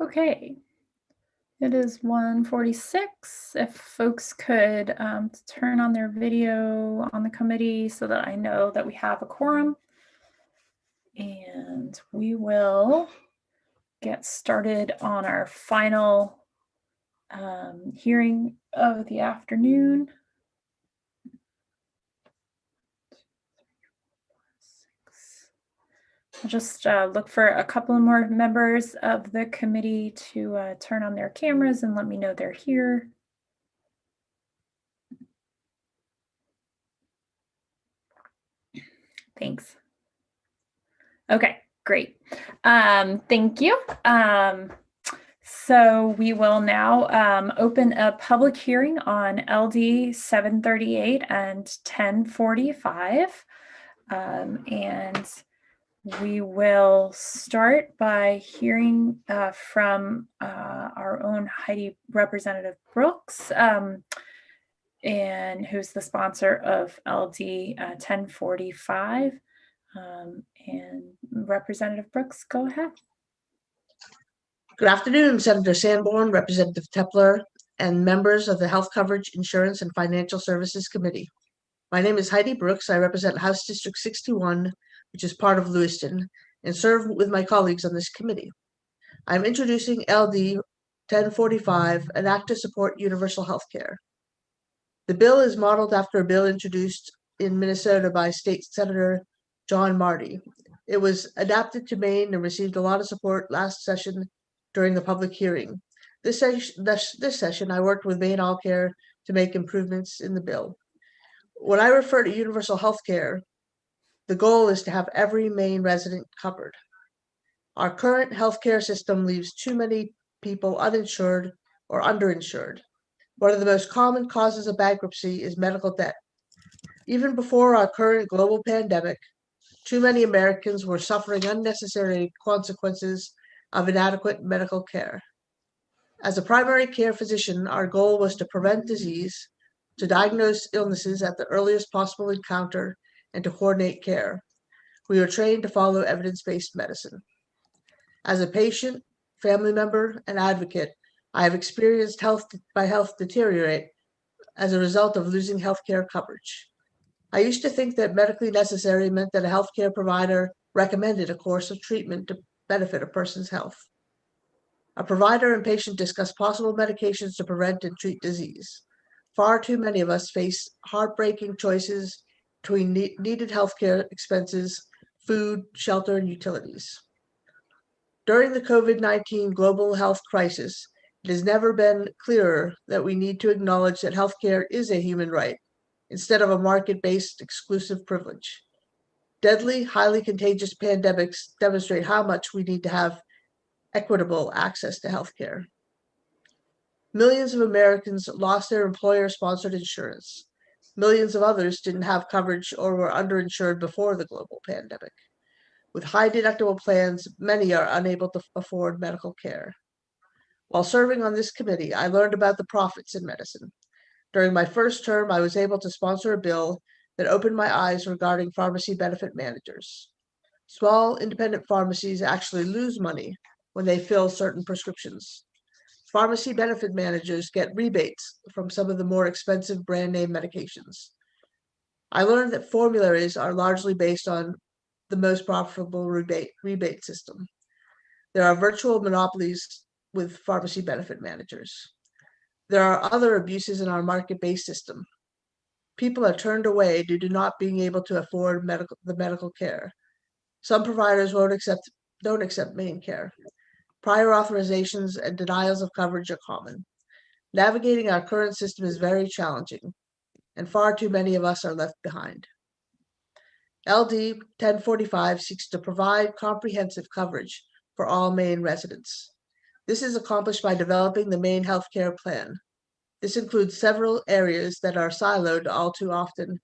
[SPEAKER 1] Okay. It is 1:46. If folks could turn on their video on the committee so that I know that we have a quorum. And we will get started on our final hearing of the afternoon. I'll just look for a couple more members of the committee to turn on their cameras and let me know they're here. Thanks. Okay, great. Thank you. So we will now open a public hearing on LD 738 and 1045. And we will start by hearing from our own Heidi Representative Brooks, and who's the sponsor of LD 1045. And Representative Brooks, go ahead.
[SPEAKER 10] Good afternoon, Senator Sanborn, Representative Tepler, and members of the Health Coverage, Insurance, and Financial Services Committee. My name is Heidi Brooks. I represent House District 61, which is part of Lewiston, and serve with my colleagues on this committee. I'm introducing LD 1045, an act to support universal health care. The bill is modeled after a bill introduced in Minnesota by State Senator John Marty. It was adapted to Maine and received a lot of support last session during the public hearing. This session, I worked with Maine All Care to make improvements in the bill. When I refer to universal health care, the goal is to have every Maine resident covered. Our current healthcare system leaves too many people uninsured or underinsured. One of the most common causes of bankruptcy is medical debt. Even before our current global pandemic, too many Americans were suffering unnecessary consequences of inadequate medical care. As a primary care physician, our goal was to prevent disease, to diagnose illnesses at the earliest possible encounter, and to coordinate care. We are trained to follow evidence-based medicine. As a patient, family member, and advocate, I have experienced my health deteriorate as a result of losing healthcare coverage. I used to think that medically necessary meant that a healthcare provider recommended a course of treatment to benefit a person's health. A provider and patient discuss possible medications to prevent and treat disease. Far too many of us face heartbreaking choices between needed healthcare expenses, food, shelter, and utilities. During the COVID-19 global health crisis, it has never been clearer that we need to acknowledge that healthcare is a human right instead of a market-based exclusive privilege. Deadly, highly contagious pandemics demonstrate how much we need to have equitable access to healthcare. Millions of Americans lost their employer-sponsored insurance. Millions of others didn't have coverage or were underinsured before the global pandemic. With high deductible plans, many are unable to afford medical care. While serving on this committee, I learned about the profits in medicine. During my first term, I was able to sponsor a bill that opened my eyes regarding pharmacy benefit managers. Small independent pharmacies actually lose money when they fill certain prescriptions. Pharmacy benefit managers get rebates from some of the more expensive brand name medications. I learned that formularies are largely based on the most profitable rebate system. There are virtual monopolies with pharmacy benefit managers. There are other abuses in our market-based system. People are turned away due to not being able to afford the medical care. Some providers don't accept Maine care. Prior authorizations and denials of coverage are common. Navigating our current system is very challenging, and far too many of us are left behind. LD 1045 seeks to provide comprehensive coverage for all Maine residents. This is accomplished by developing the Maine Healthcare Plan. This includes several areas that are siloed all too often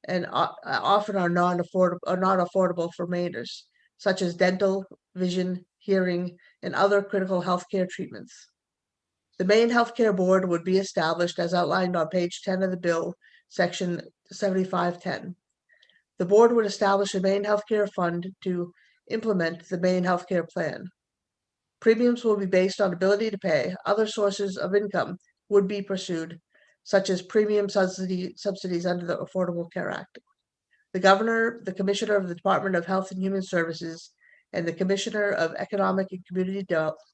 [SPEAKER 10] and often are not affordable for Mainers, such as dental, vision, hearing, and other critical healthcare treatments. The Maine Healthcare Board would be established as outlined on page 10 of the bill, section 7510. The board would establish a Maine Healthcare Fund to implement the Maine Healthcare Plan. Premiums will be based on ability to pay. Other sources of income would be pursued, such as premium subsidies under the Affordable Care Act. The governor, the commissioner of the Department of Health and Human Services, and the commissioner of Economic and Community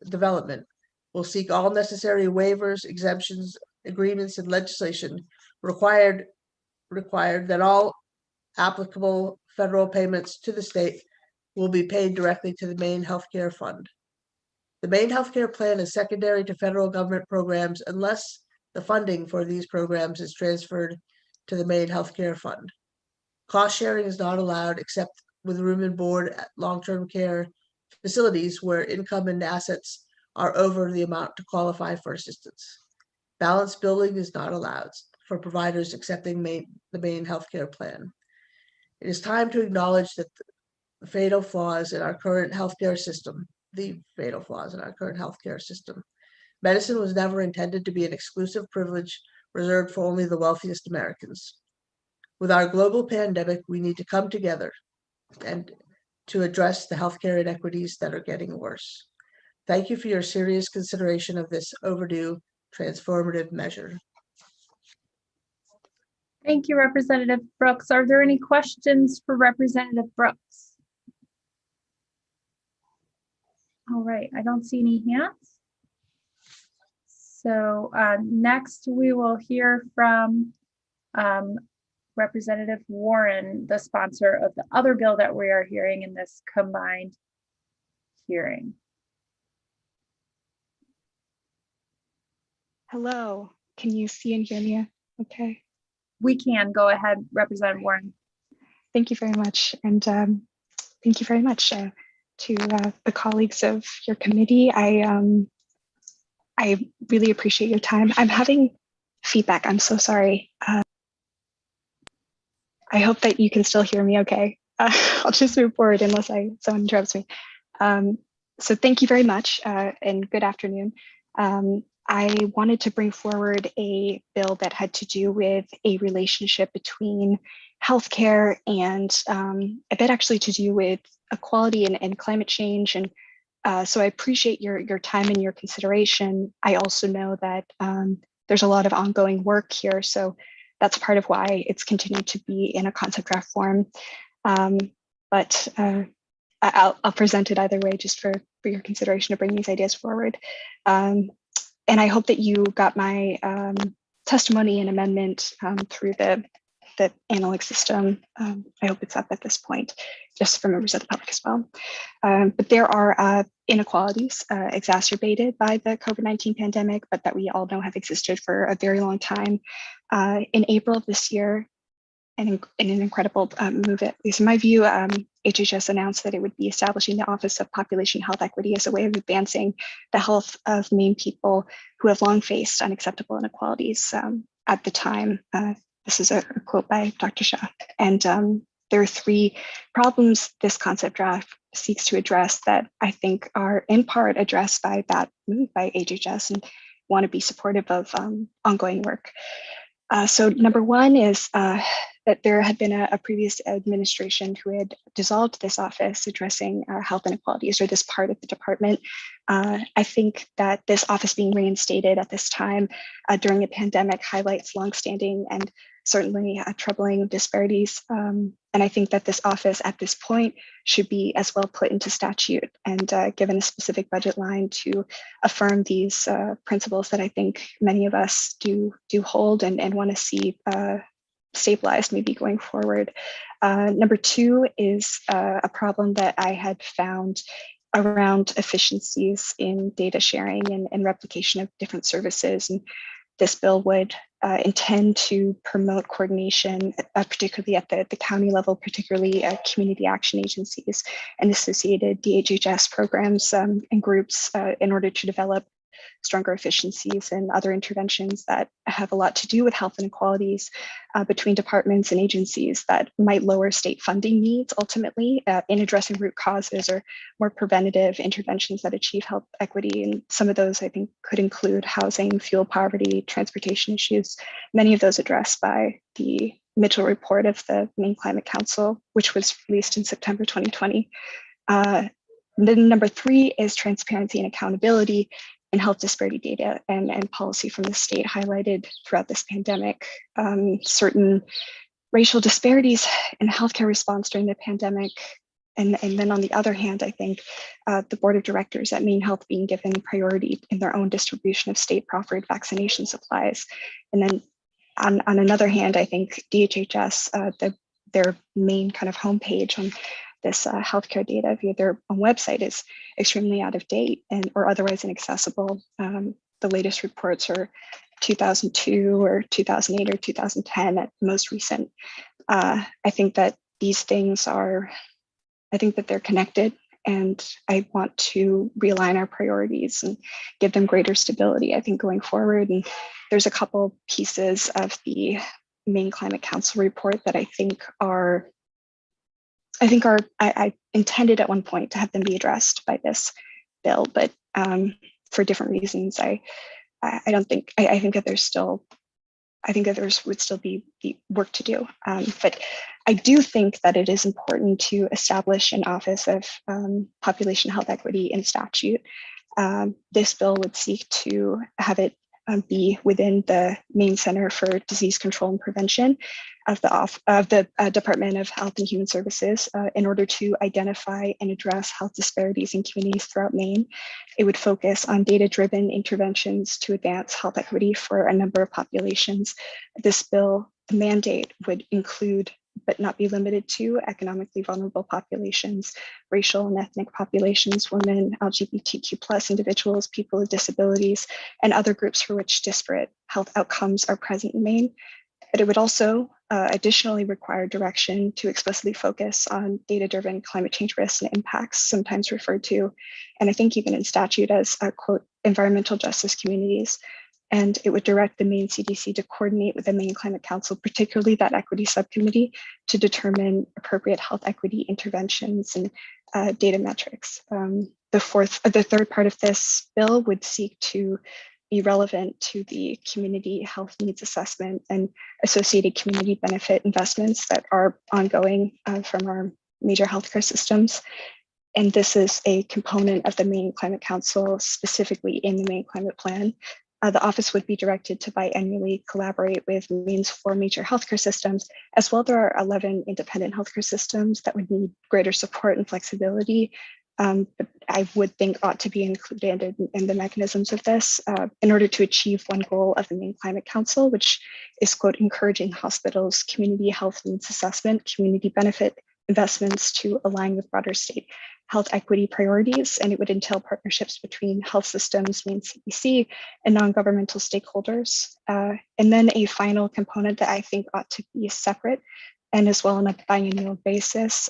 [SPEAKER 10] Development will seek all necessary waivers, exemptions, agreements, and legislation required that all applicable federal payments to the state will be paid directly to the Maine Healthcare Fund. The Maine Healthcare Plan is secondary to federal government programs unless the funding for these programs is transferred to the Maine Healthcare Fund. Cost sharing is not allowed except with room and board at long-term care facilities where income and assets are over the amount to qualify for assistance. Balanced billing is not allowed for providers accepting the Maine Healthcare Plan. It is time to acknowledge that the fatal flaws in our current healthcare system. Medicine was never intended to be an exclusive privilege reserved for only the wealthiest Americans. With our global pandemic, we need to come together and to address the healthcare inequities that are getting worse. Thank you for your serious consideration of this overdue transformative measure.
[SPEAKER 1] Thank you, Representative Brooks. Are there any questions for Representative Brooks? All right, I don't see any hands. So next we will hear from Representative Warren, the sponsor of the other bill that we are hearing in this combined hearing.
[SPEAKER 11] Hello, can you see and hear me? Okay.
[SPEAKER 1] We can. Go ahead, Representative Warren.
[SPEAKER 11] Thank you very much. And thank you very much to the colleagues of your committee. I really appreciate your time. I'm having feedback. I'm so sorry. I hope that you can still hear me okay. I'll just move forward unless someone interrupts me. So thank you very much and good afternoon. I wanted to bring forward a bill that had to do with a relationship between healthcare and a bit actually to do with equality and climate change. And so I appreciate your time and your consideration. I also know that there's a lot of ongoing work here. So that's part of why it's continued to be in a concept draft form. But I'll present it either way just for your consideration to bring these ideas forward. And I hope that you got my testimony and amendment through the analytic system. I hope it's up at this point, just for members of the public as well. But there are inequalities exacerbated by the COVID-19 pandemic, but that we all know have existed for a very long time. In April of this year, and in an incredible move, at least in my view, HHS announced that it would be establishing the Office of Population Health Equity as a way of advancing the health of Maine people who have long faced unacceptable inequalities. At the time, this is a quote by Dr. Shah, and there are three problems this concept draft seeks to address that I think are in part addressed by that move by HHS and want to be supportive of ongoing work. So number one is that there had been a previous administration who had dissolved this office addressing health inequalities, or this part of the department. I think that this office being reinstated at this time during a pandemic highlights longstanding and certainly troubling disparities. And I think that this office at this point should be as well put into statute and given a specific budget line to affirm these principles that I think many of us do hold and want to see stabilized maybe going forward. Number two is a problem that I had found around efficiencies in data sharing and replication of different services. And this bill would intend to promote coordination, particularly at the county level, particularly community action agencies and associated DHHS programs and groups in order to develop stronger efficiencies and other interventions that have a lot to do with health inequalities between departments and agencies that might lower state funding needs ultimately in addressing root causes or more preventative interventions that achieve health equity. And some of those I think could include housing, fuel poverty, transportation issues, many of those addressed by the Mitchell report of the Maine Climate Council, which was released in September 2020. then number 3 is transparency and accountability in health disparity data and policy from the state highlighted throughout this pandemic. Certain racial disparities in healthcare response during the pandemic. And then on the other hand, I think the board of directors at Maine Health being given priority in their own distribution of state proffered vaccination supplies. And then on another hand, I think DHHS, their main kind of homepage on this healthcare data via their own website is extremely out of date and or otherwise inaccessible. The latest reports are 2002 or 2008 or 2010 at the most recent. I think that these things are, I think that they're connected, and I want to realign our priorities and give them greater stability, I think, going forward. And there's a couple pieces of the Maine Climate Council report that I intended at one point to have them be addressed by this bill, but for different reasons, I think that there's still, I think that there would still be work to do. But I do think that it is important to establish an Office of Population Health Equity in statute. This bill would seek to have it be within the Maine Center for Disease Control and Prevention of the Department of Health and Human Services in order to identify and address health disparities in communities throughout Maine. It would focus on data-driven interventions to advance health equity for a number of populations. This bill, the mandate would include, but not be limited to, economically vulnerable populations, racial and ethnic populations, women, LGBTQ+ individuals, people with disabilities, and other groups for which disparate health outcomes are present in Maine. But it would also additionally require direction to explicitly focus on data-driven climate change risks and impacts, sometimes referred to, and I think even in statute as, quote, environmental justice communities. And it would direct the Maine CDC to coordinate with the Maine Climate Council, particularly that equity subcommittee, to determine appropriate health equity interventions and data metrics. The third part of this bill would seek to be relevant to the community health needs assessment and associated community benefit investments that are ongoing from our major healthcare systems. And this is a component of the Maine Climate Council, specifically in the Maine Climate Plan. The office would be directed to biannually collaborate with Maine's 4 major healthcare systems. As well, there are 11 independent healthcare systems that would need greater support and flexibility. But I would think ought to be included in the mechanisms of this in order to achieve one goal of the Maine Climate Council, which is, quote, encouraging hospitals' community health needs assessment, community benefit investments to align with broader state health equity priorities. And it would entail partnerships between health systems, Maine CDC, and non-governmental stakeholders. And then a final component that I think ought to be separate and as well on a biennial basis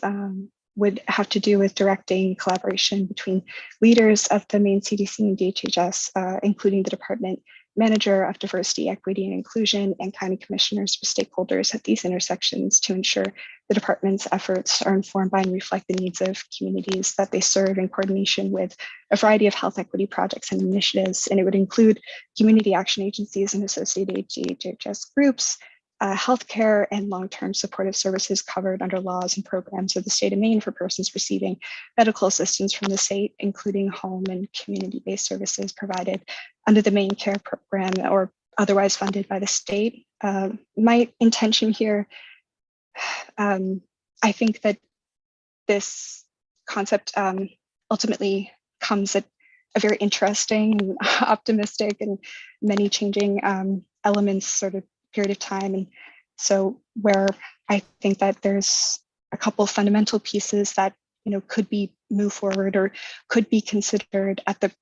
[SPEAKER 11] would have to do with directing collaboration between leaders of the Maine CDC and DHHS, including the department manager of diversity, equity, and inclusion, and county commissioners for stakeholders at these intersections to ensure the department's efforts are informed by and reflect the needs of communities that they serve in coordination with a variety of health equity projects and initiatives. And it would include community action agencies and associated DHHS groups, healthcare and long-term supportive services covered under laws and programs of the state of Maine for persons receiving medical assistance from the state, including home and community-based services provided under the Maine Care Program or otherwise funded by the state. My intention here, I think that this concept ultimately comes at a very interesting, optimistic, and many changing elements sort of period of time. And so where I think that there's a couple of fundamental pieces that, you know, could be moved forward or could be considered at the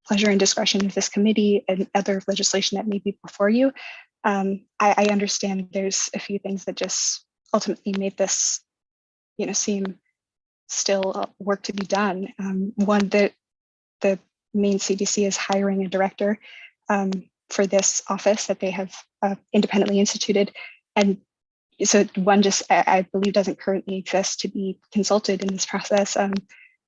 [SPEAKER 11] pleasure and discretion of this committee and other legislation that may be before you. I understand there's a few things that just ultimately made this, you know, seem still work to be done. One, that the Maine CDC is hiring a director for this office that they have independently instituted. And so one just, I believe, doesn't currently exist to be consulted in this process.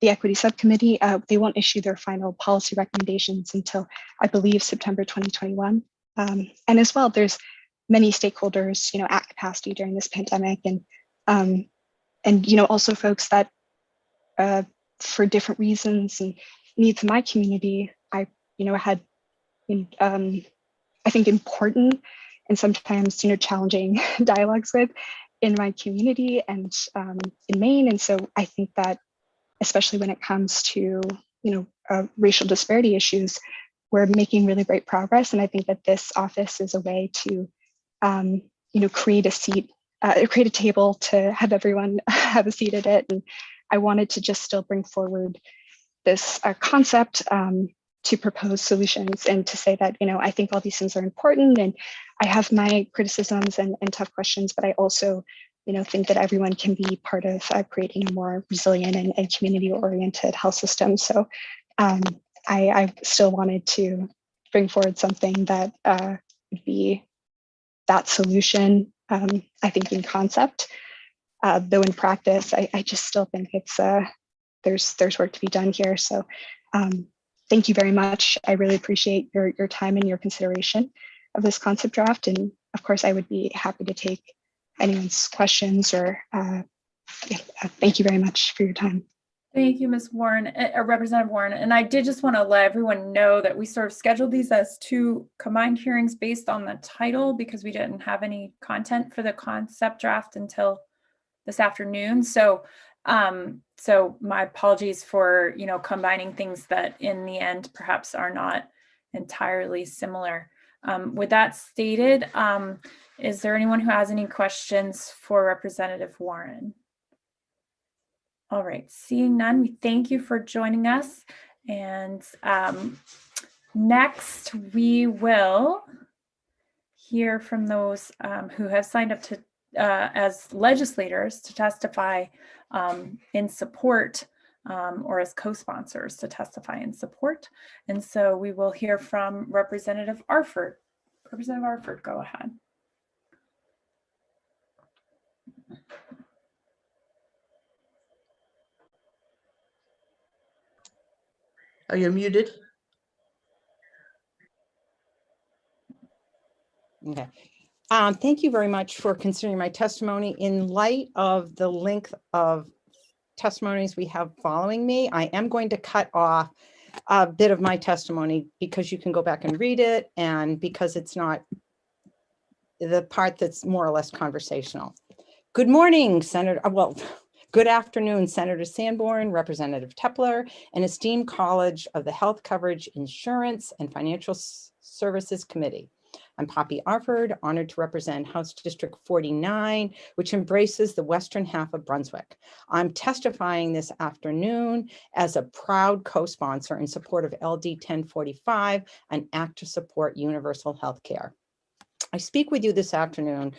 [SPEAKER 11] The equity subcommittee, they won't issue their final policy recommendations until, I believe, September 2021. And as well, there's many stakeholders, you know, at capacity during this pandemic, and you know, also folks that for different reasons and needs in my community, I, had, I think, important and sometimes, challenging dialogues with in my community and in Maine. And so I think that, especially when it comes to, racial disparity issues, we're making really great progress. And I think that this office is a way to, create a table to have everyone have a seat at it. And I wanted to just still bring forward this concept to propose solutions and to say that, I think all these things are important and I have my criticisms and tough questions, but I also, think that everyone can be part of creating a more resilient and community-oriented health system. So I still wanted to bring forward something that would be that solution, I think in concept, though in practice, I just still think it's there's work to be done here. So thank you very much. I really appreciate your time and your consideration of this concept draft. And of course, I would be happy to take anyone's questions or thank you very much for your time.
[SPEAKER 1] Thank you, Ms. Warren, Representative Warren. And I did just want to let everyone know that we sort of scheduled these as two combined hearings based on the title because we didn't have any content for the concept draft until this afternoon. So so my apologies for, combining things that in the end perhaps are not entirely similar. With that stated, is there anyone who has any questions for Representative Warren? All right, seeing none, we thank you for joining us. And next we will hear from those who have signed up to as legislators to testify in support or as co-sponsors to testify in support. And so we will hear from Representative Arford. Representative Arford, go ahead.
[SPEAKER 10] Are you muted?
[SPEAKER 8] Okay. Thank you very much for considering my testimony. In light of the length of testimonies we have following me, I am going to cut off a bit of my testimony because you can go back and read it and because it's not the part that's more or less conversational. Good morning, Senator. Good afternoon, Senator Sanborn, Representative Tepler, and esteemed College of the Health Coverage Insurance and Financial Services Committee. I'm Poppy Arford, honored to represent House District 49, which embraces the western half of Brunswick. I'm testifying this afternoon as a proud co-sponsor in support of LD 1045, an act to support universal health care. I speak with you this afternoon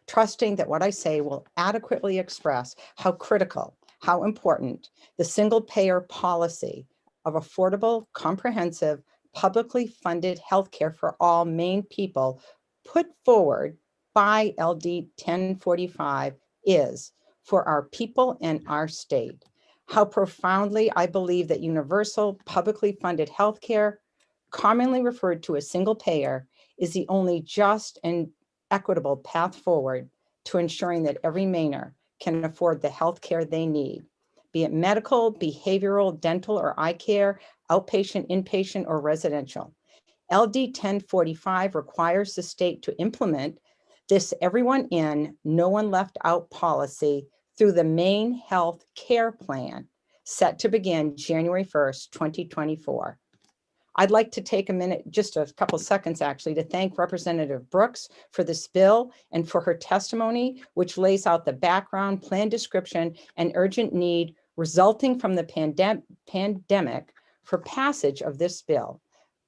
[SPEAKER 8] trusting that what I say will adequately express how critical, how important the single payer policy of affordable, comprehensive, publicly funded healthcare for all Maine people put forward by LD 1045 is for our people and our state. How profoundly I believe that universal, publicly funded healthcare, commonly referred to as single payer, is the only just and equitable path forward to ensuring that every Mainer can afford the health care they need, be it medical, behavioral, dental, or eye care, outpatient, inpatient, or residential. LD 1045 requires the state to implement this everyone in, no one left out policy through the Maine Health Care Plan set to begin January 1st, 2024. I'd like to take a minute, just a couple seconds actually, to thank Representative Brooks for this bill and for her testimony, which lays out the background, plan description, and urgent need resulting from the pandemic for passage of this bill.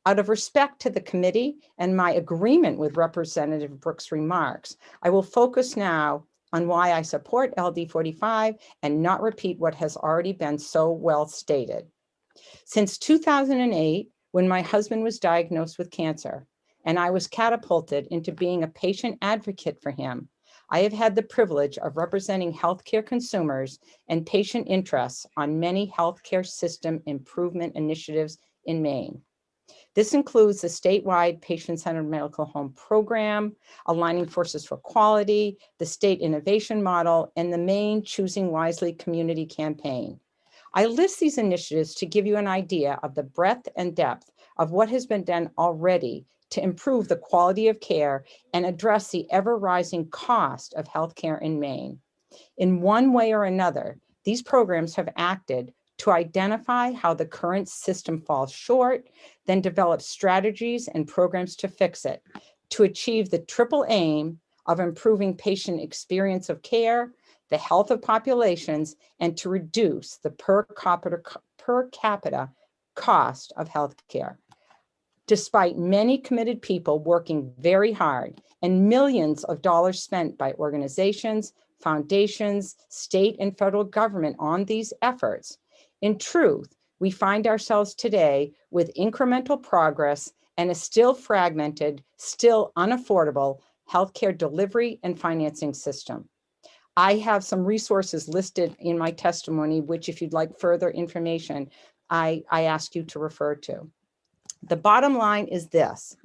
[SPEAKER 8] Out of respect to the committee and my agreement with Representative Brooks' remarks, I will focus now on why I support LD 45 and not repeat what has already been so well stated. Since 2008, when my husband was diagnosed with cancer and I was catapulted into being a patient advocate for him, I have had the privilege of representing healthcare consumers and patient interests on many healthcare system improvement initiatives in Maine. This includes the statewide patient-centered medical home program, Aligning Forces for Quality, the State Innovation Model, and the Maine Choosing Wisely community campaign. I list these initiatives to give you an idea of the breadth and depth of what has been done already to improve the quality of care and address the ever-rising cost of healthcare in Maine. In one way or another, these programs have acted to identify how the current system falls short, then develop strategies and programs to fix it, to achieve the triple aim of improving patient experience of care, the health of populations, and to reduce the per capita cost of healthcare. Despite many committed people working very hard and millions of dollars spent by organizations, foundations, state and federal government on these efforts, in truth, we find ourselves today with incremental progress and a still fragmented, still unaffordable healthcare delivery and financing system. I have some resources listed in my testimony, which if you'd like further information, I ask you to refer to. The bottom line is this: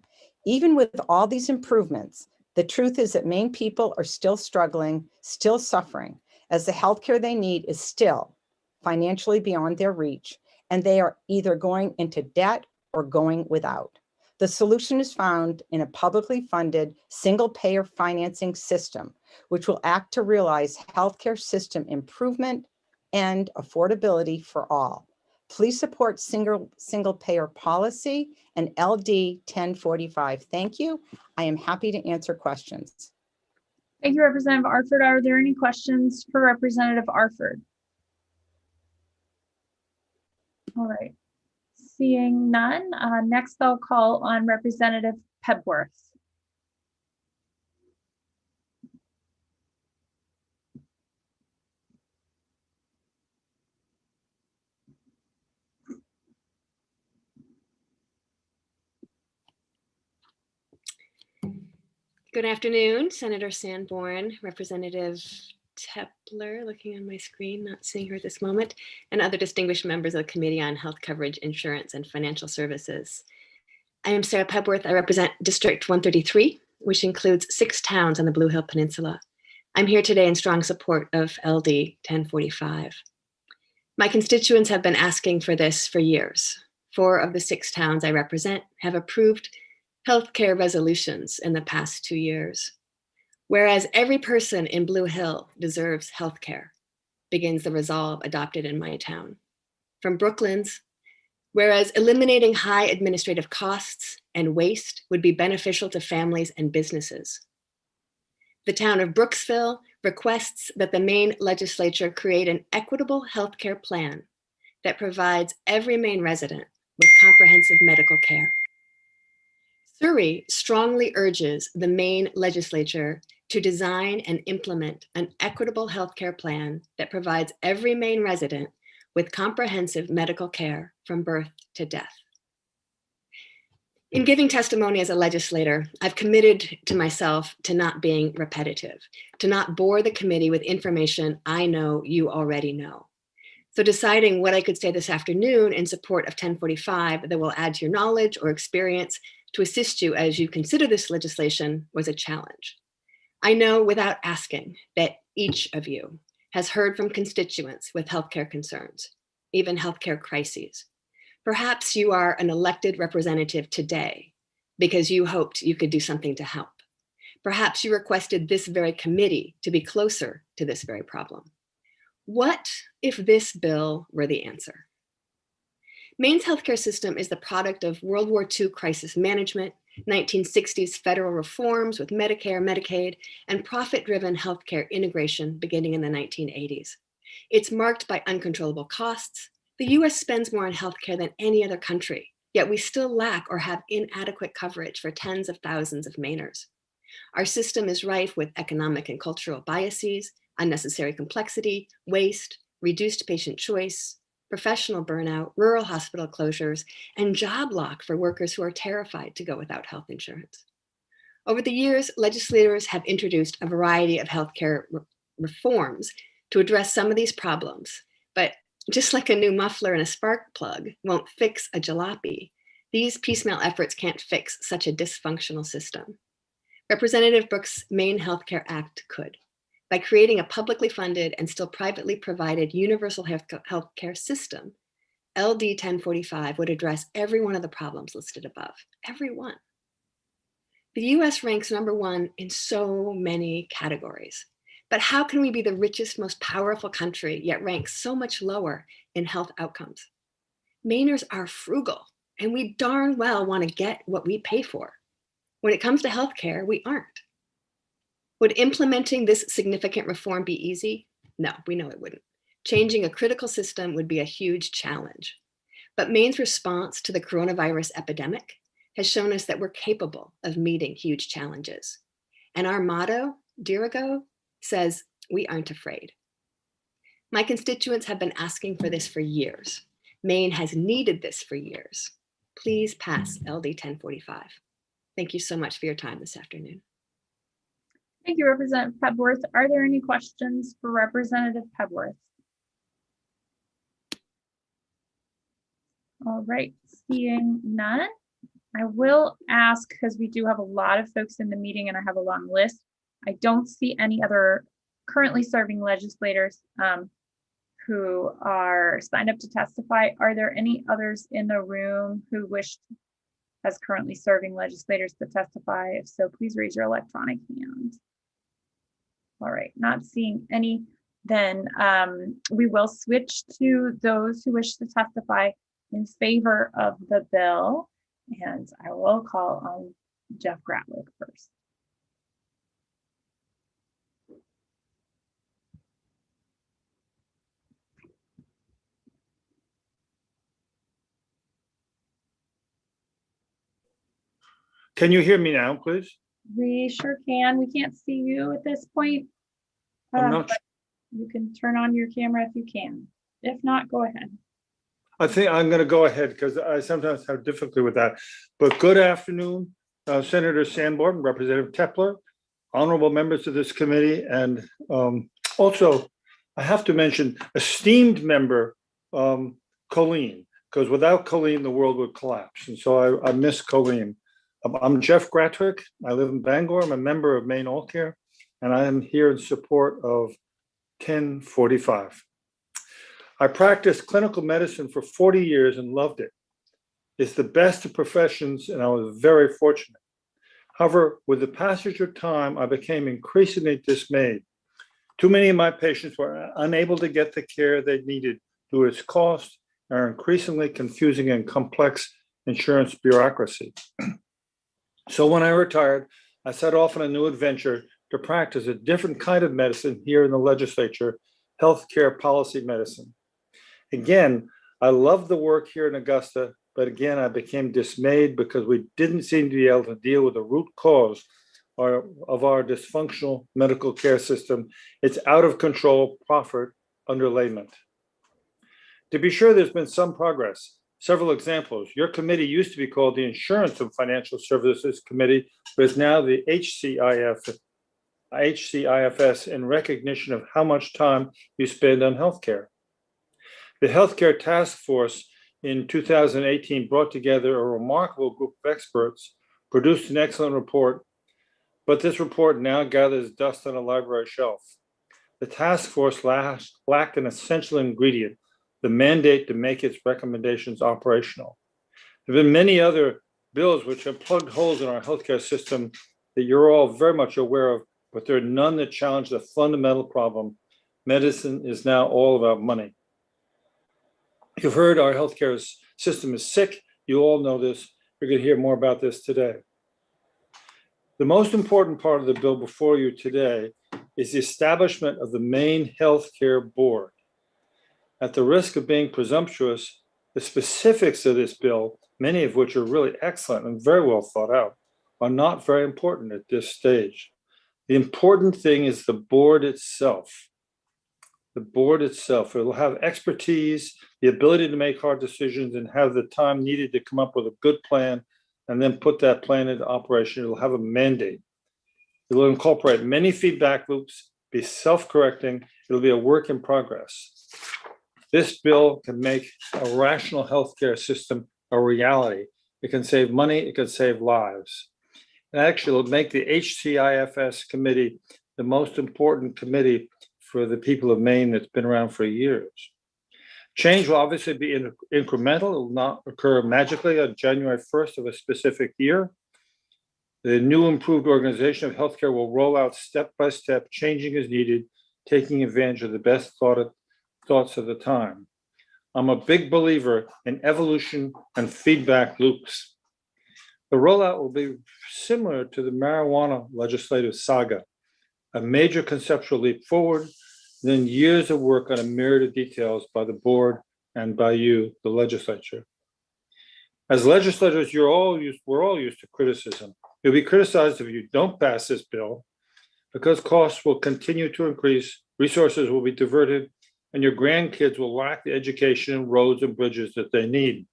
[SPEAKER 8] even with all these improvements, the truth is that Maine people are still struggling, still suffering, as the healthcare they need is still financially beyond their reach, and they are either going into debt or going without. The solution is found in a publicly funded single-payer financing system, which will act to realize healthcare system improvement and affordability for all. Please support single-payer policy and LD 1045. Thank you. I am happy to answer questions.
[SPEAKER 1] Thank you, Representative Arford. Are there any questions for Representative Arford? All right. Seeing none, next I'll call on Representative Pepworth.
[SPEAKER 12] Good afternoon, Senator Sanborn, Representative Tepler, looking on my screen, not seeing her at this moment, and other distinguished members of the Committee on Health Coverage, Insurance, and Financial Services. I am Sarah Pepworth. I represent District 133, which includes 6 towns on the Blue Hill Peninsula. I'm here today in strong support of LD 1045. My constituents have been asking for this for years. 4 of the 6 towns I represent have approved healthcare resolutions in the past 2 years. Whereas every person in Blue Hill deserves healthcare, begins the resolve adopted in my town. From Brooklands, whereas eliminating high administrative costs and waste would be beneficial to families and businesses. The town of Brooksville requests that the Maine legislature create an equitable healthcare plan that provides every Maine resident with comprehensive medical care. Surrey strongly urges the Maine legislature to design and implement an equitable healthcare plan that provides every Maine resident with comprehensive medical care from birth to death. In giving testimony as a legislator, I've committed to myself to not being repetitive, to not bore the committee with information I know you already know. So deciding what I could say this afternoon in support of 1045 that will add to your knowledge or experience to assist you as you consider this legislation was a challenge. I know without asking that each of you has heard from constituents with healthcare concerns, even healthcare crises. Perhaps you are an elected representative today because you hoped you could do something to help. Perhaps you requested this very committee to be closer to this very problem. What if this bill were the answer? Maine's healthcare system is the product of World War II crisis management, 1960s federal reforms with Medicare, Medicaid, and profit-driven healthcare integration beginning in the 1980s. It's marked by uncontrollable costs. The US spends more on healthcare than any other country, yet we still lack or have inadequate coverage for tens of thousands of Mainers. Our system is rife with economic and cultural biases, unnecessary complexity, waste, reduced patient choice, professional burnout, rural hospital closures, and job lock for workers who are terrified to go without health insurance. Over the years, legislators have introduced a variety of healthcare reforms to address some of these problems, but just like a new muffler and a spark plug won't fix a jalopy, these piecemeal efforts can't fix such a dysfunctional system. Representative Brooks' Maine Healthcare Act could. By creating a publicly funded and still privately provided universal healthcare system, LD 1045 would address every one of the problems listed above, every one. The US ranks #1 in so many categories. But how can we be the richest, most powerful country, yet rank so much lower in health outcomes? Mainers are frugal, and we darn well want to get what we pay for. When it comes to healthcare, we aren't. Would implementing this significant reform be easy? No, we know it wouldn't. Changing a critical system would be a huge challenge. But Maine's response to the coronavirus epidemic has shown us that we're capable of meeting huge challenges. And our motto, Dirigo, says, we aren't afraid. My constituents have been asking for this for years. Maine has needed this for years. Please pass LD 1045. Thank you so much for your time this afternoon.
[SPEAKER 1] Thank you, Representative Pebworth. Are there any questions for Representative Pebworth? All right, seeing none, I will ask, because we do have a lot of folks in the meeting and I have a long list. I don't see any other currently serving legislators who are signed up to testify. Are there any others in the room who wish, as currently serving legislators, to testify? If so, please raise your electronic hand. All right, not seeing any, then we will switch to those who wish to testify in favor of the bill. And I will call on Jeff Gratwick first.
[SPEAKER 13] Can you hear me now, please?
[SPEAKER 1] We sure can. We can't see you at this point. But you can turn on your camera if you can. If not, go ahead.
[SPEAKER 13] I think I'm going to go ahead because I sometimes have difficulty with that. But good afternoon, Senator Sanborn, Representative Tepler, honorable members of this committee, and also I have to mention esteemed member Colleen, because without Colleen, the world would collapse. And so I miss Colleen. I'm Jeff Gratwick. I live in Bangor. I'm a member of Maine All Care, and I am here in support of 1045. I practiced clinical medicine for 40 years and loved it. It's the best of professions, and I was very fortunate. However, with the passage of time, I became increasingly dismayed. Too many of my patients were unable to get the care they needed due to its cost and our increasingly confusing and complex insurance bureaucracy. So when I retired, I set off on a new adventure to practice a different kind of medicine here in the legislature, healthcare policy medicine. Again, I love the work here in Augusta, but again, I became dismayed because we didn't seem to be able to deal with the root cause of our dysfunctional medical care system. It's out of control profit underlayment. To be sure, there's been some progress. Several examples. Your committee used to be called the Insurance and Financial Services Committee, but is now the HCIFS in recognition of how much time you spend on healthcare. The Healthcare Task Force in 2018 brought together a remarkable group of experts, produced an excellent report, but this report now gathers dust on a library shelf. The task force lacked an essential ingredient, the mandate to make its recommendations operational. There have been many other bills which have plugged holes in our healthcare system that you're all very much aware of, but there are none that challenge the fundamental problem. Medicine is now all about money. You've heard our healthcare system is sick. You all know this. You're going to hear more about this today. The most important part of the bill before you today is the establishment of the Maine Healthcare Board. At the risk of being presumptuous, the specifics of this bill, many of which are really excellent and very well thought out, are not very important at this stage. The important thing is the board itself. The board itself, it will have expertise, the ability to make hard decisions, and have the time needed to come up with a good plan and then put that plan into operation. It will have a mandate. It will incorporate many feedback loops, be self-correcting. It'll be a work in progress. This bill can make a rational healthcare system a reality. It can save money, it can save lives. And actually, it'll make the HCIFS committee the most important committee for the people of Maine that's been around for years. Change will obviously be incremental. It will not occur magically on January 1st of a specific year. The new improved organization of healthcare will roll out step by step, changing as needed, taking advantage of the best thoughts of the time. I'm a big believer in evolution and feedback loops. The rollout will be similar to the marijuana legislative saga, a major conceptual leap forward, then years of work on a myriad of details by the board and by you, the legislature. As legislators, we're all used to criticism. You'll be criticized if you don't pass this bill because costs will continue to increase, resources will be diverted, and your grandkids will lack the education, roads, and bridges that they need.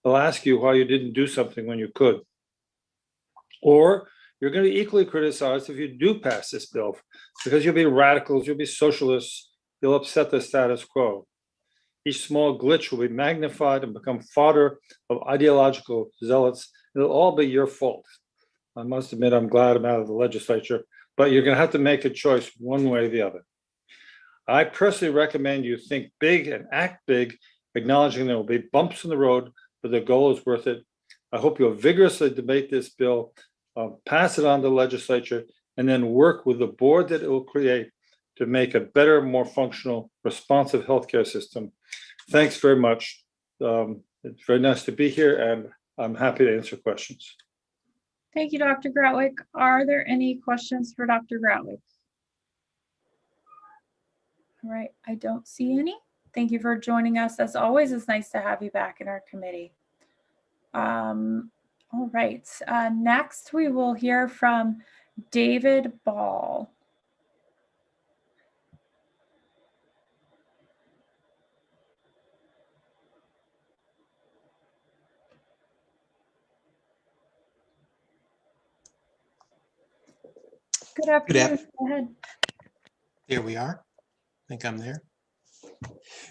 [SPEAKER 13] They'll ask you why you didn't do something when you could. Or you're going to be equally criticized if you do pass this bill because you'll be radicals, you'll be socialists, you'll upset the status quo. Each small glitch will be magnified and become fodder of ideological zealots. It'll all be your fault. I must admit, I'm glad I'm out of the legislature, but you're going to have to make a choice one way or the other. I personally recommend you think big and act big, acknowledging there will be bumps in the road, but the goal is worth it. I hope you'll vigorously debate this bill, pass it on to the legislature, and then work with the board that it will create to make a better, more functional, responsive healthcare system. Thanks very much. It's very nice to be here, and I'm happy to answer questions.
[SPEAKER 1] Thank you, Dr. Gratwick. Are there any questions for Dr. Gratwick? All right, I don't see any. Thank you for joining us. As always, it's nice to have you back in our committee. All right, next we will hear from David Ball. Good afternoon. Go ahead.
[SPEAKER 14] There we are. I think I'm there.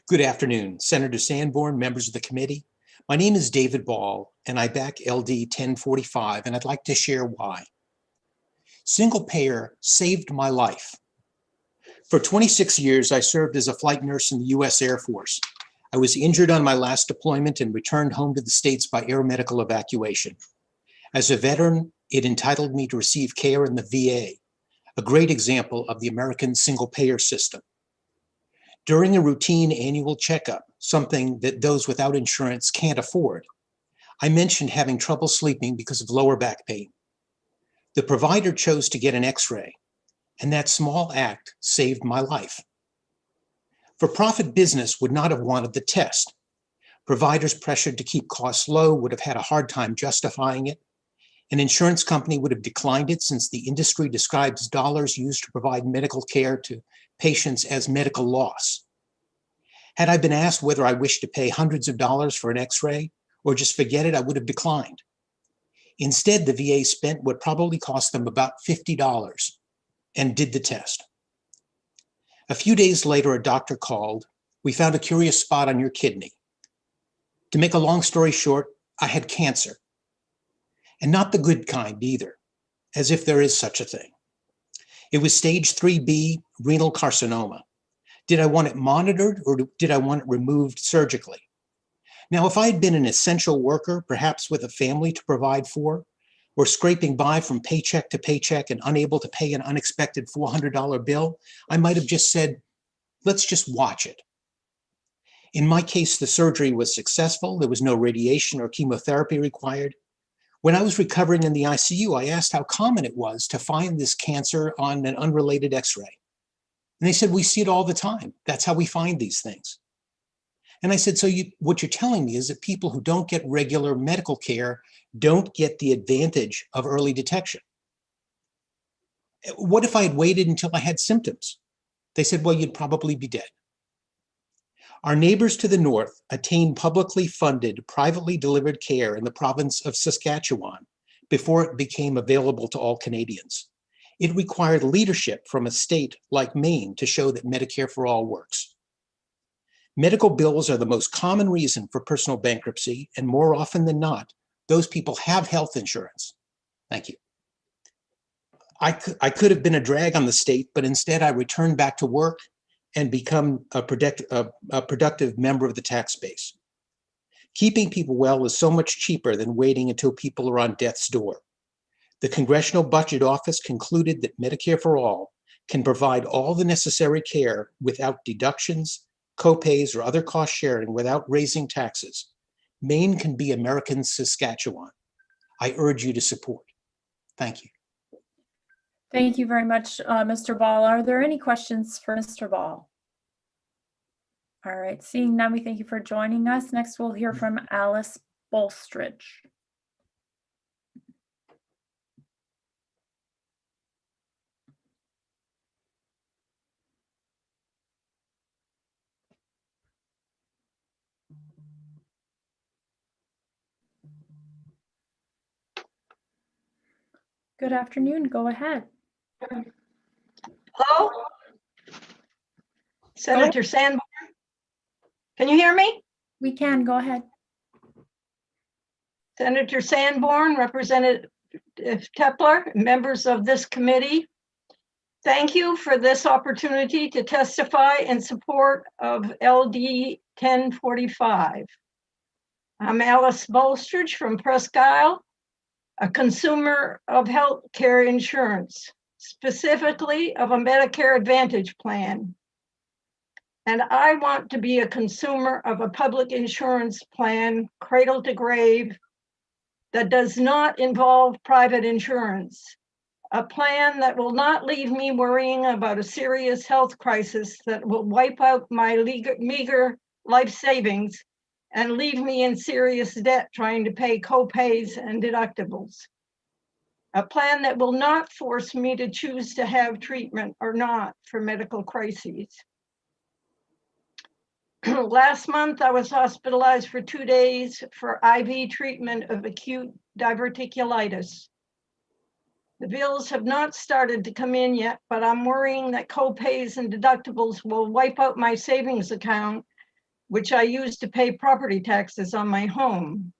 [SPEAKER 14] Good afternoon, Senator Sanborn, members of the committee. My name is David Ball, and I back LD 1045, and I'd like to share why. Single payer saved my life. For 26 years, I served as a flight nurse in the U.S. Air Force. I was injured on my last deployment and returned home to the States by aeromedical evacuation. As a veteran, it entitled me to receive care in the VA, a great example of the American single-payer system. During a routine annual checkup, something that those without insurance can't afford, I mentioned having trouble sleeping because of lower back pain. The provider chose to get an X-ray, and that small act saved my life. For-profit business would not have wanted the test. Providers pressured to keep costs low would have had a hard time justifying it. An insurance company would have declined it since the industry describes dollars used to provide medical care to patients as medical loss. Had I been asked whether I wished to pay hundreds of dollars for an X-ray or just forget it, I would have declined. Instead, the VA spent what probably cost them about $50 and did the test. A few days later, a doctor called. We found a curious spot on your kidney. To make a long story short, I had cancer. And not the good kind either, as if there is such a thing. It was stage 3B renal carcinoma. Did I want it monitored or did I want it removed surgically? Now, if I had been an essential worker, perhaps with a family to provide for, or scraping by from paycheck to paycheck and unable to pay an unexpected $400 bill, I might have just said, let's just watch it. In my case, the surgery was successful. There was no radiation or chemotherapy required. When I was recovering in the ICU, I asked how common it was to find this cancer on an unrelated X-ray. And they said, we see it all the time. That's how we find these things. And I said, so what you're telling me is that people who don't get regular medical care don't get the advantage of early detection. What if I had waited until I had symptoms? They said, well, you'd probably be dead. Our neighbors to the north attained publicly funded, privately delivered care in the province of Saskatchewan before it became available to all Canadians. It required leadership from a state like Maine to show that Medicare for all works. Medical bills are the most common reason for personal bankruptcy, and more often than not, those people have health insurance. Thank you. I could have been a drag on the state, but instead I returned back to work and become a productive member of the tax base. Keeping people well is so much cheaper than waiting until people are on death's door. The Congressional Budget Office concluded that Medicare for All can provide all the necessary care without deductions, copays, or other cost sharing without raising taxes. Maine can be American Saskatchewan. I urge you to support. Thank you.
[SPEAKER 1] Thank you very much, Mr. Ball. Are there any questions for Mr. Ball? All right, seeing none, we thank you for joining us. Next, we'll hear from Alice Bolstridge. Good afternoon, go ahead.
[SPEAKER 19] Hello? Senator Sanborn? Can you hear me?
[SPEAKER 1] We can, go ahead.
[SPEAKER 19] Senator Sanborn, Representative Tepler, members of this committee, thank you for this opportunity to testify in support of LD 1045. I'm Alice Bolstridge from Presque Isle, a consumer of health care insurance, specifically of a Medicare Advantage plan. And I want to be a consumer of a public insurance plan, cradle to grave, that does not involve private insurance. A plan that will not leave me worrying about a serious health crisis that will wipe out my meager life savings and leave me in serious debt trying to pay copays and deductibles. A plan that will not force me to choose to have treatment or not for medical crises. Last month, I was hospitalized for 2 days for IV treatment of acute diverticulitis. The bills have not started to come in yet, but I'm worrying that copays and deductibles will wipe out my savings account, which I use to pay property taxes on my home.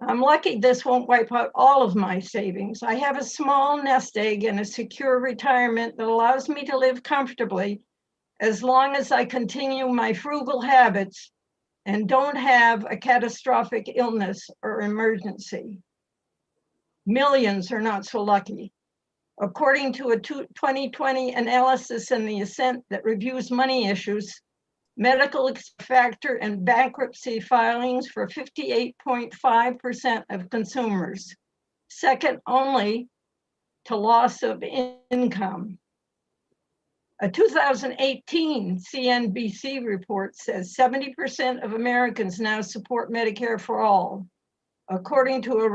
[SPEAKER 19] I'm lucky this won't wipe out all of my savings. I have a small nest egg and a secure retirement that allows me to live comfortably as long as I continue my frugal habits and don't have a catastrophic illness or emergency. Millions are not so lucky. According to a 2020 analysis in the Ascent that reviews money issues, medical factor and bankruptcy filings for 58.5% of consumers, second only to loss of income. A 2018 CNBC report says 70% of Americans now support Medicare for All, according to a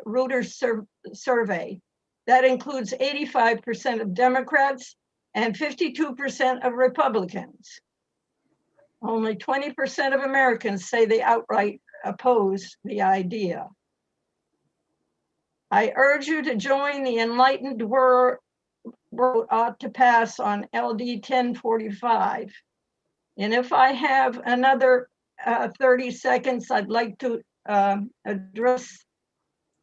[SPEAKER 19] Reuters survey. That includes 85% of Democrats and 52% of Republicans. Only 20% of Americans say they outright oppose the idea. I urge you to join the enlightened world ought to pass on LD 1045. And if I have another 30 seconds, I'd like to address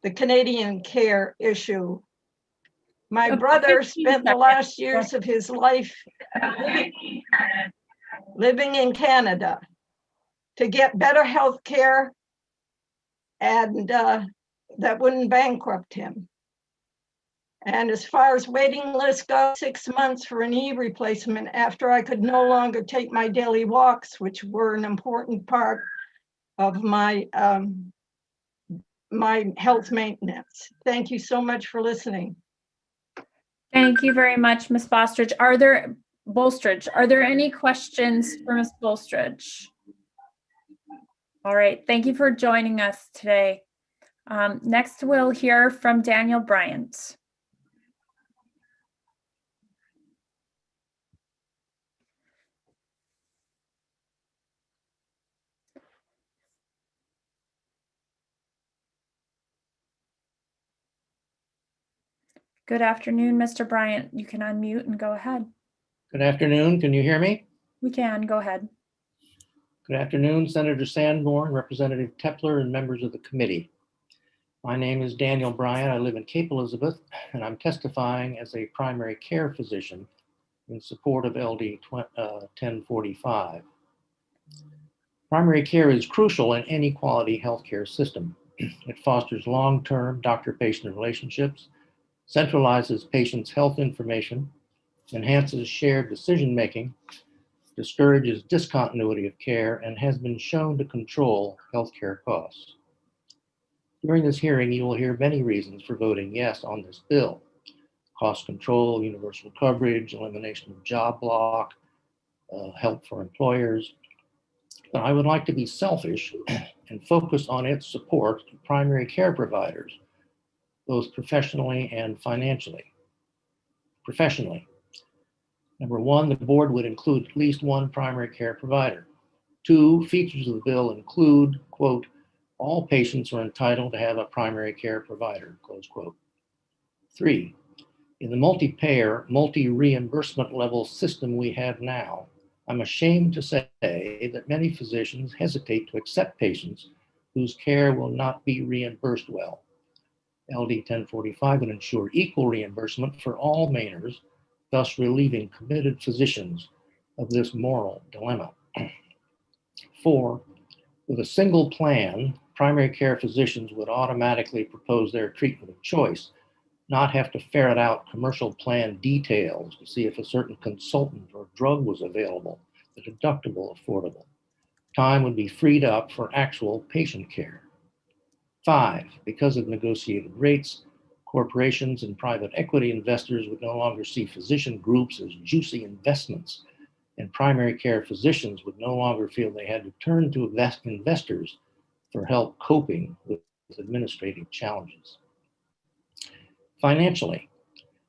[SPEAKER 19] the Canadian care issue. My brother spent the last years of his life living in Canada to get better health care and that wouldn't bankrupt him. And as far as waiting lists go, 6 months for a knee replacement after I could no longer take my daily walks, which were an important part of my my health maintenance. Thank you so much for listening.
[SPEAKER 1] Thank you very much, Ms. Bolstridge. Are there any questions for Ms. Bolstridge? All right, thank you for joining us today. Next, we'll hear from Daniel Bryant. Good afternoon, Mr. Bryant. You can unmute and go ahead.
[SPEAKER 15] Good afternoon. Can you hear me?
[SPEAKER 1] We can. Go ahead.
[SPEAKER 15] Good afternoon, Senator Sanborn, Representative Tepler, and members of the committee. My name is Daniel Bryant. I live in Cape Elizabeth, and I'm testifying as a primary care physician in support of LD 1045. Primary care is crucial in any quality healthcare system. It fosters long-term doctor-patient relationships, centralizes patients' health information, enhances shared decision-making, discourages discontinuity of care, and has been shown to control healthcare costs. During this hearing, you will hear many reasons for voting yes on this bill. Cost control, universal coverage, elimination of job block, help for employers. But I would like to be selfish and focus on its support to primary care providers, both professionally and financially. Professionally, number one, the board would include at least one primary care provider. Two, features of the bill include, quote, all patients are entitled to have a primary care provider, close quote. Three, in the multi-payer, multi-reimbursement level system we have now, I'm ashamed to say that many physicians hesitate to accept patients whose care will not be reimbursed well. LD 1045 would ensure equal reimbursement for all Mainers, thus relieving committed physicians of this moral dilemma. Four, with a single plan, primary care physicians would automatically propose their treatment of choice, not have to ferret out commercial plan details to see if a certain consultant or drug was available, the deductible, affordable. Time would be freed up for actual patient care. Five, because of negotiated rates, corporations and private equity investors would no longer see physician groups as juicy investments, and primary care physicians would no longer feel they had to turn to investors for help coping with administrative challenges. Financially,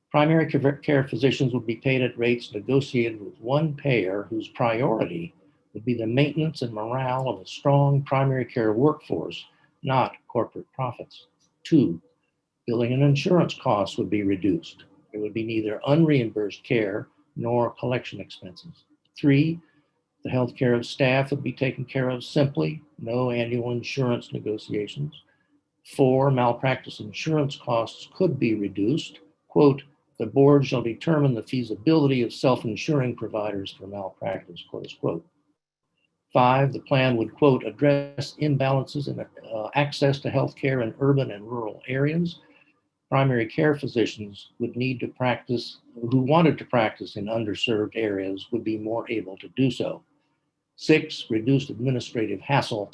[SPEAKER 15] primary care physicians would be paid at rates negotiated with one payer whose priority would be the maintenance and morale of a strong primary care workforce, not corporate profits. Two, billing and insurance costs would be reduced. There would be neither unreimbursed care nor collection expenses. Three, the health care of staff would be taken care of simply, no annual insurance negotiations. Four, malpractice insurance costs could be reduced. Quote, the board shall determine the feasibility of self-insuring providers for malpractice, close quote. Five, the plan would, quote, address imbalances in access to healthcare in urban and rural areas. Primary care physicians would need to practice, who wanted to practice in underserved areas would be more able to do so. Six, reduced administrative hassle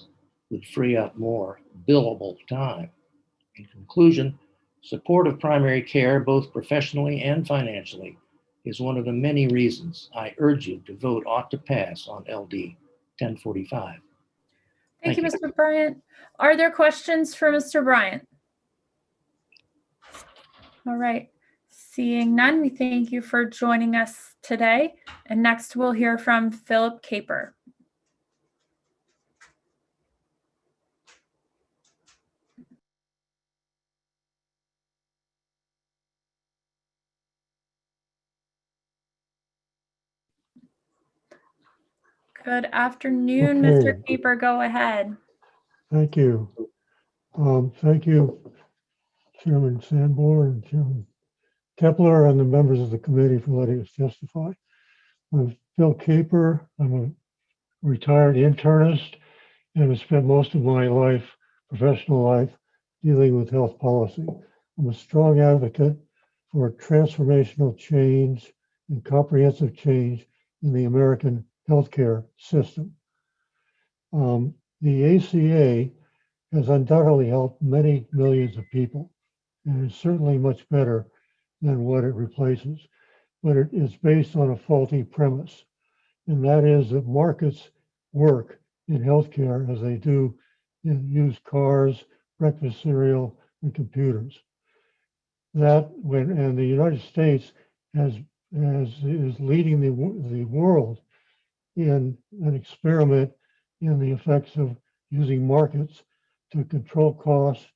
[SPEAKER 15] would free up more billable time. In conclusion, support of primary care, both professionally and financially, is one of the many reasons I urge you to vote ought to pass on LD 1045.
[SPEAKER 1] Thank you, Mr. Bryant. Are there questions for Mr. Bryant? All right. Seeing none, we thank you for joining us today. And next we'll hear from Philip Caper. Good afternoon,
[SPEAKER 16] Okay.
[SPEAKER 1] Mr. Caper. Go ahead.
[SPEAKER 16] Thank you. Thank you, Chairman Sanborn and Chairman Kepler and the members of the committee for letting us testify. I'm Phil Caper. I'm a retired internist and have spent most of my life, professional life, dealing with health policy. I'm a strong advocate for transformational change and comprehensive change in the American healthcare system. The ACA has undoubtedly helped many millions of people, and is certainly much better than what it replaces. But it is based on a faulty premise, and that is that markets work in healthcare as they do in used cars, breakfast cereal, and computers. And the United States is leading the world in an experiment in the effects of using markets to control costs,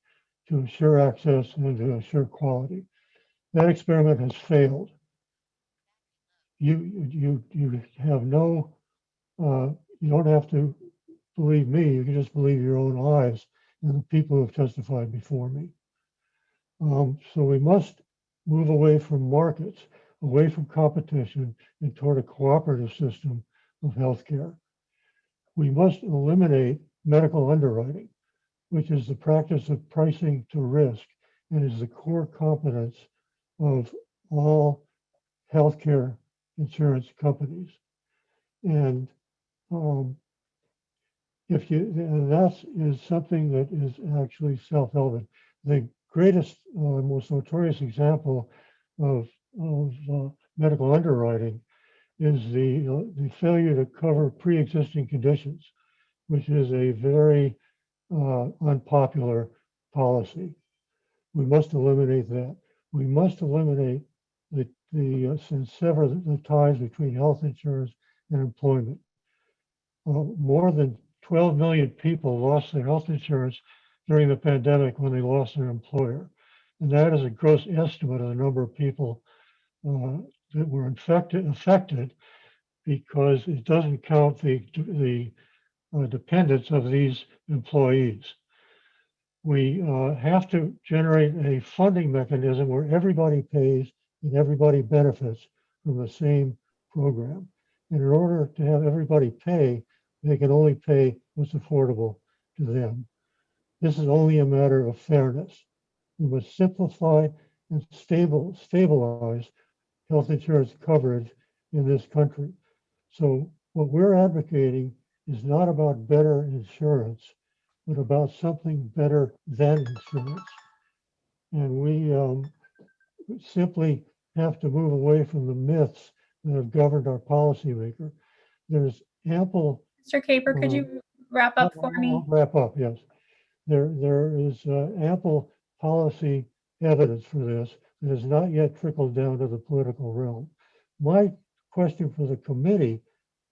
[SPEAKER 16] to ensure access, and to ensure quality. That experiment has failed. You have no, you don't have to believe me, you can just believe your own eyes and the people who have testified before me. So we must move away from markets, away from competition, and toward a cooperative system of healthcare. We must eliminate medical underwriting, which is the practice of pricing to risk and is the core competence of all healthcare insurance companies. And that is something that is actually self-evident. The greatest, most notorious example of medical underwriting is the failure to cover pre-existing conditions, which is a very unpopular policy. We must eliminate that. We must eliminate and sever the ties between health insurance and employment. More than 12 million people lost their health insurance during the pandemic when they lost their employer. And that is a gross estimate of the number of people that were affected because it doesn't count the dependents of these employees. We have to generate a funding mechanism where everybody pays and everybody benefits from the same program. And in order to have everybody pay, they can only pay what's affordable to them. This is only a matter of fairness. We must simplify and stabilize health insurance coverage in this country. So what we're advocating is not about better insurance, but about something better than insurance. And we simply have to move away from the myths that have governed our policymaker. There's ample.
[SPEAKER 1] Mr. Caper, could you wrap up for me?
[SPEAKER 16] I'll wrap up, yes. There is ample policy evidence for this that has not yet trickled down to the political realm. My question for the committee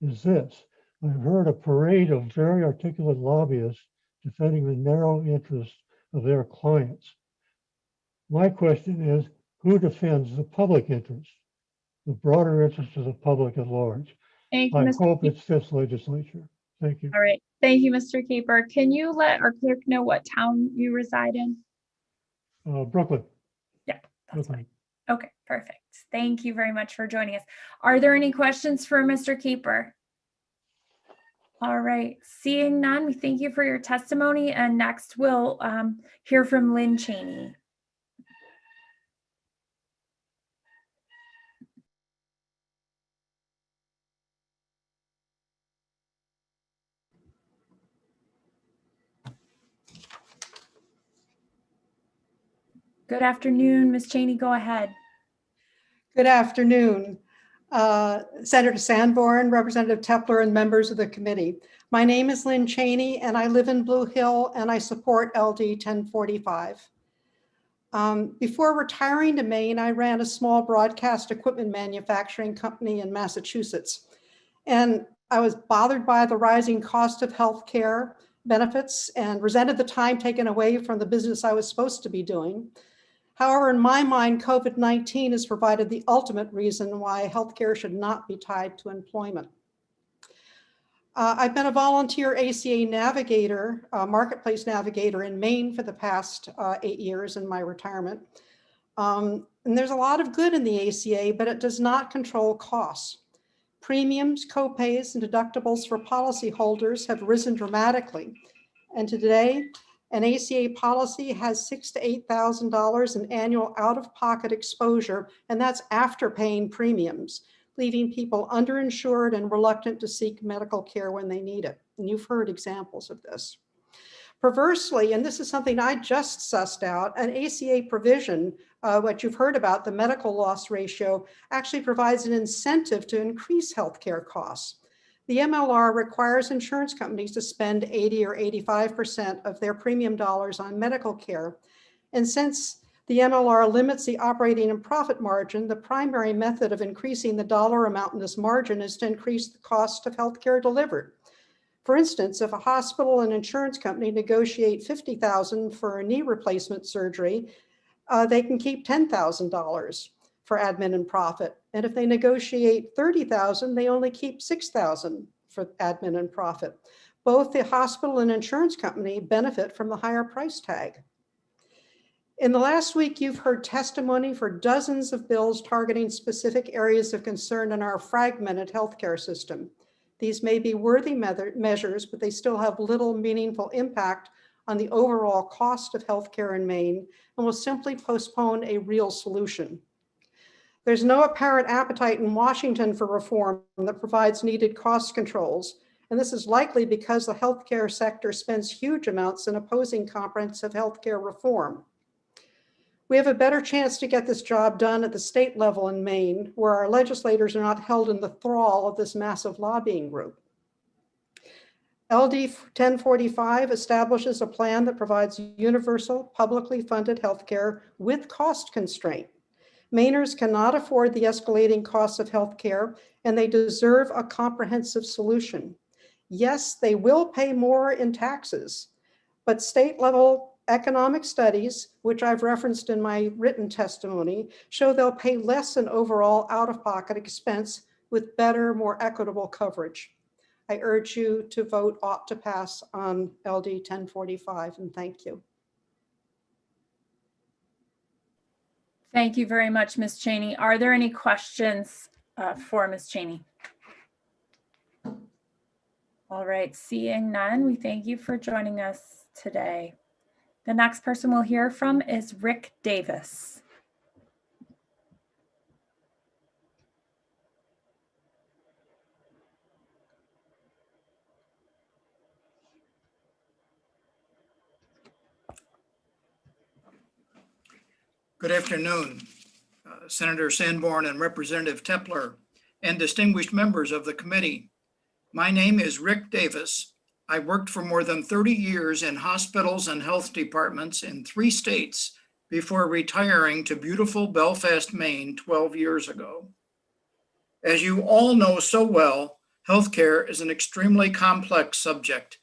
[SPEAKER 16] is this. I've heard a parade of very articulate lobbyists defending the narrow interests of their clients. My question is, who defends the public interest, the broader interest of the public at large?
[SPEAKER 1] Thank you,
[SPEAKER 16] I
[SPEAKER 1] Mr.
[SPEAKER 16] hope it's this legislature. Thank you.
[SPEAKER 1] All right. Thank you, Mr. Caper. Can you let our clerk know what town you reside in?
[SPEAKER 16] Brooklyn.
[SPEAKER 1] Yeah, that's fine. Okay, perfect. Thank you very much for joining us. Are there any questions for Mr. Caper? All right, seeing none, we thank you for your testimony. And next we'll hear from Lynn Cheney. Good afternoon, Ms. Cheney, go ahead.
[SPEAKER 21] Good afternoon. Senator Sanborn, Representative Tepler, and members of the committee. My name is Lynn Cheney, and I live in Blue Hill, and I support LD 1045. Before retiring to Maine, I ran a small broadcast equipment manufacturing company in Massachusetts, and I was bothered by the rising cost of healthcare benefits and resented the time taken away from the business I was supposed to be doing. However, in my mind, COVID-19 has provided the ultimate reason why healthcare should not be tied to employment. I've been a volunteer ACA navigator, marketplace navigator in Maine for the past 8 years in my retirement. And there's a lot of good in the ACA, but it does not control costs. Premiums, copays, and deductibles for policyholders have risen dramatically. And today, an ACA policy has $6,000 to $8,000 in annual out-of-pocket exposure, and that's after paying premiums, leaving people underinsured and reluctant to seek medical care when they need it. And you've heard examples of this. Perversely, and this is something I just sussed out, an ACA provision, what you've heard about, the medical loss ratio, actually provides an incentive to increase healthcare costs. The MLR requires insurance companies to spend 80 or 85% of their premium dollars on medical care. And since the MLR limits the operating and profit margin, the primary method of increasing the dollar amount in this margin is to increase the cost of healthcare delivered. For instance, if a hospital and insurance company negotiate $50,000 for a knee replacement surgery, they can keep $10,000 for admin and profit. And if they negotiate $30,000, they only keep $6,000 for admin and profit. Both the hospital and insurance company benefit from the higher price tag. In the last week, you've heard testimony for dozens of bills targeting specific areas of concern in our fragmented healthcare system. These may be worthy measures, but they still have little meaningful impact on the overall cost of healthcare in Maine and will simply postpone a real solution. There's no apparent appetite in Washington for reform that provides needed cost controls, and this is likely because the healthcare sector spends huge amounts in opposing comprehensive healthcare reform. We have a better chance to get this job done at the state level in Maine, where our legislators are not held in the thrall of this massive lobbying group. LD 1045 establishes a plan that provides universal, publicly funded healthcare with cost constraint. Mainers cannot afford the escalating costs of healthcare, and they deserve a comprehensive solution. Yes, they will pay more in taxes, but state-level economic studies, which I've referenced in my written testimony, show they'll pay less in overall out-of-pocket expense with better, more equitable coverage. I urge you to vote ought to pass on LD 1045, and thank you.
[SPEAKER 1] Thank you very much, Ms. Cheney. Are there any questions for Ms. Cheney? All right, seeing none, we thank you for joining us today. The next person we'll hear from is Rick Davis.
[SPEAKER 5] Good afternoon, Senator Sanborn and Representative Tepler, and distinguished members of the committee. My name is Rick Davis. I worked for more than 30 years in hospitals and health departments in 3 states before retiring to beautiful Belfast, Maine 12 years ago. As you all know so well, healthcare is an extremely complex subject.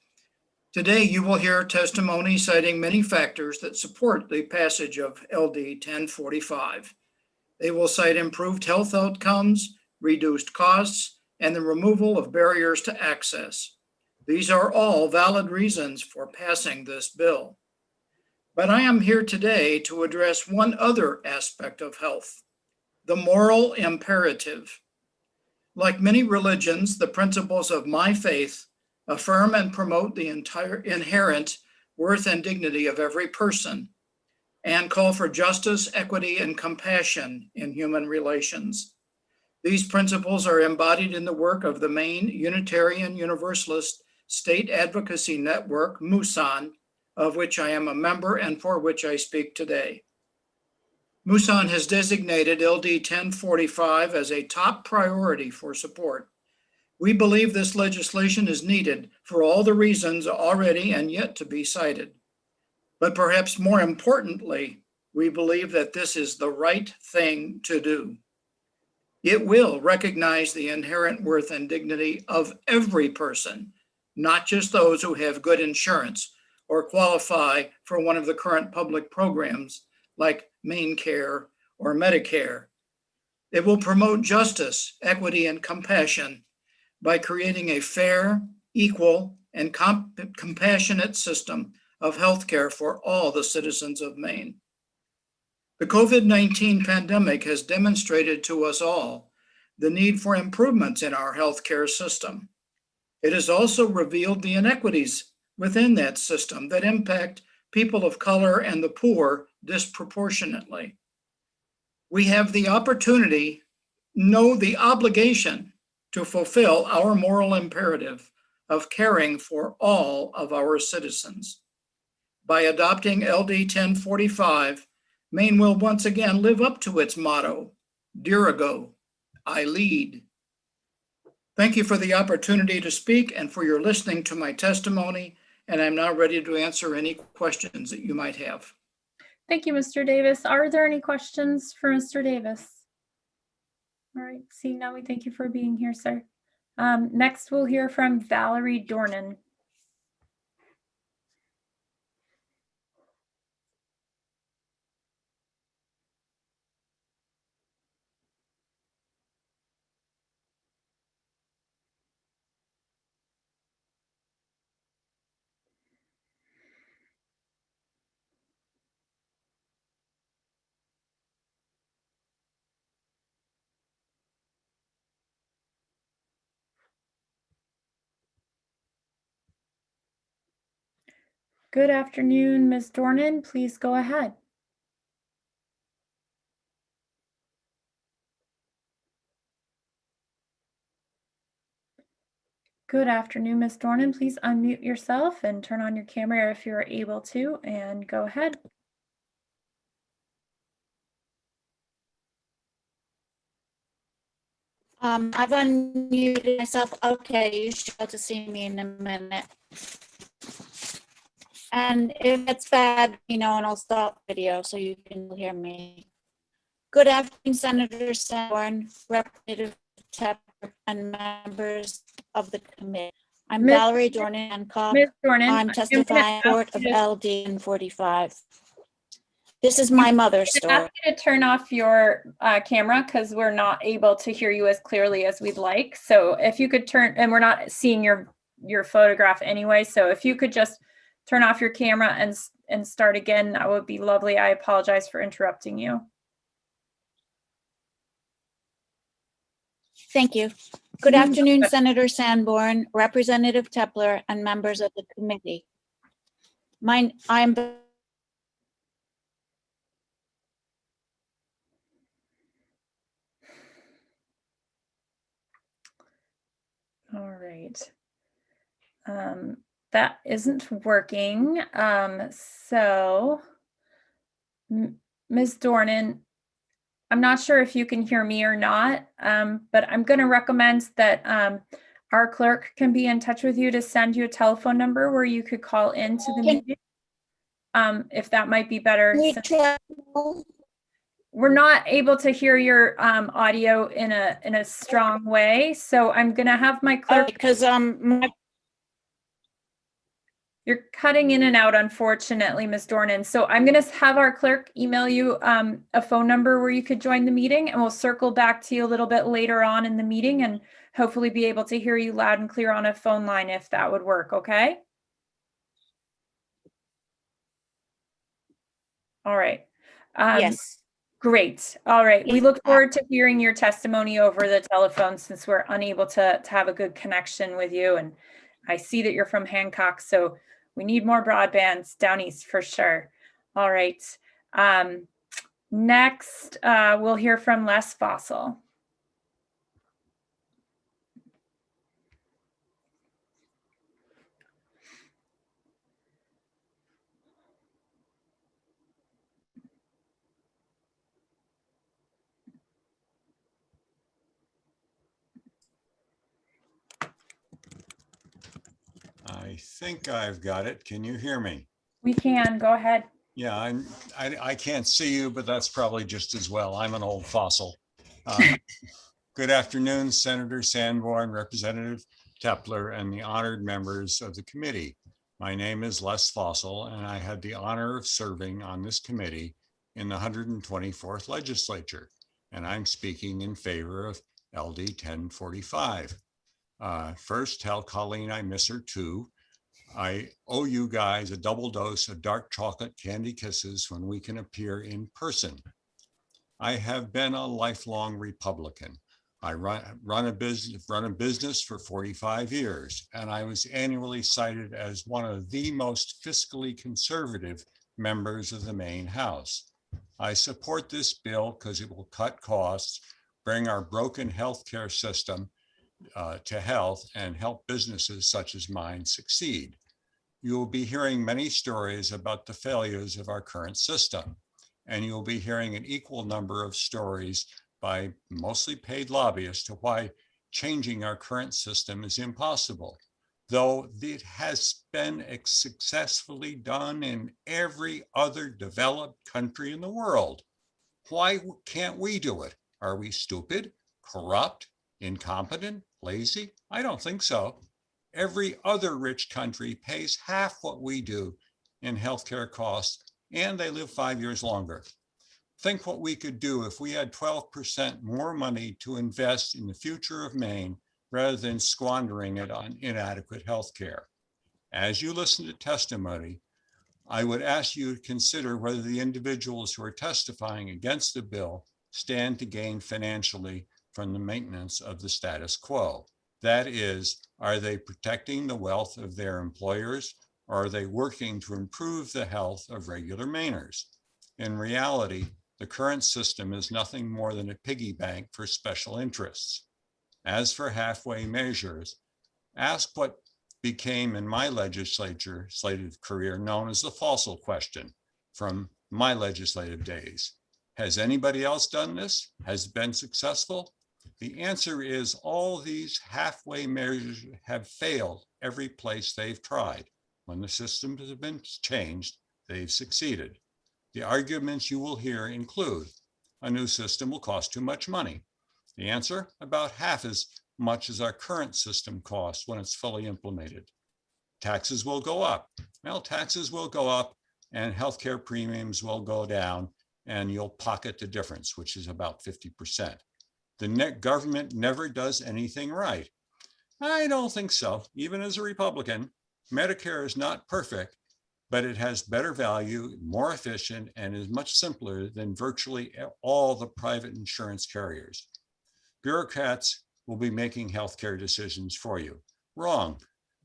[SPEAKER 5] Today, you will hear testimony citing many factors that support the passage of LD 1045. They will cite improved health outcomes, reduced costs, and the removal of barriers to access. These are all valid reasons for passing this bill. But I am here today to address one other aspect of health, the moral imperative. Like many religions, the principles of my faith affirm and promote the entire inherent worth and dignity of every person and call for justice, equity, and compassion in human relations. These principles are embodied in the work of the Maine Unitarian Universalist State Advocacy Network, MUSON, of which I am a member and for which I speak today. MUSON has designated LD 1045 as a top priority for support. We believe this legislation is needed for all the reasons already and yet to be cited. But perhaps more importantly, we believe that this is the right thing to do. It will recognize the inherent worth and dignity of every person, not just those who have good insurance or qualify for one of the current public programs like MaineCare or Medicare. It will promote justice, equity, and compassion by creating a fair, equal, and compassionate system of healthcare for all the citizens of Maine. The COVID-19 pandemic has demonstrated to us all the need for improvements in our healthcare system. It has also revealed the inequities within that system that impact people of color and the poor disproportionately. We have the opportunity, no, the obligation to fulfill our moral imperative of caring for all of our citizens. By adopting LD 1045, Maine will once again live up to its motto, Dirigo, I lead. Thank you for the opportunity to speak and for your listening to my testimony, and I'm now ready to answer any questions that you might have.
[SPEAKER 1] Thank you, Mr. Davis. Are there any questions for Mr. Davis? All right, seeing none, we thank you for being here, sir. Next, we'll hear from Valerie Dornan. Good afternoon, Ms. Dornan. Please go ahead. Good afternoon, Ms. Dornan. Please unmute yourself and turn on your camera if you're able to, and go ahead.
[SPEAKER 4] I've unmuted myself. Okay, you should be able to see me in a minute. And if it's bad, and I'll stop video so you can hear me. Good afternoon, Senator Sanborn, Representative Tepper, and members of the committee. I'm Valerie Dornan Hancock.
[SPEAKER 1] Ms. Dornan,
[SPEAKER 4] I'm testifying in court of LD in 45. This is my mother's story.
[SPEAKER 1] I'm asking you to turn off your camera because we're not able to hear you as clearly as we'd like. So if you could turn, and we're not seeing your photograph anyway. So if you could just turn off your camera and start again, that would be lovely. I apologize for interrupting you.
[SPEAKER 4] Thank you. Good afternoon, Senator Sanborn, Representative Tepler, and members of the committee. I'm
[SPEAKER 1] All right. That isn't working. So Ms. Dornan, I'm not sure if you can hear me or not, but I'm going to recommend that our clerk can be in touch with you to send you a telephone number where you could call into the meeting. If that might be better. We're not able to hear your audio in a strong way, so I'm going to have my clerk.
[SPEAKER 4] Because
[SPEAKER 1] You're cutting in and out, unfortunately, Ms. Dornan. So I'm going to have our clerk email you a phone number where you could join the meeting, and we'll circle back to you a little bit later on in the meeting and hopefully be able to hear you loud and clear on a phone line if that would work, okay? All right.
[SPEAKER 4] Yes.
[SPEAKER 1] Great. All right. We look forward to hearing your testimony over the telephone since we're unable to have a good connection with you. And I see that you're from Hancock, so we need more broadbands down east for sure. All right. Next, we'll hear from Les Fossil.
[SPEAKER 22] I think I've got it. Can you hear me?
[SPEAKER 1] We can. Go ahead.
[SPEAKER 22] Yeah, I can't see you, but that's probably just as well. I'm an old fossil. Good afternoon, Senator Sanborn, Representative Tepler, and the honored members of the committee. My name is Les Fossil, and I had the honor of serving on this committee in the 124th legislature, and I'm speaking in favor of LD 1045. First, tell Colleen I miss her too. I owe you guys a double dose of dark chocolate candy kisses when we can appear in person. I have been a lifelong Republican. I run a business for 45 years, and I was annually cited as one of the most fiscally conservative members of the Maine House. I support this bill because it will cut costs, bring our broken healthcare system to health, and help businesses such as mine succeed. You will be hearing many stories about the failures of our current system, and you will be hearing an equal number of stories by mostly paid lobbyists to why changing our current system is impossible, though it has been successfully done in every other developed country in the world. Why can't we do it? Are we stupid, corrupt, incompetent, lazy? I don't think so. Every other rich country pays half what we do in healthcare costs, and they live 5 years longer. Think what we could do if we had 12% more money to invest in the future of Maine rather than squandering it on inadequate healthcare. As you listen to testimony, I would ask you to consider whether the individuals who are testifying against the bill stand to gain financially from the maintenance of the status quo. That is, are they protecting the wealth of their employers or are they working to improve the health of regular Mainers? In reality, the current system is nothing more than a piggy bank for special interests. As for halfway measures, ask what became in my legislative career known as the fossil question from my legislative days. Has anybody else done this? Has it been successful? The answer is all these halfway measures have failed every place they've tried. When the systems have been changed, they've succeeded. The arguments you will hear include a new system will cost too much money. The answer, about half as much as our current system costs when it's fully implemented. Taxes will go up. Well, taxes will go up and healthcare premiums will go down and you'll pocket the difference, which is about 50%. The government never does anything right. I don't think so. Even as a Republican, Medicare is not perfect, but it has better value, more efficient, and is much simpler than virtually all the private insurance carriers. Bureaucrats will be making healthcare decisions for you. Wrong.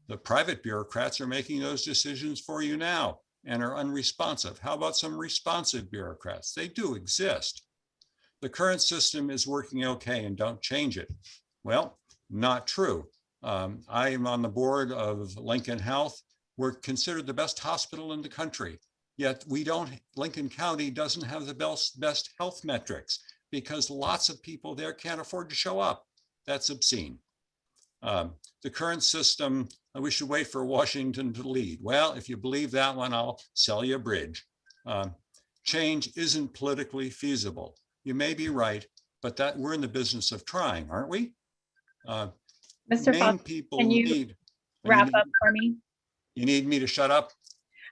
[SPEAKER 22] The private bureaucrats are making those decisions for you now and are unresponsive. How about some responsive bureaucrats? They do exist. The current system is working okay and don't change it. Well, not true. I am on the board of Lincoln Health. We're considered the best hospital in the country, yet Lincoln County doesn't have the best health metrics because lots of people there can't afford to show up. That's obscene. The current system, we should wait for Washington to lead. Well, if you believe that one, I'll sell you a bridge. Change isn't politically feasible. You may be right, but we're in the business of trying, aren't we?
[SPEAKER 1] Mr. Foster, can you wrap up for me?
[SPEAKER 22] You need me to shut up?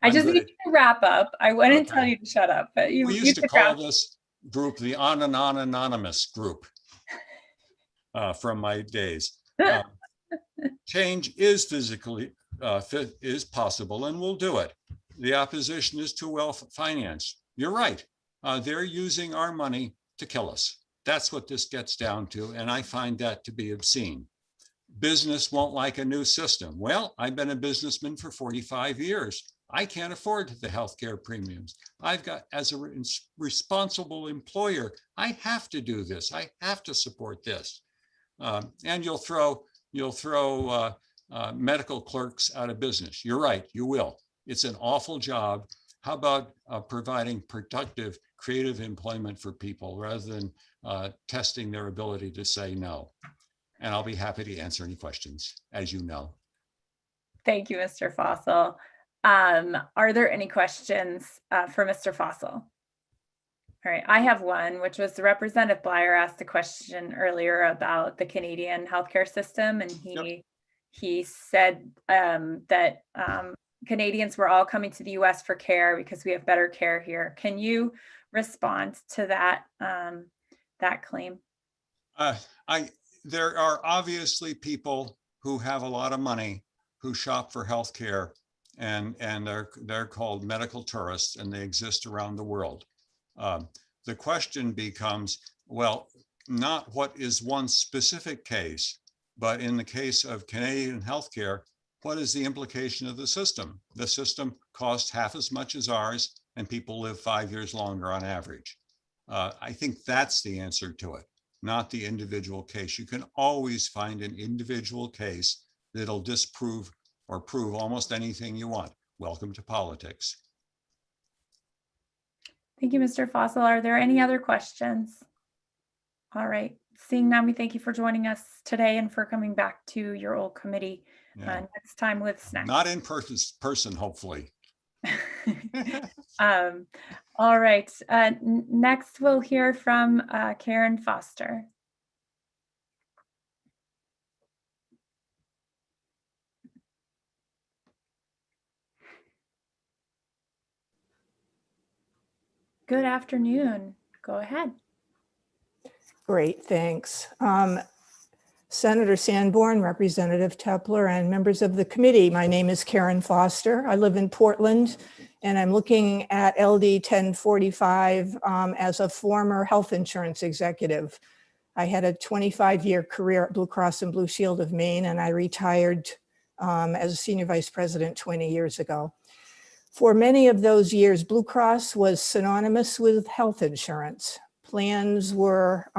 [SPEAKER 1] I just need you to wrap up. I wouldn't tell you to shut up, but
[SPEAKER 22] we used to call this group the Anonymous group from my days. Change is is possible and we'll do it. The opposition is too well financed. You're right. They're using our money to kill us. That's what this gets down to. And I find that to be obscene. Business won't like a new system. Well, I've been a businessman for 45 years. I can't afford the healthcare premiums. I've got, as a responsible employer, I have to do this. I have to support this. And you'll throw medical clerks out of business. You're right, you will. It's an awful job. How about providing productive, creative employment for people rather than testing their ability to say no? And I'll be happy to answer any questions, as you know.
[SPEAKER 1] Thank you, Mr. Fossil. Are there any questions for Mr. Fossil? All right, I have one, which was Representative Bleier asked a question earlier about the Canadian healthcare system, and he said that Canadians were all coming to the US for care because we have better care here. Can you respond to that, that claim?
[SPEAKER 22] There are obviously people who have a lot of money who shop for healthcare, and they're called medical tourists, and they exist around the world. The question becomes, well, not what is one specific case, but in the case of Canadian healthcare, what is the implication of the system? The system costs half as much as ours, and people live 5 years longer on average. I think that's the answer to it, not the individual case. You can always find an individual case that'll disprove or prove almost anything you want. Welcome to politics.
[SPEAKER 1] Thank you, Mr. Fossil. Are there any other questions? All right, seeing none, we thank you for joining us today and for coming back to your old committee next time with snacks.
[SPEAKER 22] Not in person, hopefully.
[SPEAKER 1] All right, next we'll hear from Karen Foster. Good afternoon. Go ahead.
[SPEAKER 17] Great, thanks. Senator Sanborn, Representative Tepler, and members of the committee. My name is Karen Foster. I live in Portland, and I'm looking at LD 1045 as a former health insurance executive. I had a 25-year career at Blue Cross and Blue Shield of Maine, and I retired as a senior vice president 20 years ago. For many of those years, Blue Cross was synonymous with health insurance. Plans were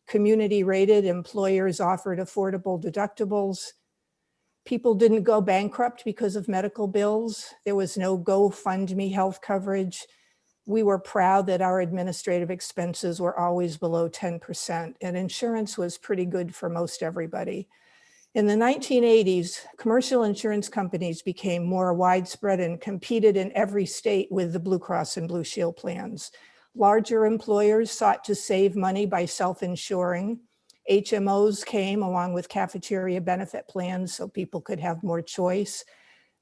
[SPEAKER 17] community rated, employers offered affordable deductibles. People didn't go bankrupt because of medical bills. There was no GoFundMe health coverage. We were proud that our administrative expenses were always below 10%, and insurance was pretty good for most everybody. In the 1980s, commercial insurance companies became more widespread and competed in every state with the Blue Cross and Blue Shield plans. Larger employers sought to save money by self-insuring. HMOs came along with cafeteria benefit plans so people could have more choice.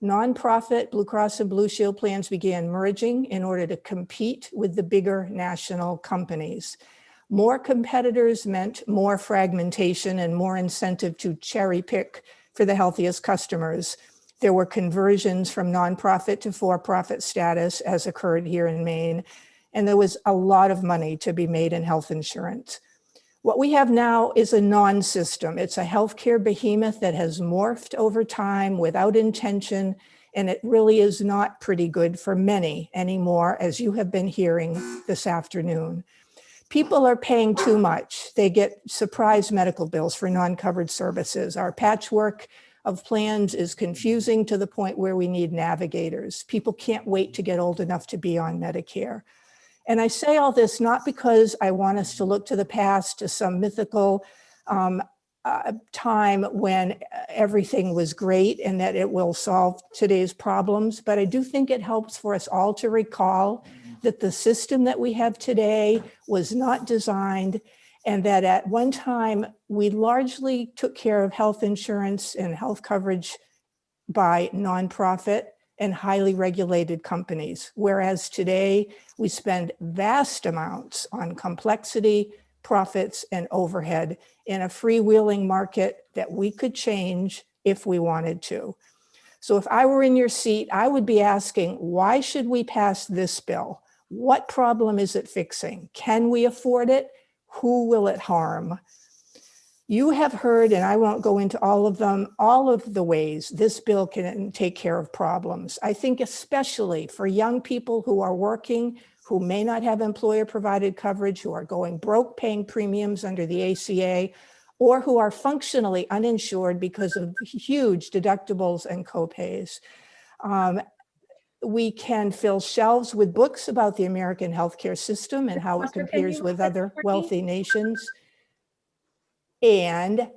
[SPEAKER 17] Nonprofit Blue Cross and Blue Shield plans began merging in order to compete with the bigger national companies. More competitors meant more fragmentation and more incentive to cherry pick for the healthiest customers. There were conversions from nonprofit to for-profit status, as occurred here in Maine, and there was a lot of money to be made in health insurance. What we have now is a non-system. It's a healthcare behemoth that has morphed over time without intention, and it really is not pretty good for many anymore, as you have been hearing this afternoon. People are paying too much. They get surprise medical bills for non-covered services. Our patchwork of plans is confusing to the point where we need navigators. People can't wait to get old enough to be on Medicare. And I say all this not because I want us to look to the past, to some mythical time when everything was great and that it will solve today's problems, but I do think it helps for us all to recall that the system that we have today was not designed, and that at one time we largely took care of health insurance and health coverage by nonprofit and highly regulated companies, whereas today we spend vast amounts on complexity, profits, and overhead in a freewheeling market that we could change if we wanted to. So if I were in your seat, I would be asking, why should we pass this bill? What problem is it fixing? Can we afford it? Who will it harm? You have heard, and I won't go into all of them, all of the ways this bill can take care of problems. I think especially for young people who are working, who may not have employer-provided coverage, who are going broke paying premiums under the ACA, or who are functionally uninsured because of huge deductibles and copays. We can fill shelves with books about the American healthcare system and how it compares with other wealthy nations. And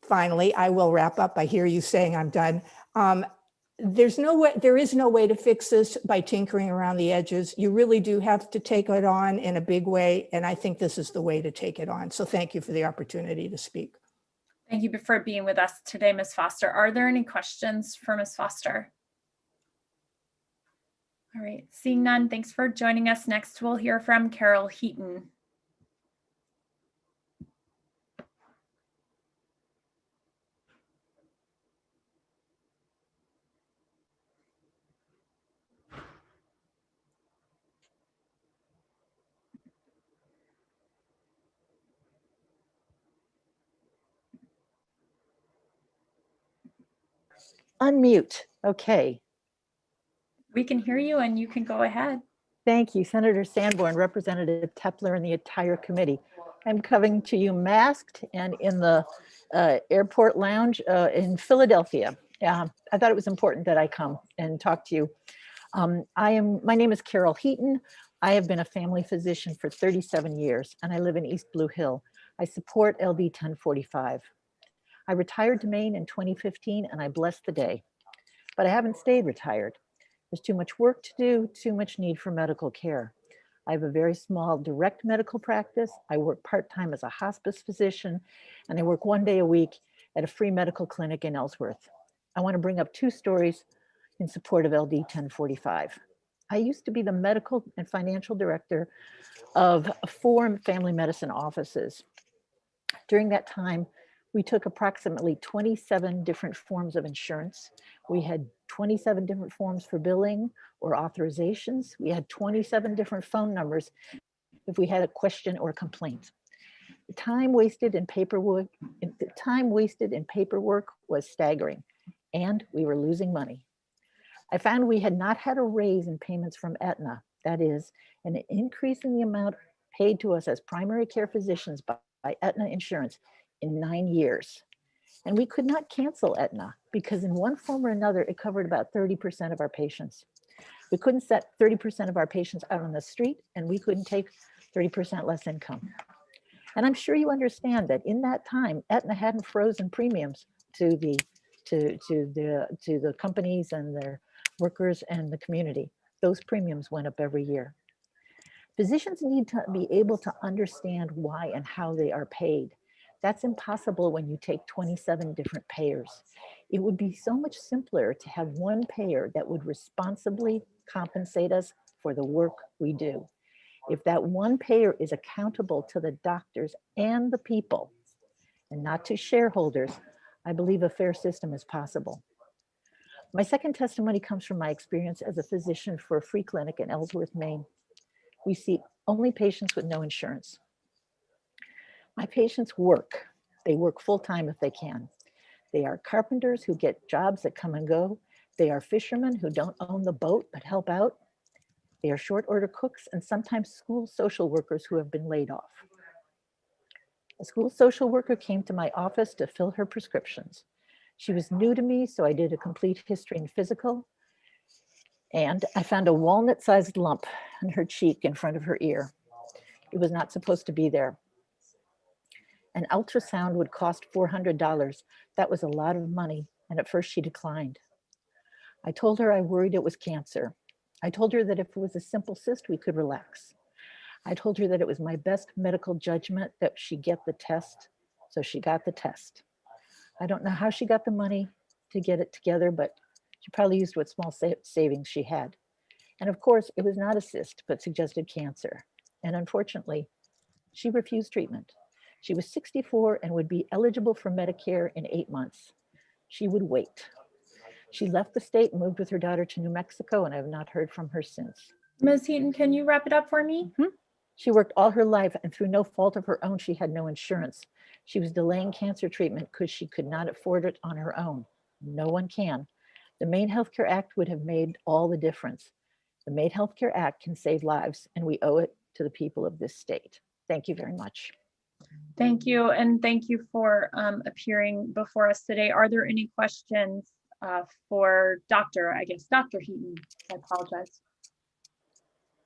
[SPEAKER 17] finally, I will wrap up. I hear you saying I'm done. There is no way to fix this by tinkering around the edges. You really do have to take it on in a big way. And I think this is the way to take it on. So thank you for the opportunity to speak.
[SPEAKER 1] Thank you for being with us today, Ms. Foster. Are there any questions for Ms. Foster? All right, seeing none, thanks for joining us. Next, we'll hear from Carol Heaton.
[SPEAKER 6] Unmute. Okay.
[SPEAKER 1] We can hear you and you can go ahead.
[SPEAKER 6] Thank you, Senator Sanborn, Representative Tepler, and the entire committee. I'm coming to you masked and in the airport lounge in Philadelphia. I thought it was important that I come and talk to you. My name is Carol Heaton. I have been a family physician for 37 years and I live in East Blue Hill. I support LD 1045. I retired to Maine in 2015 and I blessed the day, but I haven't stayed retired. There's too much work to do, too much need for medical care. I have a very small direct medical practice. I work part-time as a hospice physician, and I work 1 day a week at a free medical clinic in Ellsworth. I want to bring up 2 stories in support of LD 1045. I used to be the medical and financial director of 4 family medicine offices. During that time, we took approximately 27 different forms of insurance. We had 27 different forms for billing or authorizations. We had 27 different phone numbers if we had a question or complaint. The time wasted in paperwork was staggering. and we were losing money. I found we had not had a raise in payments from Aetna, that is, an increase in the amount paid to us as primary care physicians by Aetna Insurance in 9 years. And we could not cancel Aetna because in one form or another, it covered about 30% of our patients. We couldn't set 30% of our patients out on the street, and we couldn't take 30% less income. And I'm sure you understand that in that time, Aetna hadn't frozen premiums to the companies and their workers and the community. Those premiums went up every year. Physicians need to be able to understand why and how they are paid. That's impossible when you take 27 different payers. It would be so much simpler to have one payer that would responsibly compensate us for the work we do. If that one payer is accountable to the doctors and the people, and not to shareholders, I believe a fair system is possible. My second testimony comes from my experience as a physician for a free clinic in Ellsworth, Maine. We see only patients with no insurance. My patients work. They work full-time if they can. They are carpenters who get jobs that come and go. They are fishermen who don't own the boat but help out. They are short order cooks and sometimes school social workers who have been laid off. A school social worker came to my office to fill her prescriptions. She was new to me, so I did a complete history and physical. And I found a walnut-sized lump in her cheek in front of her ear. It was not supposed to be there. An ultrasound would cost $400. That was a lot of money, and at first she declined. I told her I worried it was cancer. I told her that if it was a simple cyst, we could relax. I told her that it was my best medical judgment that she get the test, so she got the test. I don't know how she got the money to get it together, but she probably used what small savings she had. And of course, it was not a cyst, but suggested cancer. And unfortunately, she refused treatment. She was 64 and would be eligible for Medicare in 8 months. She would wait. She left the state and moved with her daughter to New Mexico, and I have not heard from her since.
[SPEAKER 1] Ms. Heaton, can you wrap it up for me?
[SPEAKER 6] She worked all her life, and through no fault of her own, she had no insurance. She was delaying cancer treatment because she could not afford it on her own. No one can. The Maine Healthcare Act would have made all the difference. The Maine Healthcare Act can save lives, and we owe it to the people of this state. Thank you very much.
[SPEAKER 1] Thank you, and thank you for appearing before us today. Are there any questions for Dr. Heaton? I apologize.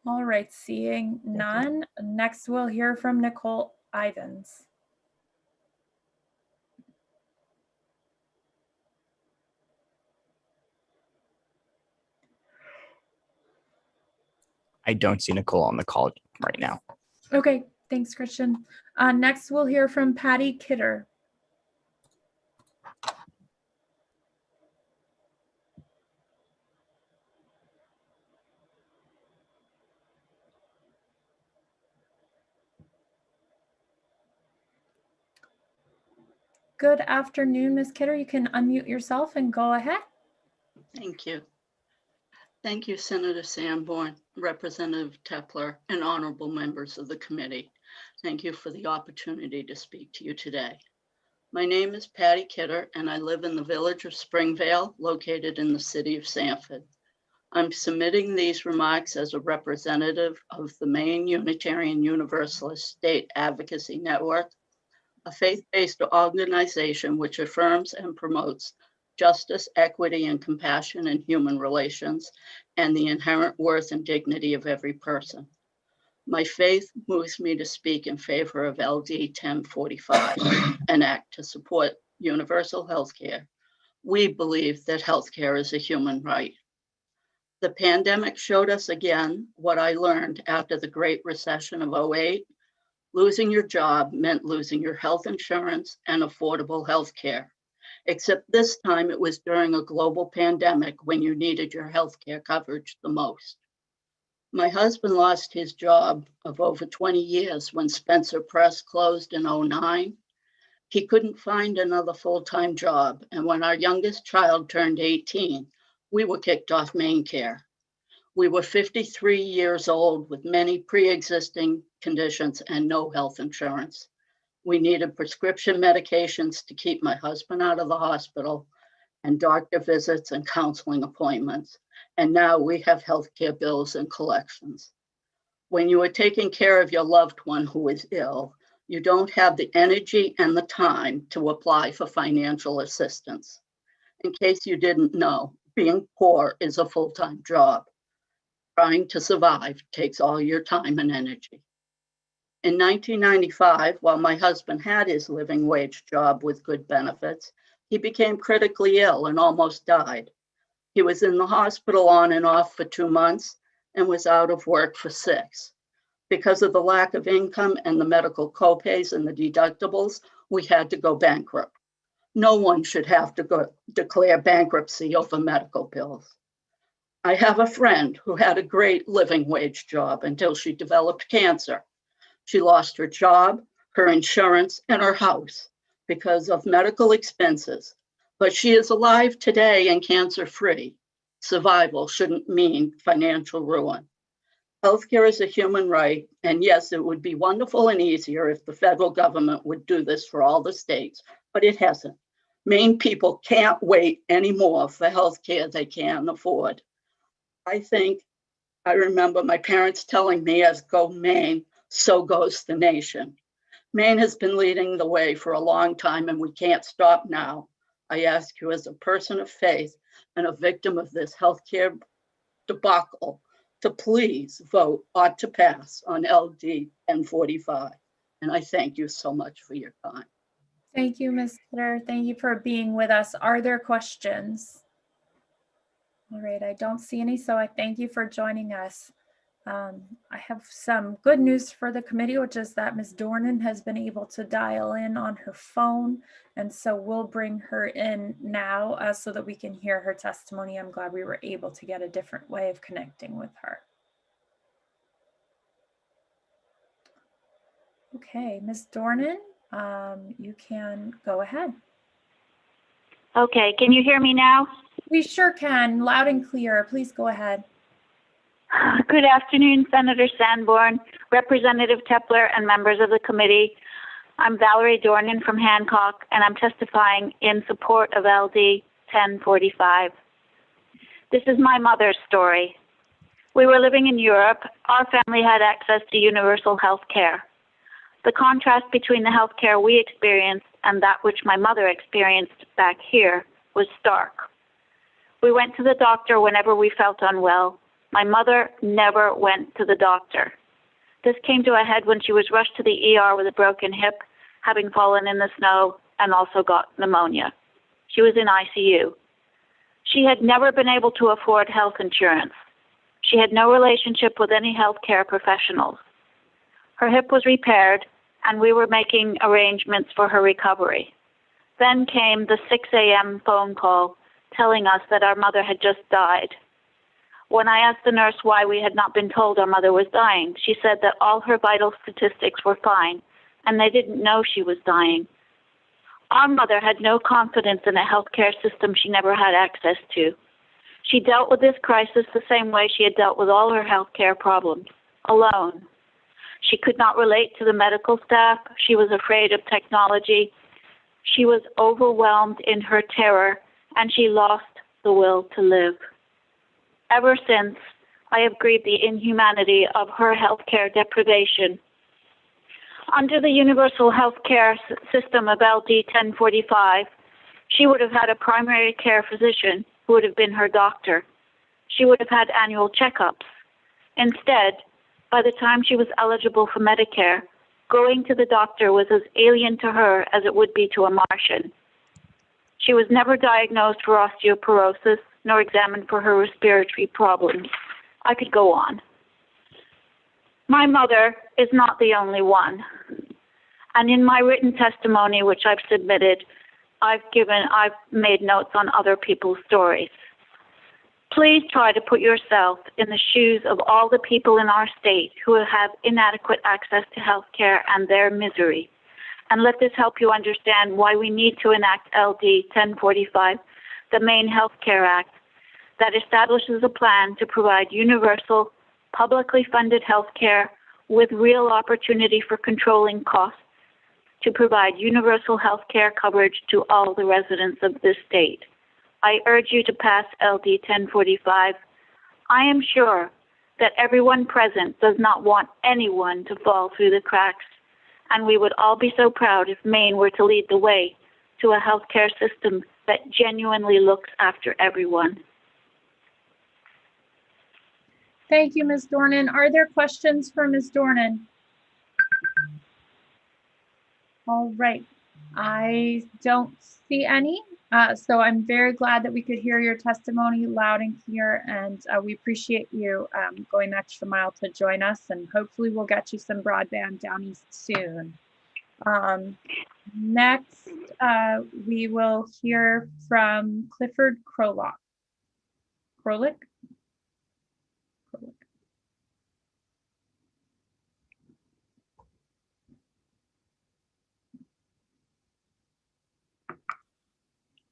[SPEAKER 1] All right, seeing none. Next, we'll hear from Nicole Ivins.
[SPEAKER 18] I don't see Nicole on the call right now.
[SPEAKER 1] Okay, thanks, Christian. Next, we'll hear from Patty Kidder. Good afternoon, Ms. Kidder. You can unmute yourself and go ahead.
[SPEAKER 20] Thank you. Thank you, Senator Sanborn, Representative Tepler, and honorable members of the committee. Thank you for the opportunity to speak to you today. My name is Patty Kidder, and I live in the village of Springvale, located in the city of Sanford. I'm submitting these remarks as a representative of the Maine Unitarian Universalist State Advocacy Network, a faith-based organization which affirms and promotes justice, equity, and compassion in human relations, and the inherent worth and dignity of every person. My faith moves me to speak in favor of LD 1045, an act to support universal health care. We believe that healthcare is a human right. The pandemic showed us again what I learned after the Great Recession of '08. Losing your job meant losing your health insurance and affordable health care, except this time it was during a global pandemic when you needed your health care coverage the most. My husband lost his job of over 20 years when Spencer Press closed in '09. He couldn't find another full-time job, and when our youngest child turned 18, we were kicked off MaineCare. We were 53 years old with many pre-existing conditions and no health insurance. We needed prescription medications to keep my husband out of the hospital and doctor visits and counseling appointments. And now we have healthcare bills and collections. When you are taking care of your loved one who is ill, you don't have the energy and the time to apply for financial assistance. In case you didn't know, being poor is a full-time job. Trying to survive takes all your time and energy. In 1995, while my husband had his living wage job with good benefits, he became critically ill and almost died. He was in the hospital on and off for 2 months and was out of work for 6. Because of the lack of income and the medical copays and the deductibles, we had to go bankrupt. No one should have to declare bankruptcy over medical bills. I have a friend who had a great living wage job until she developed cancer. She lost her job, her insurance, and her house because of medical expenses. But she is alive today and cancer-free. Survival shouldn't mean financial ruin. Healthcare is a human right, and yes, it would be wonderful and easier if the federal government would do this for all the states, but it hasn't. Maine people can't wait anymore for healthcare they can't afford. I remember my parents telling me, as go Maine, so goes the nation. Maine has been leading the way for a long time, and we can't stop now. I ask you, as a person of faith and a victim of this healthcare debacle, to please vote ought to pass on LD 1045. And I thank you so much for your time.
[SPEAKER 1] Thank you, Ms. Kidder. Thank you for being with us. Are there questions? All right, I don't see any, so I thank you for joining us. I have some good news for the committee, which is that Ms. Dornan has been able to dial in on her phone, and so we'll bring her in now so that we can hear her testimony. I'm glad we were able to get a different way of connecting with her. Okay, Ms. Dornan, you can go ahead.
[SPEAKER 2] Okay, can you hear me now?
[SPEAKER 1] We sure can, loud and clear. Please go ahead.
[SPEAKER 2] Good afternoon, Senator Sanborn, Representative Tepler, and members of the committee. I'm Valerie Dornan from Hancock, and I'm testifying in support of LD 1045. This is my mother's story. We were living in Europe. Our family had access to universal health care. The contrast between the health care we experienced and that which my mother experienced back here was stark. We went to the doctor whenever we felt unwell. My mother never went to the doctor. This came to a head when she was rushed to the ER with a broken hip, having fallen in the snow, and also got pneumonia. She was in ICU. She had never been able to afford health insurance. She had no relationship with any healthcare professionals. Her hip was repaired, and we were making arrangements for her recovery. Then came the 6 a.m. phone call telling us that our mother had just died. When I asked the nurse why we had not been told our mother was dying, she said that all her vital statistics were fine, and they didn't know she was dying. Our mother had no confidence in a healthcare system she never had access to. She dealt with this crisis the same way she had dealt with all her healthcare problems, alone. She could not relate to the medical staff. She was afraid of technology. She was overwhelmed in her terror, and she lost the will to live. Ever since, I have grieved the inhumanity of her healthcare deprivation. Under the universal healthcare system of LD 1045, she would have had a primary care physician who would have been her doctor. She would have had annual checkups. Instead, by the time she was eligible for Medicare, going to the doctor was as alien to her as it would be to a Martian. She was never diagnosed for osteoporosis, nor examined for her respiratory problems. I could go on. My mother is not the only one. And in my written testimony, which I've submitted, I've made notes on other people's stories. Please try to put yourself in the shoes of all the people in our state who have inadequate access to health care and their misery. And let this help you understand why we need to enact LD 1045, the Maine Health Care Act, that establishes a plan to provide universal, publicly funded health care with real opportunity for controlling costs, to provide universal health care coverage to all the residents of this state. I urge you to pass LD 1045. I am sure that everyone present does not want anyone to fall through the cracks, and we would all be so proud if Maine were to lead the way to a healthcare system that genuinely looks after everyone.
[SPEAKER 1] Thank you, Ms. Dornan. Are there questions for Ms. Dornan? All right, I don't see any. So I'm very glad that we could hear your testimony loud and clear, and we appreciate you going the extra mile to join us, and hopefully we'll get you some broadband down east soon. Next, we will hear from Clifford Krolick.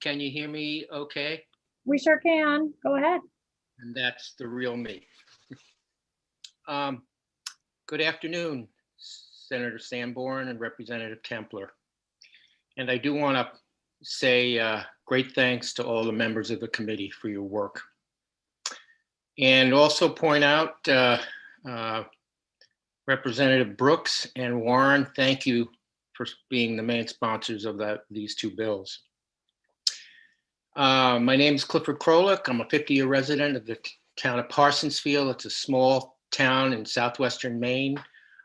[SPEAKER 3] Can you hear me okay?
[SPEAKER 1] We sure can. Go ahead.
[SPEAKER 3] And that's the real me. Good afternoon, Senator Sanborn and Representative Templer. And I do want to say great thanks to all the members of the committee for your work. And also point out Representative Brooks and Warren, thank you for being the main sponsors of these two bills. My name is Clifford Krolick. I'm a 50-year resident of the town of Parsonsfield. It's a small town in southwestern Maine.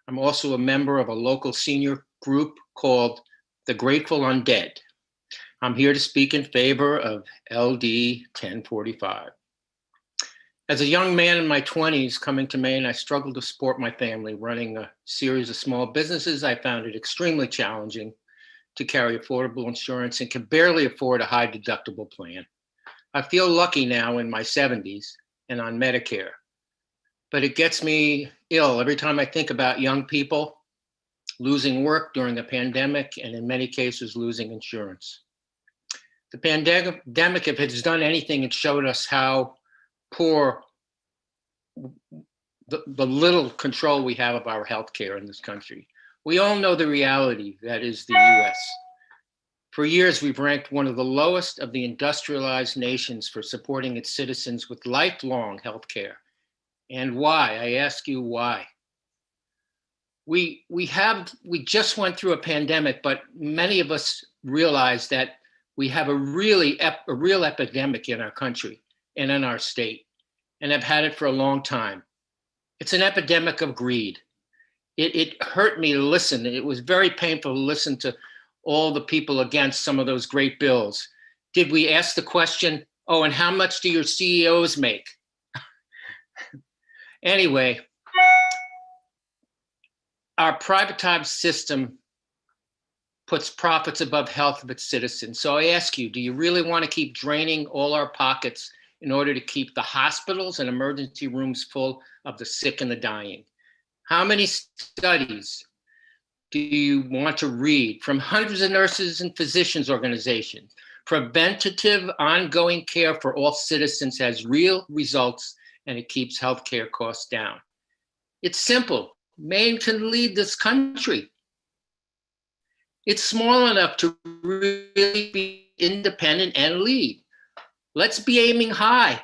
[SPEAKER 3] I'm also a member of a local senior group called the Grateful Undead. I'm here to speak in favor of LD 1045. As a young man in my 20s coming to Maine, I struggled to support my family. Running a series of small businesses, I found it extremely challenging to carry affordable insurance and could barely afford a high deductible plan. I feel lucky now in my 70s and on Medicare, but it gets me ill every time I think about young people losing work during a pandemic and in many cases losing insurance. The pandemic, if it's done anything, it showed us how poor the little control we have of our healthcare in this country. We all know the reality that is the US. For years, we've ranked one of the lowest of the industrialized nations for supporting its citizens with lifelong healthcare. And why? I ask you why. We just went through a pandemic, but many of us realize that we have a real epidemic in our country and in our state, and have had it for a long time. It's an epidemic of greed. It hurt me to listen. It was very painful to listen to all the people against some of those great bills. Did we ask the question, oh, and how much do your CEOs make? Anyway, our privatized system puts profits above health of its citizens. So I ask you, do you really want to keep draining all our pockets in order to keep the hospitals and emergency rooms full of the sick and the dying? How many studies do you want to read from hundreds of nurses and physicians organizations? Preventative ongoing care for all citizens has real results and it keeps healthcare costs down. It's simple. Maine can lead this country. It's small enough to really be independent and lead. Let's be aiming high.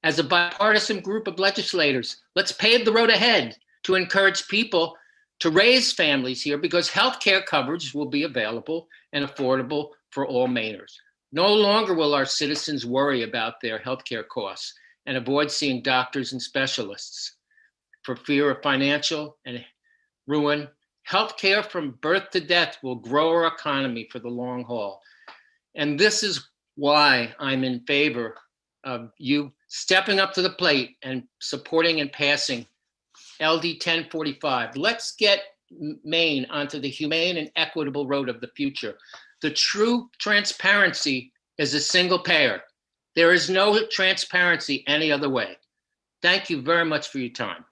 [SPEAKER 3] As a bipartisan group of legislators, let's pave the road ahead to encourage people to raise families here, because healthcare coverage will be available and affordable for all Mainers. No longer will our citizens worry about their healthcare costs and avoid seeing doctors and specialists for fear of financial and ruin. Healthcare from birth to death will grow our economy for the long haul. And this is why I'm in favor of you stepping up to the plate and supporting and passing LD 1045. Let's get Maine onto the humane and equitable road of the future. The true transparency is a single payer. There is no transparency any other way. Thank you very much for your time.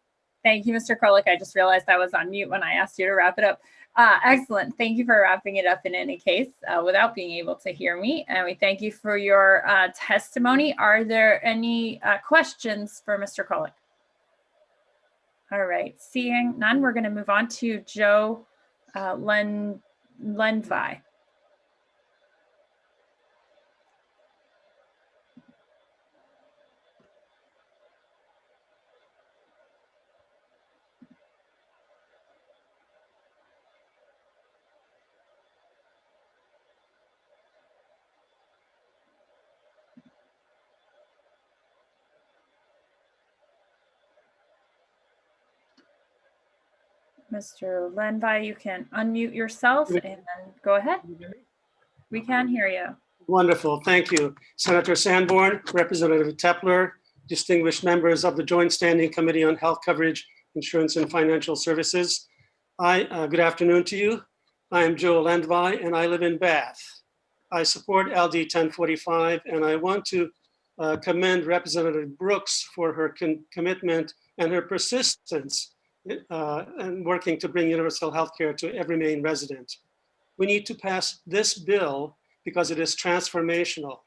[SPEAKER 1] Thank you, Mr. Krolick. I just realized I was on mute when I asked you to wrap it up. Excellent. Thank you for wrapping it up in any case without being able to hear me. And we thank you for your testimony. Are there any questions for Mr. Krolick? All right, seeing none, we're going to move on to Joe Lenvi. Mr. Lenvi, you can unmute yourself and then go ahead. We can hear you.
[SPEAKER 7] Wonderful, thank you. Senator Sanborn, Representative Tepler, distinguished members of the Joint Standing Committee on Health Coverage, Insurance and Financial Services. Good afternoon to you. I am Joe Lenvi and I live in Bath. I support LD 1045 and I want to commend Representative Brooks for her commitment and her persistence in working to bring universal health care to every Maine resident. We need to pass this bill because it is transformational.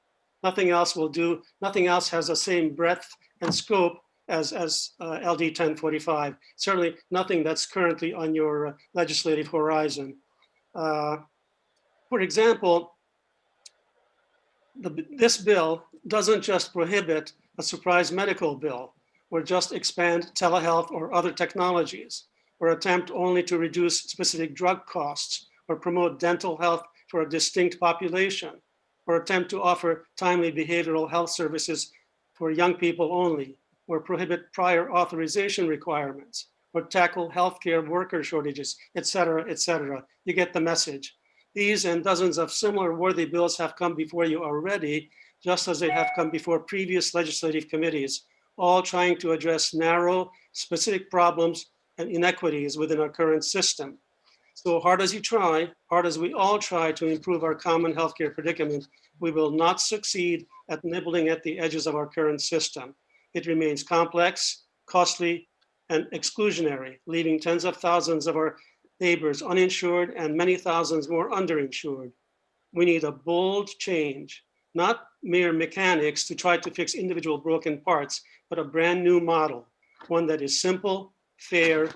[SPEAKER 7] Nothing else will do, nothing else has the same breadth and scope as LD 1045. Certainly nothing that's currently on your legislative horizon. For example, this bill doesn't just prohibit a surprise medical bill or just expand telehealth or other technologies or attempt only to reduce specific drug costs or promote dental health for a distinct population or attempt to offer timely behavioral health services for young people only or prohibit prior authorization requirements or tackle healthcare worker shortages, et cetera, et cetera. You get the message. These and dozens of similar worthy bills have come before you already, just as they have come before previous legislative committees, all trying to address narrow, specific problems and inequities within our current system. So hard as you try, hard as we all try to improve our common healthcare predicament, we will not succeed at nibbling at the edges of our current system. It remains complex, costly, and exclusionary, leaving tens of thousands of our neighbors uninsured and many thousands more underinsured. We need a bold change, not mere mechanics to try to fix individual broken parts, but a brand new model, one that is simple, fair,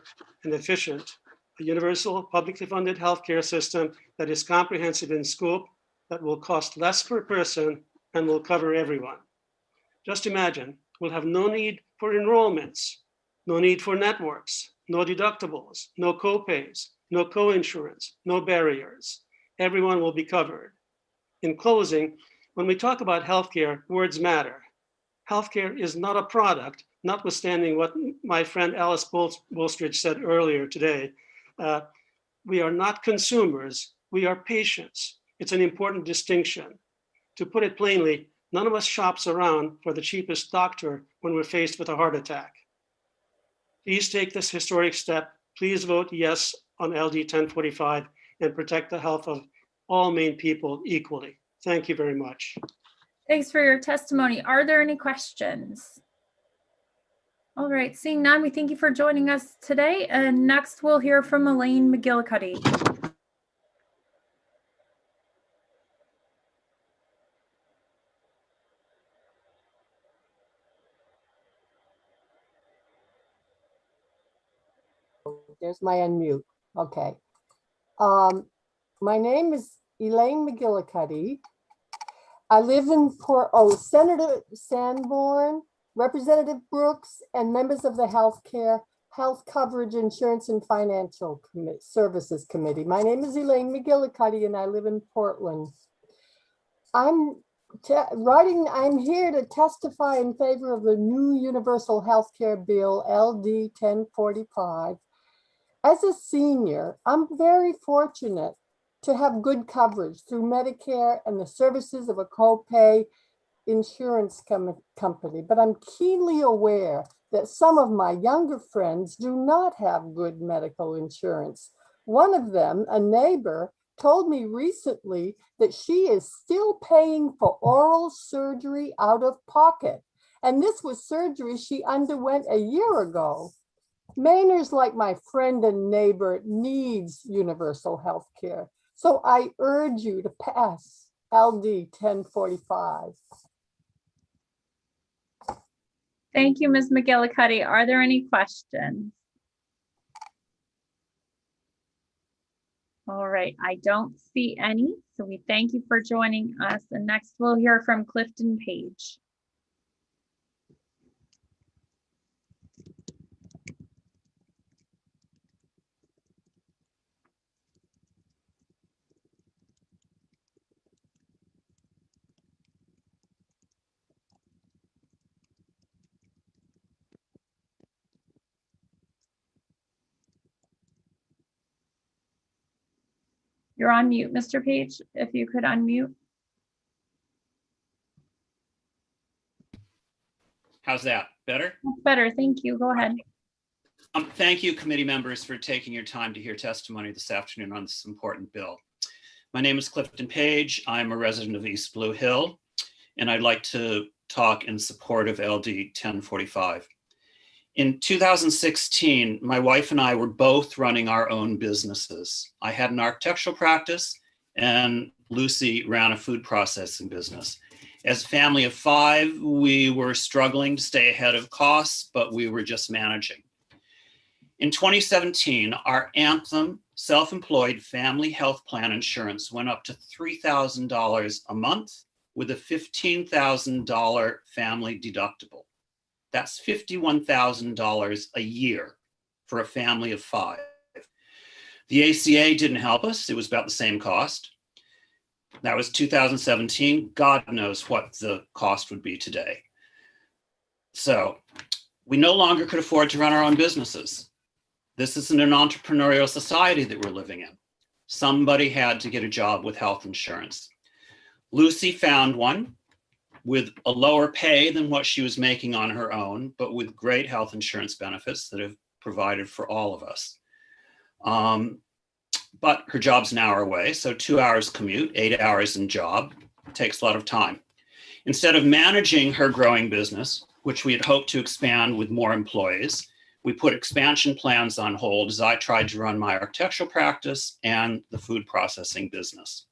[SPEAKER 7] and efficient. A universal, publicly funded healthcare system that is comprehensive in scope, that will cost less per person, and will cover everyone. Just imagine, we'll have no need for enrollments, no need for networks, no deductibles, no co-pays, no co-insurance, no barriers. Everyone will be covered. In closing, when we talk about healthcare, words matter. Healthcare is not a product, notwithstanding what my friend Alice Bolstridge said earlier today. We are not consumers, we are patients. It's an important distinction. To put it plainly, none of us shops around for the cheapest doctor when we're faced with a heart attack. Please take this historic step. Please vote yes on LD 1045 and protect the health of all Maine people equally. Thank you very much.
[SPEAKER 1] Thanks for your testimony. Are there any questions? All right, seeing none, we thank you for joining us today. And next we'll hear from Elaine McGillicuddy.
[SPEAKER 9] There's my unmute. Okay. My name is Elaine McGillicuddy. I live in Senator Sanborn, Representative Brooks, and members of the Health Coverage, Insurance, and Financial Services Committee. My name is Elaine McGillicuddy, and I live in Portland. I'm here to testify in favor of the new Universal Healthcare Bill, LD 1045. As a senior, I'm very fortunate to have good coverage through Medicare and the services of a co-pay insurance company, but I'm keenly aware that some of my younger friends do not have good medical insurance. One of them, a neighbor, told me recently that she is still paying for oral surgery out of pocket. And this was surgery she underwent a year ago. Mainers like my friend and neighbor needs universal health care. So I urge you to pass LD 1045.
[SPEAKER 1] Thank you, Ms. McGillicuddy. Are there any questions? All right, I don't see any, so we thank you for joining us. And next we'll hear from Clifton Page. You're on mute, Mr. Page, if you could unmute.
[SPEAKER 10] How's that? Better?
[SPEAKER 1] That's better, thank you. Go ahead.
[SPEAKER 10] Thank you, committee members, for taking your time to hear testimony this afternoon on this important bill. My name is Clifton Page. I'm a resident of East Blue Hill, and I'd like to talk in support of LD 1045. In 2016, my wife and I were both running our own businesses. I had an architectural practice, and Lucy ran a food processing business. As a family of 5, we were struggling to stay ahead of costs, but we were just managing. In 2017, our Anthem self-employed family health plan insurance went up to $3,000 a month with a $15,000 family deductible. That's $51,000 a year for a family of 5. The ACA didn't help us. It was about the same cost. That was 2017. God knows what the cost would be today. So we no longer could afford to run our own businesses. This isn't an entrepreneurial society that we're living in. Somebody had to get a job with health insurance. Lucy found one with a lower pay than what she was making on her own, but with great health insurance benefits that have provided for all of us. But her job's an hour away, so 2 hours commute, 8 hours in job, takes a lot of time. Instead of managing her growing business, which we had hoped to expand with more employees, we put expansion plans on hold as I tried to run my architectural practice and the food processing business.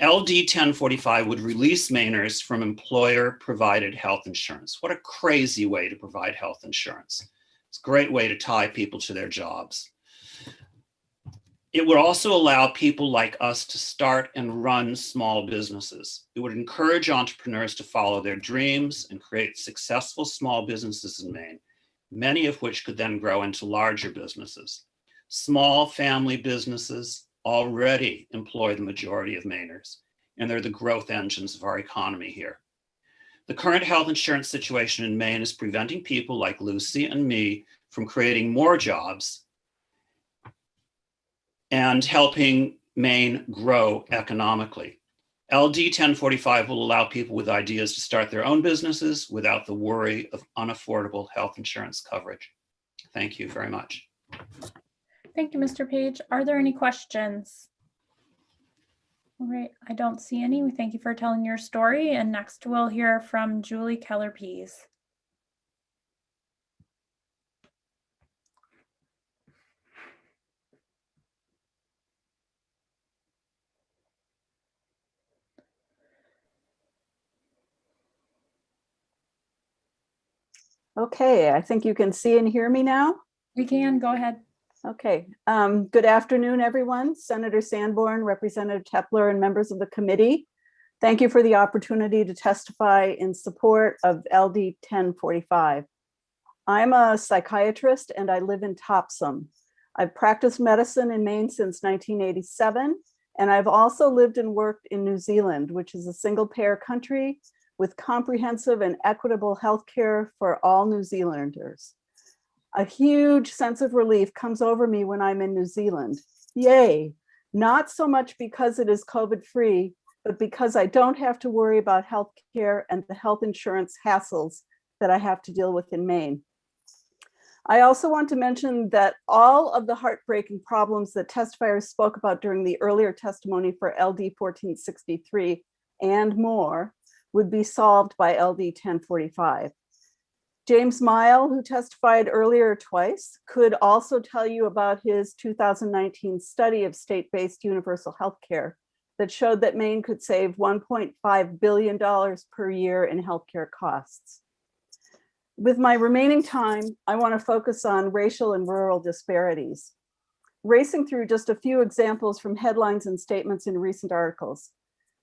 [SPEAKER 10] LD 1045 would release Mainers from employer-provided health insurance. What a crazy way to provide health insurance. It's a great way to tie people to their jobs. It would also allow people like us to start and run small businesses. It would encourage entrepreneurs to follow their dreams and create successful small businesses in Maine, many of which could then grow into larger businesses. Small family businesses already employ the majority of Mainers, and they're the growth engines of our economy here. The current health insurance situation in Maine is preventing people like Lucy and me from creating more jobs and helping Maine grow economically. LD 1045 will allow people with ideas to start their own businesses without the worry of unaffordable health insurance coverage. Thank you very much.
[SPEAKER 1] Thank you, Mr. Page. Are there any questions? All right, I don't see any. We thank you for telling your story. And next we'll hear from Julie Keller-Pease.
[SPEAKER 11] Okay, I think you can see and hear me now.
[SPEAKER 1] We can, go ahead.
[SPEAKER 11] Okay, good afternoon, everyone. Senator Sanborn, Representative Tepler, and members of the committee. Thank you for the opportunity to testify in support of LD 1045. I'm a psychiatrist and I live in Topsom. I've practiced medicine in Maine since 1987, and I've also lived and worked in New Zealand, which is a single-payer country with comprehensive and equitable healthcare for all New Zealanders. A huge sense of relief comes over me when I'm in New Zealand. Yay, not so much because it is COVID-free, but because I don't have to worry about healthcare and the health insurance hassles that I have to deal with in Maine. I also want to mention that all of the heartbreaking problems that testifiers spoke about during the earlier testimony for LD 1463 and more would be solved by LD 1045. James Mile, who testified earlier twice, could also tell you about his 2019 study of state-based universal health care that showed that Maine could save $1.5 billion per year in healthcare costs. With my remaining time, I want to focus on racial and rural disparities. Racing through just a few examples from headlines and statements in recent articles.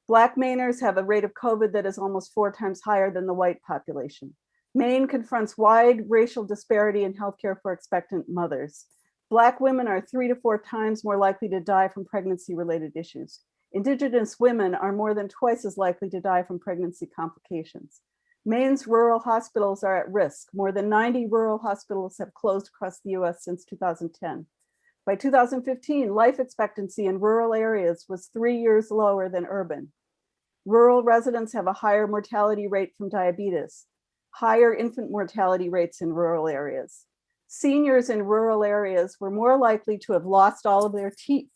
[SPEAKER 11] Black Mainers have a rate of COVID that is almost 4 times higher than the white population. Maine confronts wide racial disparity in healthcare for expectant mothers. Black women are 3 to 4 times more likely to die from pregnancy-related issues. Indigenous women are more than twice as likely to die from pregnancy complications. Maine's rural hospitals are at risk. More than 90 rural hospitals have closed across the US since 2010. By 2015, life expectancy in rural areas was 3 years lower than urban. Rural residents have a higher mortality rate from diabetes, higher infant mortality rates in rural areas. Seniors in rural areas were more likely to have lost all of their teeth.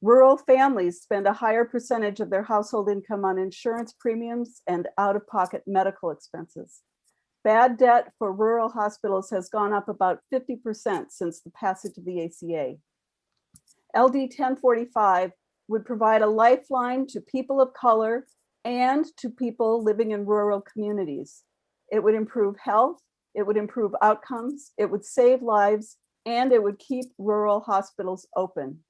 [SPEAKER 11] Rural families spend a higher percentage of their household income on insurance premiums and out-of-pocket medical expenses. Bad debt for rural hospitals has gone up about 50% since the passage of the ACA. LD 1045 would provide a lifeline to people of color and to people living in rural communities. It would improve health, it would improve outcomes, it would save lives, and it would keep rural hospitals open.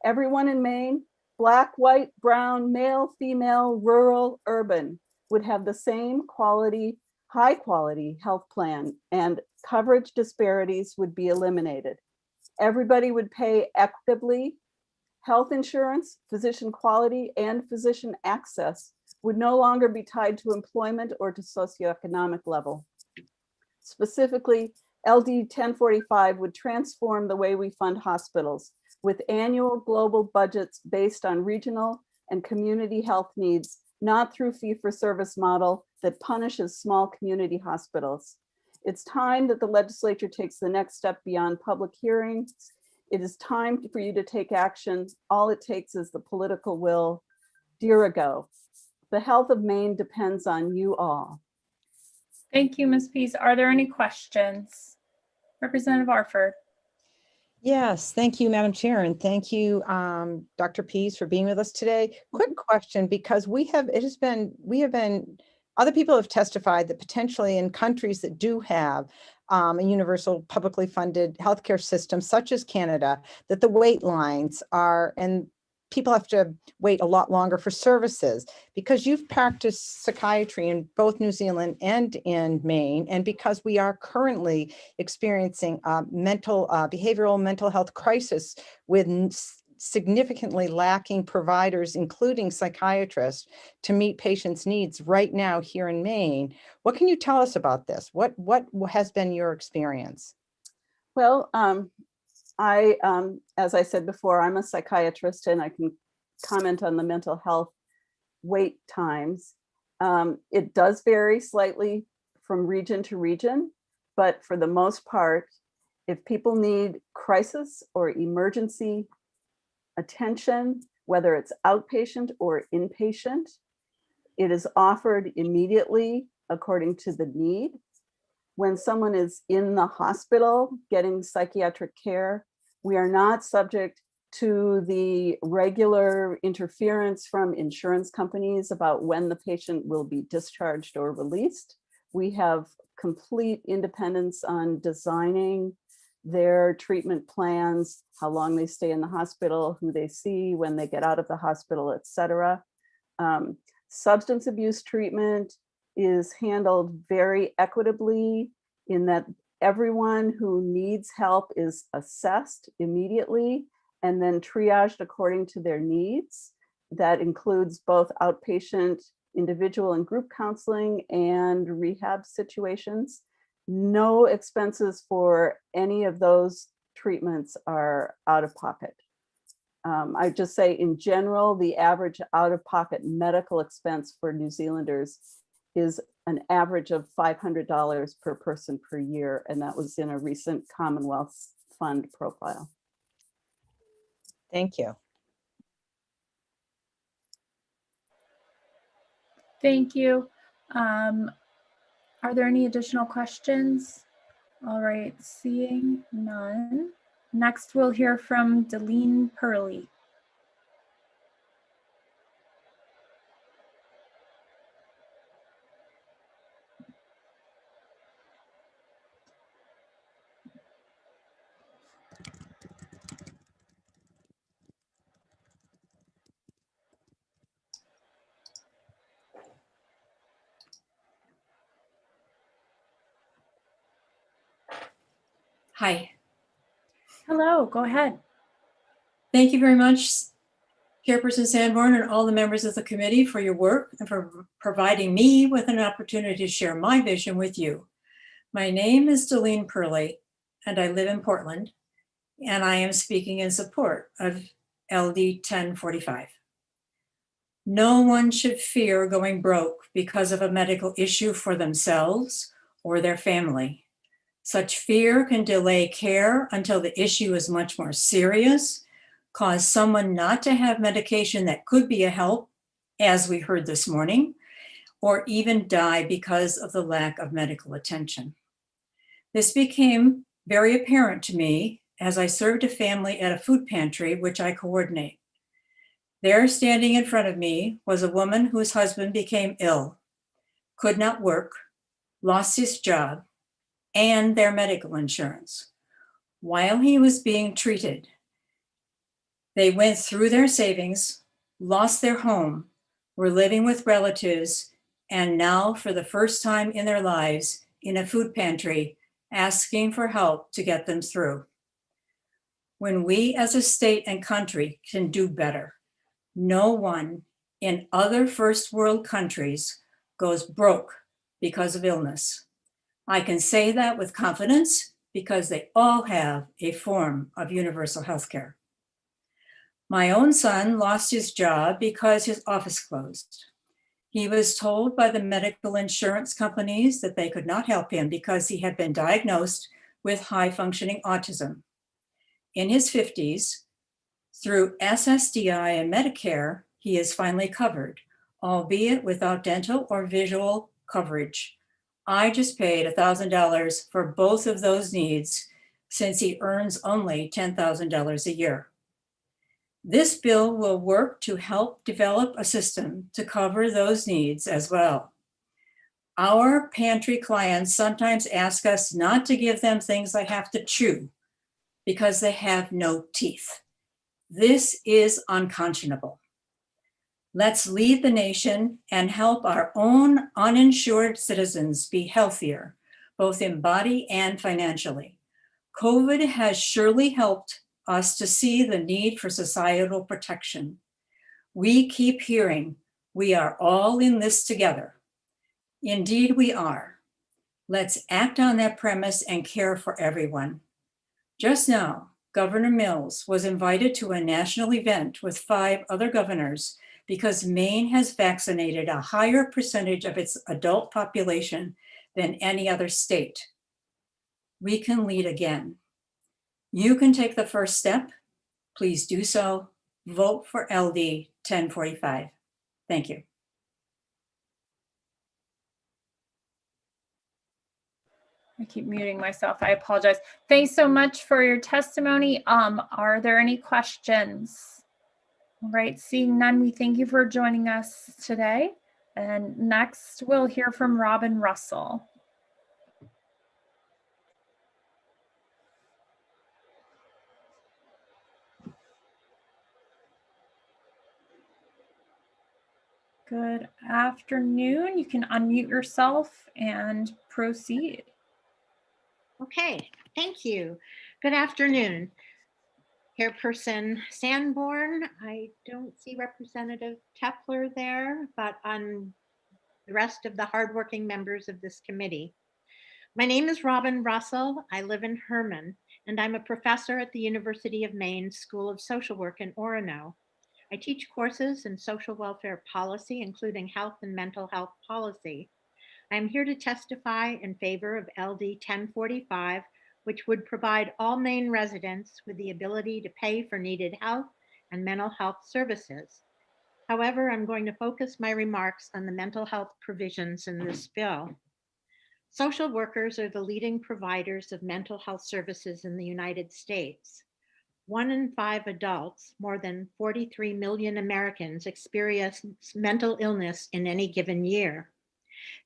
[SPEAKER 11] Everyone in Maine, Black, white, brown, male, female, rural, urban, would have the same quality, high quality health plan, and coverage disparities would be eliminated. Everybody would pay equitably. Health insurance, physician quality, and physician access would no longer be tied to employment or to socioeconomic level. Specifically, LD 1045 would transform the way we fund hospitals with annual global budgets based on regional and community health needs, not through fee-for-service model that punishes small community hospitals. It's time that the legislature takes the next step beyond public hearings. It is time for you to take action. All it takes is the political will. Dear ago, the health of Maine depends on you all.
[SPEAKER 1] Thank you, Ms. Pease. Are there any questions? Representative Arford.
[SPEAKER 8] Yes, thank you, Madam Chair, and thank you, Dr. Pease, for being with us today. Quick question, because we have been, other people have testified that potentially in countries that do have a universal publicly funded healthcare system, such as Canada, that the wait lines are, and people have to wait a lot longer for services. Because you've practiced psychiatry in both New Zealand and in Maine, and because we are currently experiencing behavioral mental health crisis with significantly lacking providers, including psychiatrists, to meet patients' needs right now here in Maine. What can you tell us about this? What has been your experience?
[SPEAKER 11] Well, as I said before, I'm a psychiatrist and I can comment on the mental health wait times. It does vary slightly from region to region, but for the most part, if people need crisis or emergency attention, whether it's outpatient or inpatient, it is offered immediately according to the need. When someone is in the hospital getting psychiatric care, we are not subject to the regular interference from insurance companies about when the patient will be discharged or released. We have complete independence on designing their treatment plans, how long they stay in the hospital, who they see when they get out of the hospital, et cetera. Substance abuse treatment is handled very equitably in that everyone who needs help is assessed immediately and then triaged according to their needs. That includes both outpatient, individual and group counseling and rehab situations. No expenses for any of those treatments are out of pocket. I just say in general, the average out-of-pocket medical expense for New Zealanders is an average of $500 per person per year, and that was in a recent Commonwealth Fund profile.
[SPEAKER 8] Thank you.
[SPEAKER 1] Thank you. Are there any additional questions? All right, seeing none. Next, we'll hear from Delene Purley.
[SPEAKER 12] Hi.
[SPEAKER 1] Hello, go ahead.
[SPEAKER 12] Thank you very much, Chairperson Sanborn and all the members of the committee for your work and for providing me with an opportunity to share my vision with you. My name is Delene Purley and I live in Portland. and I am speaking in support of LD 1045. No one should fear going broke because of a medical issue for themselves or their family. Such fear can delay care until the issue is much more serious, cause someone not to have medication that could be a help, as we heard this morning, or even die because of the lack of medical attention. This became very apparent to me as I served a family at a food pantry, which I coordinate. There, standing in front of me, was a woman whose husband became ill, could not work, lost his job, and their medical insurance. While he was being treated, they went through their savings, lost their home, were living with relatives, and now, for the first time in their lives, in a food pantry, asking for help to get them through. When we as a state and country can do better, no one in other first world countries goes broke because of illness. I can say that with confidence because they all have a form of universal health care. My own son lost his job because his office closed. He was told by the medical insurance companies that they could not help him because he had been diagnosed with high-functioning autism. In his 50s, through SSDI and Medicare, he is finally covered, albeit without dental or visual coverage. I just paid $1,000 for both of those needs since he earns only $10,000 a year. This bill will work to help develop a system to cover those needs as well. Our pantry clients sometimes ask us not to give them things they have to chew because they have no teeth. This is unconscionable. Let's lead the nation and help our own uninsured citizens be healthier, both in body and financially. COVID has surely helped us to see the need for societal protection. We keep hearing, we are all in this together. Indeed, we are. Let's act on that premise and care for everyone. Just now, Governor Mills was invited to a national event with 5 other governors because Maine has vaccinated a higher percentage of its adult population than any other state. We can lead again. You can take the first step. Please do so. Vote for LD 1045. Thank you.
[SPEAKER 1] I keep muting myself. I apologize. Thanks so much for your testimony. Are there any questions? All right, seeing none, we thank you for joining us today. And next, we'll hear from Robin Russell. Good afternoon. You can unmute yourself and proceed.
[SPEAKER 13] Okay, thank you. Good afternoon. Chairperson Sanborn, I don't see Representative Tepler there, but on the rest of the hardworking members of this committee. My name is Robin Russell. I live in Herman, and I'm a professor at the University of Maine School of Social Work in Orono. I teach courses in social welfare policy, including health and mental health policy. I'm here to testify in favor of LD 1045, which would provide all Maine residents with the ability to pay for needed health and mental health services. However, I'm going to focus my remarks on the mental health provisions in this bill. Social workers are the leading providers of mental health services in the United States. 1 in 5 adults, more than 43 million Americans, experience mental illness in any given year.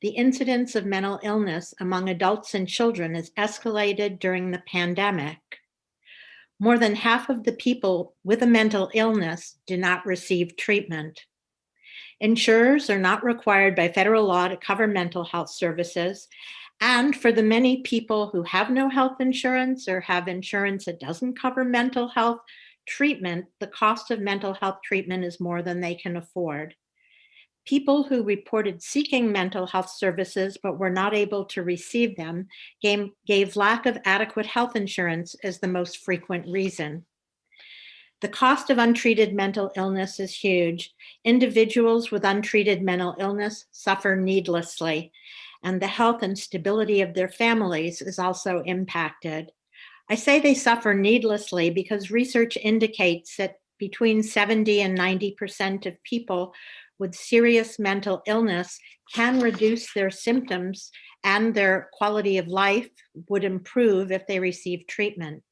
[SPEAKER 13] The incidence of mental illness among adults and children has escalated during the pandemic. More than half of the people with a mental illness do not receive treatment. Insurers are not required by federal law to cover mental health services. And for the many people who have no health insurance or have insurance that doesn't cover mental health treatment, the cost of mental health treatment is more than they can afford. People who reported seeking mental health services but were not able to receive them gave lack of adequate health insurance as the most frequent reason. The cost of untreated mental illness is huge. Individuals with untreated mental illness suffer needlessly, and the health and stability of their families is also impacted. I say they suffer needlessly because research indicates that between 70 and 90% of people with serious mental illness can reduce their symptoms, and their quality of life would improve if they receive treatment.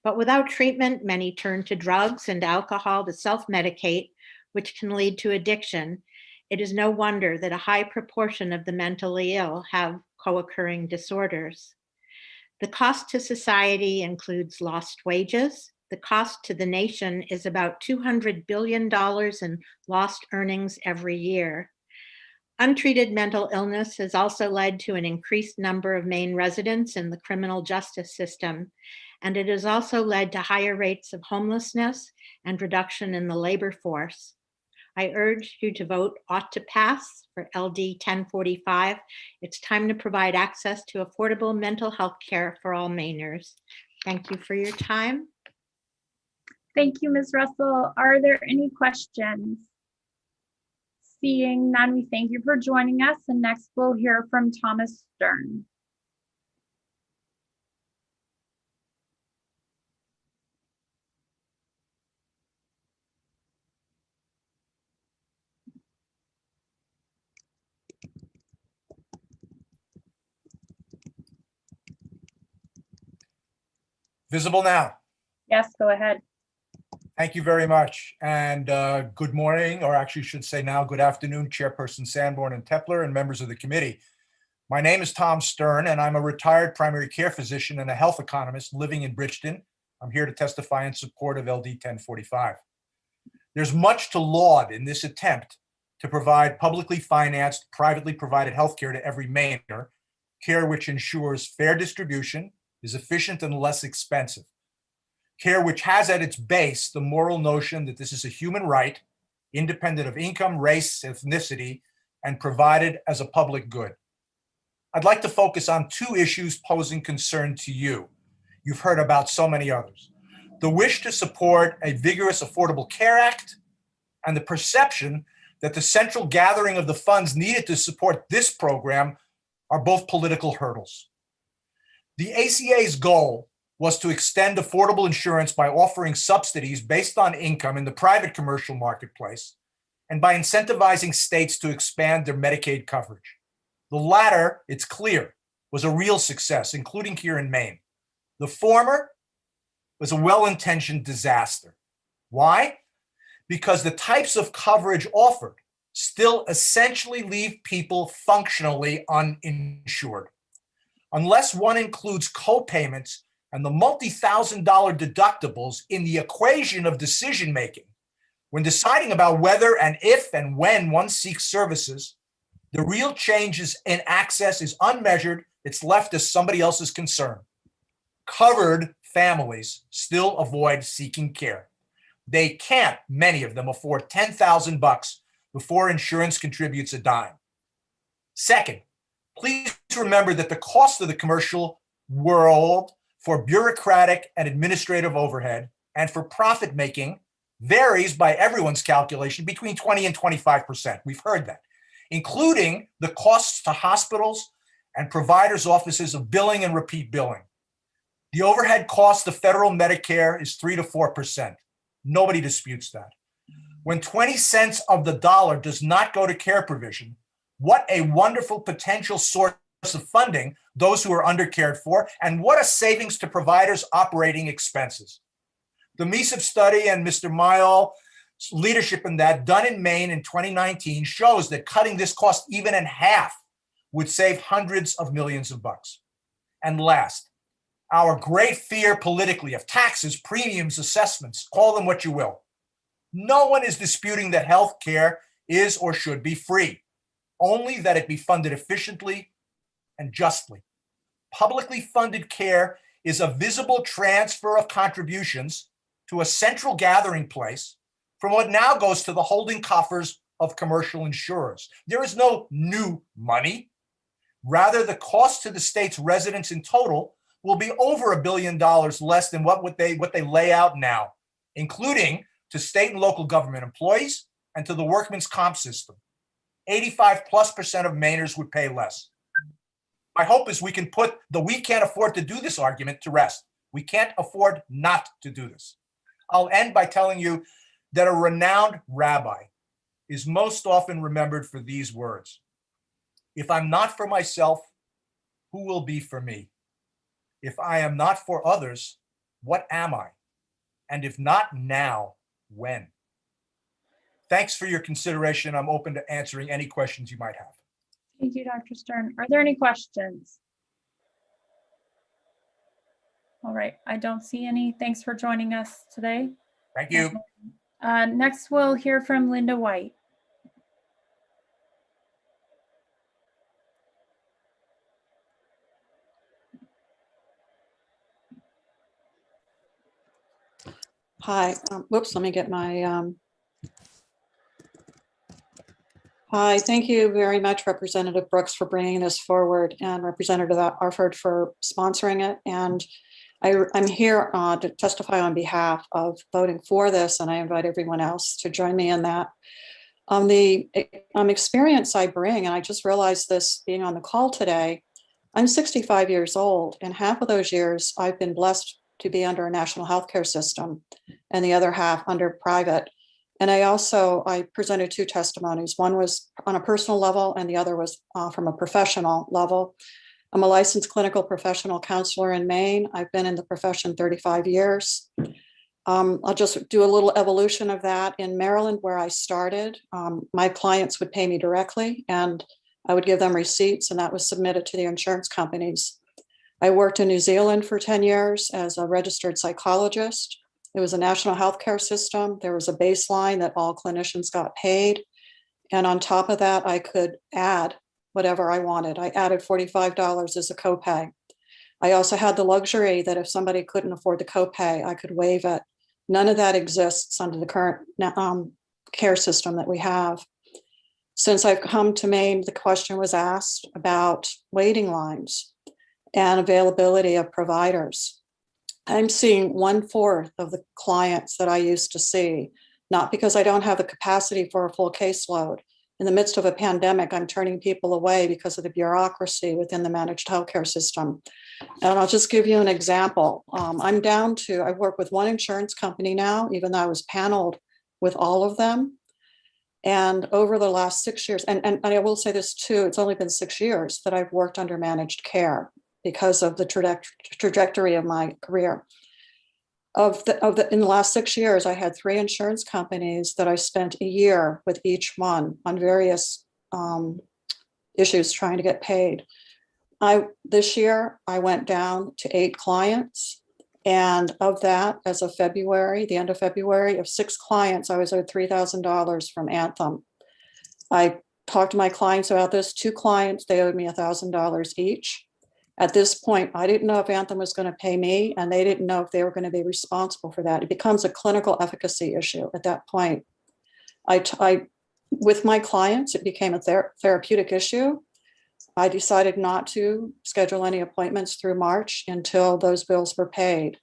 [SPEAKER 13] But without treatment, many turn to drugs and alcohol to self-medicate, which can lead to addiction. It is no wonder that a high proportion of the mentally ill have co-occurring disorders. The cost to society includes lost wages. The cost to the nation is about $200 billion in lost earnings every year. Untreated mental illness has also led to an increased number of Maine residents in the criminal justice system, and it has also led to higher rates of homelessness and reduction in the labor force. I urge you to vote ought to pass for LD 1045. It's time to provide access to affordable mental health care for all Mainers. Thank you for your time.
[SPEAKER 1] Thank you, Ms. Russell. Are there any questions? Seeing none, we thank you for joining us. And next we'll hear from Thomas Stern.
[SPEAKER 14] Visible now.
[SPEAKER 1] Yes, go ahead.
[SPEAKER 14] Thank you very much. And good morning, or actually should say now, good afternoon, Chairperson Sanborn and Tepler and members of the committee. My name is Tom Stern, and I'm a retired primary care physician and a health economist living in Bridgeton. I'm here to testify in support of LD 1045. There's much to laud in this attempt to provide publicly financed, privately provided healthcare to every Mainer, care which ensures fair distribution, is efficient and less expensive. Care which has at its base the moral notion that this is a human right, independent of income, race, ethnicity, and provided as a public good. I'd like to focus on two issues posing concern to you. You've heard about so many others. The wish to support a vigorous Affordable Care Act and the perception that the central gathering of the funds needed to support this program are both political hurdles. The ACA's goal was to extend affordable insurance by offering subsidies based on income in the private commercial marketplace and by incentivizing states to expand their Medicaid coverage. The latter, it's clear, was a real success, including here in Maine. The former was a well-intentioned disaster. Why? Because the types of coverage offered still essentially leave people functionally uninsured. Unless one includes co-payments and the multi-$1,000 deductibles in the equation of decision-making, when deciding about whether and if and when one seeks services, the real changes in access is unmeasured. It's left as somebody else's concern. Covered families still avoid seeking care. They can't, many of them, afford $10,000 before insurance contributes a dime. Second, please remember that the cost of the commercial world for bureaucratic and administrative overhead and for profit making varies by everyone's calculation between 20 and 25%. We've heard that, including the costs to hospitals and providers' offices of billing and repeat billing. The overhead cost of federal Medicare is 3 to 4%. Nobody disputes that. When 20 cents of the dollar does not go to care provision, what a wonderful potential source of funding those who are undercared for, and what a savings to providers' operating expenses. The MESIP study and Mr. Mayall's leadership in that, done in Maine in 2019, shows that cutting this cost even in half would save hundreds of millions of bucks. And last, our great fear politically of taxes, premiums, assessments, call them what you will. No one is disputing that health care is or should be free, only that it be funded efficiently and justly. Publicly funded care is a visible transfer of contributions to a central gathering place from what now goes to the holding coffers of commercial insurers. There is no new money. Rather, the cost to the state's residents in total will be over $1 billion less than what they lay out now, including to state and local government employees and to the workman's comp system. 85+% of Mainers would pay less. My hope is we can put the "we can't afford to do this" argument to rest. We can't afford not to do this. I'll end by telling you that a renowned rabbi is most often remembered for these words: "If I'm not for myself, who will be for me? If I am not for others, what am I? And if not now, when?" Thanks for your consideration. I'm open to answering any questions you might have.
[SPEAKER 1] Thank you, Dr. Stern. Are there any questions? All right, I don't see any. Thanks for joining us today.
[SPEAKER 14] Thank you.
[SPEAKER 1] Next, we'll hear from Linda White.
[SPEAKER 15] Hi, whoops, let me get my, hi, thank you very much, Representative Brooks, for bringing this forward, and Representative Arford for sponsoring it. And I'm here to testify on behalf of voting for this, and I invite everyone else to join me in that. The experience I bring, and I just realized this being on the call today, I'm 65 years old, and half of those years I've been blessed to be under a national healthcare system, and the other half under private. And I presented two testimonies. One was on a personal level, and the other was from a professional level. I'm a licensed clinical professional counselor in Maine. I've been in the profession 35 years. I'll just do a little evolution of that. In Maryland, where I started, my clients would pay me directly, and I would give them receipts, and that was submitted to the insurance companies. I worked in New Zealand for 10 years as a registered psychologist. It was a national healthcare system. There was a baseline that all clinicians got paid. And on top of that, I could add whatever I wanted. I added $45 as a copay. I also had the luxury that if somebody couldn't afford the copay, I could waive it. None of that exists under the current care system that we have. Since I've come to Maine, the question was asked about waiting lines and availability of providers. I'm seeing 1/4 of the clients that I used to see, not because I don't have the capacity for a full caseload. In the midst of a pandemic, I'm turning people away because of the bureaucracy within the managed healthcare system. And I'll just give you an example. I work with one insurance company now, even though I was paneled with all of them. And over the last 6 years, and I will say this too, it's only been 6 years that I've worked under managed care because of the trajectory of my career. In the last 6 years, I had 3 insurance companies that I spent a year with each one on various issues trying to get paid. This year, I went down to 8 clients. And of that, as of February, the end of February, of 6 clients, I was owed $3,000 from Anthem. I talked to my clients about this. 2 clients, they owed me $1,000 each. At this point, I didn't know if Anthem was going to pay me, and they didn't know if they were going to be responsible for that. It becomes a clinical efficacy issue at that point. With my clients, it became a therapeutic issue. I decided not to schedule any appointments through March until those bills were paid.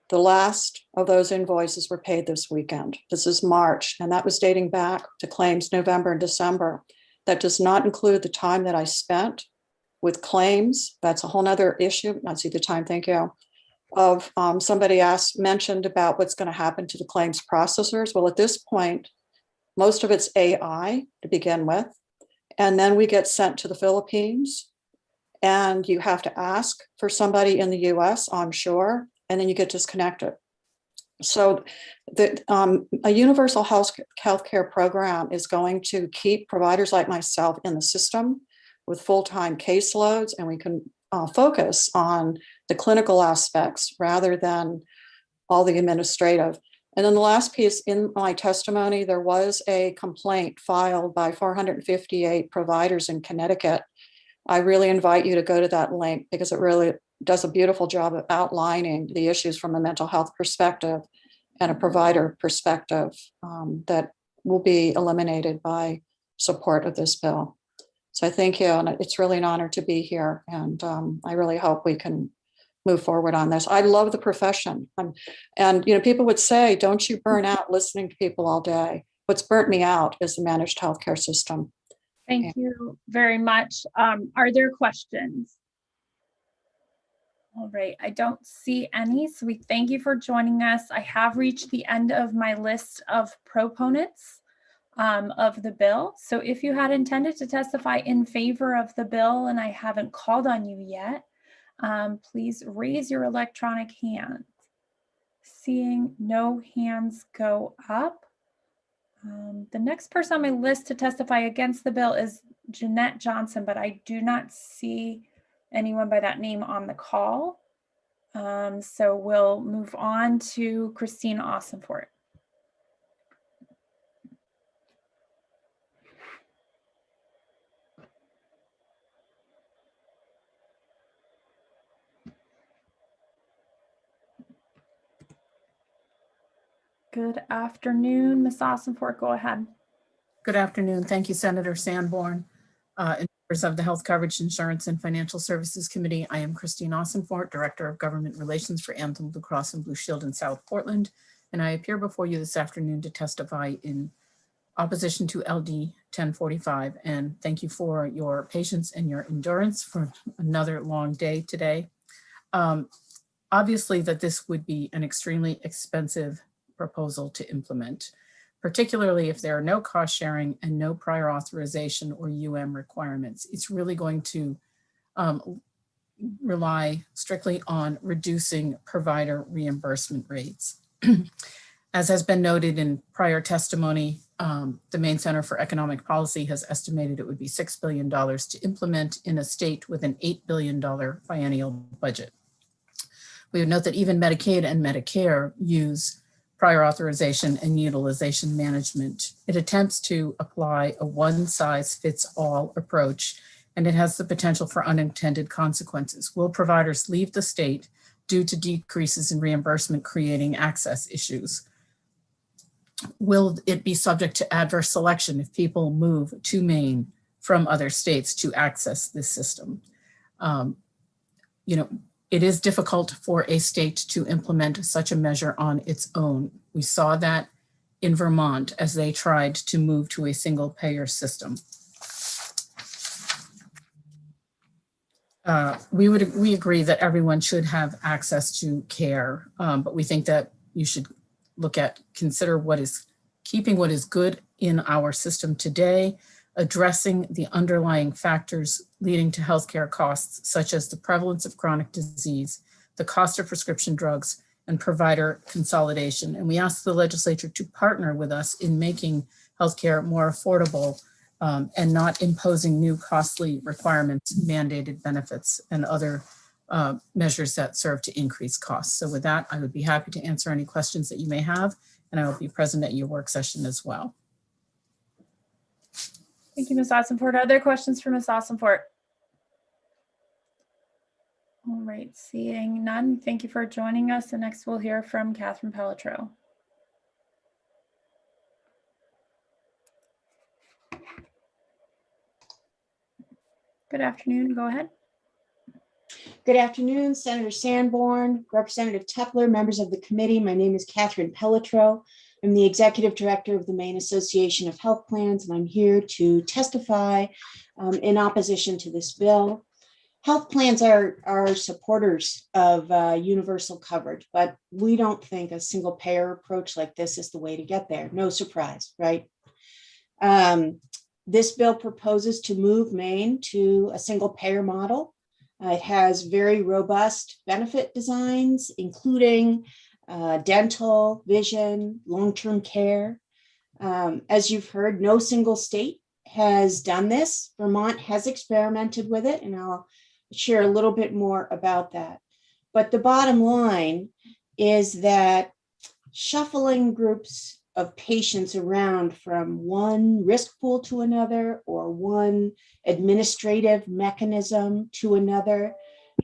[SPEAKER 15] The last of those invoices were paid this weekend. This is March, and that was dating back to claims November and December. That does not include the time that I spent with claims. That's a whole nother issue. I see the time, thank you. Somebody mentioned about what's going to happen to the claims processors. Well, at this point, most of it's AI to begin with. And then we get sent to the Philippines, and you have to ask for somebody in the US onshore, and then you get disconnected. So a universal healthcare program is going to keep providers like myself in the system with full-time caseloads, and we can focus on the clinical aspects rather than all the administrative. And then the last piece, in my testimony, there was a complaint filed by 458 providers in Connecticut. I really invite you to go to that link because it really does a beautiful job of outlining the issues from a mental health perspective and a provider perspective that will be eliminated by support of this bill. So I thank you, and it's really an honor to be here. And I really hope we can move forward on this. I love the profession. And people would say, don't you burn out listening to people all day? What's burnt me out is the managed healthcare system.
[SPEAKER 1] Thank you very much. Are there questions? All right, I don't see any, so we thank you for joining us. I have reached the end of my list of proponents of the bill. So if you had intended to testify in favor of the bill and I haven't called on you yet, please raise your electronic hand. Seeing no hands go up. The next person on my list to testify against the bill is Jeanette Johnson, but I do not see anyone by that name on the call. So we'll move on to Christine Ossenfort. Good afternoon, Ms. Ossenfort, go ahead.
[SPEAKER 16] Good afternoon. Thank you, Senator Sanborn. And members of the Health Coverage, Insurance, and Financial Services Committee, I am Christine Ossenfort, Director of Government Relations for Anthem Blue Cross and Blue Shield in South Portland, and I appear before you this afternoon to testify in opposition to LD 1045. And thank you for your patience and your endurance for another long day today. Obviously, that this would be an extremely expensive proposal to implement, particularly if there are no cost sharing and no prior authorization or requirements. It's really going to rely strictly on reducing provider reimbursement rates. As has been noted in prior testimony, the Maine Center for Economic Policy has estimated it would be $6 billion to implement in a state with an $8 billion biennial budget. We would note that even Medicaid and Medicare use prior authorization and utilization management. It attempts to apply a one-size-fits-all approach, and it has the potential for unintended consequences. Will providers leave the state due to decreases in reimbursement, creating access issues? Will it be subject to adverse selection if people move to Maine from other states to access this system? It is difficult for a state to implement such a measure on its own. We saw that in Vermont as they tried to move to a single payer system. We agree that everyone should have access to care, but we think that you should consider keeping what is good in our system today, addressing the underlying factors leading to healthcare costs, such as the prevalence of chronic disease, the cost of prescription drugs, and provider consolidation. And we ask the legislature to partner with us in making healthcare more affordable and not imposing new costly requirements, mandated benefits, and other measures that serve to increase costs. So with that, I would be happy to answer any questions that you may have, and I will be present at your work session as well.
[SPEAKER 1] Thank you, Ms. Ossenfort. Are there questions for Ms. Ossenfort? All right, seeing none, thank you for joining us. And next we'll hear from Catherine Pelletreau. Good afternoon, go ahead.
[SPEAKER 19] Good afternoon, Senator Sanborn, Representative Tepler, members of the committee. My name is Catherine Pelletreau. I'm the Executive Director of the Maine Association of Health Plans, and I'm here to testify in opposition to this bill. Health plans are supporters of universal coverage, but we don't think a single payer approach like this is the way to get there. No surprise, right? This bill proposes to move Maine to a single payer model. It has very robust benefit designs, including dental, vision, long-term care. As you've heard, no single state has done this. Vermont has experimented with it, and I'll share a little bit more about that. But the bottom line is that shuffling groups of patients around from one risk pool to another or one administrative mechanism to another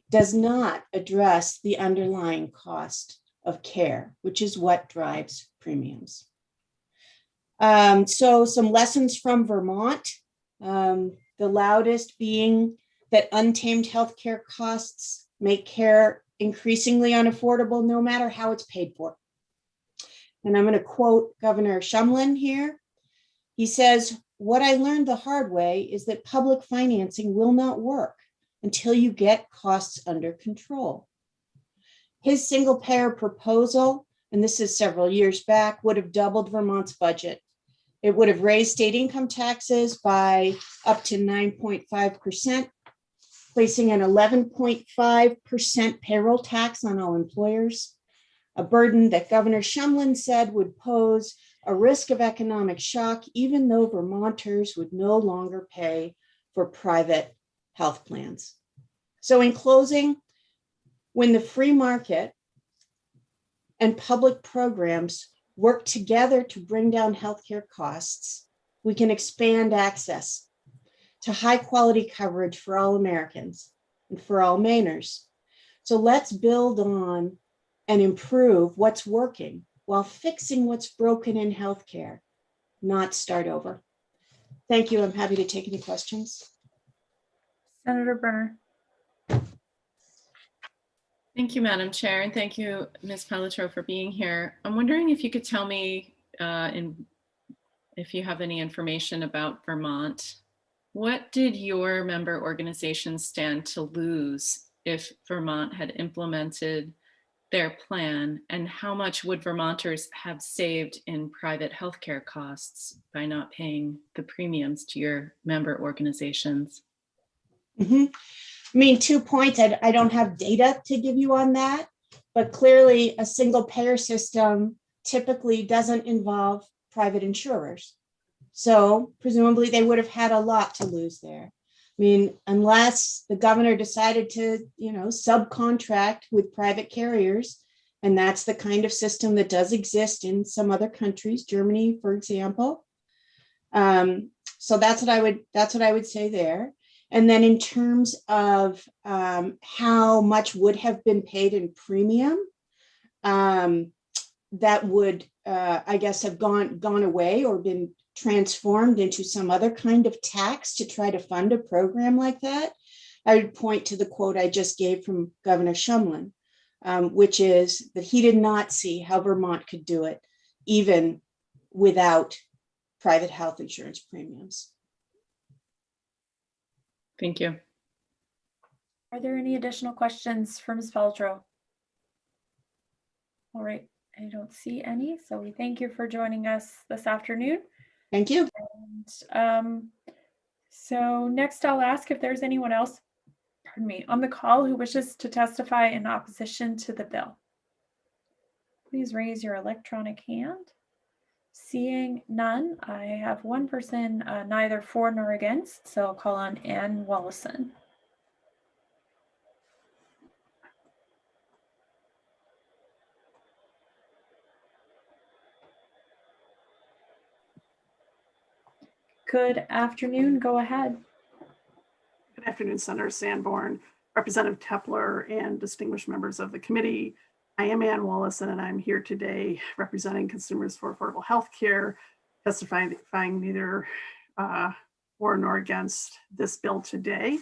[SPEAKER 19] does not address the underlying cost of care, which is what drives premiums. So some lessons from Vermont, the loudest being that untamed healthcare costs make care increasingly unaffordable no matter how it's paid for. And I'm going to quote Governor Shumlin here. He says, "What I learned the hard way is that public financing will not work until you get costs under control." His single payer proposal, and this is several years back, would have doubled Vermont's budget. It would have raised state income taxes by up to 9.5%, placing an 11.5% payroll tax on all employers, a burden that Governor Shumlin said would pose a risk of economic shock, even though Vermonters would no longer pay for private health plans. So in closing, when the free market and public programs work together to bring down healthcare costs, we can expand access to high quality coverage for all Americans and for all Mainers. So let's build on and improve what's working while fixing what's broken in healthcare, not start over. Thank you. I'm happy to take any questions.
[SPEAKER 1] Senator Berner.
[SPEAKER 5] Thank you, Madam Chair, and thank you, Ms. Pelletreau, for being here. I'm wondering if you could tell me if you have any information about Vermont. What did your member organizations stand to lose if Vermont had implemented their plan, and how much would Vermonters have saved in private healthcare costs by not paying the premiums to your member organizations?
[SPEAKER 19] I mean, 2 points. I don't have data to give you on that, but clearly a single payer system typically doesn't involve private insurers. So presumably they would have had a lot to lose there. I mean, unless the governor decided to, subcontract with private carriers, and that's the kind of system that does exist in some other countries, Germany, for example. So that's what I would say there. And then in terms of how much would have been paid in premium, that would, I guess, have gone away or been transformed into some other kind of tax to try to fund a program like that. I would point to the quote I just gave from Governor Shumlin, which is that he did not see how Vermont could do it, even without private health insurance premiums.
[SPEAKER 5] Thank you.
[SPEAKER 1] Are there any additional questions for Ms. Pelletreau? All right, I don't see any, so we thank you for joining us this afternoon.
[SPEAKER 19] Thank you.
[SPEAKER 1] And, so next I'll ask if there's anyone else, pardon me, on the call who wishes to testify in opposition to the bill. Please raise your electronic hand. Seeing none, I have one person neither for nor against, so I'll call on Ann Wallison. Good afternoon, go ahead.
[SPEAKER 21] Good afternoon, Senator Sanborn, Representative Tepler, and distinguished members of the committee. I am Ann Wallison, and I'm here today representing Consumers for Affordable Health Care, testifying neither for nor against this bill today.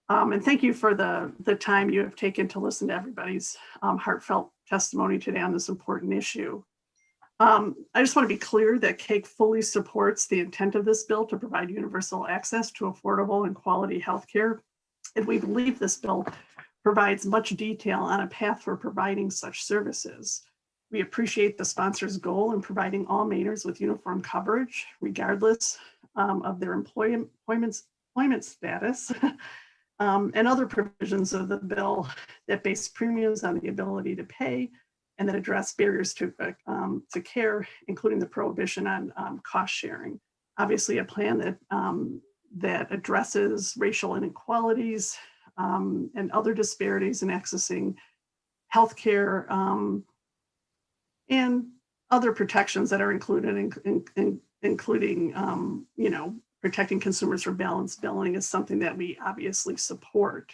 [SPEAKER 21] And thank you for the time you have taken to listen to everybody's heartfelt testimony today on this important issue. I just want to be clear that CAIC fully supports the intent of this bill to provide universal access to affordable and quality health care. And we believe this bill provides much detail on a path for providing such services. We appreciate the sponsor's goal in providing all Mainers with uniform coverage, regardless of their employment status, and other provisions of the bill that base premiums on the ability to pay and that address barriers to care, including the prohibition on cost sharing. Obviously, a plan that addresses racial inequalities and other disparities in accessing healthcare and other protections that are included, including protecting consumers from balanced billing is something that we obviously support.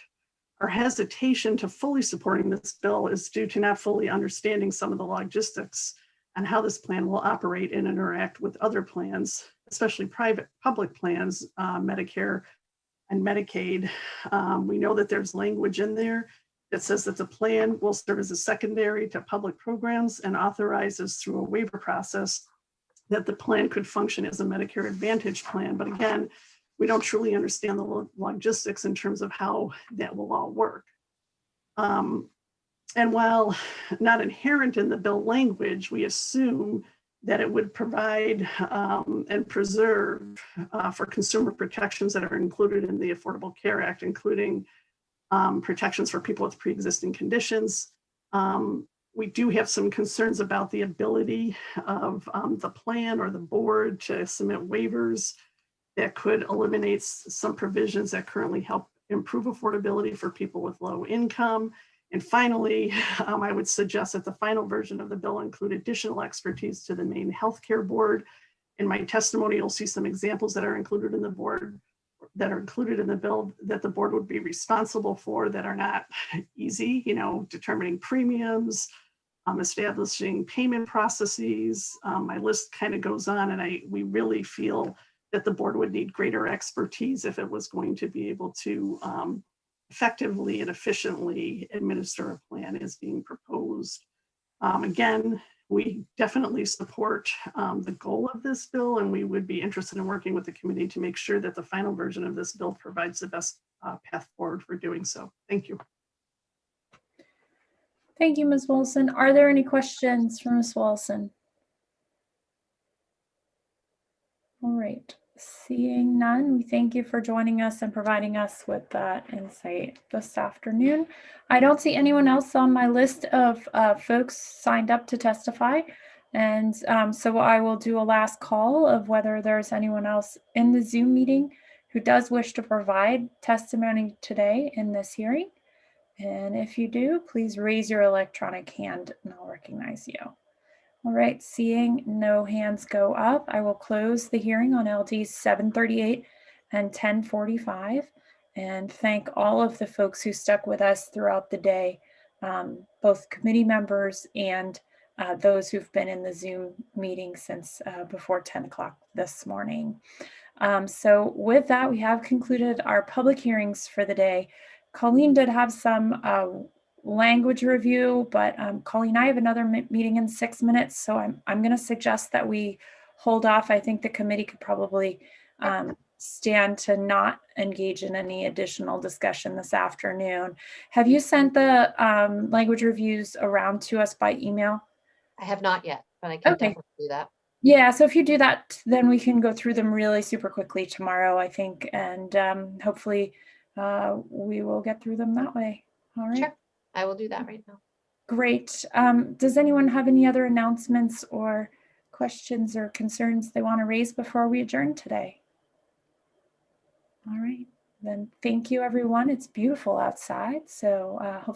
[SPEAKER 21] Our hesitation to fully supporting this bill is due to not fully understanding some of the logistics on how this plan will operate and interact with other plans, especially public plans, Medicare and Medicaid. We know that there's language in there that says that the plan will serve as a secondary to public programs and authorizes through a waiver process that the plan could function as a Medicare Advantage plan. But again, we don't truly understand the logistics in terms of how that will all work. And while not inherent in the bill language, we assume that it would provide and preserve for consumer protections that are included in the Affordable Care Act, including protections for people with pre-existing conditions. We do have some concerns about the ability of the plan or the board to submit waivers that could eliminate some provisions that currently help improve affordability for people with low income. And finally, I would suggest that the final version of the bill include additional expertise to the Maine Healthcare Board. In my testimony, you'll see some examples that are included in the bill that the board would be responsible for that are not easy, determining premiums, establishing payment processes. My list kind of goes on, and we really feel that the board would need greater expertise if it was going to be able to effectively and efficiently administer a plan as being proposed. Again, we definitely support the goal of this bill, and we would be interested in working with the committee to make sure that the final version of this bill provides the best path forward for doing so. Thank you.
[SPEAKER 1] Thank you, Ms. Wilson. Are there any questions for Ms. Wilson? All right. Seeing none, we thank you for joining us and providing us with that insight this afternoon. I don't see anyone else on my list of folks signed up to testify. And so I will do a last call of whether there's anyone else in the Zoom meeting who does wish to provide testimony today in this hearing. And if you do, please raise your electronic hand and I'll recognize you. All right, seeing no hands go up, I will close the hearing on LDs 738 and 1045 and thank all of the folks who stuck with us throughout the day, both committee members and those who've been in the Zoom meeting since before 10 o'clock this morning. So with that, we have concluded our public hearings for the day. Colleen did have some language review, but Colleen, I have another meeting in 6 minutes, so I'm going to suggest that we hold off. I think the committee could probably stand to not engage in any additional discussion this afternoon. Have you sent the language reviews around to us by email?
[SPEAKER 4] I have not yet, but I can definitely do that.
[SPEAKER 1] Yeah, so if you do that, then we can go through them really super quickly tomorrow, I think, and hopefully we will get through them that way. All right.
[SPEAKER 4] Sure. I will do that right now.
[SPEAKER 1] Great. Does anyone have any other announcements or questions or concerns they want to raise before we adjourn today? All right, then thank you, everyone. It's beautiful outside, so hopefully